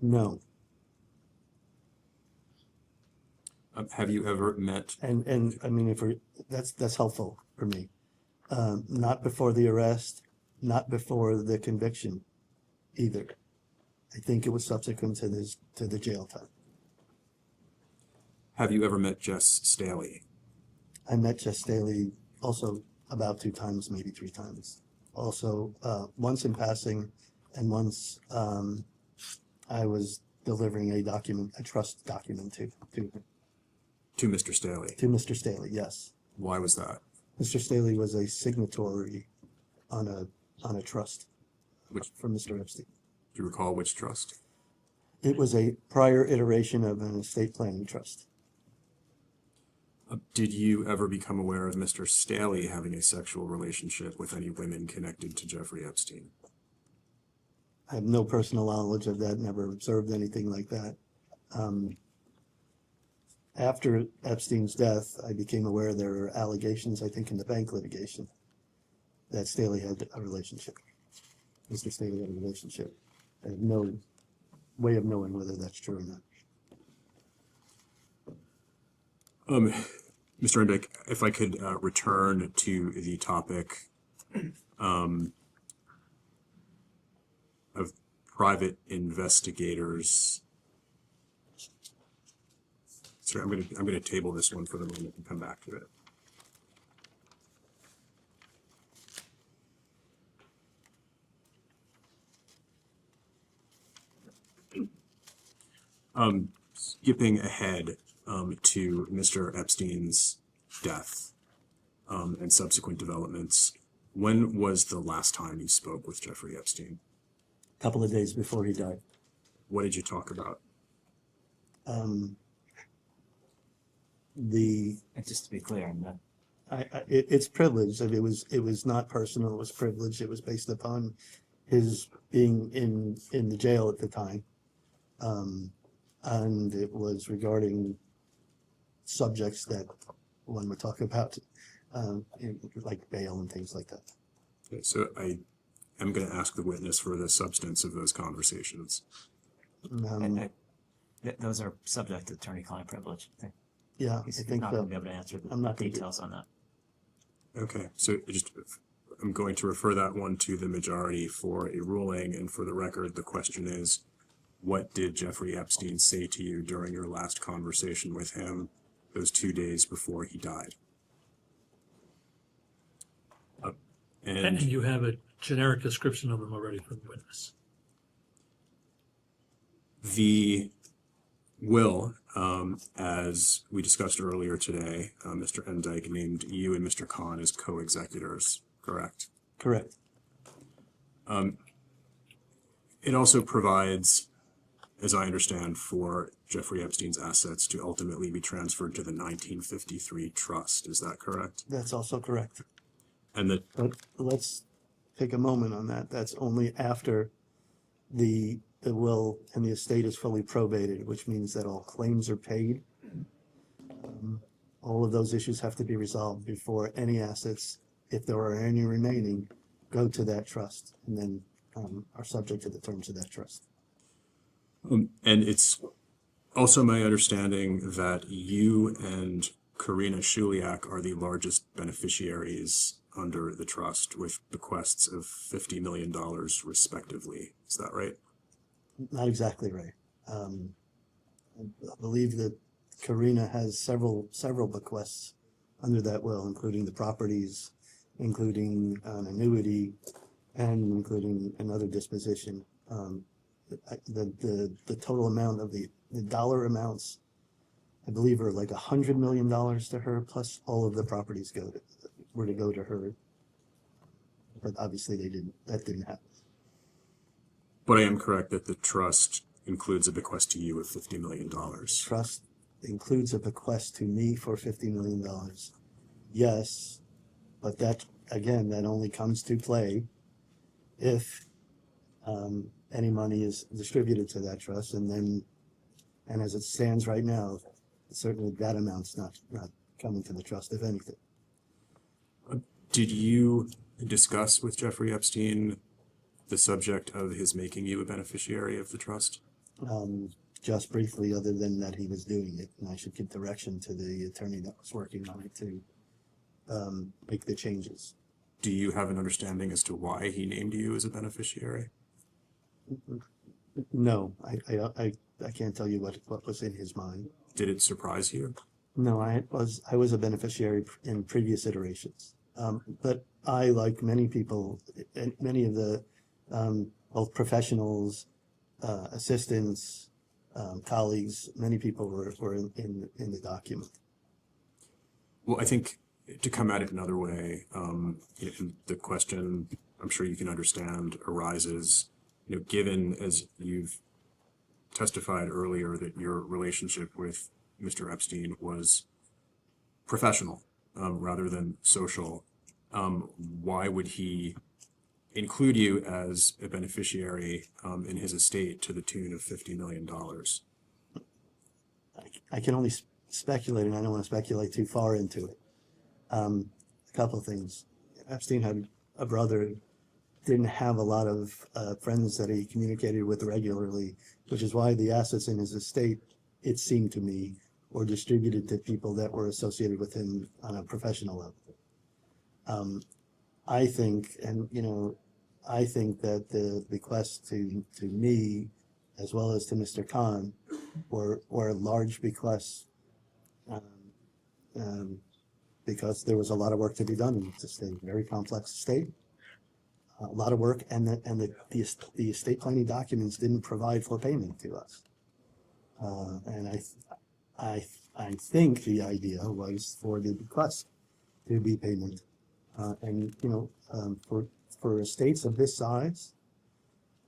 No. Have you ever met? And I mean, that's helpful for me. Not before the arrest, not before the conviction, either. I think it was subsequent to the jail time. Have you ever met Jess Staley? I met Jess Staley also about 2 times, maybe 3 times. Also, once in passing, and once I was delivering a trust document to him. To Mr. Staley? To Mr. Staley, yes. Why was that? Mr. Staley was a signatory on a trust for Mr. Epstein. Do you recall which trust? It was a prior iteration of an estate planning trust. Did you ever become aware of Mr. Staley having a sexual relationship with any women connected to Jeffrey Epstein? I have no personal knowledge of that, never observed anything like that. After Epstein's death, I became aware there were allegations, I think in the bank litigation, that Staley had a relationship. Mr. Staley had a relationship. I have no way of knowing whether that's true or not. Mr. Indyke, if I could return to the topic of private investigators. Sorry, I'm going to table this one for the moment and come back to it. Skipping ahead to Mr. Epstein's death and subsequent developments, when was the last time you spoke with Jeffrey Epstein? A couple of days before he died. What did you talk about? And just to be clear on that. It's privileged. I mean, it was not personal. It was privileged. It was based upon his being in the jail at the time, and it was regarding subjects that one would talk about, like bail and things like that. Okay, so I am going to ask the witness for the substance of those conversations. Those are subject to attorney-client privilege. Yeah, He's I think not so. going to be able to answer the I'm not gonna details on that. Okay, so I'm going to refer that one to the majority for a ruling, and for the record, the question is, what did Jeffrey Epstein say to you during your last conversation with him those 2 days before he died? And you have a generic description of them already from the witness. The will, as we discussed earlier today, Mr. Indyke named you and Mr. Khan as co-executors, correct? Correct. It also provides, as I understand, for Jeffrey Epstein's assets to ultimately be transferred to the 1953 trust. Is that correct? That's also correct. And but let's take a moment on that. That's only after the will and the estate is fully probated, which means that all claims are paid. All of those issues have to be resolved before any assets, if there are any remaining, go to that trust and then are subject to the terms of that trust. and it's also my understanding that you and Karina Shuliak are the largest beneficiaries under the trust, with bequests of $50 million respectively. Is that right? Not exactly right. I believe that Karina has several bequests under that will, including the properties, including an annuity, and including another disposition. The total amount of the dollar amounts, I believe, are like $100 million to her, plus all of the properties were to go to her. But obviously that didn't happen. But I am correct that the trust includes a bequest to you of $50 million. Trust includes a bequest to me for $50 million. Yes, but that, again, that only comes to play if any money is distributed to that trust, and as it stands right now, certainly that amount's not coming to the trust, if anything. Did you discuss with Jeffrey Epstein the subject of his making you a beneficiary of the trust? Just briefly, other than that he was doing it, and I should give direction to the attorney that was working on it to make the changes. Do you have an understanding as to why he named you as a beneficiary? No, I can't tell you what was in his mind. Did it surprise you? No, I was a beneficiary in previous iterations. But I, like many people, and many of the both professionals, assistants, colleagues, many people were in the document. Well, I think to come at it another way, the question I'm sure you can understand arises, given, as you've testified earlier, that your relationship with Mr. Epstein was professional rather than social, why would he include you as a beneficiary in his estate to the tune of $50 million? I can only speculate, and I don't want to speculate too far into it. A couple of things. Epstein had a brother, didn't have a lot of friends that he communicated with regularly, which is why the assets in his estate, it seemed to me, were distributed to people that were associated with him on a professional level. I think, I think that the bequests to me, as well as to Mr. Khan, were large bequests because there was a lot of work to be done in this estate, very complex estate, a lot of work, and the estate planning documents didn't provide for payment to us. And I think the idea was for the bequest to be payment. And, you know, for estates of this size,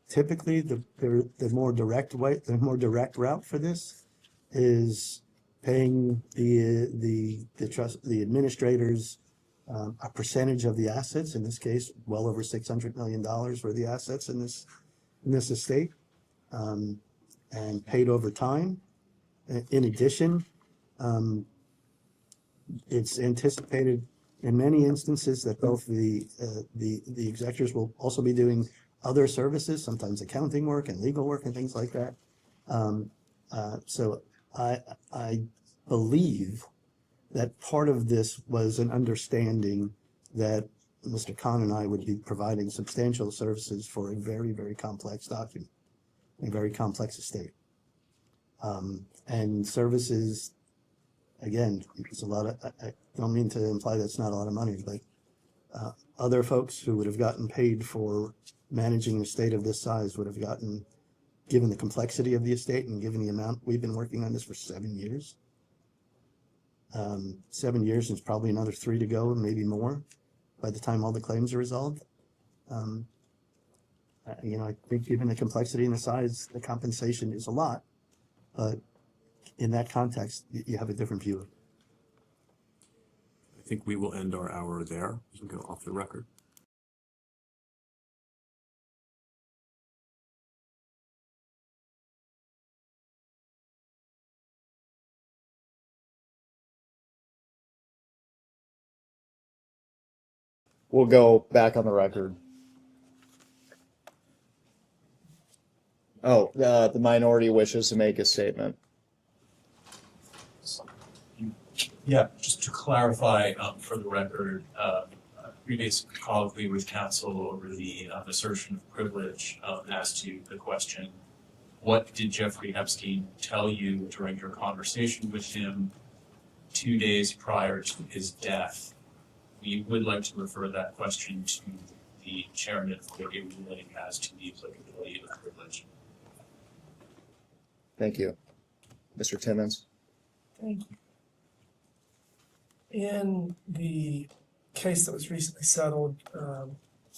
typically the more direct way, the more direct route for this is paying the administrators a percentage of the assets, in this case, well over $600 million for the assets in this estate, and paid over time. In addition, it's anticipated in many instances that both the executors will also be doing other services, sometimes accounting work and legal work and things like that. So I believe that part of this was an understanding that Mr. Khan and I would be providing substantial services for a very, very complex document, a very complex estate. And services, again, it's a lot of, I don't mean to imply that's not a lot of money, but other folks who would have gotten paid for managing an estate of this size would have gotten, given the complexity of the estate and given the amount, we've been working on this for 7 years. 7 years, and it's probably another 3 to go, maybe more, by the time all the claims are resolved. You know, I think given the complexity and the size, the compensation is a lot, but in that context, you have a different view of it. I think we will end our hour there. We'll go off the record. We'll go back on the record. Oh, the minority wishes to make a statement. Yeah, just to clarify, for the record, previous colloquy with counsel over the assertion of privilege as to the question, what did Jeffrey Epstein tell you during your conversation with him 2 days prior to his death? We would like to refer that question to the chairman for a ruling as to the applicability of privilege. Thank you. Mr. Timmons? Thank you. In the case that was recently settled,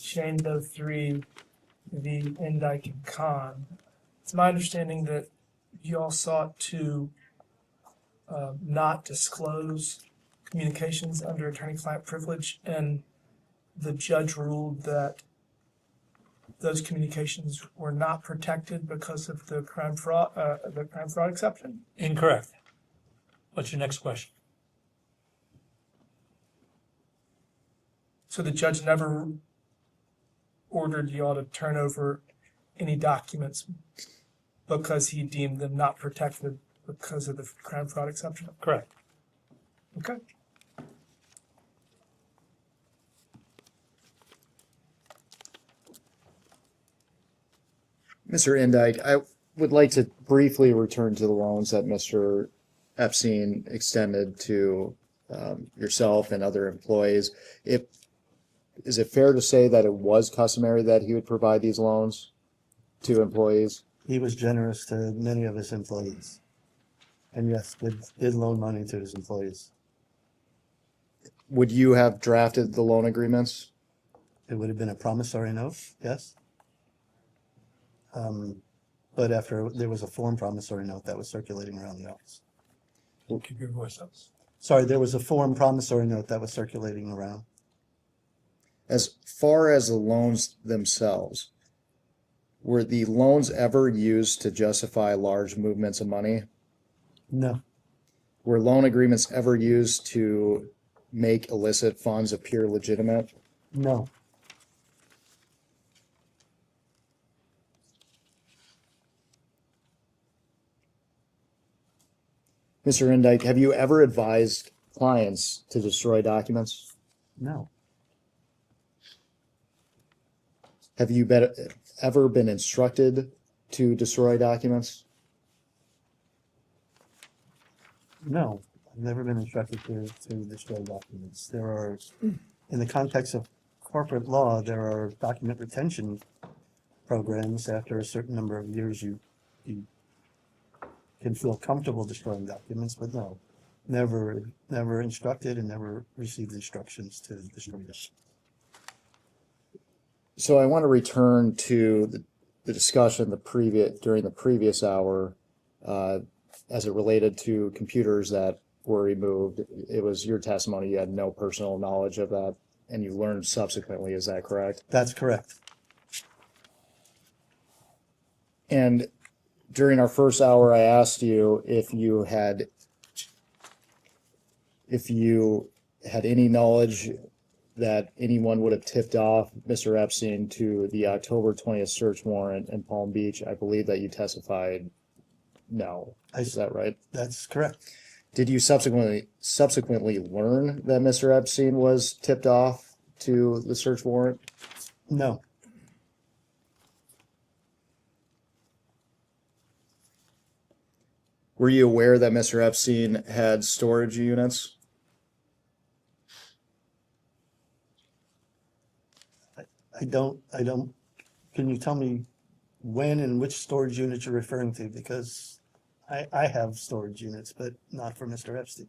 Jane Doe 3 v. Indyke and Khan, it's my understanding that you all sought to not disclose communications under attorney-client privilege, and the judge ruled that those communications were not protected because of the crime fraud exception. Incorrect. What's your next question? So the judge never ordered you all to turn over any documents because he deemed them not protected because of the crime fraud exception? Correct. Okay. Mr. Indyke, I would like to briefly return to the loans that Mr. Epstein extended to yourself and other employees. Is it fair to say that it was customary that he would provide these loans to employees? He was generous to many of his employees. And yes, did loan money to his employees. Would you have drafted the loan agreements? It would have been a promissory note, yes. But after, there was a form promissory note that was circulating around the office. Keep your voice up. Sorry, there was a form promissory note that was circulating around. As far as the loans themselves, were the loans ever used to justify large movements of money? No. Were loan agreements ever used to make illicit funds appear legitimate? No. Mr. Indyke, have you ever advised clients to destroy documents? No. Have you ever been instructed to destroy documents? No, I've never been instructed to destroy documents. There are, in the context of corporate law, there are document retention programs. After a certain number of years, you can feel comfortable destroying documents, but no, never instructed and never received instructions to destroy them. So I want to return to the discussion during the previous hour, as it related to computers that were removed. It was your testimony, you had no personal knowledge of that, and you learned subsequently, is that correct? That's correct. And during our first hour, I asked you if you had any knowledge that anyone would have tipped off Mr. Epstein to the October 20th search warrant in Palm Beach. I believe that you testified no. Is that right? That's correct. Did you subsequently learn that Mr. Epstein was tipped off to the search warrant? No. Were you aware that Mr. Epstein had storage units? I don't, can you tell me when and which storage unit you're referring to? Because I have storage units, but not for Mr. Epstein.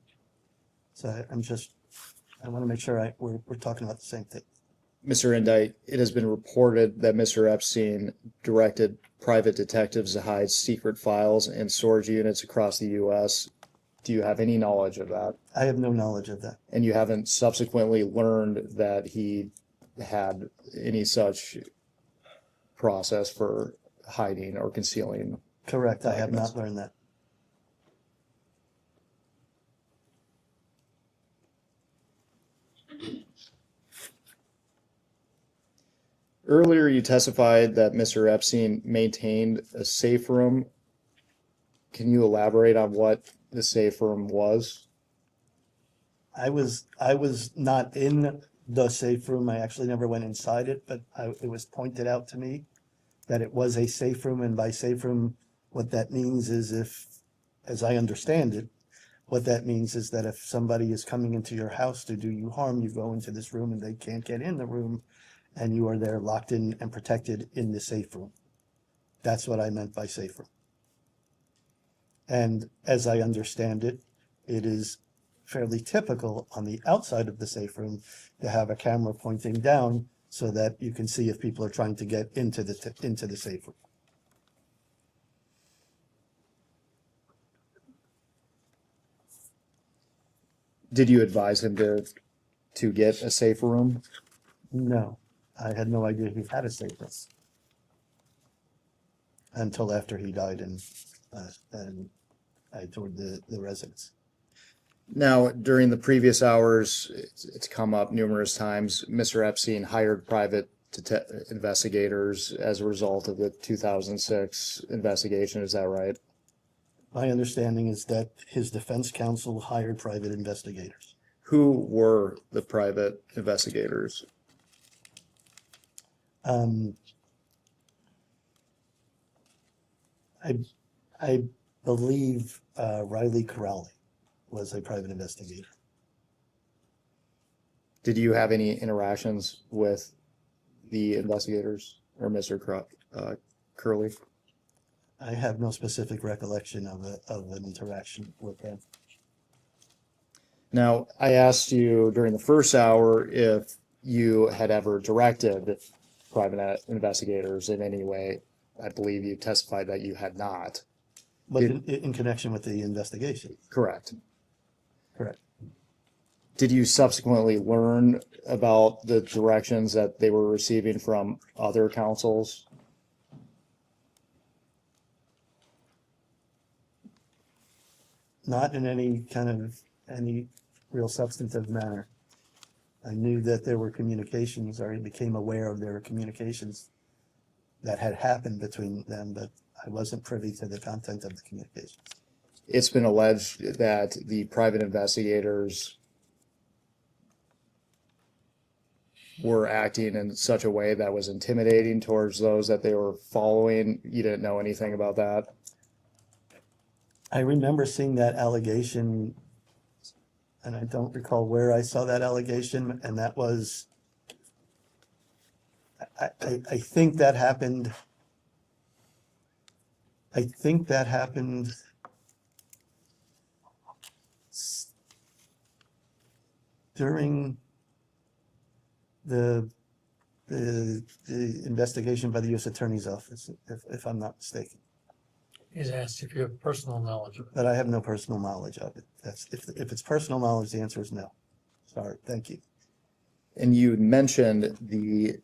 So I want to make sure we're talking about the same thing. Mr. Indyke, it has been reported that Mr. Epstein directed private detectives to hide secret files in storage units across the U.S. Do you have any knowledge of that? I have no knowledge of that. And you haven't subsequently learned that he had any such process for hiding or concealing? Correct. I have documents? not learned that. Earlier, you testified that Mr. Epstein maintained a safe room. Can you elaborate on what the safe room was? I was not in the safe room. I actually never went inside it, but it was pointed out to me that it was a safe room. And by safe room, what that means is as I understand it, what that means is that if somebody is coming into your house to do you harm, you go into this room and they can't get in the room, and you are there locked in and protected in the safe room. That's what I meant by safe room. And as I understand it, it is fairly typical on the outside of the safe room to have a camera pointing down so that you can see if people are trying to get into the safe room. Did you advise him to get a safe room? No, I had no idea he had a safe room until after he died, and I toured the residence. Now, during the previous hours, it's come up numerous times, Mr. Epstein hired private investigators as a result of the 2006 investigation. Is that right? My understanding is that his defense counsel hired private investigators. Who were the private investigators? I believe Riley Corrali was a private investigator. Did you have any interactions with the investigators or Mr. Curley? I have no specific recollection of an interaction with him. Now, I asked you during the first hour if you had ever directed private investigators in any way. I believe you testified that you had not. But in connection with the investigation? Correct. Correct. Did you subsequently learn about the directions that they were receiving from other counsels? Not in any real substantive manner. I knew that there were communications, or I became aware of there were communications that had happened between them, but I wasn't privy to the content of the communications. It's been alleged that the private investigators were acting in such a way that was intimidating towards those that they were following. You didn't know anything about that? I remember seeing that allegation, and I don't recall where I saw that allegation, and that was, I think that happened during the investigation by the U.S. Attorney's Office, if I'm not mistaken. He's asked if you have personal knowledge of it. But I have no personal knowledge of it. That's if it's personal knowledge, the answer is no. Sorry, thank you. And you mentioned the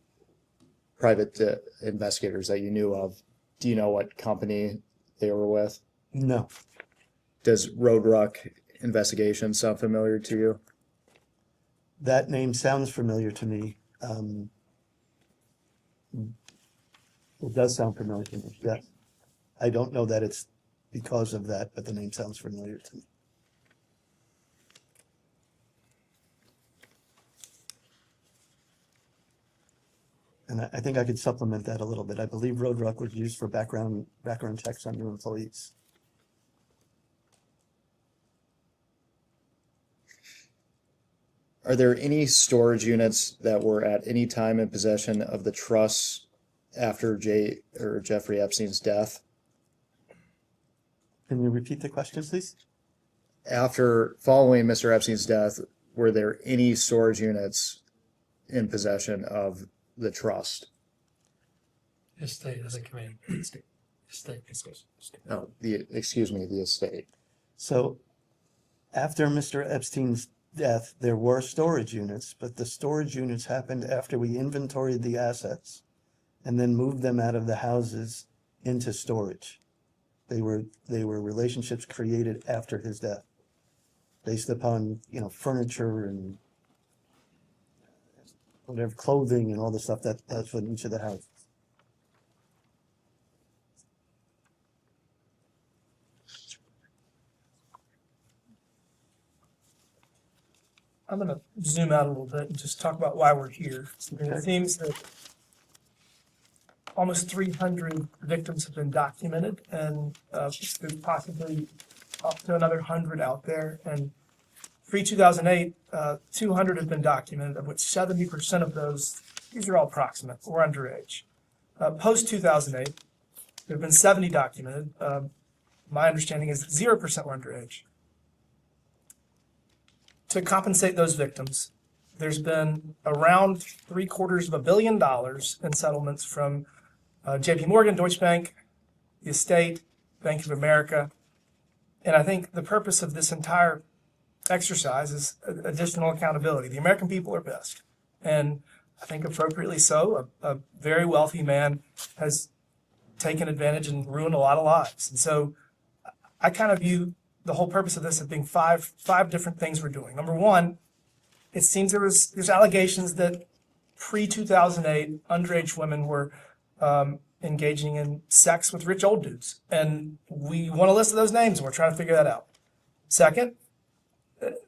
private investigators that you knew of. Do you know what company they were with? No. Does Roadruck Investigations sound familiar to you? That name sounds familiar to me. It does sound familiar to me, yes. I don't know that it's because of that, but the name sounds familiar to me. And I think I could supplement that a little bit. I believe Roadruck was used for background checks on new employees. Are there any storage units that were at any time in possession of the trust after Jeffrey Epstein's death? Can you repeat the question, please? Following Mr. Epstein's death, were there any storage units in possession of the trust? Estate, I think, I mean, estate. Oh, the estate. So after Mr. Epstein's death, there were storage units, but the storage units happened after we inventoried the assets and then moved them out of the houses into storage. They were relationships created after his death, based upon, furniture and whatever, clothing and all the stuff that's in each of the houses. I'm going to zoom out a little bit and just talk about why we're here. It seems that almost 300 victims have been documented, and there's possibly up to another 100 out there. And pre-2008, 200 have been documented, of which 70% of those, these are all approximate, were underage. Post-2008, there have been 70 documented. My understanding is that 0% were underage. To compensate those victims, there's been around $750 million in settlements from JP Morgan, Deutsche Bank, the estate, Bank of America. And I think the purpose of this entire exercise is additional accountability. The American people are pissed. And I think appropriately so. A very wealthy man has taken advantage and ruined a lot of lives. And so I kind of view the whole purpose of this as being five different things we're doing. Number one, it seems there's allegations that pre-2008 underage women were engaging in sex with rich old dudes. And we want a list of those names, and we're trying to figure that out. Second,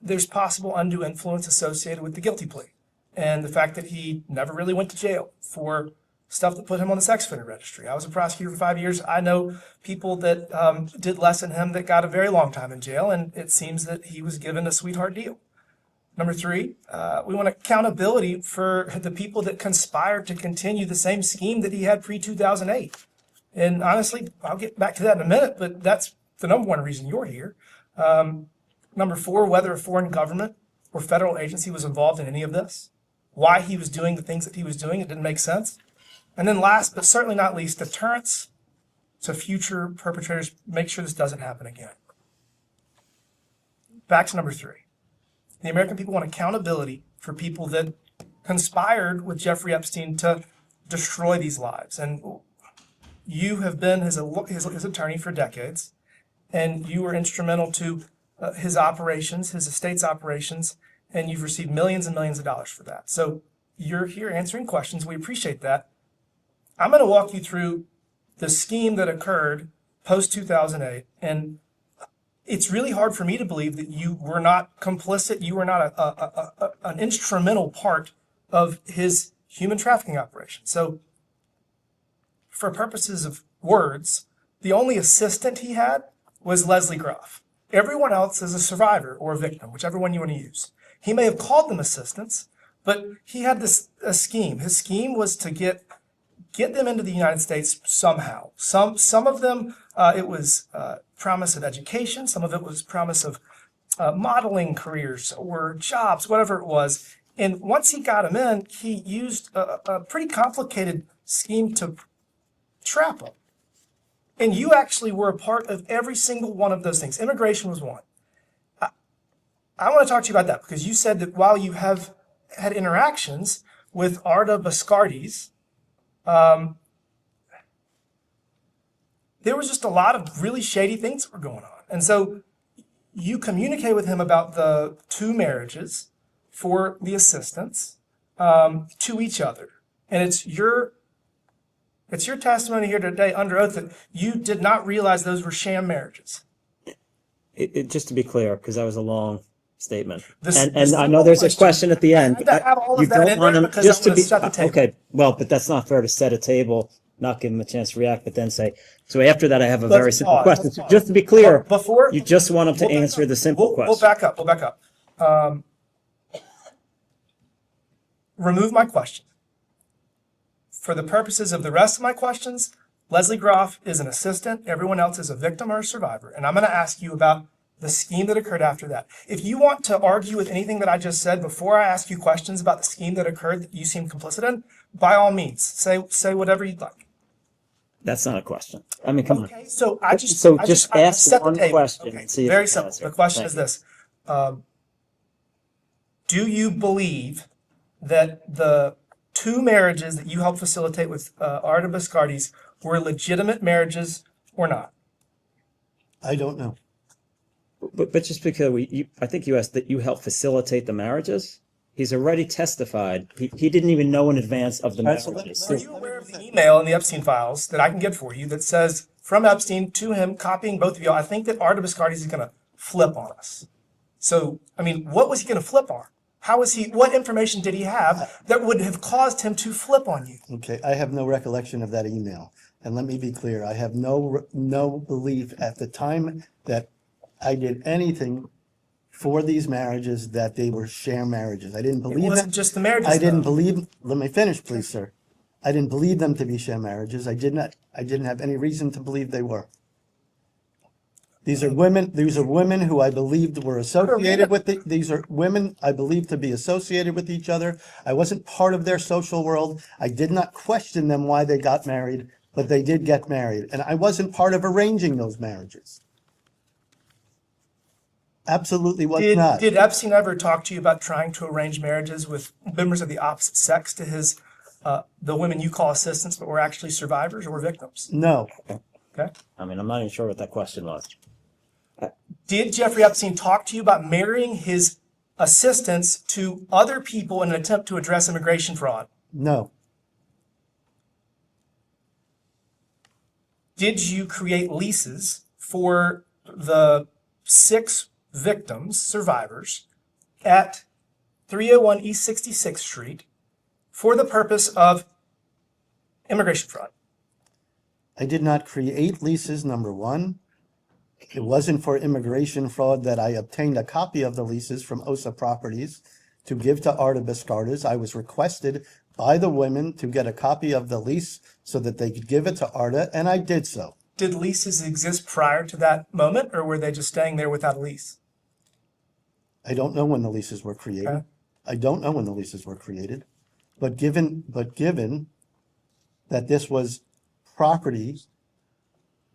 there's possible undue influence associated with the guilty plea and the fact that he never really went to jail for stuff that put him on the sex offender registry. I was a prosecutor for 5 years. I know people that did less than him that got a very long time in jail, and it seems that he was given a sweetheart deal. Number three, we want accountability for the people that conspired to continue the same scheme that he had pre-2008. And honestly, I'll get back to that in a minute, but that's the number one reason you're here. Number four, whether a foreign government or federal agency was involved in any of this, why he was doing the things that he was doing, it didn't make sense. And then last, but certainly not least, deterrence to future perpetrators. Make sure this doesn't happen again. Back to number three. The American people want accountability for people that conspired with Jeffrey Epstein to destroy these lives. And you have been his attorney for decades, and you were instrumental to his operations, his estate's operations, and you've received millions and millions of dollars for that. So you're here answering questions. We appreciate that. I'm going to walk you through the scheme that occurred post-2008, and it's really hard for me to believe that you were not complicit, you were not an instrumental part of his human trafficking operation. So for purposes of words, the only assistant he had was Leslie Groff. Everyone else is a survivor or a victim, whichever one you want to use. He may have called them assistants, but he had a scheme. His scheme was to get them into the United States somehow. Some of them, it was promise of education. Some of it was promise of modeling careers or jobs, whatever it was. And once he got him in, he used a pretty complicated scheme to trap him. And you actually were a part of every single one of those things. Immigration was one. I want to talk to you about that because you said that while you have had interactions with Arda Bascardes, there was just a lot of really shady things that were going on. And so you communicate with him about the 2 marriages for the assistants to each other. And it's your testimony here today under oath that you did not realize those were sham marriages. Just to be clear, because that was a long statement. This I know there's a question at the end. I had to have all You of that don't in want there them because just I'm to going be to set the table. okay. Well, but that's not fair to set a table, not give them a chance to react, but then say. So after that, I have a Let's very simple pause, question. let's So pause. just to be clear, Before you just want them to we'll back answer up. the simple We'll question. back up. We'll back up. Remove my question. For the purposes of the rest of my questions, Leslie Groff is an assistant. Everyone else is a victim or a survivor. And I'm going to ask you about the scheme that occurred after that. If you want to argue with anything that I just said before I ask you questions about the scheme that occurred that you seem complicit in, by all means, say whatever you'd like. That's not a question. I mean, come Okay, so I just ask set the one table. question Okay, and see if very it simple. answers. The question Thank is this: do you believe that the 2 marriages that you helped facilitate with Arda Bascardes were legitimate marriages or not? I don't know. But just because I think you asked that you helped facilitate the marriages. He's already testified. He didn't even know in advance of the marriages. Are you aware of the email in the Epstein files that I can get for you that says from Epstein to him, copying both of you? I think that Arda Bascardes is going to flip on us. So, I mean, what was he going to flip on? How was he? What information did he have that would have caused him to flip on you? Okay, I have no recollection of that email. And let me be clear, I have no belief at the time that I did anything for these marriages that they were sham marriages. I didn't believe It wasn't them. just the marriages. I didn't though. believe, let me finish, please, sir. I didn't believe them to be sham marriages. I didn't have any reason to believe they were. These are women who I believed were associated with these are women I believed to be associated with each other. I wasn't part of their social world. I did not question them why they got married, but they did get married. And I wasn't part of arranging those marriages. Absolutely was not. Did Epstein ever talk to you about trying to arrange marriages with members of the opposite sex to his, the women you call assistants, but were actually survivors or victims? No. Okay. I mean, I'm not even sure what that question was. Did Jeffrey Epstein talk to you about marrying his assistants to other people in an attempt to address immigration fraud? No. Did you create leases for the 6 victims, survivors, at 301 East 66th Street for the purpose of immigration fraud? I did not create leases, number one. It wasn't for immigration fraud that I obtained a copy of the leases from OSA Properties to give to Arda Bascardes. I was requested by the women to get a copy of the lease so that they could give it to Arda, and I did so. Did leases exist prior to that moment, or were they just staying there without a lease? I don't know when the leases were created. Okay. I don't know when the leases were created. But given that this was property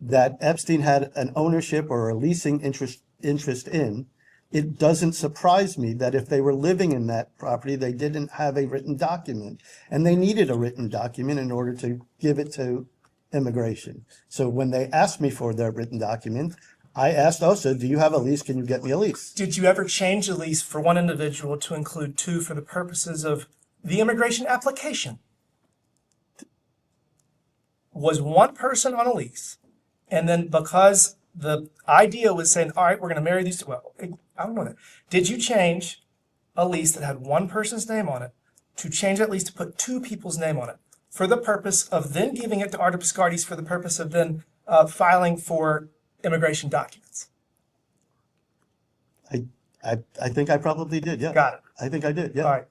that Epstein had an ownership or a leasing interest in, it doesn't surprise me that if they were living in that property, they didn't have a written document. And they needed a written document in order to give it to immigration. So when they asked me for their written document, I asked OSA, do you have a lease? Can you get me a lease? Did you ever change the lease for one individual to include 2 for the purposes of the immigration application? Was one person on a lease, and then because the idea was saying, all right, we're going to marry these 2, well, I don't know that. Did you change a lease that had one person's name on it to change that lease to put 2 people's name on it for the purpose of then giving it to Arda Bascardes for the purpose of then filing for immigration documents? I think I probably did, yeah. Got it. I think I did, yeah. All right.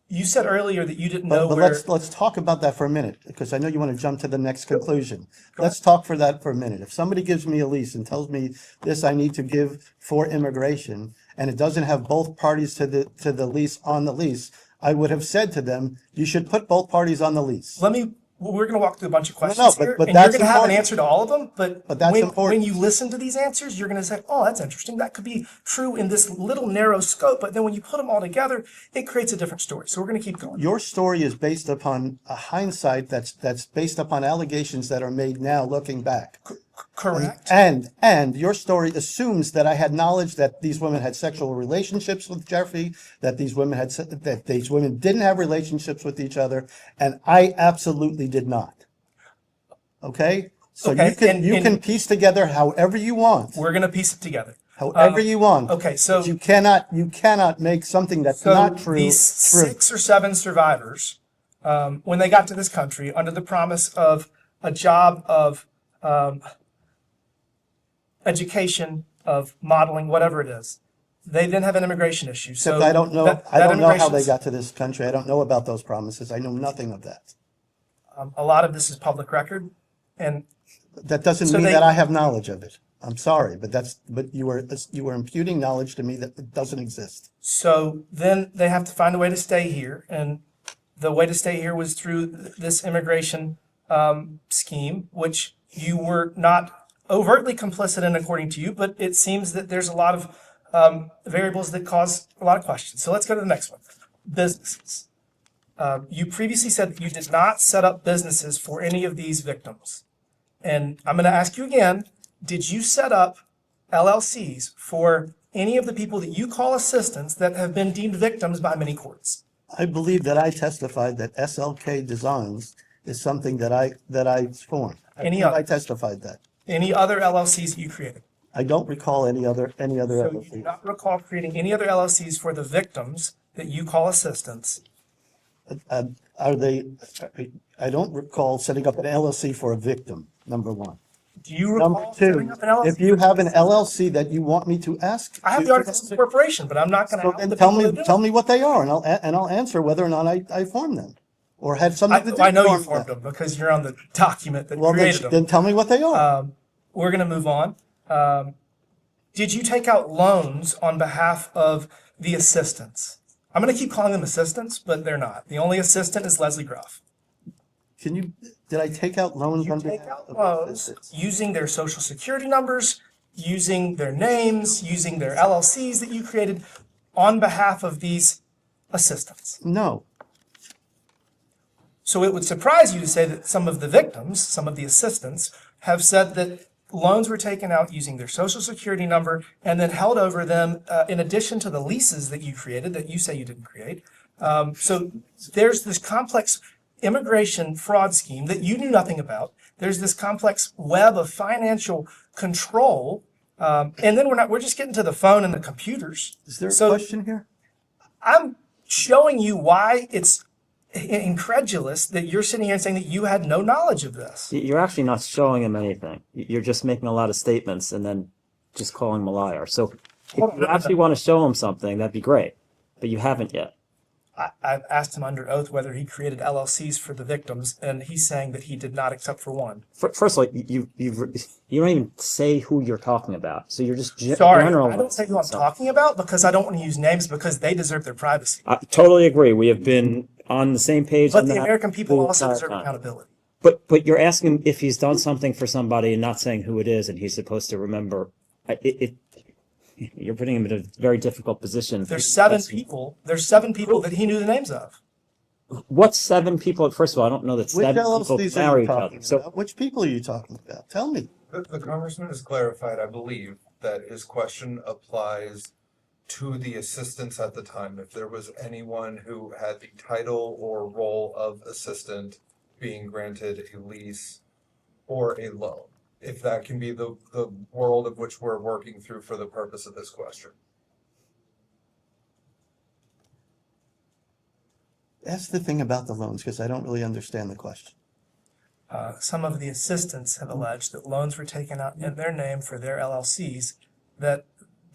You said earlier that you didn't But, know but where. let's talk about that for a minute, because I know you want to jump to the next conclusion. Let's talk for that for a minute. If somebody gives me a lease and tells me this I need to give for immigration, and it doesn't have both parties to the lease on the lease, I would have said to them, you should put both parties on the lease. We're going to walk through a bunch of questions No, but here, and you're that's going to have an important. answer to all of them. But that's when important. you listen to these answers, you're going to say, "Oh, that's interesting. That could be true in this little narrow scope." But then when you put them all together, it creates a different story. So we're going to keep going. Your story is based upon a hindsight that's based upon allegations that are made now looking back. Correct. And your story assumes that I had knowledge that these women had sexual relationships with Jeffrey, that these women didn't have relationships with each other, and I absolutely did not. Okay? So Okay, you can piece together however you want. We're going to piece it together. However you want. Okay, so But you cannot make something that's not true. These 6 or 7 survivors, when they got to this country, under the promise of a job of education, of modeling, whatever it is, they then have an immigration issue. Except So I don't know. that I don't know how immigration they is- got to this country. I don't know about those promises. I know nothing of that. A lot of this is public record, and That doesn't So mean they- that I have knowledge of it. I'm sorry, but you were imputing knowledge to me that doesn't exist. so then they have to find a way to stay here, and the way to stay here was through this immigration scheme, which you were not overtly complicit in, according to you, but it seems that there's a lot of variables that cause a lot of questions. So let's go to the next one. Businesses. You previously said that you did not set up businesses for any of these victims. And I'm going to ask you again, did you set up LLCs for any of the people that you call assistants that have been deemed victims by many courts? I believe that I testified that SLK Designs is something that I formed. I testified that. Any other LLCs that you created? I don't recall any other So you do LLC. not recall creating any other LLCs for the victims that you call assistants? Are they? I don't recall setting up an LLC for a victim. Number one. Do you Number recall two, setting up an LLC? if you have an LLC that you want me to ask, I have the articles of incorporation, but I'm not going to help the tell people that do tell it. me what they are, and I'll answer whether or not I formed them or had something to do. I know you form formed them. them because you're on the document that Well, created them. then tell me what they are. We're going to move on. Did you take out loans on behalf of the assistants? I'm going to keep calling them assistants, but they're not. The only assistant is Leslie Gruff. Did I take out loans on Take behalf out of loans using their social security numbers, using their names, using their LLCs that you created on behalf of these assistants? No. So it would surprise you to say that some of the victims, some of the assistants, have said that loans were taken out using their social security number and then held over them in addition to the leases that you created that you say you didn't create. So there's this complex immigration fraud scheme that you knew nothing about. There's this complex web of financial control. And then we're just getting to the phone and the computers. Is there a question here? I'm showing you why it's incredulous that you're sitting here and saying that you had no knowledge of this. You're actually not showing him anything. You're just making a lot of statements and then just calling him a liar. So if you actually want to show him something, that'd be great. But you haven't yet. I've asked him under oath whether he created LLCs for the victims, and he's saying that he did not, except for one. First of all, you don't even say who you're talking about. So you're just Sorry, general. I don't say who I'm talking about because I don't want to use names because they deserve their privacy. I totally agree. We have been on the same page. But on the that American people whole also entire deserve time. accountability. But you're asking him if he's done something for somebody and not saying who it is, and he's supposed to remember. You're putting him in a very difficult position. There's 7 people. There's 7 people that he knew the names of. What's 7 people? First of all, I don't know that Which 7 people LLCs are marry you each other. talking So about? Which people are you talking about? Tell me. The congressman has clarified, I believe, that his question applies to the assistants at the time. If there was anyone who had the title or role of assistant being granted a lease or a loan, if that can be the world of which we're working through for the purpose of this question. That's the thing about the loans, because I don't really understand the question. Some of the assistants have alleged that loans were taken out in their name for their LLCs that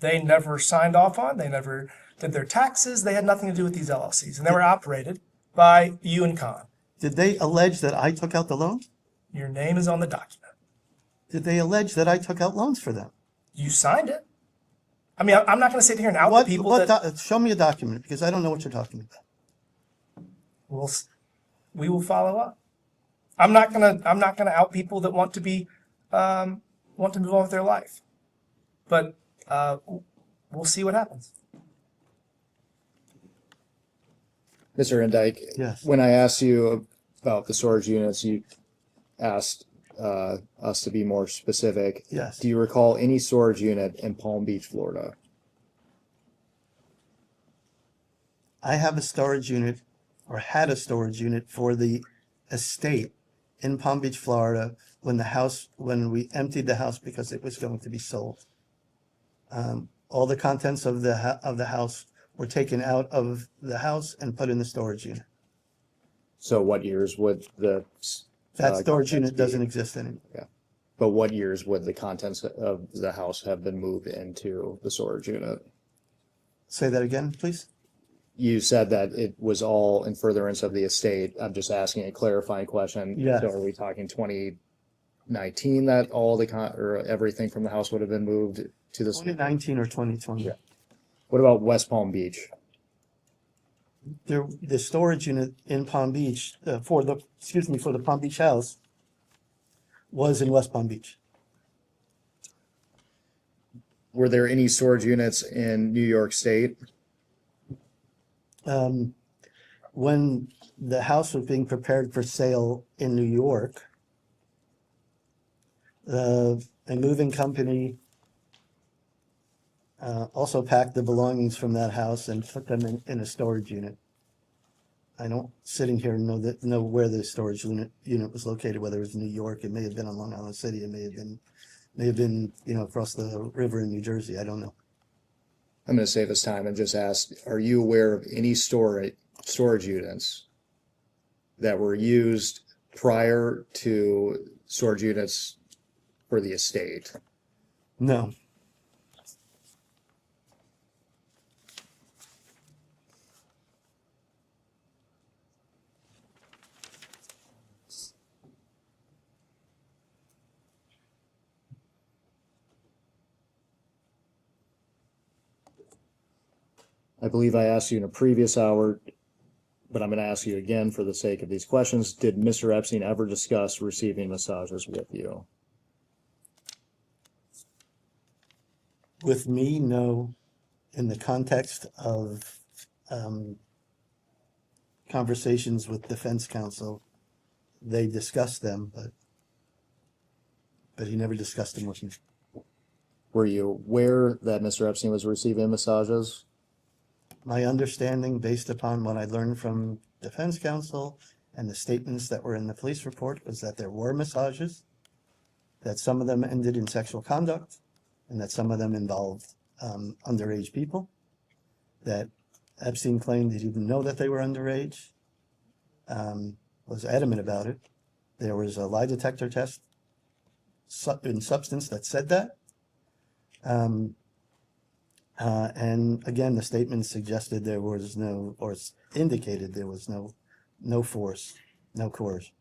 they never signed off on. They never did their taxes. They had nothing to do with these LLCs, and they were operated by you and Con. Did they allege that I took out the loan? Your name is on the document. Did they allege that I took out loans for them? You signed it. I mean, I'm not going to sit here and out the people that Show me a document, because I don't know what you're talking about. we will follow up. I'm not gonna out people that want to be want to move on with their life, but we'll see what happens. Mr. Indyke, Yes. when I asked you about the storage units, you asked us to be more specific. Yes. Do you recall any storage unit in Palm Beach, Florida? I have a storage unit, or had a storage unit for the estate in Palm Beach, Florida, when we emptied the house because it was going to be sold. All the contents of the house were taken out of the house and put in the storage unit. So what years would That storage unit be? doesn't exist anymore. Yeah. But what years would the contents of the house have been moved into the storage unit? Say that again, please. You said that it was all in furtherance of the estate. I'm just asking a clarifying question. Yes. So are we talking 2019 that all or everything from the house would have been moved to the 2019 or 2020. Yeah. What about West Palm Beach? The storage unit in Palm Beach for the Palm Beach house was in West Palm Beach. Were there any storage units in New York State? When the house was being prepared for sale in New York, a moving company also packed the belongings from that house and put them in a storage unit. I don't, sitting here, know where the storage unit was located, whether it was in New York, it may have been on Long Island City, it may have been, across the river in New Jersey, I don't know. I'm going to save us time and just ask, are you aware of any storage units that were used prior to storage units for the estate? No. I believe I asked you in a previous hour, but I'm going to ask you again for the sake of these questions. Did Mr. Epstein ever discuss receiving massages with you? With me, no. In the context of conversations with defense counsel, they discussed them, but he never discussed them with me. Were you aware that Mr. Epstein was receiving massages? My understanding, based upon what I learned from defense counsel and the statements that were in the police report, was that there were massages, that some of them ended in sexual conduct, and that some of them involved underage people, that Epstein claimed he didn't know that they were underage, was adamant about it. There was a lie detector test in substance that said that. And again, the statement suggested there was no, or indicated there was no force, no coercion.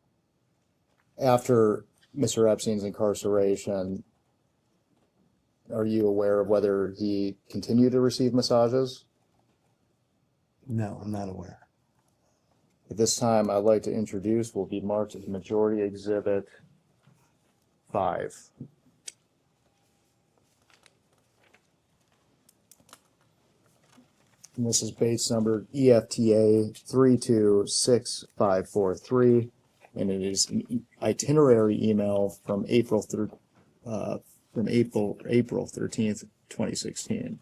After Mr. Epstein's incarceration, are you aware of whether he continued to receive massages? No, I'm not aware. At this time, I'd like to introduce, will be marked as Majority Exhibit 5. And this is base number EFTA 326543, and it is an itinerary email from April 13th, 2016.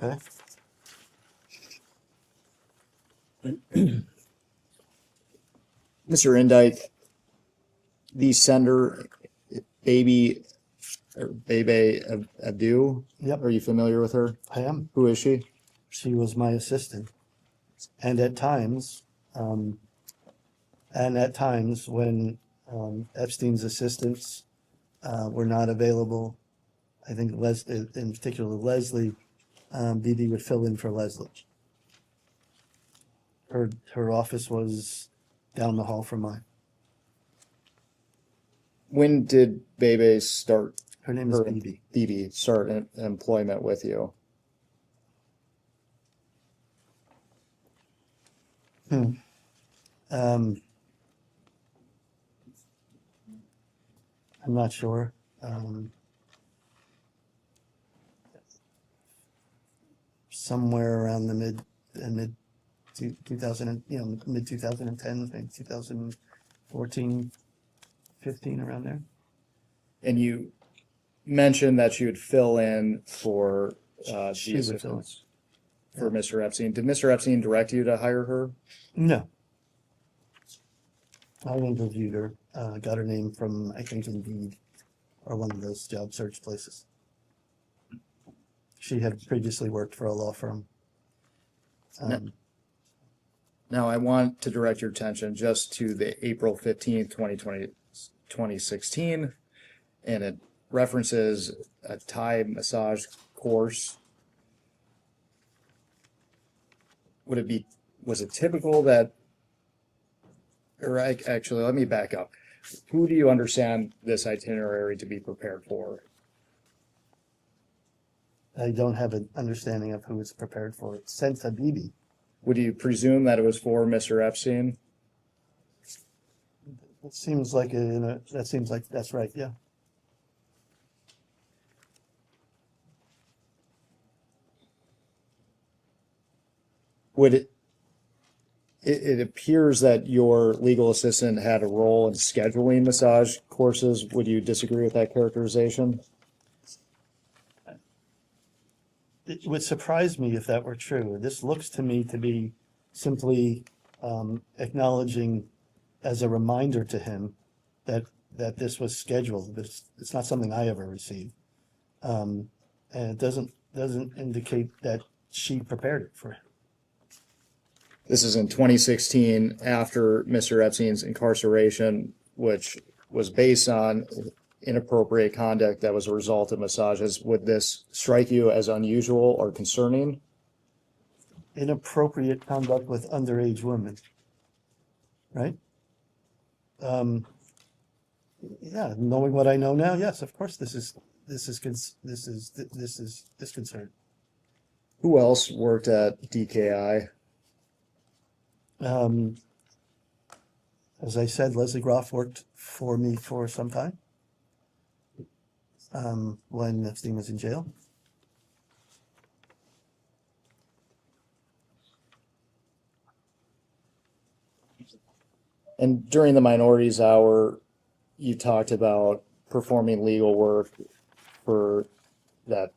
Okay. Mr. Indyke, the sender, Bebe Abdu. Yep. Are you familiar with her? I am. Who is she? She was my assistant. And at times, And at times when Epstein's assistants were not available, I think in particular Leslie, Dee would fill in for Leslie. Her office was down the hall from mine. When did Bebe start? Her name is Dee. Dee start employment with you? I'm not sure. Somewhere around the mid 2000, mid 2010s, maybe 2014, 15, around there. And you mentioned that you would fill in for the She would fill in. assistants for Mr. Epstein. Did Mr. Epstein direct you to hire her? No. I interviewed her, got her name from, I think, Indeed, or one of those job search places. She had previously worked for a law firm. Now, I want to direct your attention just to the April 15th, 2016, and it references a Thai massage course. Was it typical that, or actually, let me back up. Who do you understand this itinerary to be prepared for? I don't have an understanding of who it's prepared for. It's sent to Bibi. Would you presume that it was for Mr. Epstein? It seems like that's right, yeah. Would it appears that your legal assistant had a role in scheduling massage courses. Would you disagree with that characterization? It would surprise me if that were true. This looks to me to be simply acknowledging as a reminder to him that this was scheduled. It's not something I ever received. And it doesn't indicate that she prepared it for him. This is in 2016 after Mr. Epstein's incarceration, which was based on inappropriate conduct that was a result of massages. Would this strike you as unusual or concerning? Inappropriate conduct with underage women, right? Yeah, knowing what I know now, yes, of course, this is disconcerting. Who else worked at DKI? As I said, Leslie Groff worked for me for some time when Epstein was in jail. And during the minorities hour, you talked about performing legal work for that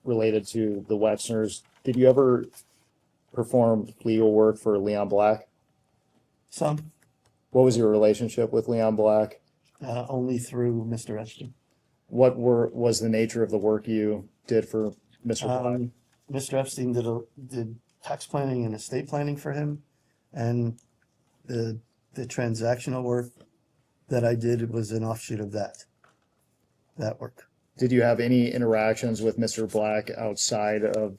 related to the Wexners. Did you ever perform legal work for Leon Black? Some. What was your relationship with Leon Black? Only through Mr. Epstein. What was the nature of the work you did for Mr. Black? Mr. Epstein did tax planning and estate planning for him, and the transactional work that I did was an offshoot of that work. Did you have any interactions with Mr. Black outside of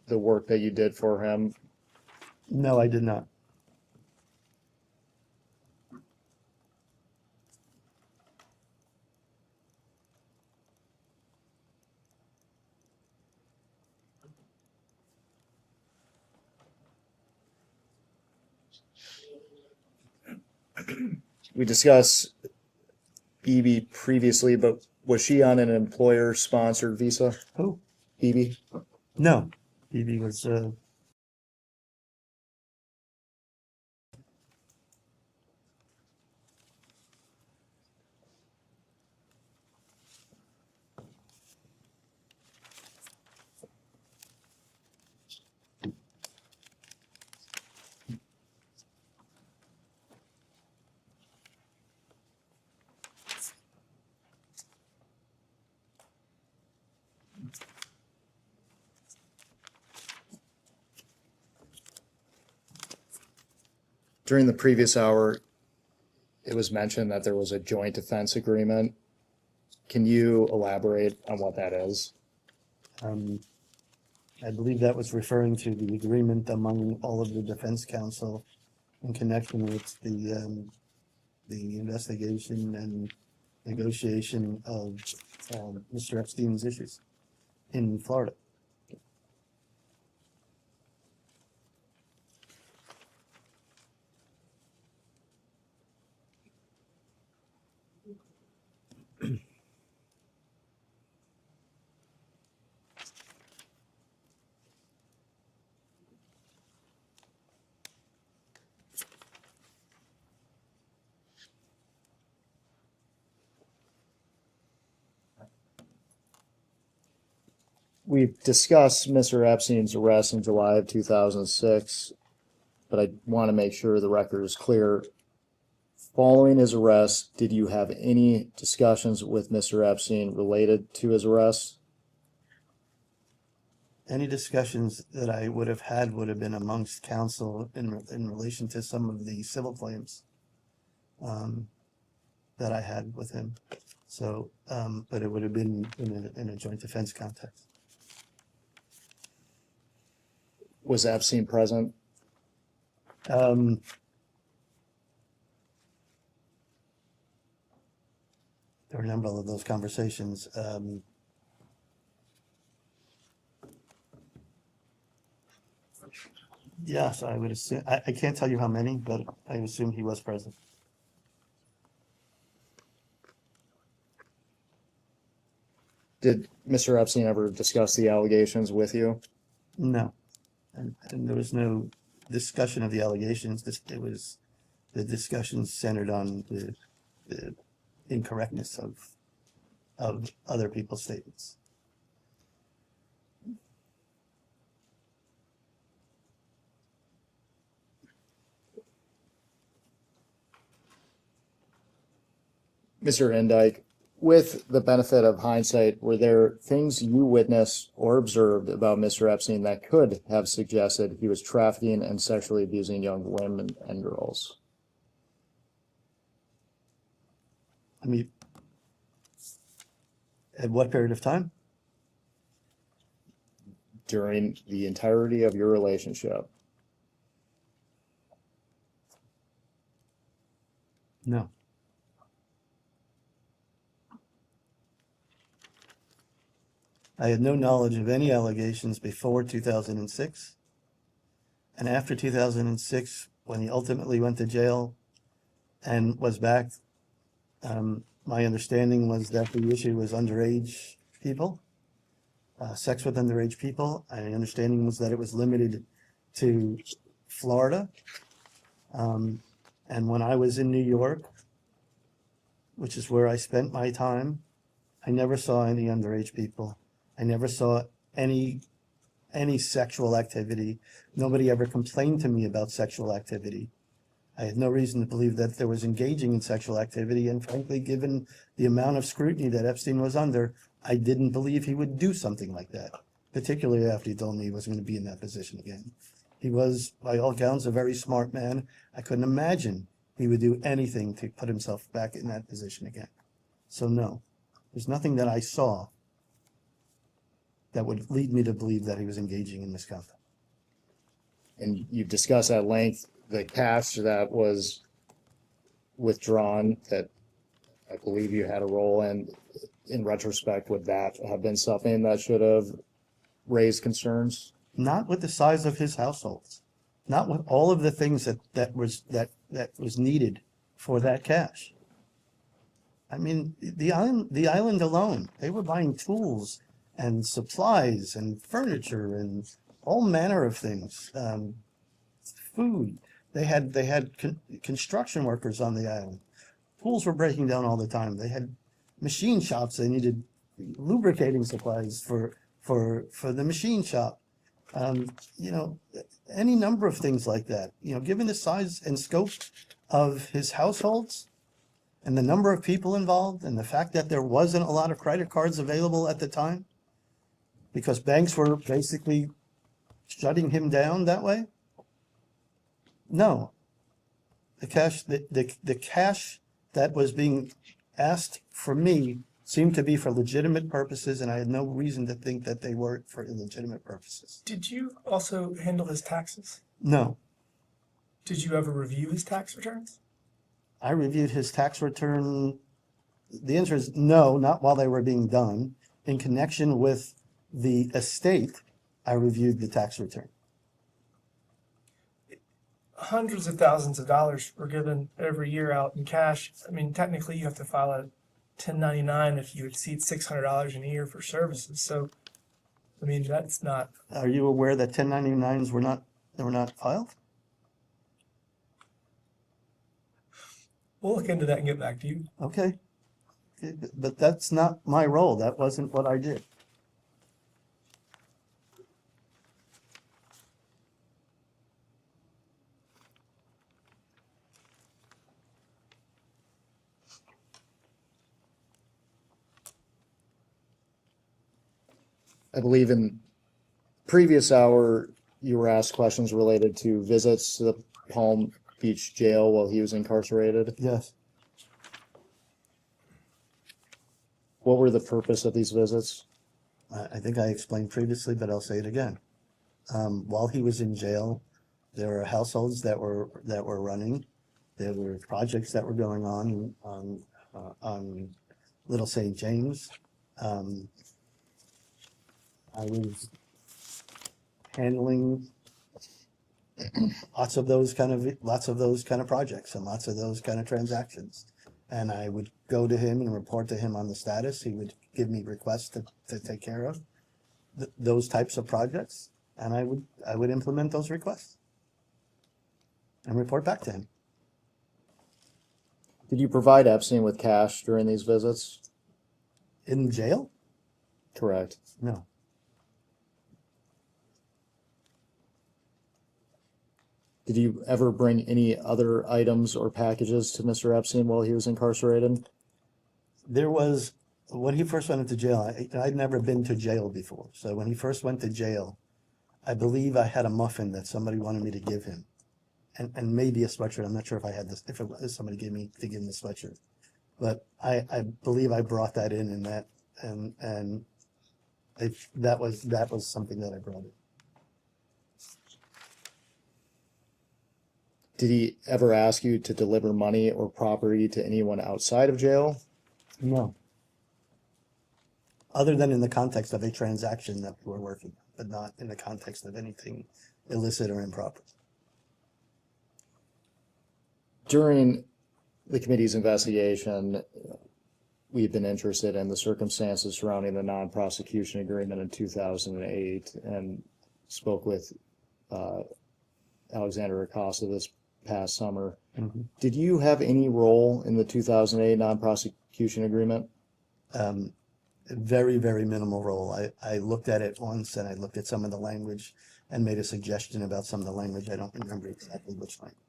the work that you did for him? No, I did not. We discussed BB previously, but was she on an employer-sponsored visa? Who? BB? No, BB was During the previous hour, it was mentioned that there was a joint defense agreement. Can you elaborate on what that is? I believe that was referring to the agreement among all of the defense counsel in connection with the investigation and negotiation of Mr. Epstein's issues in Florida. We've discussed Mr. Epstein's arrest in July of 2006, but I want to make sure the record is clear. Following his arrest, did you have any discussions with Mr. Epstein related to his arrest? Any discussions that I would have had would have been amongst counsel in relation to some of the civil claims that I had with him. So, but it would have been in a joint defense context. Was Epstein present? There were a number of those conversations. Yes, I would assume. I can't tell you how many, but I assume he was present. Did Mr. Epstein ever discuss the allegations with you? No, and there was no discussion of the allegations. It was the discussions centered on the incorrectness of other people's statements. Mr. Indyke, with the benefit of hindsight, were there things you witnessed or observed about Mr. Epstein that could have suggested he was trafficking and sexually abusing young women and girls? I mean, at what period of time? During the entirety of your relationship? No. I had no knowledge of any allegations before 2006. And after 2006, when he ultimately went to jail and was back, my understanding was that the issue was underage people, sex with underage people. My understanding was that it was limited to Florida. And when I was in New York, which is where I spent my time, I never saw any underage people. I never saw any sexual activity. Nobody ever complained to me about sexual activity. I had no reason to believe that there was engaging in sexual activity, and frankly, given the amount of scrutiny that Epstein was under, I didn't believe he would do something like that, particularly after he told me he wasn't going to be in that position again. He was, by all accounts, a very smart man. I couldn't imagine he would do anything to put himself back in that position again. So no, there's nothing that I saw that would lead me to believe that he was engaging in misconduct. And you've discussed at length the cash that was withdrawn that I believe you had a role in retrospect. Would that have been something that should have raised concerns? Not with the size of his households, not with all of the things that was needed for that cash. I mean, the island alone, they were buying tools and supplies and furniture and all manner of things, food. They had construction workers on the island. Pools were breaking down all the time. They had machine shops. They needed lubricating supplies for the machine shop. You know, any number of things like that. You know, given the size and scope of his households and the number of people involved and the fact that there wasn't a lot of credit cards available at the time, because banks were basically shutting him down that way? No. The cash that was being asked for me seemed to be for legitimate purposes, and I had no reason to think that they weren't for illegitimate purposes. Did you also handle his taxes? No, Did you ever review his tax returns? I reviewed his tax return. The answer is no, not while they were being done. In connection with the estate, I reviewed the tax return. Hundreds of thousands of dollars were given every year out in cash. I mean, technically, you have to file a 1099 if you exceed $600 in a year for services. So, I mean, that's not. Are you aware that 1099s were not filed? We'll look into that and get back to you. Okay. But that's not my role. That wasn't what I did. I believe in previous hour, you were asked questions related to visits to the Palm Beach jail while he was incarcerated. Yes. What were the purpose of these visits? I think I explained previously, but I'll say it again. While he was in jail, there were households that were running. There were projects that were going on Little St. James. I was handling lots of those kind of projects and lots of those kind of transactions. And I would go to him and report to him on the status. He would give me requests to take care of those types of projects, and I would implement those requests and report back to him. Did you provide Epstein with cash during these visits? In jail? Correct. No. Did you ever bring any other items or packages to Mr. Epstein while he was incarcerated? There was, when he first went into jail, I'd never been to jail before. So when he first went to jail, I believe I had a muffin that somebody wanted me to give him. And maybe a sweatshirt. I'm not sure if I had this, if it was somebody gave me to give him the sweatshirt. But I believe I brought that in, and that was something that I brought in. Did he ever ask you to deliver money or property to anyone outside of jail? No. Other than in the context of a transaction that we were working, but not in the context of anything illicit or improper. During the committee's investigation, we've been interested in the circumstances surrounding the non-prosecution agreement in 2008 and spoke with Alexander Acosta this past summer. Mm-hmm. Did you have any role in the 2008 non-prosecution agreement? Very, very minimal role. I looked at it once, and I looked at some of the language and made a suggestion about some of the language. I don't remember exactly which language.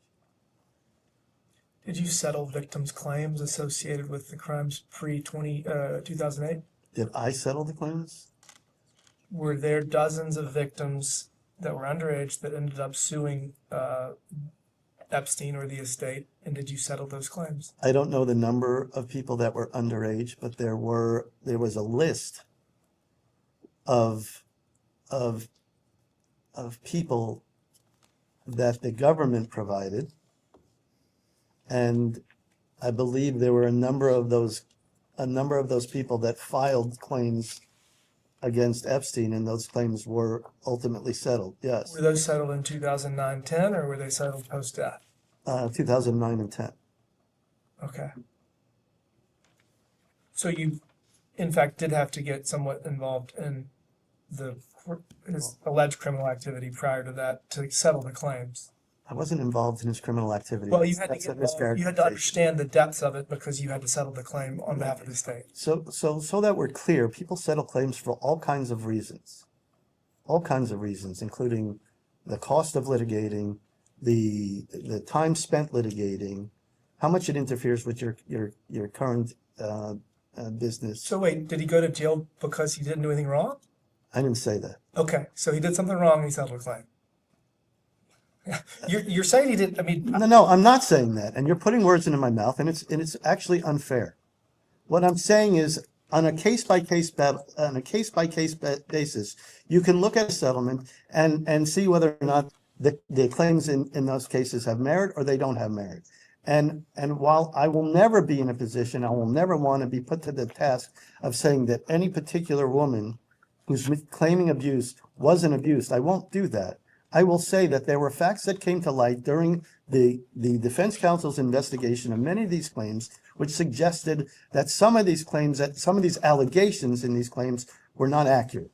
Did you settle victims' claims associated with the crimes pre-2008? Did I settle the claims? Were there dozens of victims that were underage that ended up suing Epstein or the estate, and did you settle those claims? I don't know the number of people that were underage, but there was a list of people that the government provided, and I believe there were a number of those people that filed claims against Epstein, and those claims were ultimately settled. Yes. Were those settled in 2009-10, or were they settled post-death? 2009 and 10. Okay. So you, in fact, did have to get somewhat involved in his alleged criminal activity prior to that to settle the claims. I wasn't involved in his criminal activity. Well, you had to That's a get involved. You had to understand the depths of it because you had to settle the claim on behalf of the state. So that we're clear, people settle claims for all kinds of reasons, including the cost of litigating, the time spent litigating, how much it interferes with your current business. So wait, did he go to jail because he didn't do anything wrong? I didn't say that. Okay, so he did something wrong and he settled a claim. You're saying he didn't, I mean, No, I'm not saying that, and you're putting words into my mouth, and it's actually unfair. What I'm saying is, on a case-by-case basis, you can look at a settlement and see whether or not the claims in those cases have merit or they don't have merit. And while I will never be in a position, I will never want to be put to the task of saying that any particular woman who's claiming abuse wasn't abused, I won't do that. I will say that there were facts that came to light during the defense counsel's investigation of many of these claims, which suggested that some of these claims, that some of these allegations in these claims were not accurate.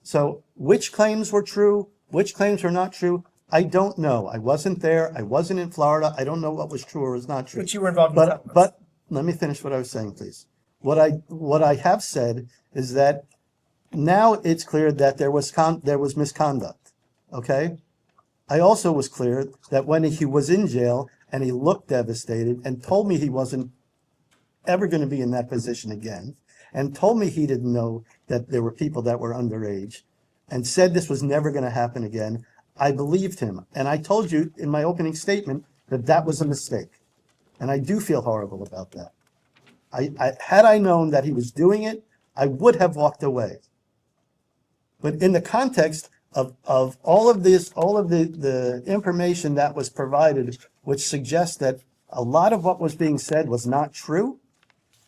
So which claims were true, which claims were not true, I don't know. I wasn't there. I wasn't in Florida. I don't know what was true or was not true. but you were involved in the settlements. But let me finish what I was saying, please. What I have said is that now it's clear that there was misconduct. Okay? I also was clear that when he was in jail and he looked devastated and told me he wasn't ever going to be in that position again, and told me he didn't know that there were people that were underage, and said this was never going to happen again, I believed him. And I told you in my opening statement that that was a mistake. And I do feel horrible about that. Had I known that he was doing it, I would have walked away. But in the context of all of this, all of the information that was provided, which suggests that a lot of what was being said was not true,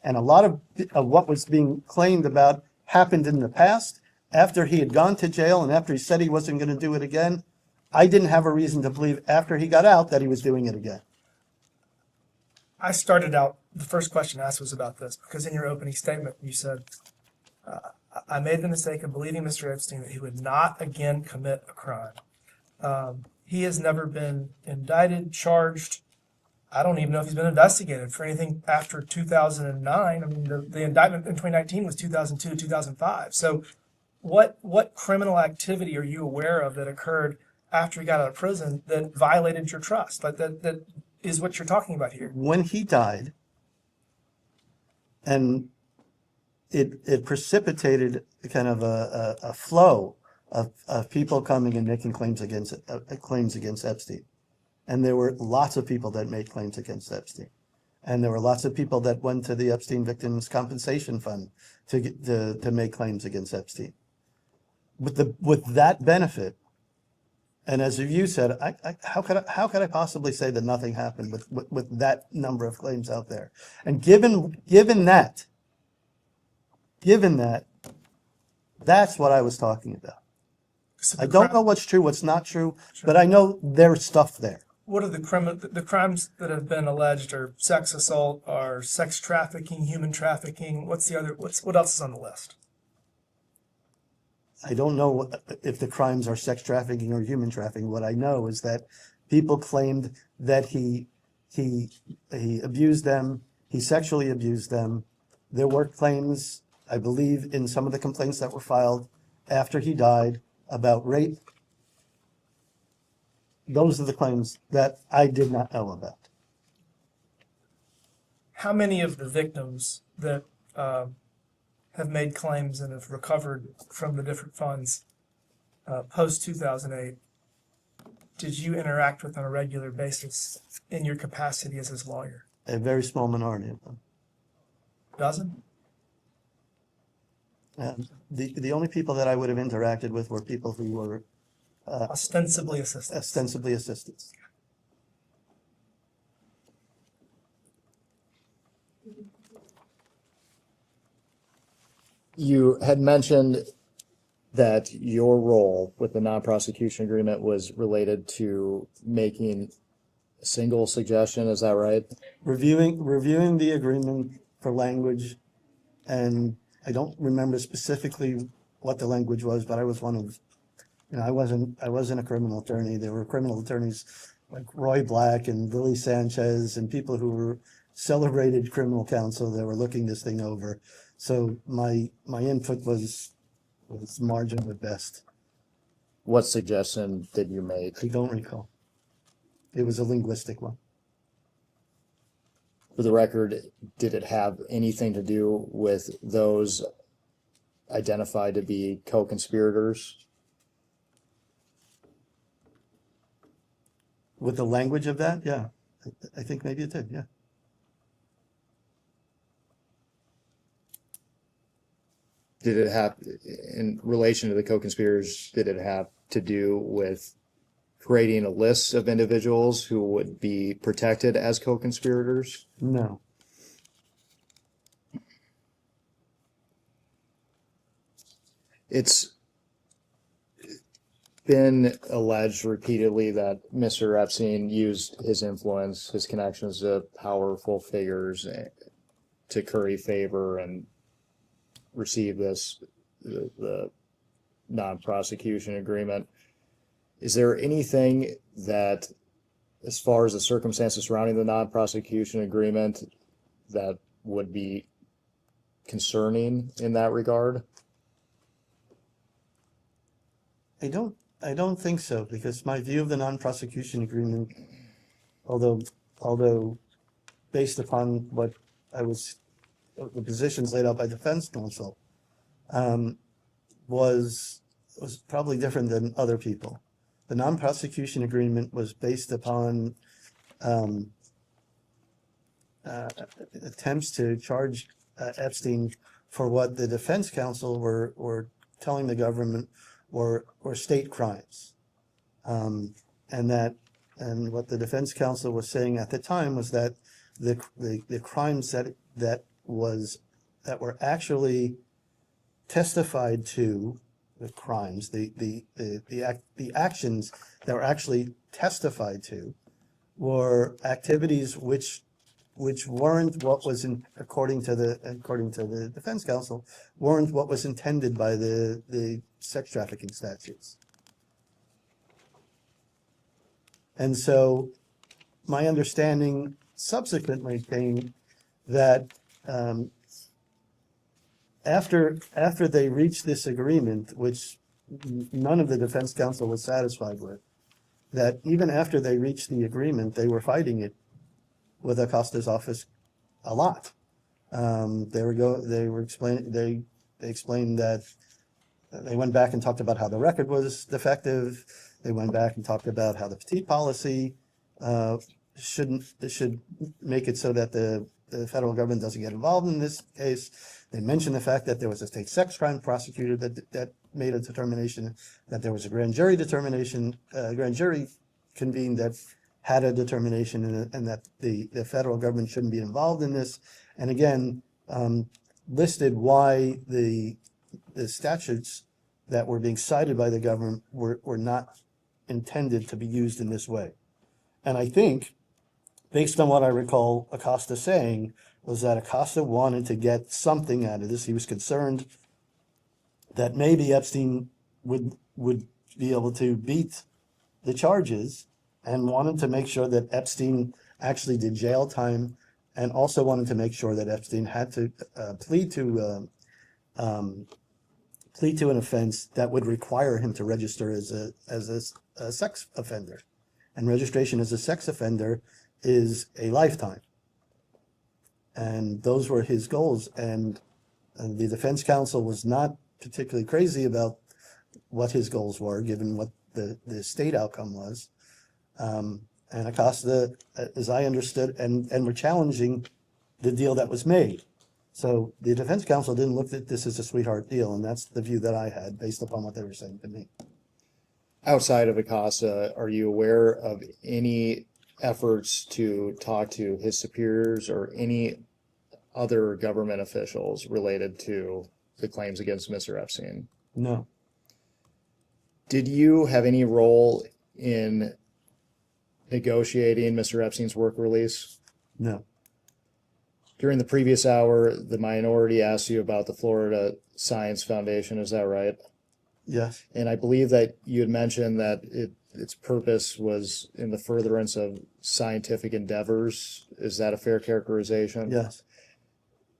and a lot of what was being claimed about happened in the past, after he had gone to jail and after he said he wasn't going to do it again, I didn't have a reason to believe after he got out that he was doing it again. I started out, the first question asked was about this, because in your opening statement, you said, I made the mistake of believing Mr. Epstein that he would not again commit a crime. He has never been indicted, charged. I don't even know if he's been investigated for anything after 2009. I mean, the indictment in 2019 was 2002, 2005. So what criminal activity are you aware of that occurred after he got out of prison that violated your trust? Like that is what you're talking about here. When he died, and it precipitated kind of a flow of people coming and making claims against Epstein. And there were lots of people that made claims against Epstein. And there were lots of people that went to the Epstein Victims Compensation Fund to make claims against Epstein. With that benefit, and as you said, how could I possibly say that nothing happened with that number of claims out there? And given that, that's what I was talking about. So I don't know what's true, what's not true, but I know there's stuff there. What are the crimes that have been alleged are sex assault, are sex trafficking, human trafficking? What else is on the list? I don't know if the crimes are sex trafficking or human trafficking. What I know is that people claimed that he abused them, he sexually abused them. There were claims, I believe, in some of the complaints that were filed after he died about rape. Those are the claims that I did not know about. How many of the victims that have made claims and have recovered from the different funds post 2008 did you interact with on a regular basis in your capacity as his lawyer? A very small minority of them. Dozen? The only people that I would have interacted with were people who were ostensibly assistants. Ostensibly assistants. You had mentioned that your role with the non-prosecution agreement was related to making a single suggestion. Is that right? Reviewing the agreement for language, and I don't remember specifically what the language was, but I was one of, I wasn't a criminal attorney. There were criminal attorneys like Roy Black and Billy Sanchez and people who were celebrated criminal counsel that were looking this thing over. So my input was marginal at best. What suggestion did you make? I don't recall. It was a linguistic one. For the record, did it have anything to do with those identified to be co-conspirators? With the language of that, yeah, I think maybe it did, yeah. Did it have, in relation to the co-conspirators, did it have to do with creating a list of individuals who would be protected as co-conspirators? No. It's been alleged repeatedly that Mr. Epstein used his influence, his connections to powerful figures to curry favor and receive the non-prosecution agreement. Is there anything that, as far as the circumstances surrounding the non-prosecution agreement, that would be concerning in that regard? I don't think so, because my view of the non-prosecution agreement, although based upon what the positions laid out by defense counsel, was probably different than other people. The non-prosecution agreement was based upon attempts to charge Epstein for what the defense counsel were telling the government were state crimes, and what the defense counsel was saying at the time was that the crimes that were actually testified to, the crimes, the actions that were actually testified to, were activities which weren't what was according to the defense counsel, weren't what was intended by the sex trafficking statutes. And so my understanding subsequently came that after they reached this agreement, which none of the defense counsel was satisfied with, that even after they reached the agreement, they were fighting it with Acosta's office a lot. They explained that they went back and talked about how the record was defective. They went back and talked about how the petite policy should make it so that the federal government doesn't get involved in this case. They mentioned the fact that there was a state sex crime prosecutor that made a determination, that there was a grand jury convened that had a determination, and that the federal government shouldn't be involved in this. And again, listed why the statutes that were being cited by the government were not intended to be used in this way. And I think, based on what I recall Acosta saying, was that Acosta wanted to get something out of this. He was concerned that maybe Epstein would be able to beat the charges, and wanted to make sure that Epstein actually did jail time, and also wanted to make sure that Epstein had to plead to an offense that would require him to register as a sex offender. And registration as a sex offender is a lifetime. And those were his goals. And the defense counsel was not particularly crazy about what his goals were, given what the state outcome was. And Acosta, as I understood, and were challenging the deal that was made. So the defense counsel didn't look at this as a sweetheart deal, and that's the view that I had based upon what they were saying to me. Outside of Acosta, are you aware of any efforts to talk to his superiors or any other government officials related to the claims against Mr. Epstein? No. Did you have any role in negotiating Mr. Epstein's work release? No. During the previous hour, the minority asked you about the Florida Science Foundation, is that right? Yes. And I believe that you had mentioned that its purpose was in the furtherance of scientific endeavors. Is that a fair characterization? Yes.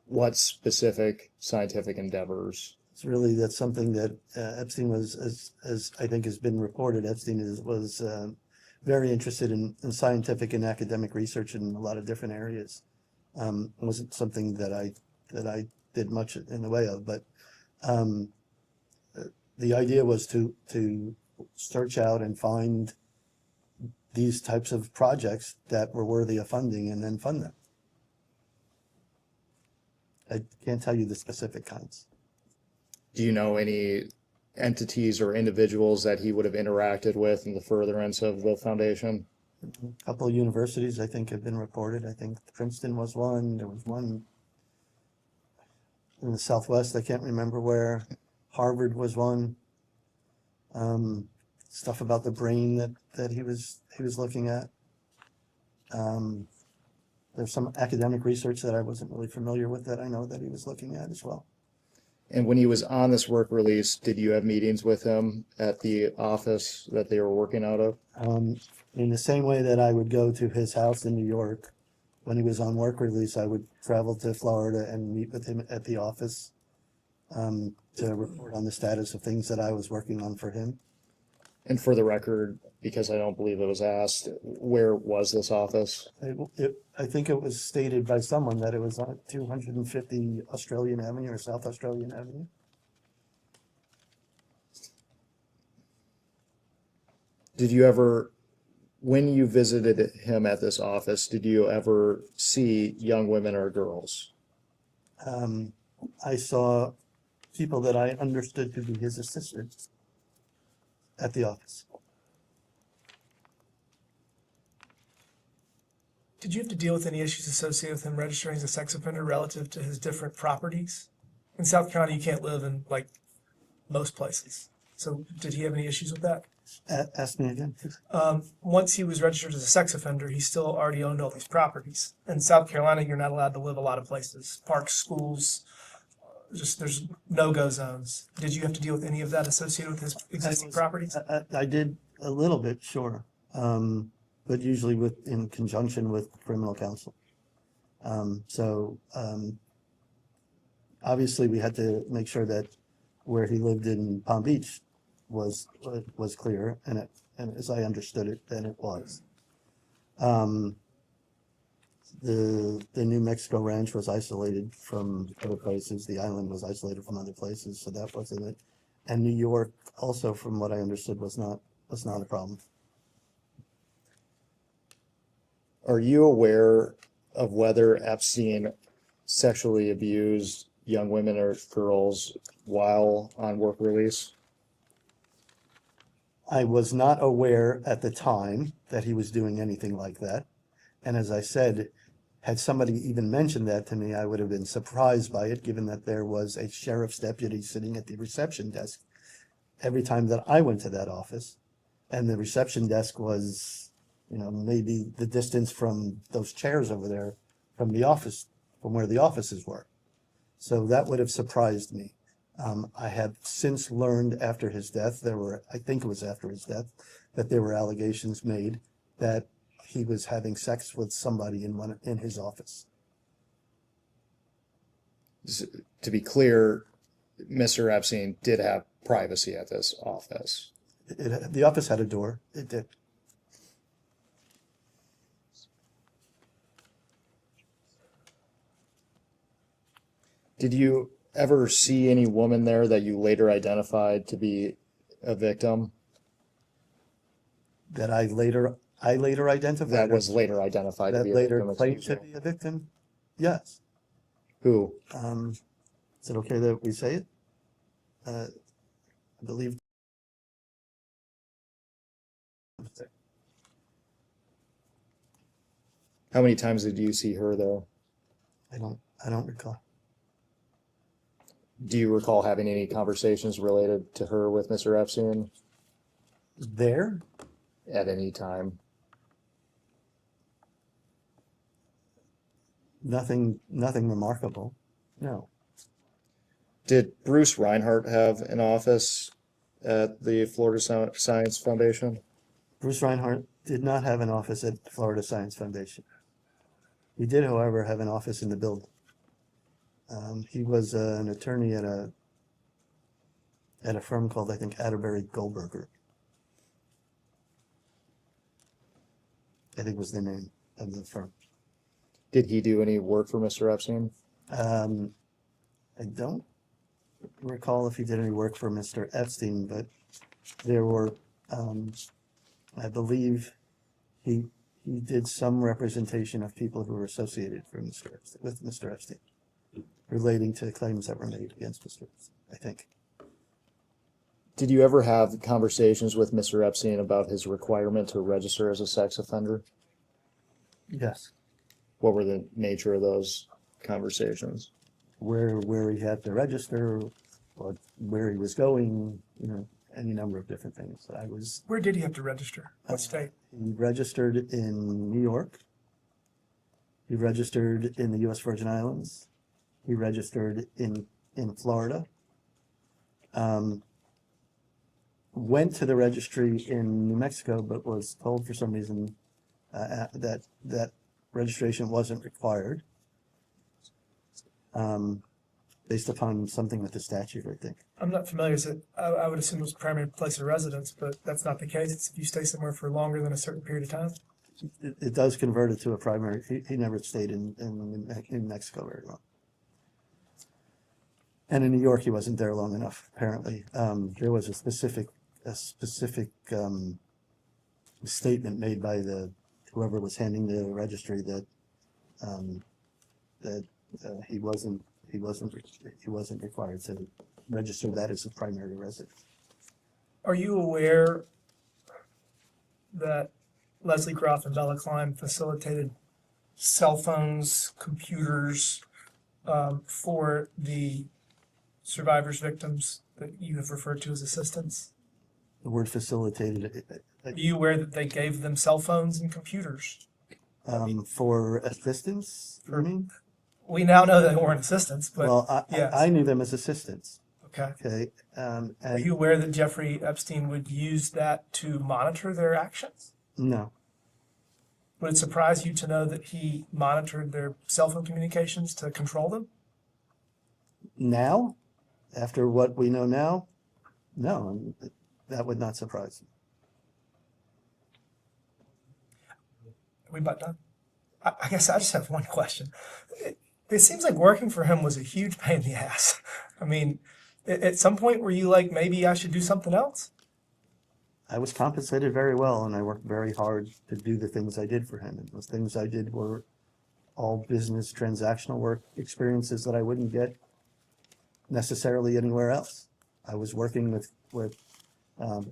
What specific scientific endeavors? That's something that Epstein was, as I think has been reported, Epstein was very interested in scientific and academic research in a lot of different areas. It wasn't something that I did much in the way of, but the idea was to search out and find these types of projects that were worthy of funding and then fund them. I can't tell you the specific kinds. Do you know any entities or individuals that he would have interacted with in the furtherance of the foundation? A couple of universities, I think, have been reported. I think Princeton was one. There was one in the Southwest. I can't remember where. Harvard was one. Stuff about the brain that he was looking at. There's some academic research that I wasn't really familiar with that I know that he was looking at as well. And when he was on this work release, did you have meetings with him at the office that they were working out of? In the same way that I would go to his house in New York when he was on work release, I would travel to Florida and meet with him at the office to report on the status of things that I was working on for him. And for the record, because I don't believe it was asked, where was this office? I think it was stated by someone that it was on 250 Australian Avenue or South Australian Avenue. Did you ever, when you visited him at this office, did you ever see young women or girls? I saw people that I understood to be his assistants at the office. Did you have to deal with any issues associated with him registering as a sex offender relative to his different properties? In South Carolina, you can't live in like most places. So did he have any issues with that? Ask me again, please. Once he was registered as a sex offender, he still already owned all these properties. In South Carolina, you're not allowed to live a lot of places, parks, schools, just there's no-go zones. Did you have to deal with any of that associated with his existing properties? I did a little bit, sure, but usually in conjunction with criminal counsel. Obviously, we had to make sure that where he lived in Palm Beach was clear, and as I understood it, then it was. The New Mexico ranch was isolated from other places. The island was isolated from other places, so that wasn't it. And New York also, from what I understood, was not a problem. Are you aware of whether Epstein sexually abused young women or girls while on work release? I was not aware at the time that he was doing anything like that. And as I said, had somebody even mentioned that to me, I would have been surprised by it, given that there was a sheriff's deputy sitting at the reception desk every time that I went to that office. And the reception desk was, maybe the distance from those chairs over there from the office, from where the offices were. So that would have surprised me. I have since learned after his death, I think it was after his death, that there were allegations made that he was having sex with somebody in his office. To be clear, Mr. Epstein did have privacy at this office. The office had a door. It did. Did you ever see any woman there that you later identified to be a victim? That I later identified? That was later identified to be a victim. That later claimed to be a victim? Yes. Who? Is it okay that we say it? I believe. How many times did you see her there? I don't recall. Do you recall having any conversations related to her with Mr. Epstein? There? At any time? Nothing remarkable. No. Did Bruce Reinhardt have an office at the Florida Science Foundation? Bruce Reinhardt did not have an office at the Florida Science Foundation. He did, however, have an office in the building. He was an attorney at a firm called, I think, Atterbury Goldberger. I think was the name of the firm. Did he do any work for Mr. Epstein? I don't recall if he did any work for Mr. Epstein, but there were, I believe, He did some representation of people who were associated with Mr. Epstein, relating to claims that were made against Mr. Epstein, I think. Did you ever have conversations with Mr. Epstein about his requirement to register as a sex offender? Yes. What were the nature of those conversations? Where he had to register, or where he was going, any number of different things. Where did he have to register? What state? He registered in New York. He registered in the U.S. Virgin Islands. He registered in Florida. Went to the registry in New Mexico, but was told for some reason that registration wasn't required, based upon something with the statute, I think. I'm not familiar, so I would assume it was primary place of residence, but that's not the case. It's if you stay somewhere for longer than a certain period of time. It does convert it to a primary. He never stayed in Mexico very long. And in New York, he wasn't there long enough, apparently. There was a specific statement made by whoever was handling the registry that he wasn't required to register that as a primary residence. Are you aware that Leslie Groff and Bella Klein facilitated cell phones, computers for the survivors, victims that you have referred to as assistants? The word facilitated. Are you aware that they gave them cell phones and computers? For assistance, you mean? We now know they weren't assistants, but Well, yes. I knew them as assistants. Okay. Okay. Are you aware that Jeffrey Epstein would use that to monitor their actions? No. Would it surprise you to know that he monitored their cell phone communications to control them? Now, after what we know now, no, that would not surprise me. Are we about done? I guess I just have one question. It seems like working for him was a huge pain in the ass. I mean, at some point were you like, maybe I should do something else? I was compensated very well, and I worked very hard to do the things I did for him. And those things I did were all business transactional work experiences that I wouldn't get necessarily anywhere else. I was working with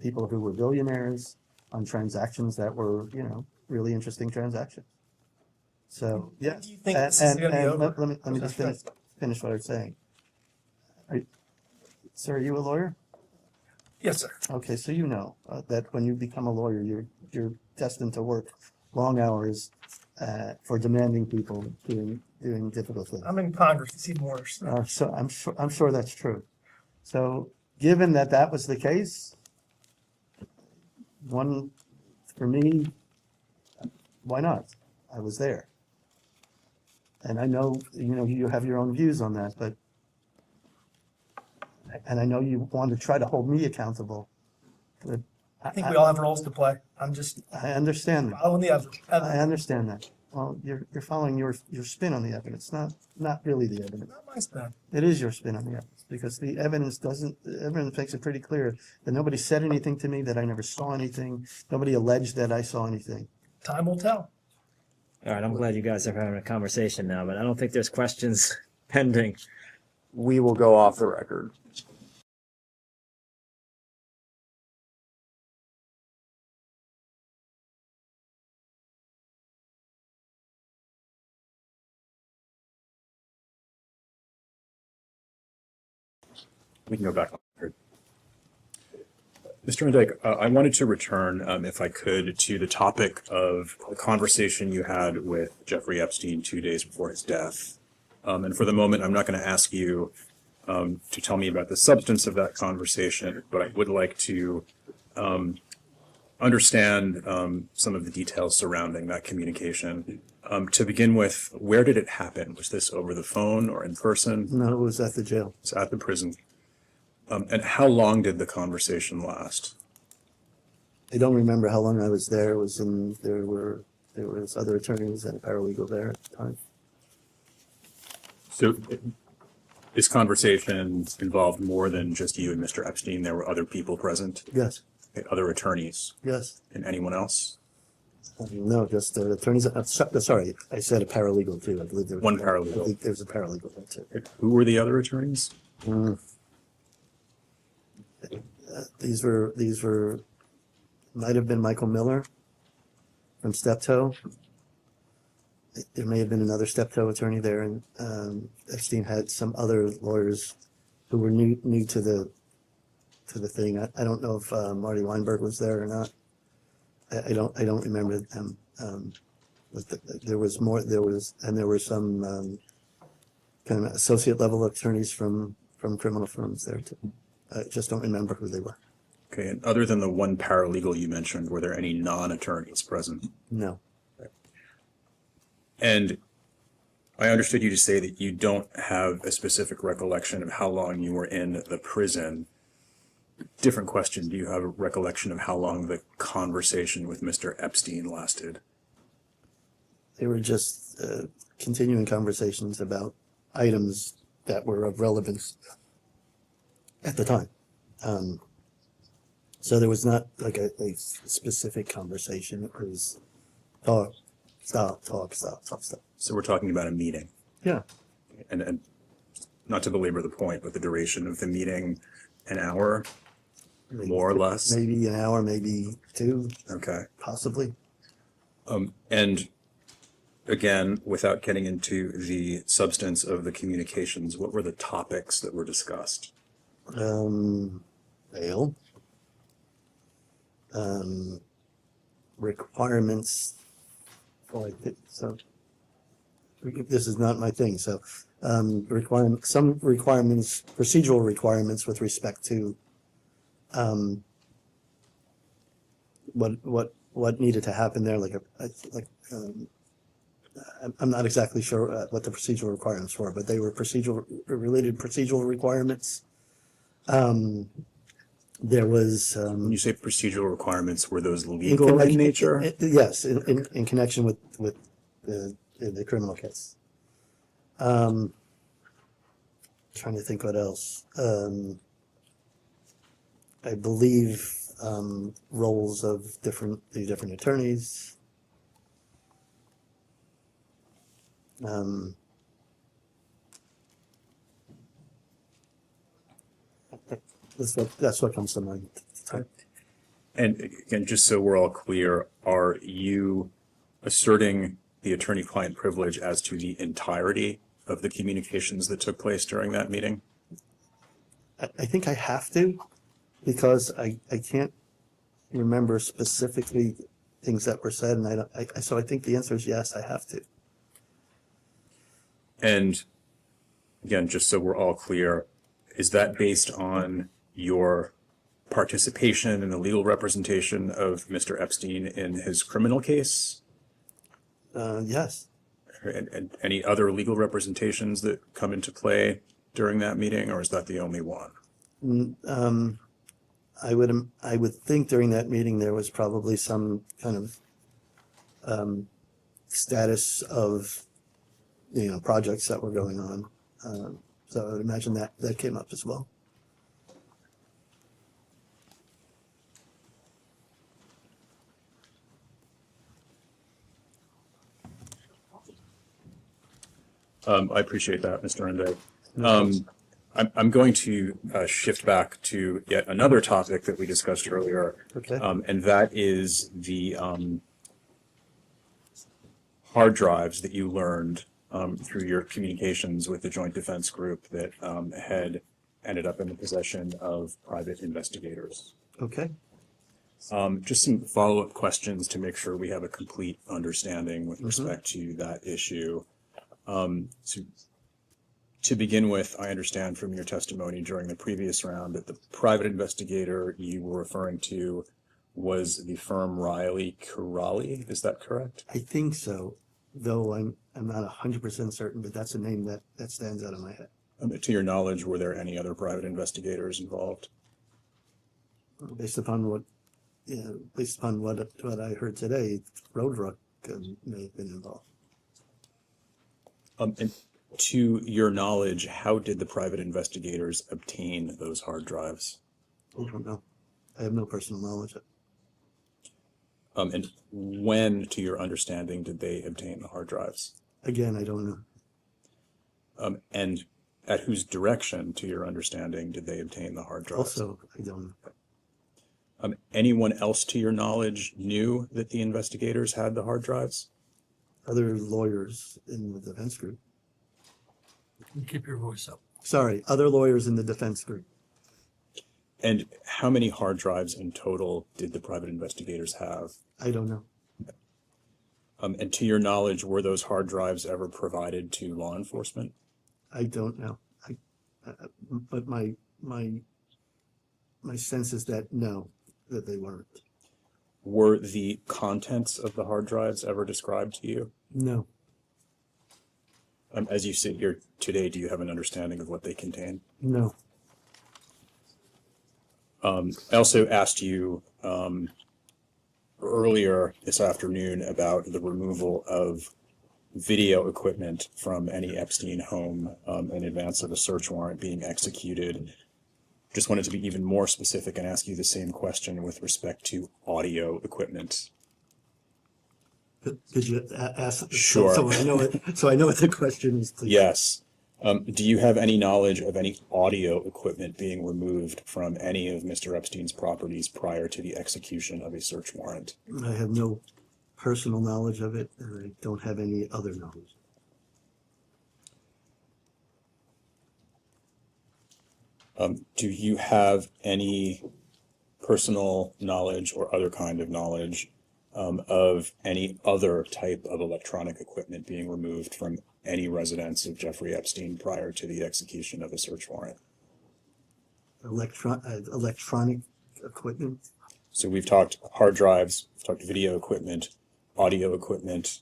people who were billionaires on transactions that were, really interesting transactions. So, yes. Do you think this is gonna be over? Let me just finish what I was saying. Sir, are you a lawyer? Yes, sir. Okay, so you know that when you become a lawyer, you're destined to work long hours for demanding people doing difficult things. I'm in Congress. It's even worse. So I'm sure that's true. So given that was the case, for me, why not? I was there. And I know, you have your own views on that, and I know you want to try to hold me accountable. But I think we all have roles to play. I understand that. Following the evidence. I understand that. Well, you're following your spin on the evidence, not really the evidence. Not my spin. It is your spin on the evidence, because the evidence makes it pretty clear that nobody said anything to me, that I never saw anything. Nobody alleged that I saw anything. Time will tell. All right, I'm glad you guys are having a conversation now, but I don't think there's questions pending. We will go off the record. We can go back on record. Mr. Indyke, I wanted to return, if I could, to the topic of the conversation you had with Jeffrey Epstein 2 days before his death. And for the moment, I'm not going to ask you to tell me about the substance of that conversation, but I would like to understand some of the details surrounding that communication. To begin with, where did it happen? Was this over the phone or in person? No, it was at the jail. It's at the prison. And how long did the conversation last? I don't remember how long I was there. There was other attorneys and a paralegal there at the time. So this conversation involved more than just you and Mr. Epstein. There were other people present? Yes. Okay, other attorneys? Yes. And anyone else? No, just attorneys, sorry, I said a paralegal too. I believe there was. One I paralegal. believe there was a paralegal there too. Who were the other attorneys? These were, might have been Michael Miller from Steptoe. There may have been another Steptoe attorney there, and Epstein had some other lawyers who were new to the thing. I don't know if Marty Weinberg was there or not. I don't remember them. But there was more. There were some kind of associate level attorneys from criminal firms there too. I just don't remember who they were. Okay, and other than the one paralegal you mentioned, were there any non-attorneys present? No. And I understood you to say that you don't have a specific recollection of how long you were in the prison. Different question. Do you have a recollection of how long the conversation with Mr. Epstein lasted? They were just continuing conversations about items that were of relevance at the time. So there was not like a specific conversation. It was talk, stop. So we're talking about a meeting. Yeah. And not to belabor the point, but the duration of the meeting, an hour, more or less? Maybe an hour, maybe two. Okay. Possibly. And again, without getting into the substance of the communications, what were the topics that were discussed? Bail. Requirements. So this is not my thing. So some requirements, procedural requirements with respect to what needed to happen there. I'm not exactly sure what the procedural requirements were, but they were related procedural requirements. There was. When you say procedural requirements, were those legal in nature? Yes, in connection with the criminal case. Trying to think what else. I believe roles of the different attorneys. That's what comes to mind. And again, just so we're all clear, are you asserting the attorney-client privilege as to the entirety of the communications that took place during that meeting? I think I have to, because I can't remember specifically things that were said, and so I think the answer is yes, I have to. And again, just so we're all clear, is that based on your participation in the legal representation of Mr. Epstein in his criminal case? Yes. And any other legal representations that come into play during that meeting, or is that the only one? I would think during that meeting there was probably some kind of status of projects that were going on. So I would imagine that came up as well. I appreciate that, Mr. Indyke. I'm going to shift back to yet another topic that we discussed earlier. Okay. And that is the hard drives that you learned through your communications with the Joint Defense Group that had ended up in the possession of private investigators. Okay. Just some follow-up questions to make sure we have a complete understanding with respect to that issue. So to begin with, I understand from your testimony during the previous round that the private investigator you were referring to was the firm Riley Corrali. Is that correct? I think so, though I'm not 100% certain, but that's a name that stands out in my head. To your knowledge, were there any other private investigators involved? Based upon what I heard today, Roadruck may have been involved. And to your knowledge, how did the private investigators obtain those hard drives? I don't know. I have no personal knowledge of And when, to your understanding, did they obtain the hard drives? Again, I don't know. And at whose direction, to your understanding, did they obtain the hard drives? Also, I don't know. Anyone else, to your knowledge, knew that the investigators had the hard drives? Other lawyers in the defense group. Keep your voice up. Sorry, other lawyers in the defense group. And how many hard drives in total did the private investigators have? I don't know. And to your knowledge, were those hard drives ever provided to law enforcement? I don't know. But my sense is that no, that they weren't. Were the contents of the hard drives ever described to you? No. As you sit here today, do you have an understanding of what they contain? No. I also asked you earlier this afternoon about the removal of video equipment from any Epstein home in advance of a search warrant being executed. Just wanted to be even more specific and ask you the same question with respect to audio equipment. Could you ask? Sure. So I know it. So I know what the question is. Please. Yes. Do you have any knowledge of any audio equipment being removed from any of Mr. Epstein's properties prior to the execution of a search warrant? I have no personal knowledge of it, and I don't have any other knowledge. Do you have any personal knowledge or other kind of knowledge of any other type of electronic equipment being removed from any residence of Jeffrey Epstein prior to the execution of a search warrant? Electronic equipment? So we've talked hard drives, we've talked video equipment, audio equipment,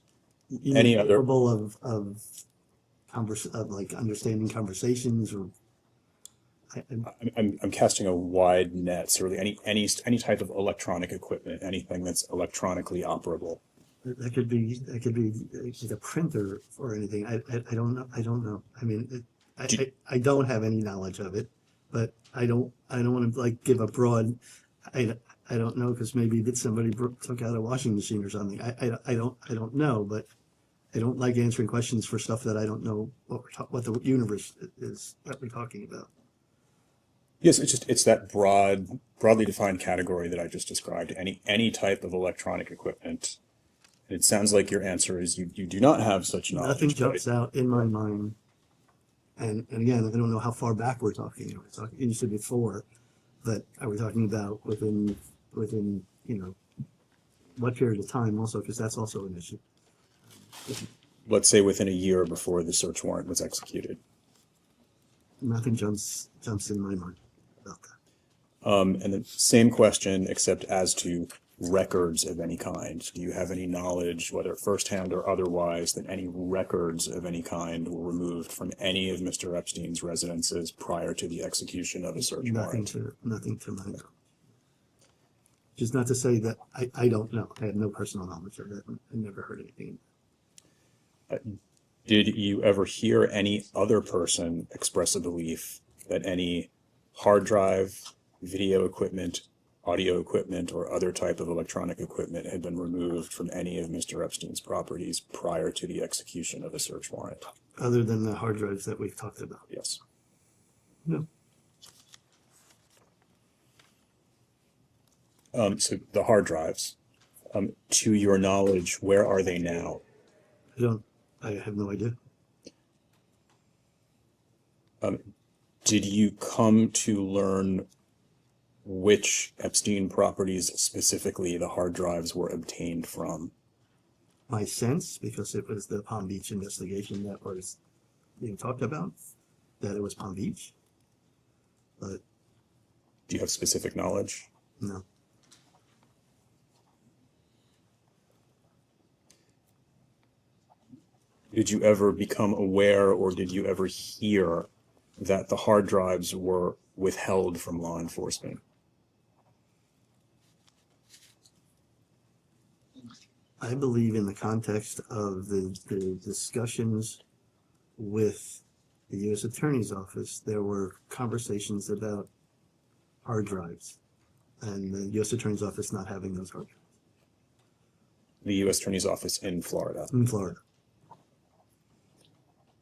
any other capable of like understanding conversations, or I'm casting a wide net. So really any type of electronic equipment, anything that's electronically operable. that could be like a printer or anything. I don't know. I mean, I don't have any knowledge of it, but I don't want to like give a broad. I don't know, because maybe that somebody took out a washing machine or something. I don't know, but I don't like answering questions for stuff that I don't know what the universe is that we're talking about. Yes, it's that broadly defined category that I just described. Any type of electronic equipment. It sounds like your answer is you do not have such knowledge. Nothing jumps out in my mind. And again, I don't know how far back we're talking. You said before, but are we talking about within what period of time also, because that's also an issue. Let's say within a year before the search warrant was executed. Nothing jumps in my mind about that. And the same question, except as to records of any kind. Do you have any knowledge, whether firsthand or otherwise, that any records of any kind were removed from any of Mr. Epstein's residences prior to the execution of a search warrant? Nothing to my knowledge. Which is not to say that I don't know. I have no personal knowledge of it. I never heard anything. Did you ever hear any other person express a belief that any hard drive, video equipment, audio equipment, or other type of electronic equipment had been removed from any of Mr. Epstein's properties prior to the execution of a search warrant? Other than the hard drives that we've talked about? Yes. No. So the hard drives, to your knowledge, where are they now? I have no idea. Did you come to learn which Epstein properties specifically the hard drives were obtained from? My sense, because it was the Palm Beach investigation that was being talked about, that it was Palm Beach. But do you have specific knowledge? No. Did you ever become aware, or did you ever hear that the hard drives were withheld from law enforcement? I believe in the context of the discussions with the U.S. Attorney's Office, there were conversations about hard drives and the U.S. Attorney's Office not having those hard drives. The U.S. Attorney's Office in Florida. in Florida.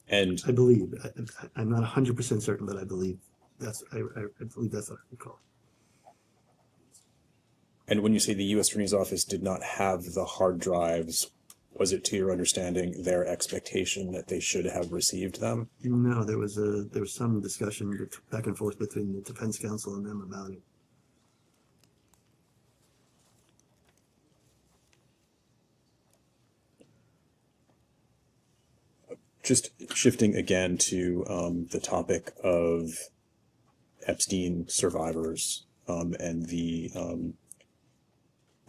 And I believe, I'm not 100% certain, but I believe I believe that's what I recall. And when you say the U.S. Attorney's Office did not have the hard drives, was it to your understanding their expectation that they should have received them? No, there was some discussion back and forth between the defense counsel and them about it. Just shifting again to the topic of Epstein survivors and the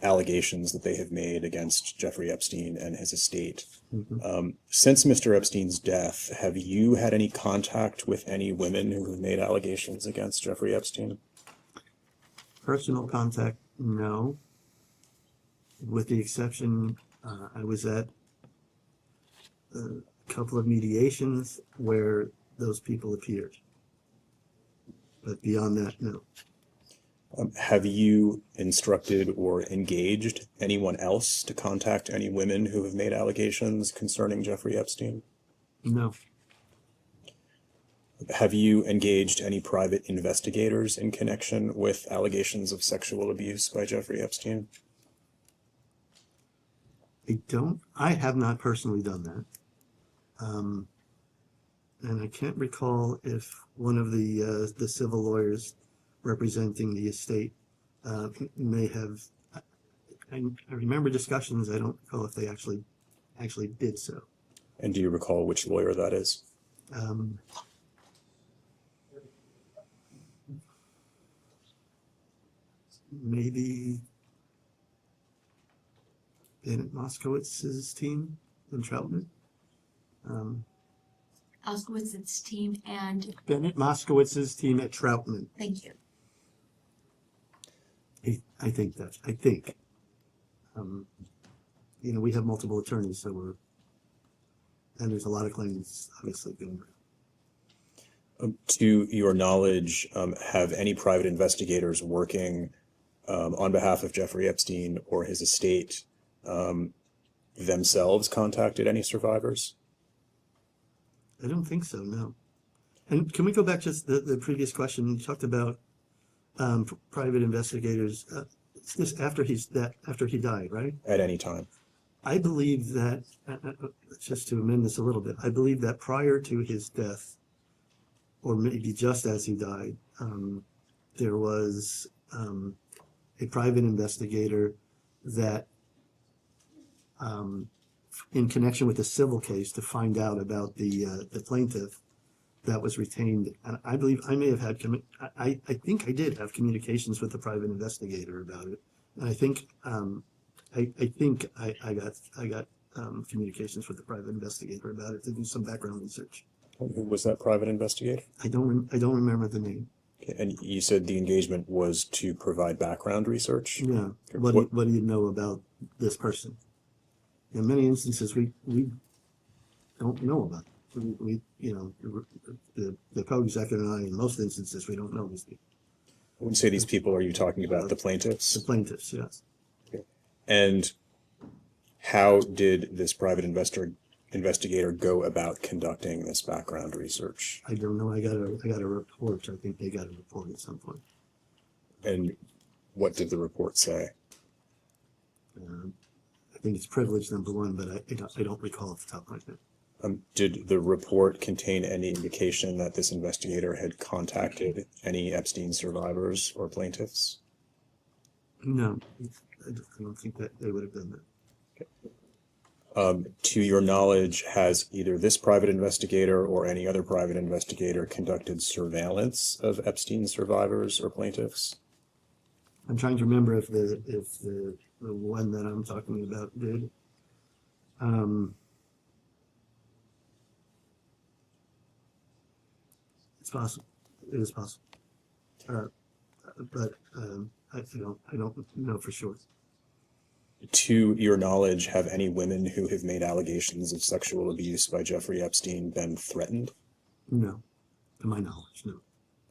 allegations that they have made against Jeffrey Epstein and his estate. Since Mr. Epstein's death, have you had any contact with any women who have made allegations against Jeffrey Epstein? Personal contact, no. With the exception, I was at a couple of mediations where those people appeared. But beyond that, no. Have you instructed or engaged anyone else to contact any women who have made allegations concerning Jeffrey Epstein? No. Have you engaged any private investigators in connection with allegations of sexual abuse by Jeffrey Epstein? I have not personally done that. And I can't recall if one of the civil lawyers representing the estate may have. I remember discussions. I don't recall if they actually did so. And do you recall which lawyer that is? Maybe Bennett Moskowitz's team in Troutman. Moskowitz's team and Bennett Moskowitz's team at Troutman. thank you. I think. We have multiple attorneys, so and there's a lot of claims obviously going around. To your knowledge, have any private investigators working on behalf of Jeffrey Epstein or his estate themselves contacted any survivors? I don't think so, no. And can we go back to the previous question? You talked about private investigators. This after he died, right? At any time. I believe that, just to amend this a little bit, I believe that prior to his death, or maybe just as he died, there was a private investigator that, in connection with the civil case, to find out about the plaintiff, that was retained. And I believe I may have had, I think I did have communications with the private investigator about it. And I think I got communications with the private investigator about it to do some background research. Who was that private investigator? I don't remember the name. Okay, and you said the engagement was to provide background research? Yeah. What do you know about this person? In many instances, we don't know about it. We the co-executive and I, in most instances, we don't know these people. When you say these people, are you talking about the plaintiffs? The plaintiffs, yes. Okay. And how did this private investigator go about conducting this background research? I don't know. I got a report. I think they got a report at some point. And what did the report say? I think it's privilege, number one, but I don't recall off the top of my head. Did the report contain any indication that this investigator had contacted any Epstein survivors or plaintiffs? No, I don't think that they would have done that. Okay. To your knowledge, has either this private investigator or any other private investigator conducted surveillance of Epstein survivors or plaintiffs? I'm trying to remember if the one that I'm talking about did. It's possible. It is possible. But I don't know for sure. To your knowledge, have any women who have made allegations of sexual abuse by Jeffrey Epstein been threatened? No, to my knowledge, no.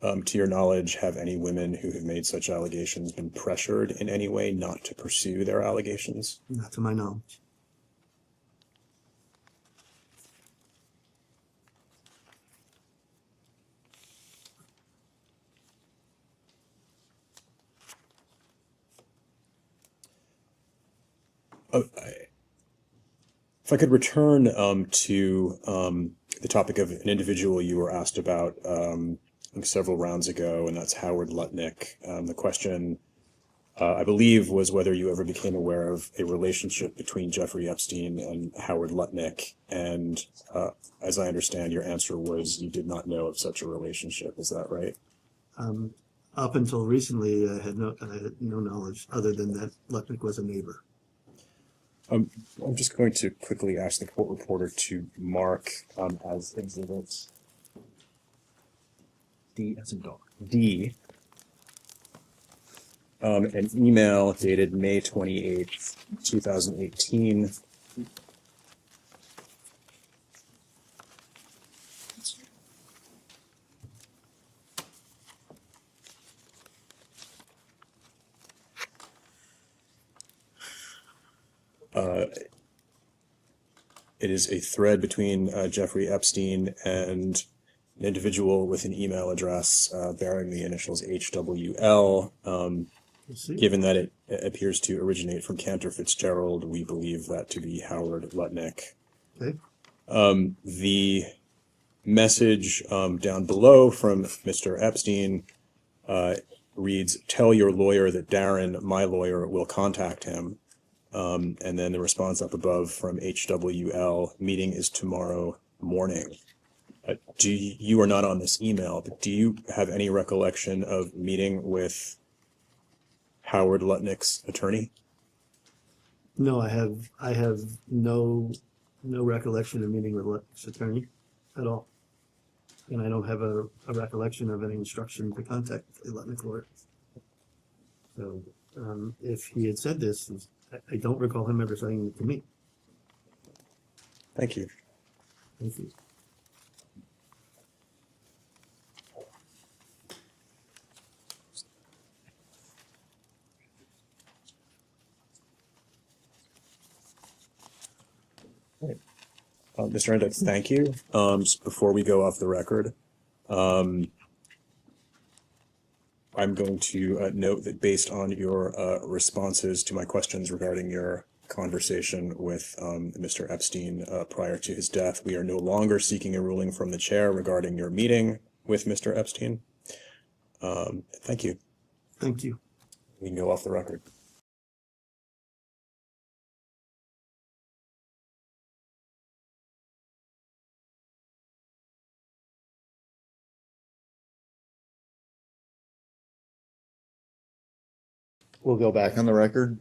to your knowledge, have any women who have made such allegations been pressured in any way not to pursue their allegations? Not to my knowledge. If I could return to the topic of an individual you were asked about several rounds ago, and that's Howard Lutnick. The question, I believe, was whether you ever became aware of a relationship between Jeffrey Epstein and Howard Lutnick. And as I understand, your answer was you did not know of such a relationship. Is that right? Up until recently, I had no knowledge other than that Lutnick was a neighbor. I'm just going to quickly ask the court reporter to mark as exhibits D as in dog. D. An email dated May 28th, 2018. It is a thread between Jeffrey Epstein and an individual with an email address bearing the initials HWL. Given that it appears to originate from Cantor Fitzgerald, we believe that to be Howard Lutnick. Okay. The message down below from Mr. Epstein reads, "Tell your lawyer that Darren, my lawyer, will contact him." And then the response up above from HWL, "Meeting is tomorrow morning." You are not on this email, but do you have any recollection of meeting with Howard Lutnick's attorney? No, I have no recollection of meeting with Lutnick's attorney at all. And I don't have a recollection of any instruction to contact the Lutnick lawyer. So if he had said this, I don't recall him ever saying it to me. Thank you. Thank you. Mr. Indyke, thank you. Just before we go off the record, I'm going to note that based on your responses to my questions regarding your conversation with Mr. Epstein prior to his death, we are no longer seeking a ruling from the chair regarding your meeting with Mr. Epstein. Thank you. Thank you. We can go off the record. We'll go back on the record.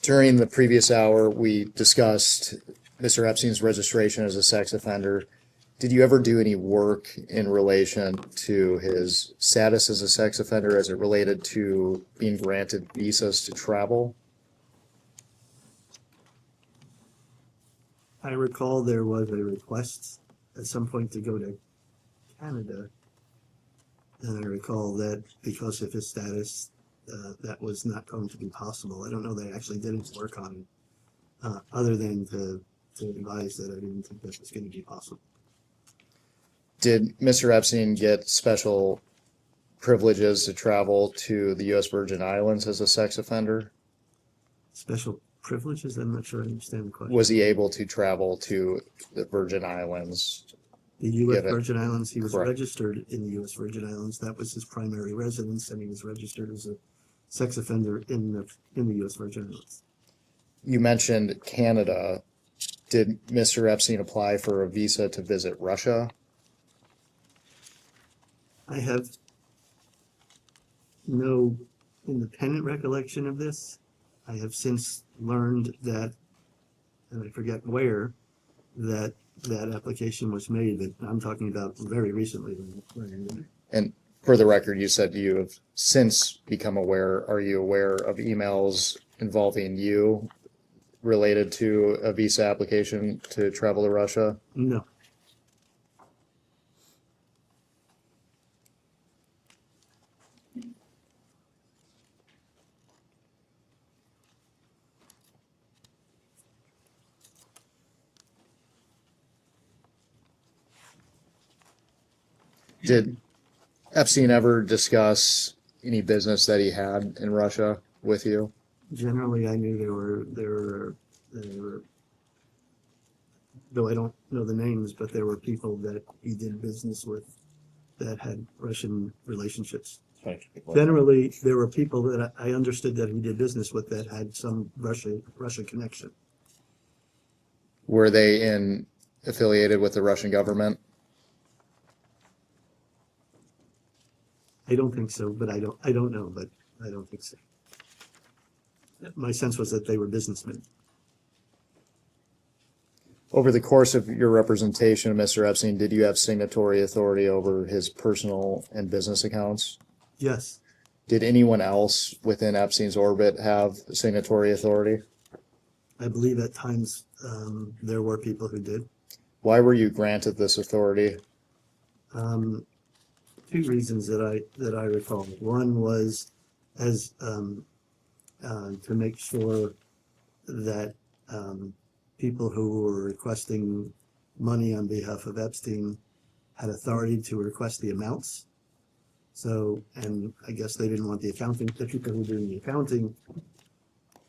During the previous hour, we discussed Mr. Epstein's registration as a sex offender. Did you ever do any work in relation to his status as a sex offender as it related to being granted visas to travel? I recall there was a request at some point to go to Canada. And I recall that because of his status, that was not going to be possible. I don't know that I actually did any work on it, other than to advise that I didn't think that was going to be possible. Did Mr. Epstein get special privileges to travel to the U.S. Virgin Islands as a sex offender? Special privileges? I'm not sure I understand the question. Was he able to travel to the Virgin Islands? The U.S. given- Virgin Islands, he was Correct. registered in the U.S. Virgin Islands. That was his primary residence, and he was registered as a sex offender in the U.S. Virgin Islands. You mentioned Canada. Did Mr. Epstein apply for a visa to visit Russia? I have no independent recollection of this. I have since learned that, and I forget where, that application was made, that I'm talking about very recently. And for the record, you said you have since become aware. Are you aware of emails involving you related to a visa application to travel to Russia? No. Did Epstein ever discuss any business that he had in Russia with you? Generally, I knew there were, though I don't know the names, but there were people that he did business with that had Russian relationships. Generally, there were people that I understood that he did business with that had some Russia connection. Were they affiliated with the Russian government? I don't think so, but I don't know, but I don't think so. My sense was that they were businessmen. Over the course of your representation of Mr. Epstein, did you have signatory authority over his personal and business accounts? Yes. Did anyone else within Epstein's orbit have signatory authority? I believe at times there were people who did. Why were you granted this authority? Two reasons that I recall. One was as to make sure that people who were requesting money on behalf of Epstein had authority to request the amounts. So, and I guess they didn't want the people who were doing the accounting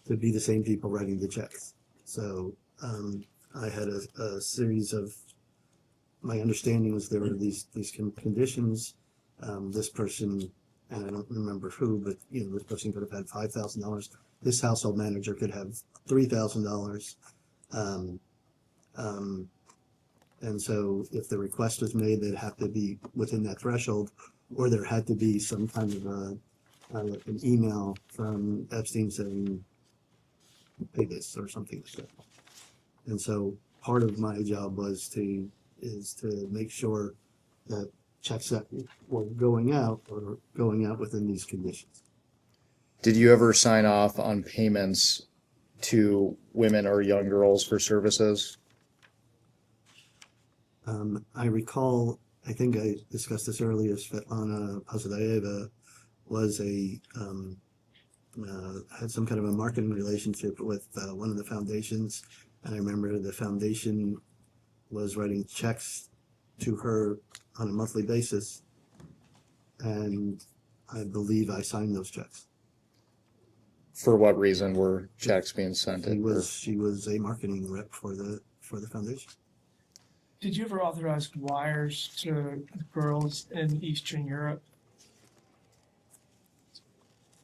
to be the same people writing the checks. So I had a series of, my understanding was there were these conditions. This person, and I don't remember who, but this person could have had $5,000. This household manager could have $3,000. And so if the request was made, they'd have to be within that threshold, or there had to be some kind of an email from Epstein saying, pay this or something like that. And so part of my job is to make sure that checks that were going out within these conditions. Did you ever sign off on payments to women or young girls for services? I recall, I think I discussed this earlier, Svetlana Pozdaeva was had some kind of a marketing relationship with one of the foundations. And I remember the foundation was writing checks to her on a monthly basis. And I believe I signed those checks. For what reason were checks being sent? She was a marketing rep for the foundation. Did you ever authorize wires to girls in Eastern Europe?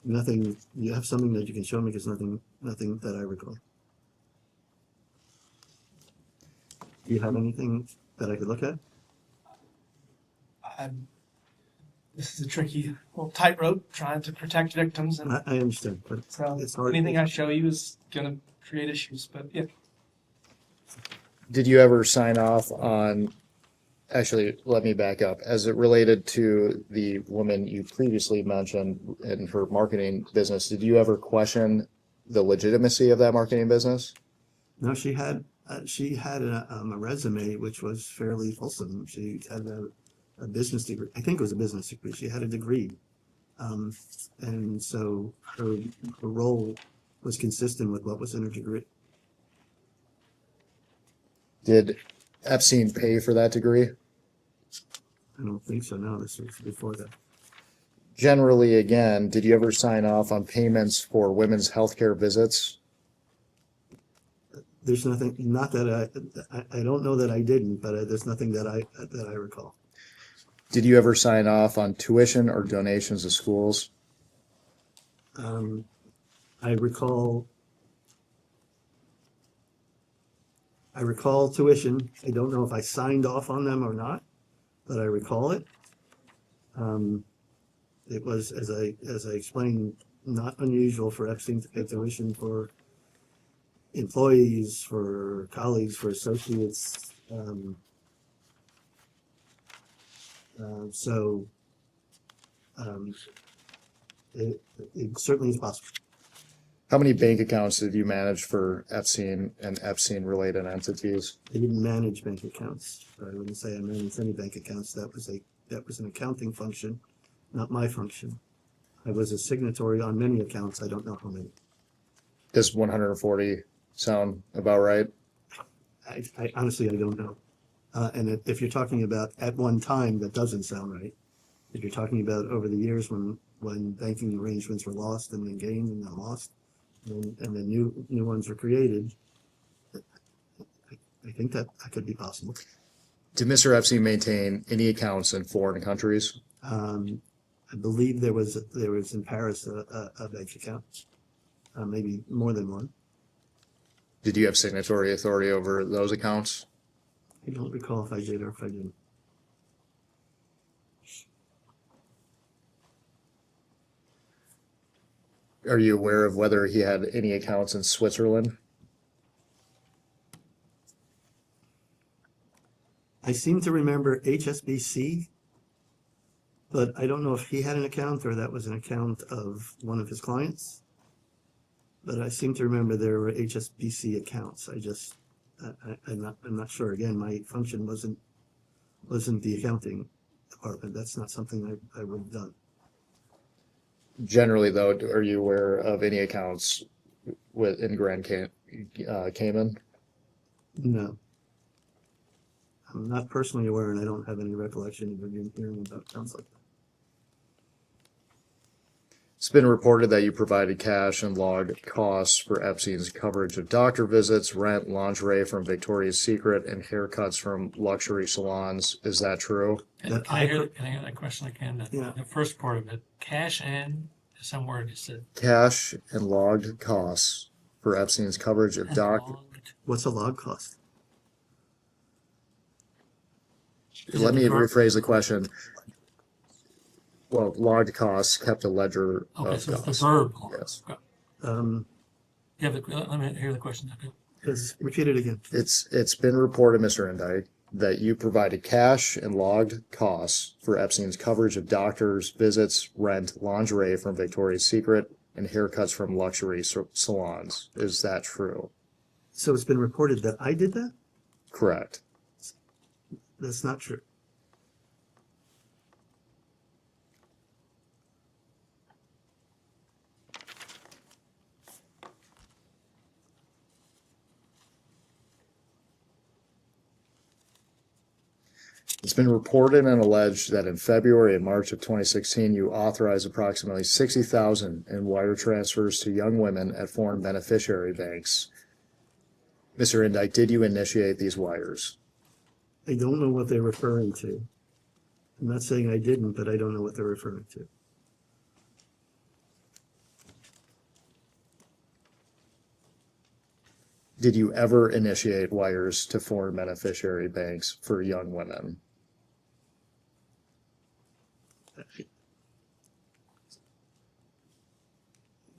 Nothing. You have something that you can show me? Because nothing that I recall. Do you have anything that I could look at? This is a tricky little tightrope trying to protect victims. And I understand, but so it's hard. Anything I show you is going to create issues, but yeah. Did you ever sign off on, actually, let me back up. As it related to the woman you previously mentioned in her marketing business, did you ever question the legitimacy of that marketing business? No, she had a resume which was fairly fulsome. She had a business degree. I think it was a business degree. She had a degree. And so her role was consistent with what was in her degree. Did Epstein pay for that degree? I don't think so. No, this was before that. Generally, again, did you ever sign off on payments for women's healthcare visits? There's nothing, not that I don't know that I didn't, but there's nothing that I recall. Did you ever sign off on tuition or donations to schools? I recall tuition. I don't know if I signed off on them or not, but I recall it. It was, as I explained, not unusual for Epstein to pay tuition for employees, for colleagues, for associates. It certainly is possible. How many bank accounts did you manage for Epstein and Epstein-related entities? I didn't manage bank accounts. I wouldn't say I managed any bank accounts. That was an accounting function, not my function. I was a signatory on many accounts. I don't know how many. Does 140 sound about right? I honestly, I don't know. And if you're talking about at one time, that doesn't sound right. If you're talking about over the years when banking arrangements were lost and then gained and then lost, and then new ones were created, I think that could be possible. Did Mr. Epstein maintain any accounts in foreign countries? I believe there was in Paris a bank account, maybe more than one. Did you have signatory authority over those accounts? I don't recall if I did or if I didn't. Are you aware of whether he had any accounts in Switzerland? I seem to remember HSBC, but I don't know if he had an account or that was an account of one of his clients. But I seem to remember there were HSBC accounts. I'm not sure. Again, my function wasn't the accounting department. That's not something I would have done. Generally, though, are you aware of any accounts in Grand Cayman? No. I'm not personally aware, and I don't have any recollection of hearing about accounts like that. It's been reported that you provided cash and logged costs for Epstein's coverage of doctor visits, rent, lingerie from Victoria's Secret, and haircuts from luxury salons. Is that true? Can I hear that question again? Yeah. The first part of it, cash and somewhere you said. Cash and logged costs for Epstein's coverage of What's a log cost? Let me rephrase the question. Well, logged costs kept a ledger Okay, of so it's costs. the verb. Yes. Let me hear the question. Just repeat it again. It's been reported, Mr. Indyke, that you provided cash and logged costs for Epstein's coverage of doctors' visits, rent, lingerie from Victoria's Secret, and haircuts from luxury salons. Is that true? So it's been reported that I did that? Correct. That's not true. It's been reported and alleged that in February and March of 2016, you authorized approximately $60,000 in wire transfers to young women at foreign beneficiary banks. Mr. Indyke, did you initiate these wires? I don't know what they're referring to. I'm not saying I didn't, but I don't know what they're referring to. Did you ever initiate wires to foreign beneficiary banks for young women?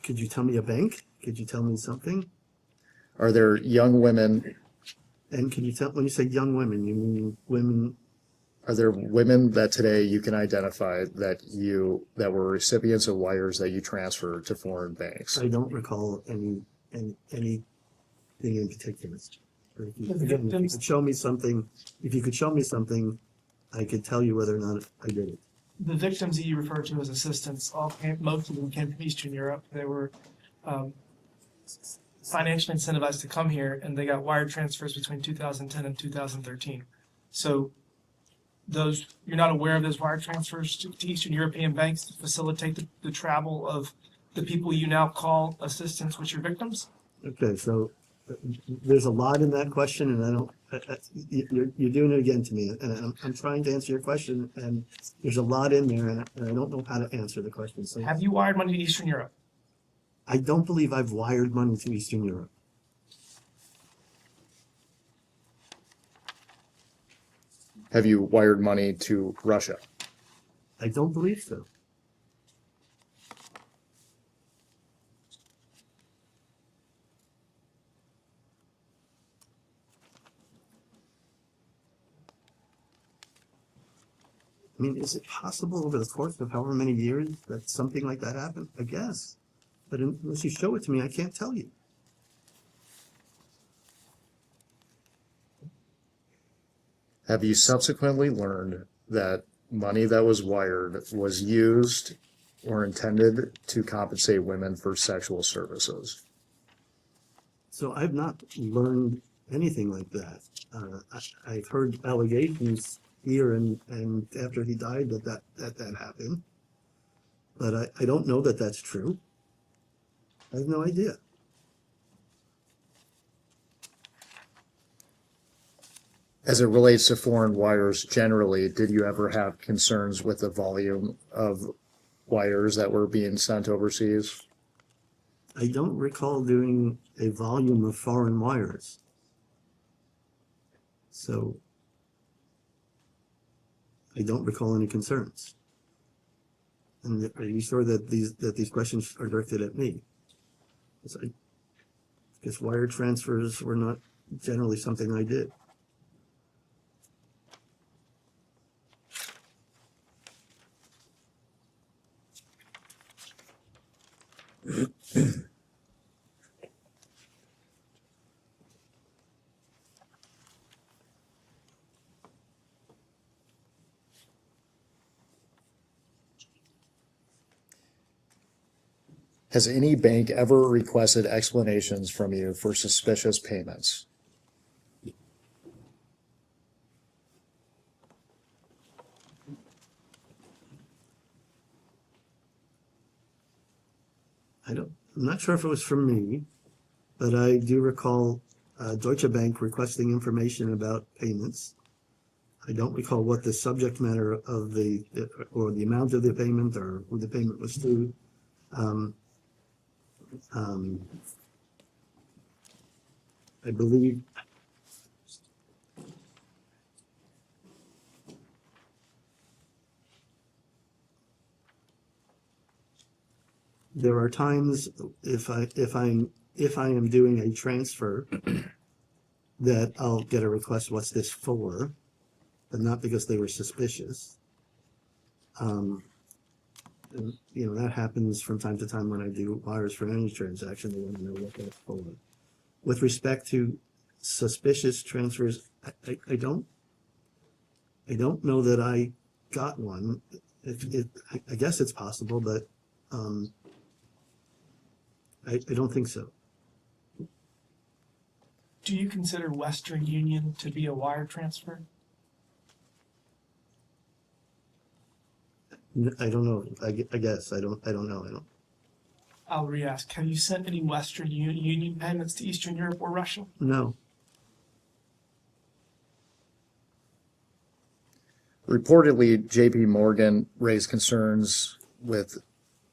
Could you tell me a bank? Could you tell me something? Are there young women? And can you tell, when you say young women, you mean women? Are there women that today you can identify that were recipients of wires that you transferred to foreign banks? I don't recall anything in particular. Again, if you could show me something, I could tell you whether or not I did it. The victims that you refer to as assistants, most of them came from Eastern Europe. They were financially incentivized to come here, and they got wire transfers between 2010 and 2013. So you're not aware of those wire transfers to Eastern European banks to facilitate the travel of the people you now call assistants, which are victims? Okay, so there's a lot in that question, and I don't. You're doing it again to me, and I'm trying to answer your question, and there's a lot in there, and I don't know how to answer the question. So, have you wired money to Eastern Europe? I don't believe I've wired money to Eastern Europe. Have you wired money to Russia? I don't believe so. I mean, is it possible over the course of however many years that something like that happened? I guess. But unless you show it to me, I can't tell you. Have you subsequently learned that money that was wired was used or intended to compensate women for sexual services? So I've not learned anything like that. I've heard allegations here and after he died that happened. But I don't know that that's true. I have no idea. As it relates to foreign wires generally, did you ever have concerns with the volume of wires that were being sent overseas? I don't recall doing a volume of foreign wires. So I don't recall any concerns. And are you sure that these questions are directed at me? Because wire transfers were not generally something I did. Has any bank ever requested explanations from you for suspicious payments? I'm not sure if it was from me, but I do recall Deutsche Bank requesting information about payments. I don't recall what the subject matter of or the amount of the payment or who the payment was to. I believe there are times if I am doing a transfer that I'll get a request, what's this for? But not because they were suspicious. And, that happens from time to time when I do wires for any transaction. They want to know what that's for. With respect to suspicious transfers, I don't know that I got one. I guess it's possible, but I don't think so. Do you consider Western Union to be a wire transfer? I don't know. I guess I don't know. I'll re-ask. Have you sent any Western Union payments to Eastern Europe or Russia? No. Reportedly, JP Morgan raised concerns with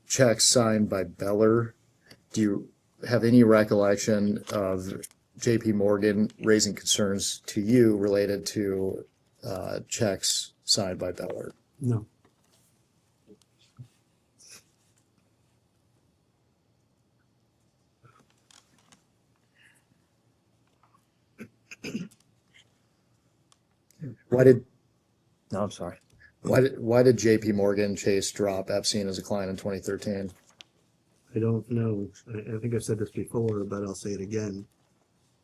checks signed by Beller. Do you have any recollection of JP Morgan raising concerns to you related to checks signed by Beller? No. No, I'm sorry. Why did JP Morgan Chase drop Epstein as a client in 2013? I don't know. I think I've said this before, but I'll say it again.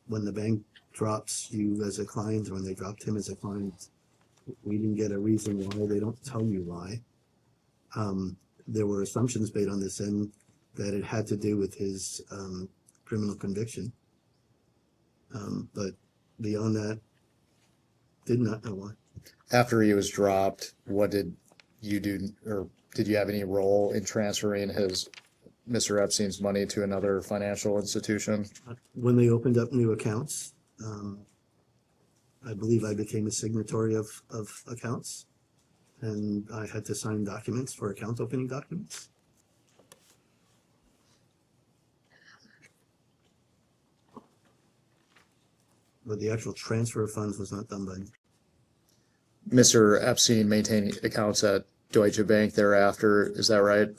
When the bank drops you as a client, or when they dropped him as a client, we didn't get a reason why. They don't tell you why. There were assumptions made on this end that it had to do with his criminal conviction. But beyond that, did not know why. After he was dropped, what did you do, or did you have any role in transferring Mr. Epstein's money to another financial institution? When they opened up new accounts, I believe I became a signatory of accounts, and I had to sign documents for account opening documents. But the actual transfer of funds was not done by me. Mr. Epstein maintained accounts at Deutsche Bank thereafter, is that right?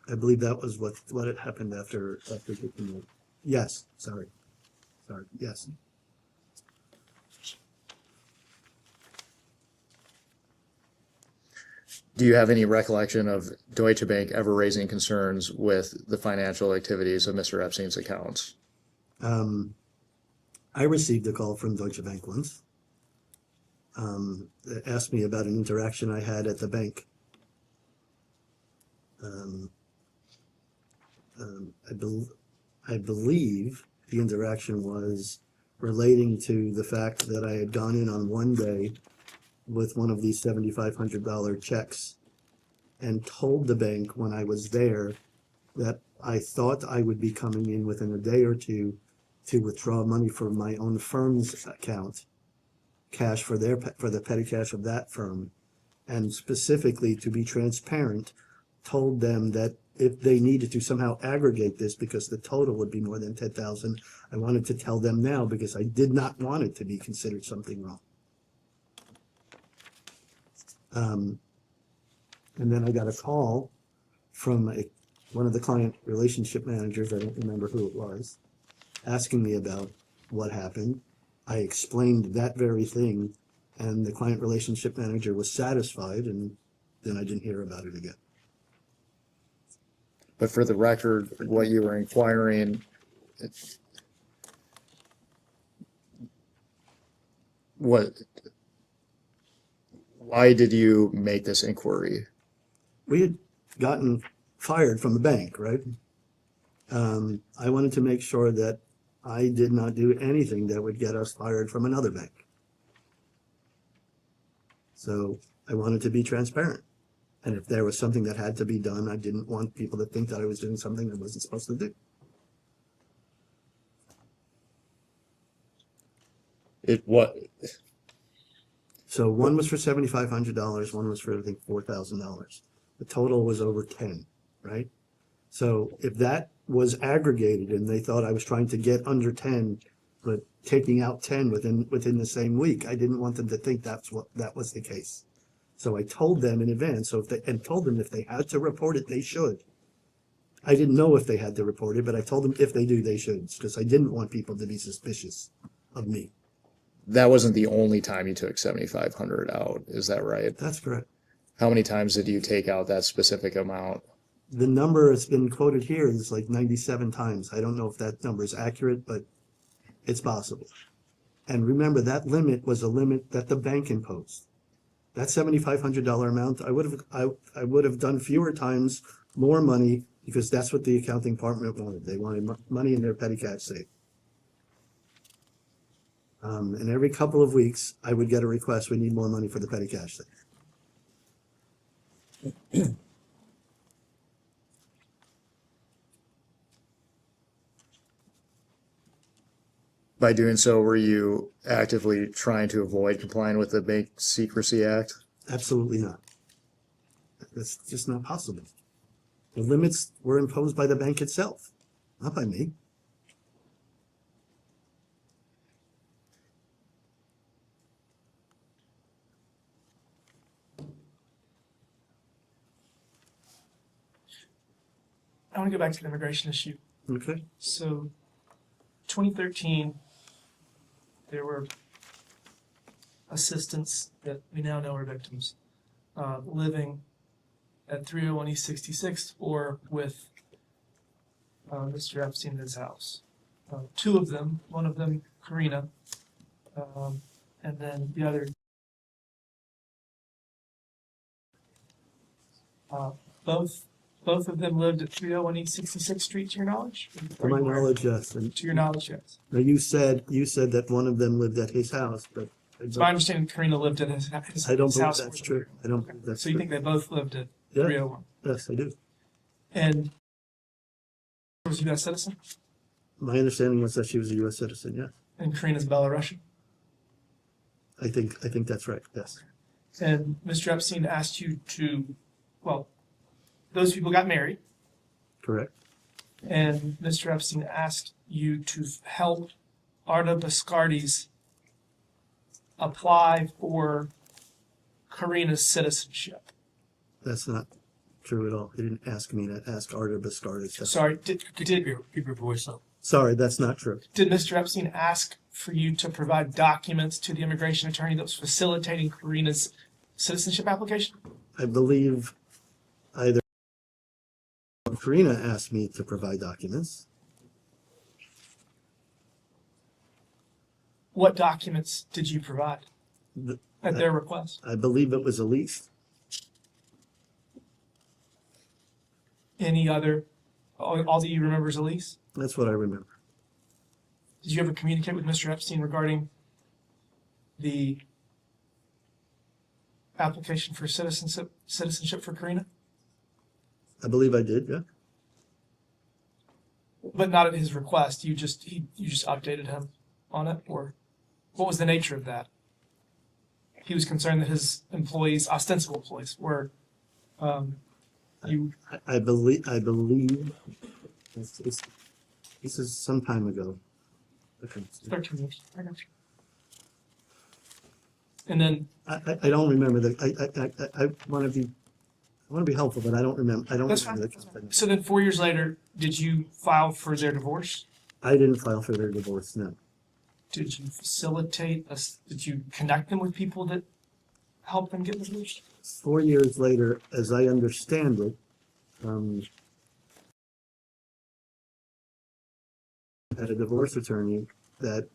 I believe that was what had happened after getting the, yes, sorry, yes. Do you have any recollection of Deutsche Bank ever raising concerns with the financial activities of Mr. Epstein's accounts? I received a call from Deutsche Bank once. That asked me about an interaction I had at the bank. I believe the interaction was relating to the fact that I had gone in on one day with one of these $7,500 checks and told the bank when I was there that I thought I would be coming in within a day or two to withdraw money from my own firm's account, cash for the petty cash of that firm, and specifically to be transparent, told them that if they needed to somehow aggregate this because the total would be more than 10,000, I wanted to tell them now because I did not want it to be considered something wrong. And then I got a call from one of the client relationship managers, I don't remember who it was, asking me about what happened. I explained that very thing, and the client relationship manager was satisfied, and then I didn't hear about it again. But for the record, what you were inquiring, why did you make this inquiry? We had gotten fired from the bank, right? I wanted to make sure that I did not do anything that would get us fired from another bank. So I wanted to be transparent. And if there was something that had to be done, I didn't want people to think that I was doing something I wasn't supposed to do. So one was for $7,500, one was for, I think, $4,000. The total was over 10, right? So if that was aggregated and they thought I was trying to get under 10, but taking out 10 within the same week, I didn't want them to think that was the case. So I told them in advance, and told them if they had to report it, they should. I didn't know if they had to report it, but I told them if they do, they should, because I didn't want people to be suspicious of me. That wasn't the only time you took 7,500 out, is that right? That's correct. How many times did you take out that specific amount? The number that's been quoted here is like 97 times. I don't know if that number is accurate, but it's possible. And remember, that limit was a limit that the bank imposed. That $7,500 amount, I would have done fewer times, more money, because that's what the accounting department wanted. They wanted money in their petty cash safe. And every couple of weeks, I would get a request, we need more money for the petty cash safe. By doing so, were you actively trying to avoid complying with the Bank Secrecy Act? Absolutely not. That's just not possible. The limits were imposed by the bank itself, not by me. I want to go back to the immigration issue. Okay. So 2013, there were assistants that we now know are victims living at 301 East 66th or with Mr. Epstein in his house. Two of them, one of them, Karina, and then the other, both of them lived at 301 East 66th Street, to your knowledge? To my knowledge, yes. And to your knowledge, yes. now you said that one of them lived at his house, but It's my understanding Karina lived at his house. I don't believe that's true. I don't believe that's So you true. think they both lived at Yeah. 301? Yes, I do. And was a U.S. citizen? My understanding was that she was a U.S. citizen, yeah. And Karina's Belarusian? I think that's right, yes. And Mr. Epstein asked you to, well, those people got married. Correct. And Mr. Epstein asked you to help Arda Biscardi's apply for Karina's citizenship. That's not true at all. He didn't ask me to ask Arda Biscardi. Sorry, Keep your voice up. Sorry, that's not true. Did Mr. Epstein ask for you to provide documents to the immigration attorney that was facilitating Karina's citizenship application? I believe either Karina asked me to provide documents. What documents did you provide at their request? I believe it was a lease. Any other, all that you remember is a lease? That's what I remember. Did you ever communicate with Mr. Epstein regarding the application for citizenship for Karina? I believe I did, yeah. But not at his request. You just updated him on it, or what was the nature of that? He was concerned that his employees, ostensible employees, were I believe this is some time ago. 13 years. I got you. And then I don't remember that. I want to be helpful, but I don't remember. I don't that's remember fine. the company. So then 4 years later, did you file for their divorce? I didn't file for their divorce, no. Did you did you connect them with people that helped them get divorced? 4 years later, as I understand it, had a divorce attorney that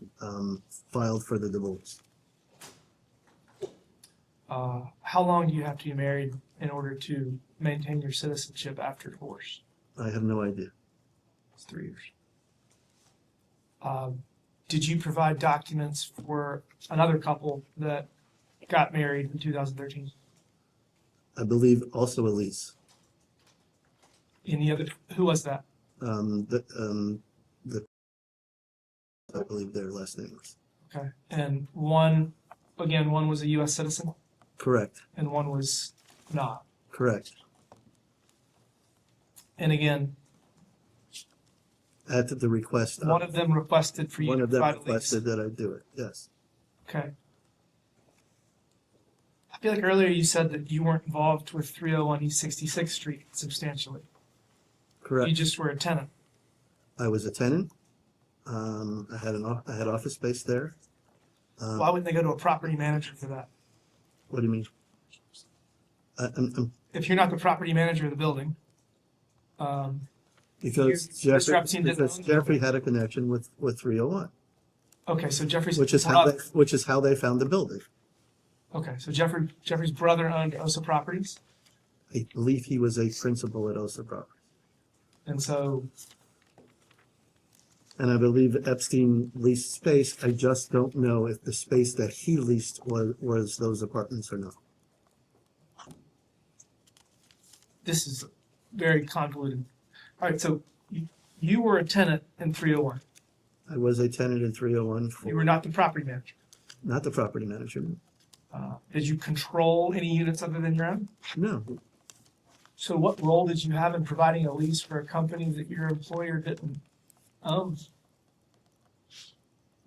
filed for the divorce. How long do you have to be married in order to maintain your citizenship after divorce? I have no idea. It's 3 years. Did you provide documents for another couple that got married in 2013? I believe also a lease. Any other? Who was that? I believe their last name was. Okay. And one was a U.S. citizen, Correct. and one was not. Correct. And again, At the request one of them requested for you one to of them provide a lease. requested that I do it. Yes. Okay. I feel like earlier you said that you weren't involved with 301 East 66th Street substantially. Correct. You just were a tenant. I was a tenant. I had office space there. Why wouldn't they go to a property manager for that? What do you mean? If you're not the property manager of the building, Because Mr. Epstein didn't own the Jeffrey had a connection with 301, okay, so Jeffrey's which is how they found the building. Okay, so Jeffrey's brother owned OSA Properties, I believe he was a principal at OSA Properties. and so And I believe Epstein leased space. I just don't know if the space that he leased was those apartments or not. this is very convoluted. All right, so you were a tenant in 301. I was a tenant in 301. You were not the property manager. Not the property manager. Did you control any units other than your own? No. So what role did you have in providing a lease for a company that your employer didn't own?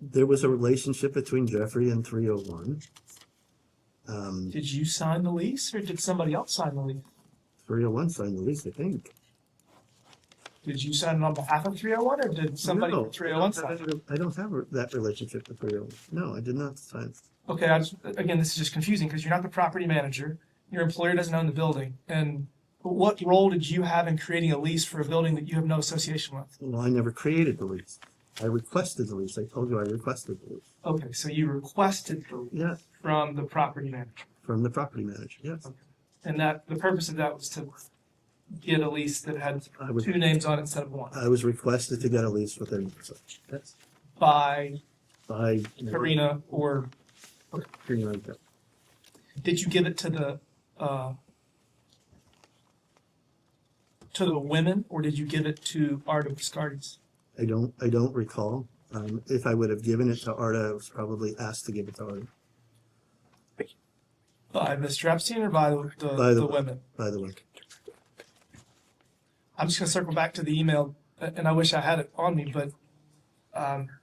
There was a relationship between Jeffrey and 301. Did you sign the lease or did somebody else sign the lease? 301 signed the lease, I think. Did you sign it on behalf of 301 or did somebody No, from 301 sign it? I don't have that relationship with 301. No, I did not sign. Okay, again, this is just confusing because you're not the property manager. Your employer doesn't own the building. And what role did you have in creating a lease for a building that you have no association with? Well, I never created the lease. I requested the lease. I told you I requested the lease. Okay, so you requested the lease from the property manager. From the property manager, yes. Okay. And that the purpose of that was to get a lease that had was- two names on it instead of one. I was requested to get a lease with them. So that's By by Karina or Karina. did you give it to the women or did you give it to Arda Biscardi's? I don't recall. If I would have given it to Arda, I was probably asked to give it to Arda. By Mr. Epstein or by By the women? By the way. I'm just gonna circle back to the email, and I wish I had it on me, but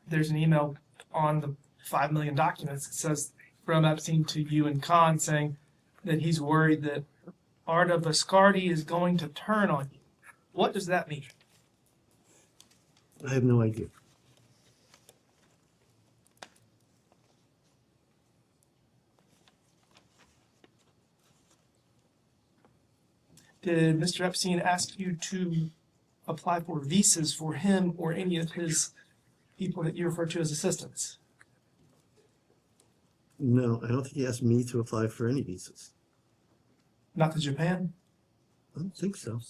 there's an email on the 5 million documents. It says from Epstein to you and Khan saying that he's worried that Arda Biscardi is going to turn on you. What does that mean? I have no idea. Did Mr. Epstein ask you to apply for visas for him or any of his people that you refer to as assistants? No, I don't think he asked me to apply for any visas. Not to Japan? I don't think so.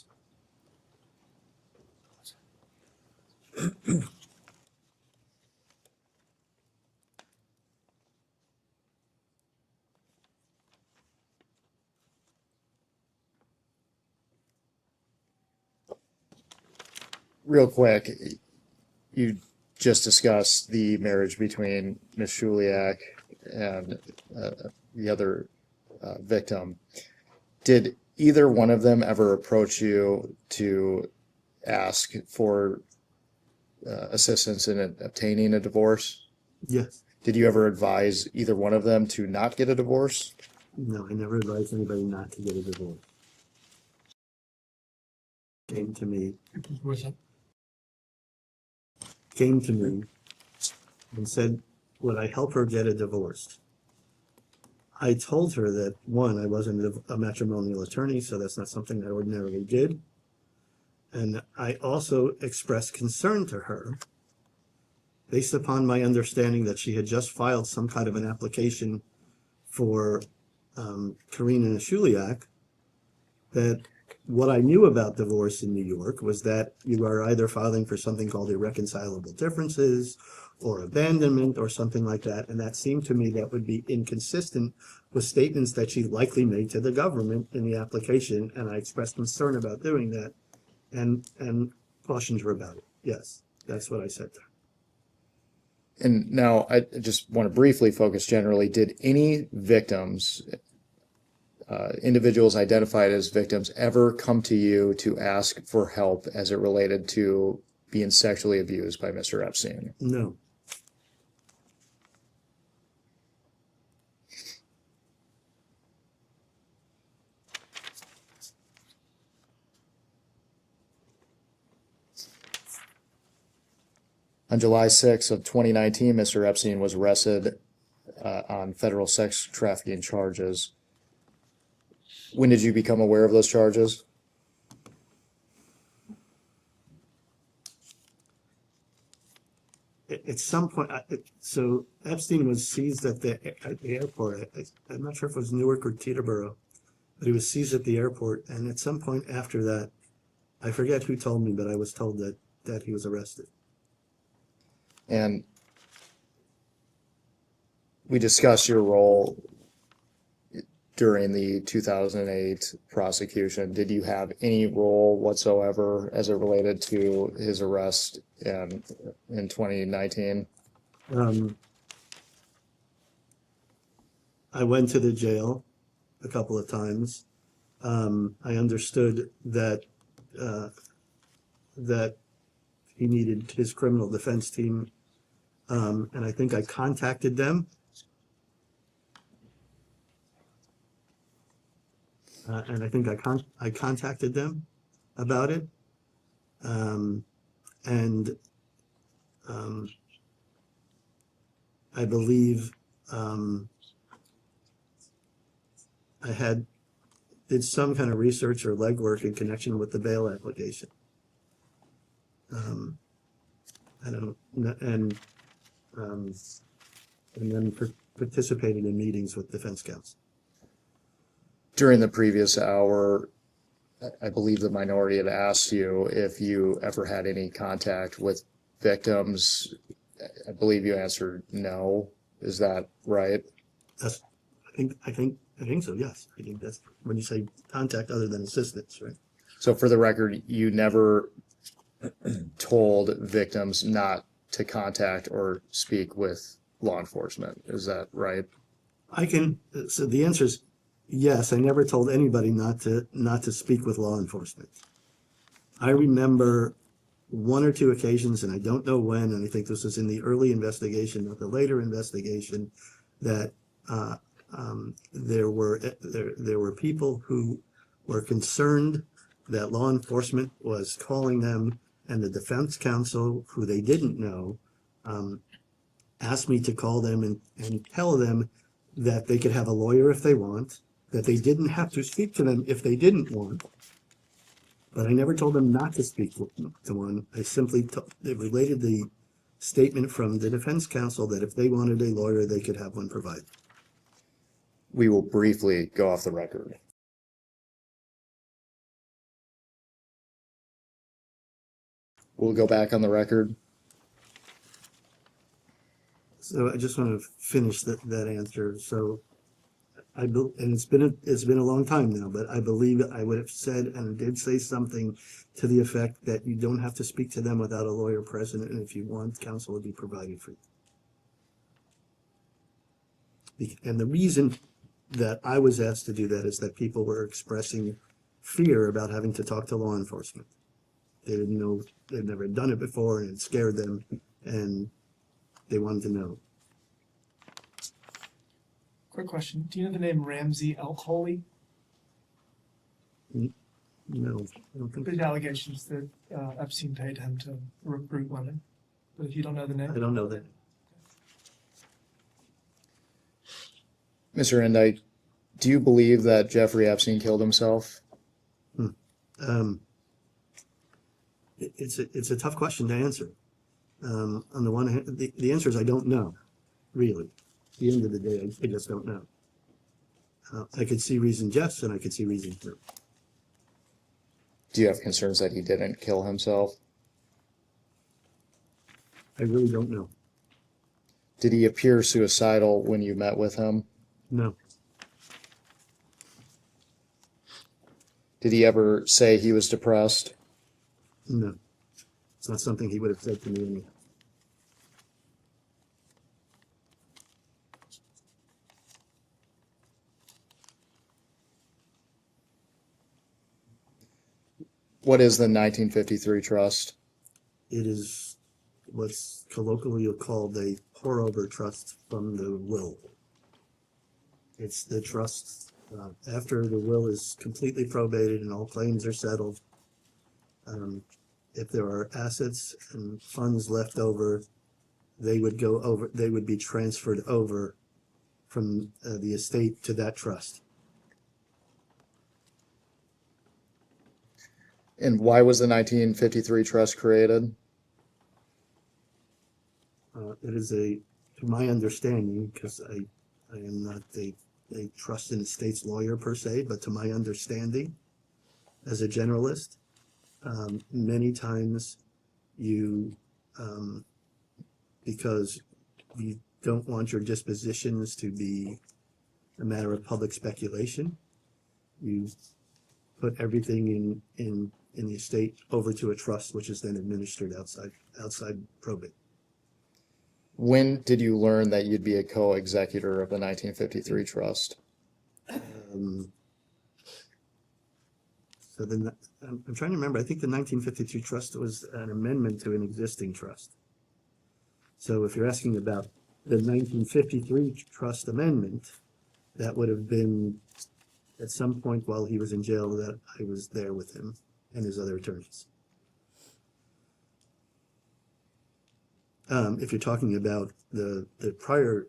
Real quick, you just discussed the marriage between Ms. Shuliak and the other victim. Did either one of them ever approach you to ask for assistance in obtaining a divorce? Yes. Did you ever advise either one of them to not get a divorce? No, I never advised anybody not to get a divorce. Came to me and said, would I help her get a divorce? I told her that, one, I wasn't a matrimonial attorney, so that's not something I ordinarily did. And I also expressed concern to her based upon my understanding that she had just filed some kind of an application for Karina Shuliak, that what I knew about divorce in New York was that you are either filing for something called irreconcilable differences or abandonment or something like that. And that seemed to me that would be inconsistent with statements that she likely made to the government in the application. And I expressed concern about doing that and cautioned her about it. Yes, that's what I said to her. And now I just want to briefly focus generally. Did any victims, individuals identified as victims, ever come to you to ask for help as it related to being sexually abused by Mr. Epstein? No. On July 6th of 2019, Mr. Epstein was arrested on federal sex trafficking charges. When did you become aware of those charges? At some point, so Epstein was seized at the airport. I'm not sure if it was Newark or Teterboro, but he was seized at the airport. And at some point after that, I forget who told me, but I was told that he was arrested. And we discussed your role during the 2008 prosecution. Did you have any role whatsoever as it related to his arrest in 2019? I went to the jail a couple of times. I understood that that he needed his criminal defense team, and I think I contacted them. And I think I contacted them about it. I believe I did some kind of research or legwork in connection with the bail application. I don't know, and then participated in meetings with defense counsel. During the previous hour, I believe the minority had asked you if you ever had any contact with victims. I believe you answered no. Is that right? That's, I think so, yes. I think that's when you say contact other than assistance, right? So for the record, you never told victims not to contact or speak with law enforcement. Is that right? So the answer is yes. I never told anybody not to speak with law enforcement. I remember one or two occasions, and I don't know when, and I think this was in the early investigation, not the later investigation, that there were people who were concerned that law enforcement was calling them, and the defense counsel, who they didn't know, asked me to call them and tell them that they could have a lawyer if they want, that they didn't have to speak to them if they didn't want, But I never told them not to speak to one. I simply related the statement from the defense counsel that if they wanted a lawyer, they could have one provided. We will briefly go off the record. We'll go back on the record. So I just want to finish that answer. So and it's been a long time now, but I believe I would have said and did say something to the effect that you don't have to speak to them without a lawyer present, and if you want, counsel will be provided for you. And the reason that I was asked to do that is that people were expressing fear about having to talk to law enforcement. They didn't know, they'd never done it before, and it scared them, and they wanted to know. Quick question. Do you know the name Ramsey Elkholy? No, I don't think There's allegations that Epstein paid him to recruit women. But if you don't know the name? I don't know that. Mr. Indyke, do you believe that Jeffrey Epstein killed himself? It's a tough question to answer. On the one hand, the answer is I don't know, really. At the end of the day, I just don't know. I could see reason yes, and I could see reason no. Do you have concerns that he didn't kill himself? I really don't know. Did he appear suicidal when you met with him? No. Did he ever say he was depressed? No. It's not something he would have said to me anyway. What is the 1953 trust? It is what's colloquially called a pour-over trust from the will. It's the trust after the will is completely probated and all claims are settled. If there are assets and funds left over, they would be transferred over from the estate to that trust. And why was the 1953 trust created? It is to my understanding, because I am not a trust and estates lawyer per se, but to my understanding, as a generalist, many times because you don't want your dispositions to be a matter of public speculation, you put everything in the estate over to a trust, which is then administered outside probate. When did you learn that you'd be a co-executor of the 1953 trust? So then I'm trying to remember. I think the 1953 trust was an amendment to an existing trust. So if you're asking about the 1953 trust amendment, that would have been at some point while he was in jail that I was there with him and his other attorneys. If you're talking about the prior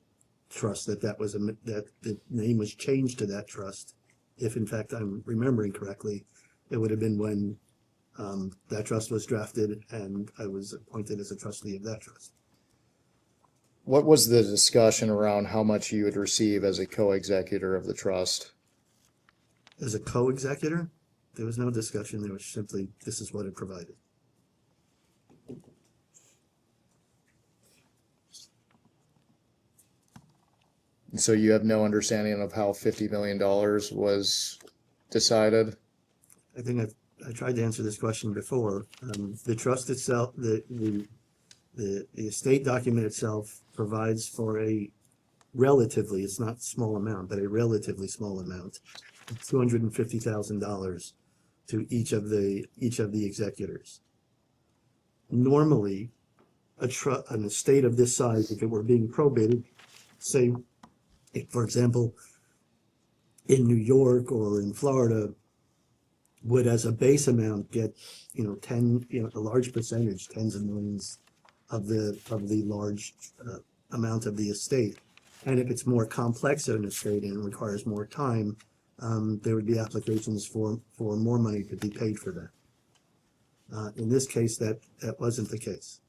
trust, that the name was changed to that trust, if in fact I'm remembering correctly, it would have been when that trust was drafted and I was appointed as a trustee of that trust. What was the discussion around how much you would receive as a co-executor of the trust? As a co-executor, there was no discussion. There was simply, this is what it provided. So you have no understanding of how $50 million was decided? I think I tried to answer this question before. The trust itself, the estate document itself provides for a relatively, it's not small amount, but a relatively small amount, $250,000 to each of the executors. Normally, an estate of this size, if it were being probated, say, for example, in New York or in Florida, would as a base amount get, a large percentage, tens of millions of the large amount of the estate. And if it's more complex an estate and requires more time, there would be applications for more money to be paid for that. In this case, that wasn't the case.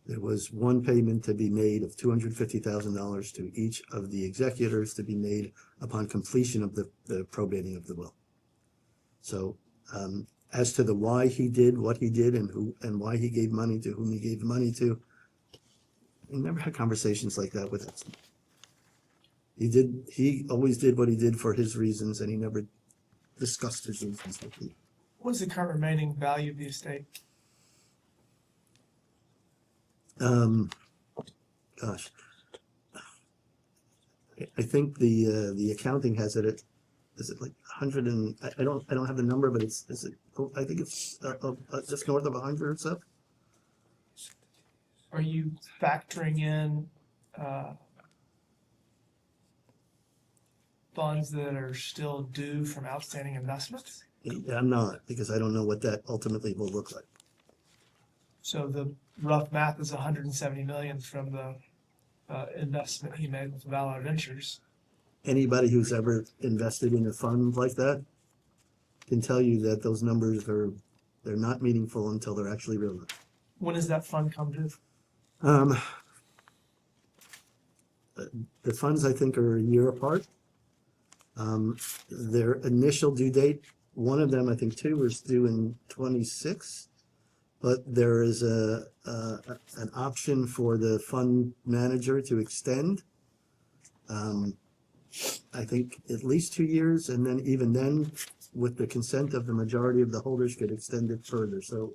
There was one payment to be made of $250,000 to each of the executors to be made upon completion of the probating of the will. So as to the why he did what he did and why he gave money to whom he gave money to, we never had conversations like that with us. He always did what he did for his reasons, and he never discussed his reasons with me. What is the current remaining value of the estate? Gosh, I think the accounting has it at, is it like 100 and I don't have the number, but I think it's just north of 100 or so. Are you factoring in funds that are still due from outstanding investments? I'm not, because I don't know what that ultimately will look like. So the rough math is 170 million from the investment he made with Valor Ventures. Anybody who's ever invested in a fund like that can tell you that those numbers they're not meaningful until they're actually realized. When does that fund come due? The funds, I think, are a year apart. Their initial due date, one of them, I think two, was due in 26. But there is an option for the fund manager to extend. I think at least 2 years, and then even then, with the consent of the majority of the holders, could extend it further. So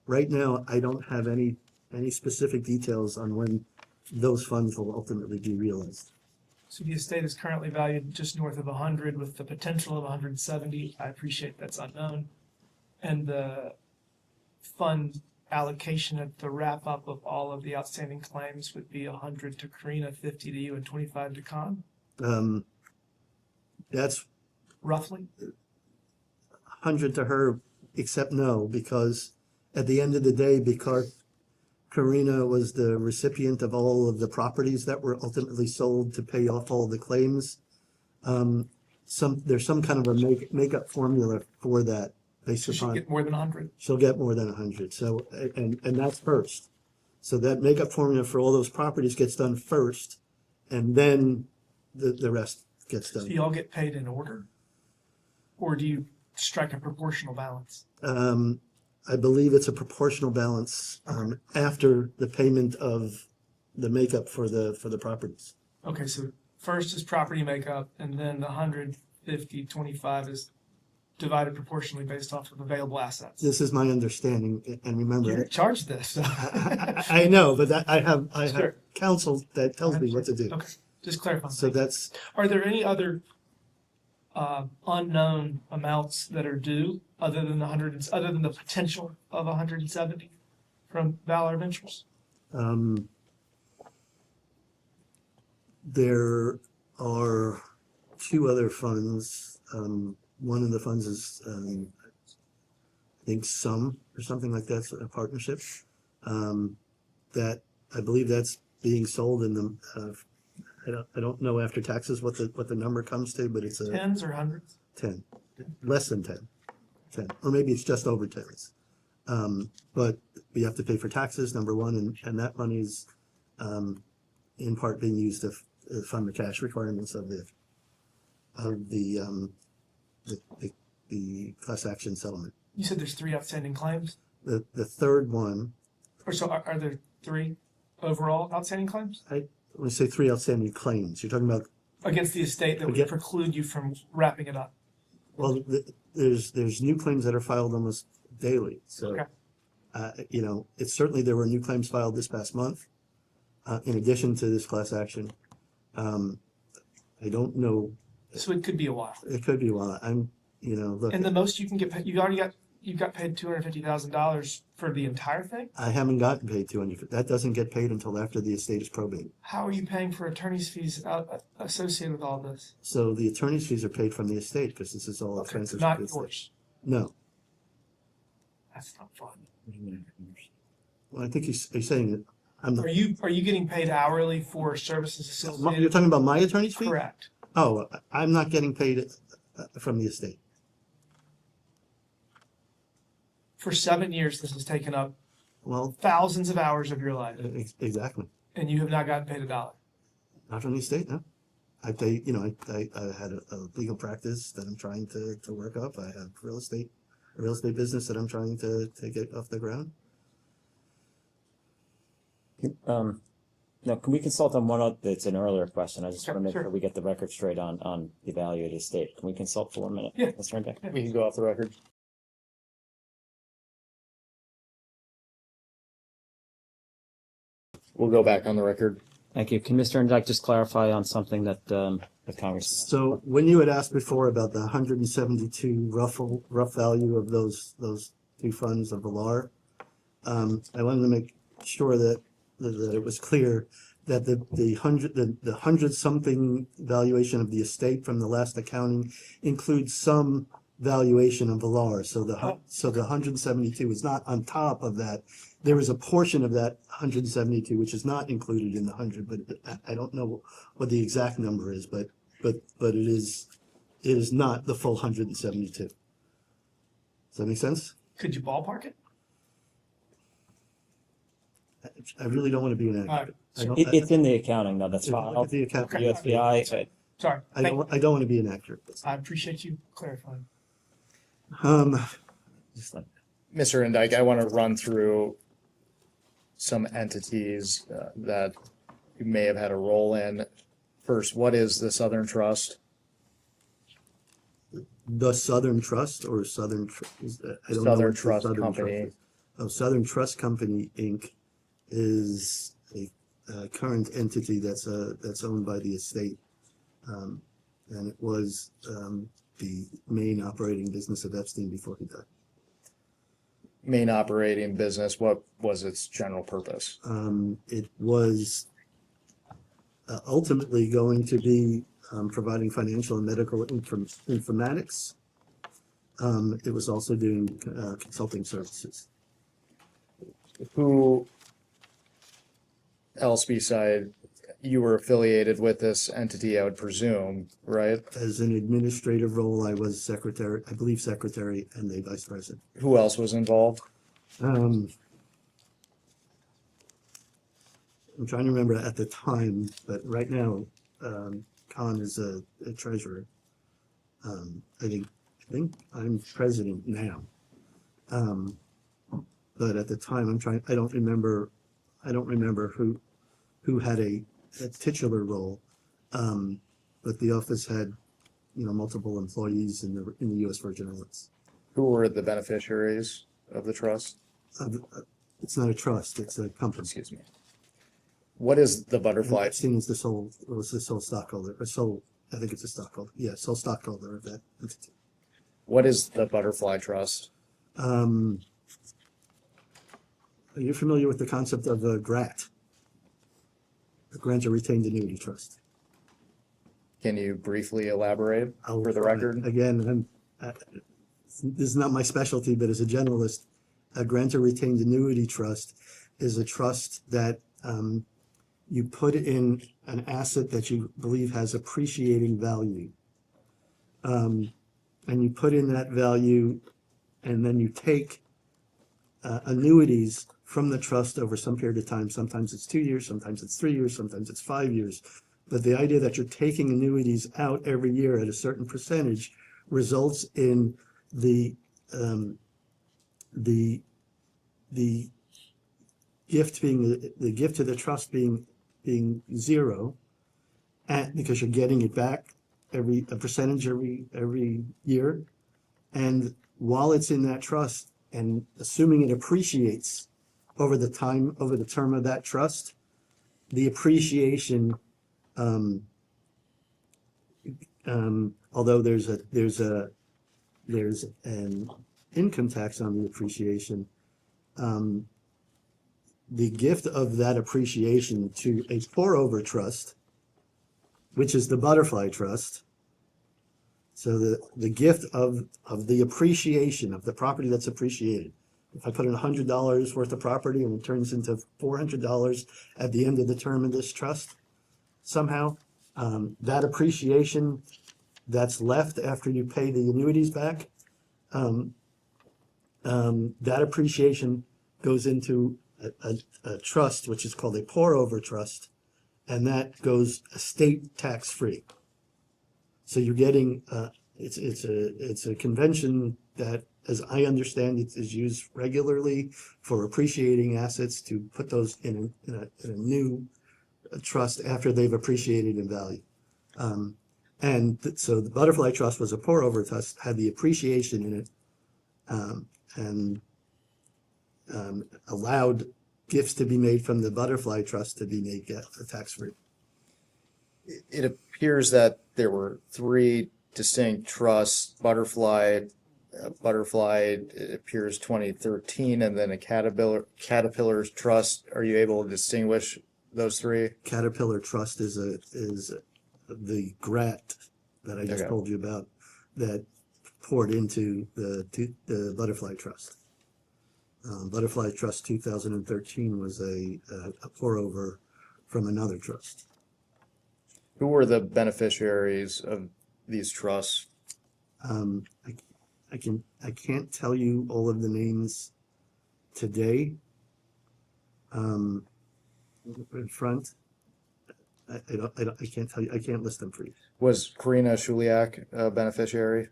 right now, I don't have any specific details on when those funds will ultimately be realized. So the estate is currently valued just north of 100 with the potential of 170. I appreciate that's unknown. And the fund allocation at the wrap up of all of the outstanding claims would be 100 to Karina, 50 to you, and 25 to Con. That's roughly 100 to her, except no, because at the end of the day, because Karina was the recipient of all of the properties that were ultimately sold to pay off all the claims, there's some kind of a makeup formula for that. Based So she'll upon, get more than 100. she'll get more than 100. So, and that's first. So that makeup formula for all those properties gets done first, and then the rest gets done. Do you all get paid in order? Or do you strike a proportional balance? I believe it's a proportional balance after the payment of the makeup for the properties. Okay, so first is property makeup, and then the 150, 25 is divided proportionally based off of available assets. This is my understanding, and remember, You're in charge of this. I know, but I have Sure. counsel that tells me what to do. Okay, just clarify. So that's, Are there any other unknown amounts that are due other than other than the potential of 170 from Valor Ventures? there are two other funds. One of the funds is, I think Sum or something like that, so a partnership. That I believe that's being sold in the, I don't know after taxes what the number comes to, but it's a Tens or hundreds? 10, less than 10, or maybe it's just over 10s. But we have to pay for taxes, number one, and that money is in part being used to fund the cash requirements of the class action settlement. You said there's 3 outstanding claims? The third one, Or so are there 3 overall outstanding claims? when I say 3 outstanding claims, you're talking about, Against the estate that would Again- preclude you from wrapping it up? well, there's new claims that are filed almost daily, so. Okay. It's certainly, there were new claims filed this past month, in addition to this class action. I don't know, So it could be a while. it could be a while, look, And the most you can get paid, you've got paid $250,000 for the entire thing? I haven't gotten paid 200, that doesn't get paid until after the estate is probated. How are you paying for attorney's fees associated with all this? So the attorney's fees are paid from the estate, because this is all Okay, expenses. not of the estate. yours. No, That's not fun. well, I think he's saying that I'm not. Are you getting paid hourly for services associated? You're talking about my attorney's fee? Correct. Oh, I'm not getting paid from the estate. For 7 years, this has taken up Well, thousands of hours of your life, exactly. and you have not gotten paid $1. Not from the estate, no. I pay, you know, I had a legal practice that I'm trying to work up. I have a real estate business that I'm trying to get off the ground. Now, can we consult on one that's an earlier question? I just want to make Sure. sure we get the record straight on the value of the estate. Can we consult for 1 minute? Yeah. Mr. Indyke? We can go off the record. We'll go back on the record. Thank you. Can Mr. Indyke just clarify on something that the Congress? So when you had asked before about the 172 rough value of those two funds of the LAR, I wanted to make sure that it was clear that the hundred something valuation of the estate from the last accounting includes some valuation of the LAR. So the 172 is not on top of that. There is a portion of that 172 which is not included in the 100, but I don't know what the exact number is, but it is not the full 172. Does that make sense? Could you ballpark it? I really don't want to be an actor. It's in the accounting, though. That's If you fine. look at the account- USBI. Sorry. I don't want to be an actor. I appreciate you clarifying. Mr. Indyke, I want to run through some entities that you may have had a role in. First, what is the Southern Trust? The Southern Trust or Southern? I don't know Southern what the Trust Southern Company. Trust is. Oh, Southern Trust Company, Inc. is a current entity that's owned by the estate, and it was the main operating business of Epstein before he died. Main operating business, what was its general purpose? It was ultimately going to be providing financial and medical informatics. It was also doing consulting services. Who else beside you were affiliated with this entity, I would presume, right? As an administrative role, I was secretary, I believe secretary and a vice president. Who else was involved? I'm trying to remember at the time, but right now, Khan is a treasurer. I think I'm president now. But at the time, I don't remember who had a titular role. But the office had, multiple employees in the U.S. Virgin Islands. Who were the beneficiaries of the trust? It's not a trust, it's a company. Excuse me. What is the butterfly? Epstein is the sole stockholder, I think it's a stockholder. Yeah, sole stockholder of that entity. What is the butterfly trust? Are you familiar with the concept of a GRAT? A grant or retained annuity trust. Can you briefly elaborate for the record? Again, this is not my specialty, but as a generalist, a grant or retained annuity trust is a trust that you put in an asset that you believe has appreciating value. And you put in that value, and then you take annuities from the trust over some period of time. Sometimes it's 2 years, sometimes it's 3 years, sometimes it's 5 years. But the idea that you're taking annuities out every year at a certain percentage results in the gift being the gift to the trust being zero, and because you're getting it back a percentage every year, and while it's in that trust and assuming it appreciates over the term of that trust, the appreciation, although there's an income tax on the appreciation, the gift of that appreciation to a pour-over trust, which is the butterfly trust. So the gift of the appreciation of the property that's appreciated. If I put in $100 worth of property and it turns into $400 at the end of the term of this trust, somehow that appreciation that's left after you pay the annuities back that appreciation goes into a trust, which is called a pour-over trust, and that goes estate tax-free. So you're getting, it's a convention that, as I understand it, is used regularly for appreciating assets to put those in a new trust after they've appreciated in value. So the Butterfly Trust was a pour-over trust, had the appreciation in it, and allowed gifts to be made from the Butterfly Trust to be made tax-free. It appears that there were three distinct trusts. Butterfly, it appears 2013, and then a Caterpillar's Trust. Are you able to distinguish those three? Caterpillar Trust is the grant that I just told you about that poured into the Butterfly Trust. Butterfly Trust 2013 was a pour over from another trust. Who were the beneficiaries of these trusts? I can't tell you all of the names today. In front, I can't tell you. I can't list them for you. Was Karina Shuliak a beneficiary?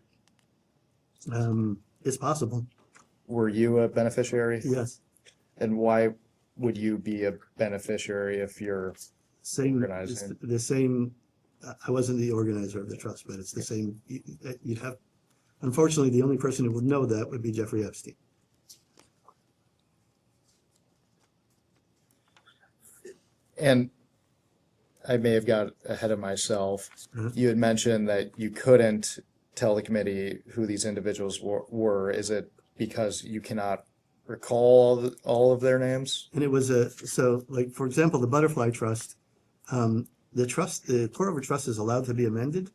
It's possible. Were you a beneficiary? Yes. And why would you be a beneficiary if you're organizing? The same. I wasn't the organizer of the trust, but it's the same. You'd have. Unfortunately, the only person who would know that would be Jeffrey Epstein. And I may have got ahead of myself. You had mentioned that you couldn't tell the committee who these individuals were. Is it because you cannot recall all of their names? And it was so like, for example, the Butterfly Trust, the pour-over trust is allowed to be amended.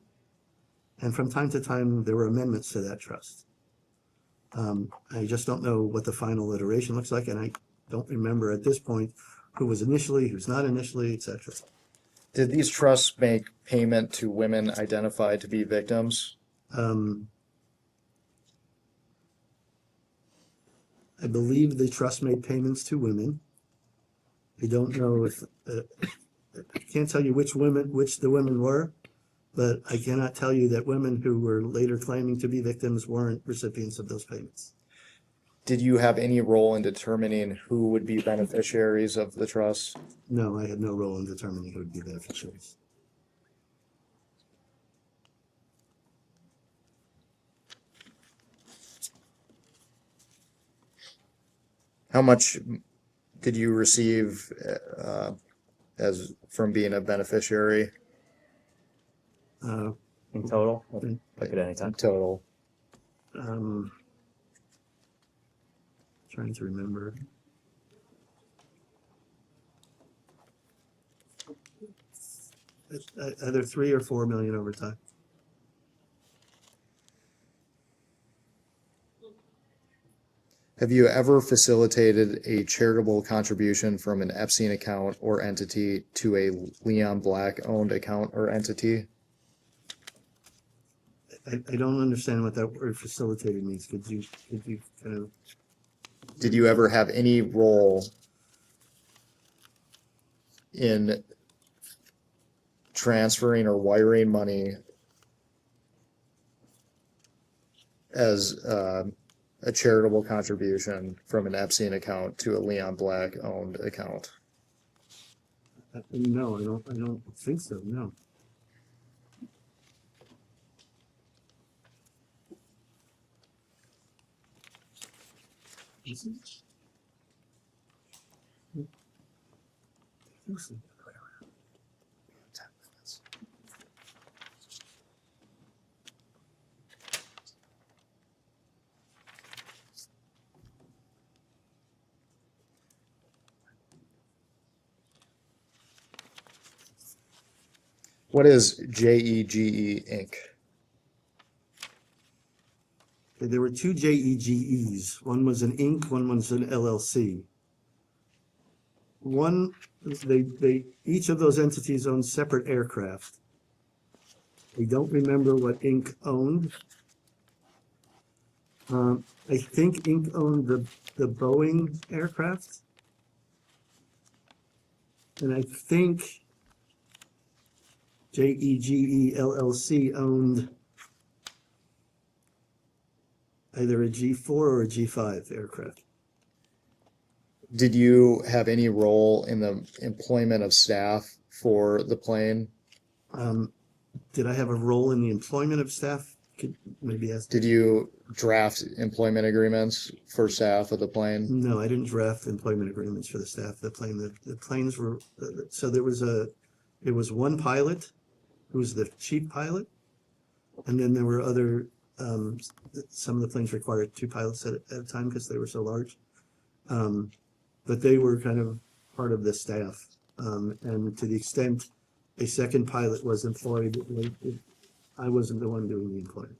And from time to time, there were amendments to that trust. I just don't know what the final iteration looks like. And I don't remember at this point who was initially, who's not initially, etc. Did these trusts make payment to women identified to be victims? I believe the trust made payments to women. I don't know if, I can't tell you which the women were, but I cannot tell you that women who were later claiming to be victims weren't recipients of those payments. Did you have any role in determining who would be beneficiaries of the trust? No, I had no role in determining who would be beneficiaries. How much did you receive as from being a beneficiary? In total? Look at any time. Total. Trying to remember. Either 3 or 4 million over time. Have you ever facilitated a charitable contribution from an Epstein account or entity to a Leon Black owned account or entity? I don't understand what that word facilitated means. Could you kind of? Did you ever have any role in transferring or wiring money as a charitable contribution from an Epstein account to a Leon Black owned account? No, I don't think so. No. What is JEGE Inc.? There were 2 JEGEs. One was an Inc., one was an LLC. Each of those entities owned separate aircraft. We don't remember what Inc. owned. I think Inc. owned the Boeing aircraft. And I think JEGE LLC owned either a G4 or a G5 aircraft. Did you have any role in the employment of staff for the plane? Did I have a role in the employment of staff? Could maybe ask. Did you draft employment agreements for staff of the plane? No, I didn't draft employment agreements for the staff of the plane. The planes were, so there was one pilot who was the chief pilot. And then there were other, some of the planes required two pilots at a time because they were so large. But they were kind of part of the staff. And to the extent a second pilot was employed, I wasn't the one doing the employment.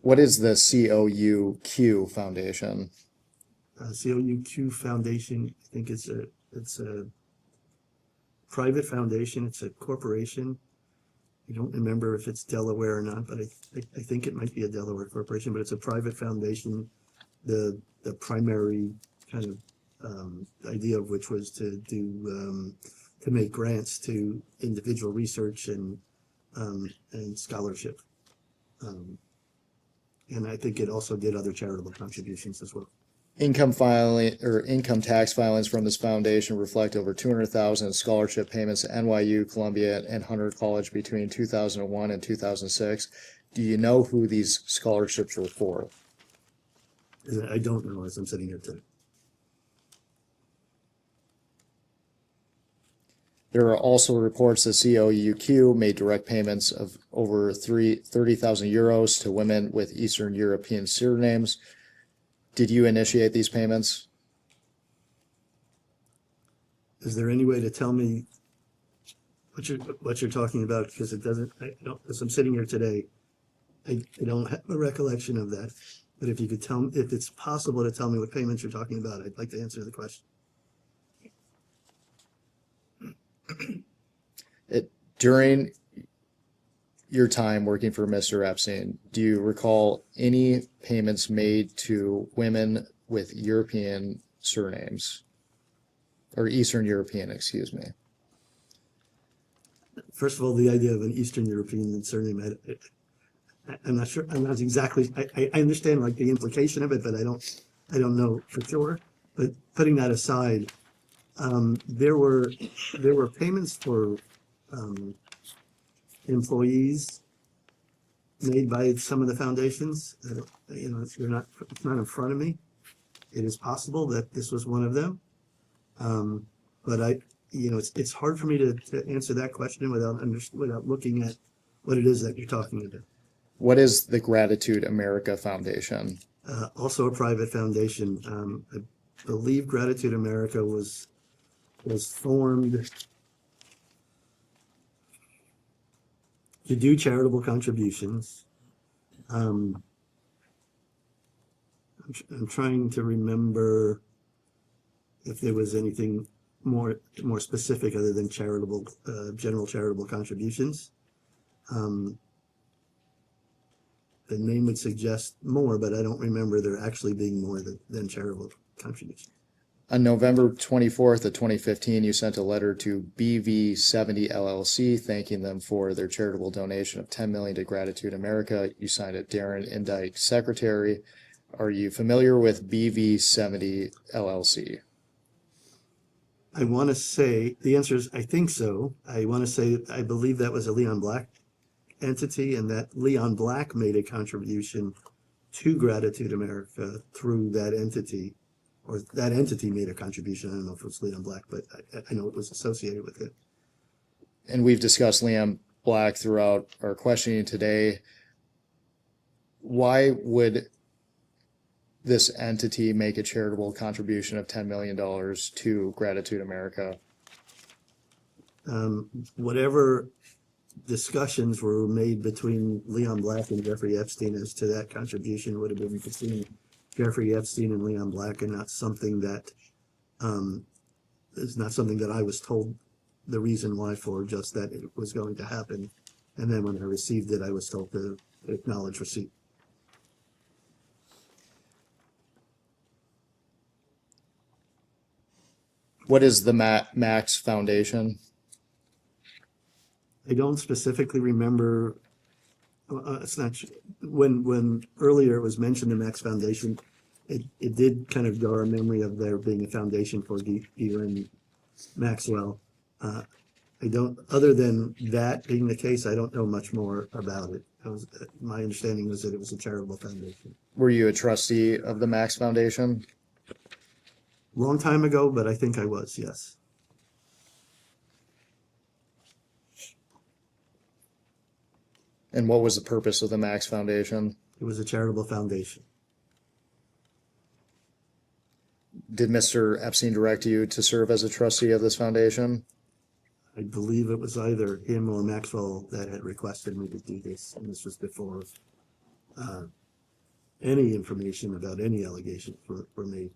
What is the COUQ Foundation? COUQ Foundation, I think it's a private foundation. It's a corporation. I don't remember if it's Delaware or not, but I think it might be a Delaware corporation, but it's a private foundation. The primary kind of idea of which was to make grants to individual research and scholarship. And I think it also did other charitable contributions as well. Income tax filings from this foundation reflect over $200,000 in scholarship payments to NYU, Columbia, and Hunter College between 2001 and 2006. Do you know who these scholarships were for? I don't know as I'm sitting here today. There are also reports that COUQ made direct payments of over 30,000 euros to women with Eastern European surnames. Did you initiate these payments? Is there any way to tell me what you're talking about? Because it doesn't, as I'm sitting here today, I don't have a recollection of that. But if you could tell me, if it's possible to tell me what payments you're talking about, I'd like to answer the question. During your time working for Mr. Epstein, do you recall any payments made to women with European surnames? Or Eastern European, excuse me. First of all, the idea of an Eastern European surname, I'm not sure, I'm not exactly, I understand like the implication of it, but I don't know for sure. But putting that aside, there were payments for employees made by some of the foundations. It's not in front of me. It is possible that this was one of them. But it's hard for me to answer that question without looking at what it is that you're talking about. What is the Gratitude America Foundation? Also a private foundation. I believe Gratitude America was formed to do charitable contributions. I'm trying to remember if there was anything more specific other than charitable, general charitable contributions. The name would suggest more, but I don't remember there actually being more than charitable contributions. On November 24th of 2015, you sent a letter to BV70 LLC thanking them for their charitable donation of $10 million to Gratitude America. You signed it, Darren, Indyke, Secretary. Are you familiar with BV70 LLC? I want to say, the answer is I think so. I want to say, I believe that was a Leon Black entity and that Leon Black made a contribution to Gratitude America through that entity. Or that entity made a contribution. I don't know if it was Leon Black, but I know it was associated with it. And we've discussed Leon Black throughout our questioning today. Why would this entity make a charitable contribution of $10 million to Gratitude America? Whatever discussions were made between Leon Black and Jeffrey Epstein as to that contribution would have been between Jeffrey Epstein and Leon Black, and not something that is not something that I was told the reason why for, just that it was going to happen. And then when I received it, I was told to acknowledge receipt. What is the Max Foundation? I don't specifically remember. It's not when earlier it was mentioned the Max Foundation. It did kind of jar a memory of there being a foundation for Ghislaine Maxwell. I don't. Other than that being the case, I don't know much more about it. My understanding was that it was a charitable foundation. Were you a trustee of the Max Foundation? Long time ago, but I think I was, yes. And what was the purpose of the Max Foundation? It was a charitable foundation. Did Mr. Epstein direct you to serve as a trustee of this foundation? I believe it was either him or Maxwell that had requested me to do this, and this was before any information about any allegations were made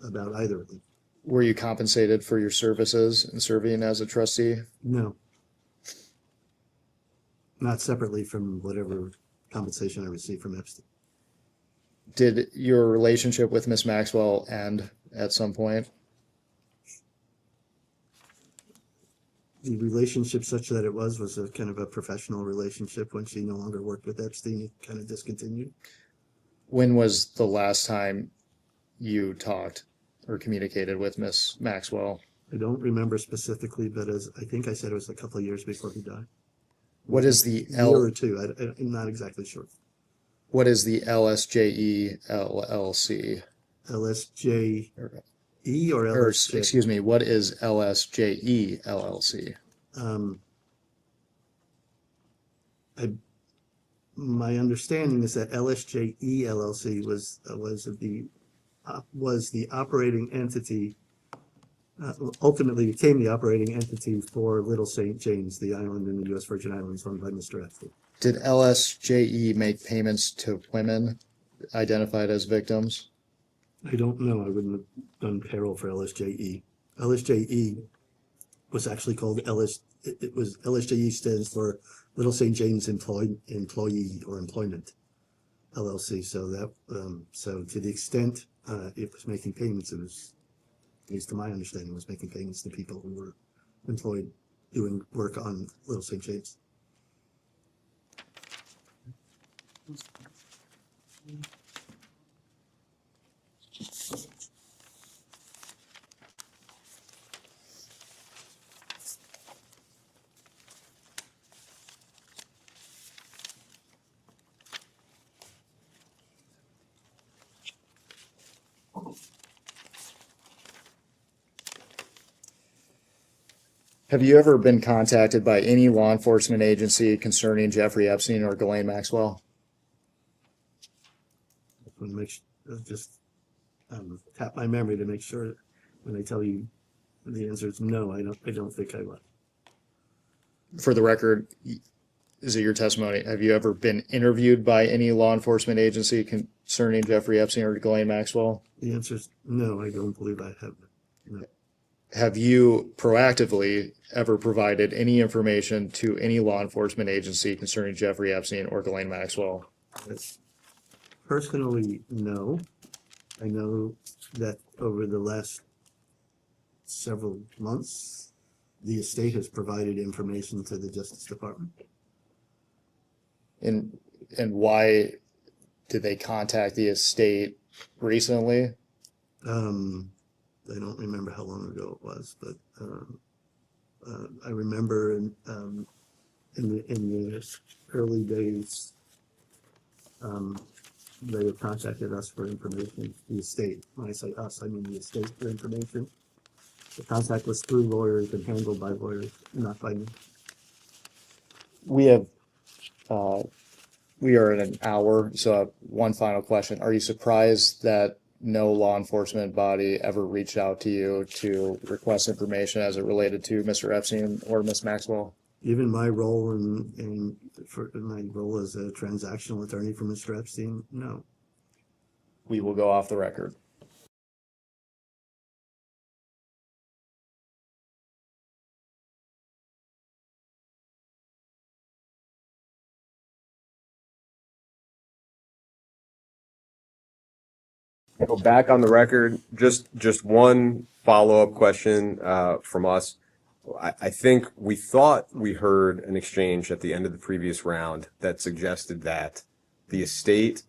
about either of them. Were you compensated for your services in serving as a trustee? No. Not separately from whatever compensation I received from Epstein. Did your relationship with Miss Maxwell end at some point? The relationship, such that it was a kind of a professional relationship. When she no longer worked with Epstein, it kind of discontinued. When was the last time you talked or communicated with Miss Maxwell? I don't remember specifically, but as I think I said, it was a couple of years before he died. What is the year or two? I'm not exactly sure. What is the LSJE LLC? LSJE or LSJ? Excuse me, what is LSJE LLC? My understanding is that LSJE LLC was the operating entity. Ultimately became the operating entity for Little St. James, the island in the U.S. Virgin Islands run by Mr. Epstein. Did LSJE make payments to women identified as victims? I don't know. I wouldn't have done payroll for LSJE. LSJE was actually called LSJE stands for Little St. James Employee or Employment LLC. So that so to the extent it was making payments, it was, at least to my understanding, was making payments to people who were employed doing work on Little St. James. Have you ever been contacted by any law enforcement agency concerning Jeffrey Epstein or Ghislaine Maxwell? I want to just tap my memory to make sure that when I tell you the answer is no, I don't think I will. For the record, is it your testimony? Have you ever been interviewed by any law enforcement agency concerning Jeffrey Epstein or Ghislaine Maxwell? The answer is no, I don't believe I have. No. Have you proactively ever provided any information to any law enforcement agency concerning Jeffrey Epstein or Ghislaine Maxwell? Personally, no. I know that over the last several months, the estate has provided information to the Justice Department. And why did they contact the estate recently? I don't remember how long ago it was, but I remember in the early days, they have contacted us for information, the estate. When I say us, I mean the estate for information. The contact was through lawyers and handled by lawyers, not by me. We are in an hour, so I have one final question. Are you surprised that no law enforcement body ever reached out to you to request information as it related to Mr. Epstein or Miss Maxwell? Given my role in my role as a transactional attorney for Mr. Epstein, no. We will go off the record. Go back on the record, just one follow-up question from us. I think we thought we heard an exchange at the end of the previous round that suggested that the estate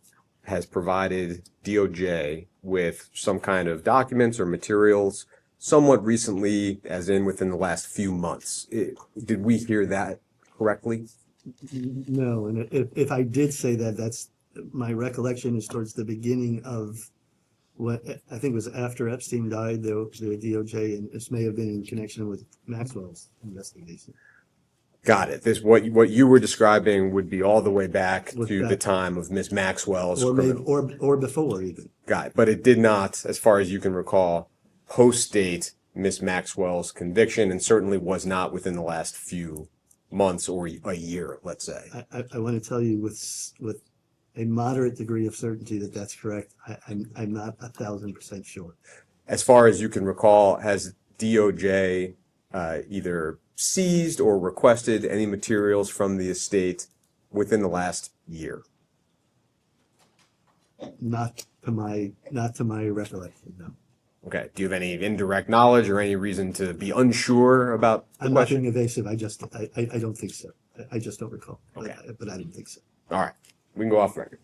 has provided DOJ with some kind of documents or materials somewhat recently, as in within the last few months. Did we hear that correctly? No, and if I did say that, that's my recollection is towards the beginning of what I think was after Epstein died, the DOJ, and this may have been in connection with Maxwell's investigation. Got it. This what you were describing would be all the way back Look to back. the time of Miss Maxwell's Or maybe, criminal. or before even. Got it. But it did not, as far as you can recall, post-date Miss Maxwell's conviction, and certainly was not within the last few months or a year, let's say. I want to tell you with a moderate degree of certainty that that's correct. I'm not 1,000% sure. As far as you can recall, has DOJ either seized or requested any materials from the estate within the last year? Not to my recollection, no. Okay. Do you have any indirect knowledge or any reason to be unsure about the I'm not question? being evasive. I don't think so. I just don't recall. Okay. But I didn't think so. All right. We can go off record.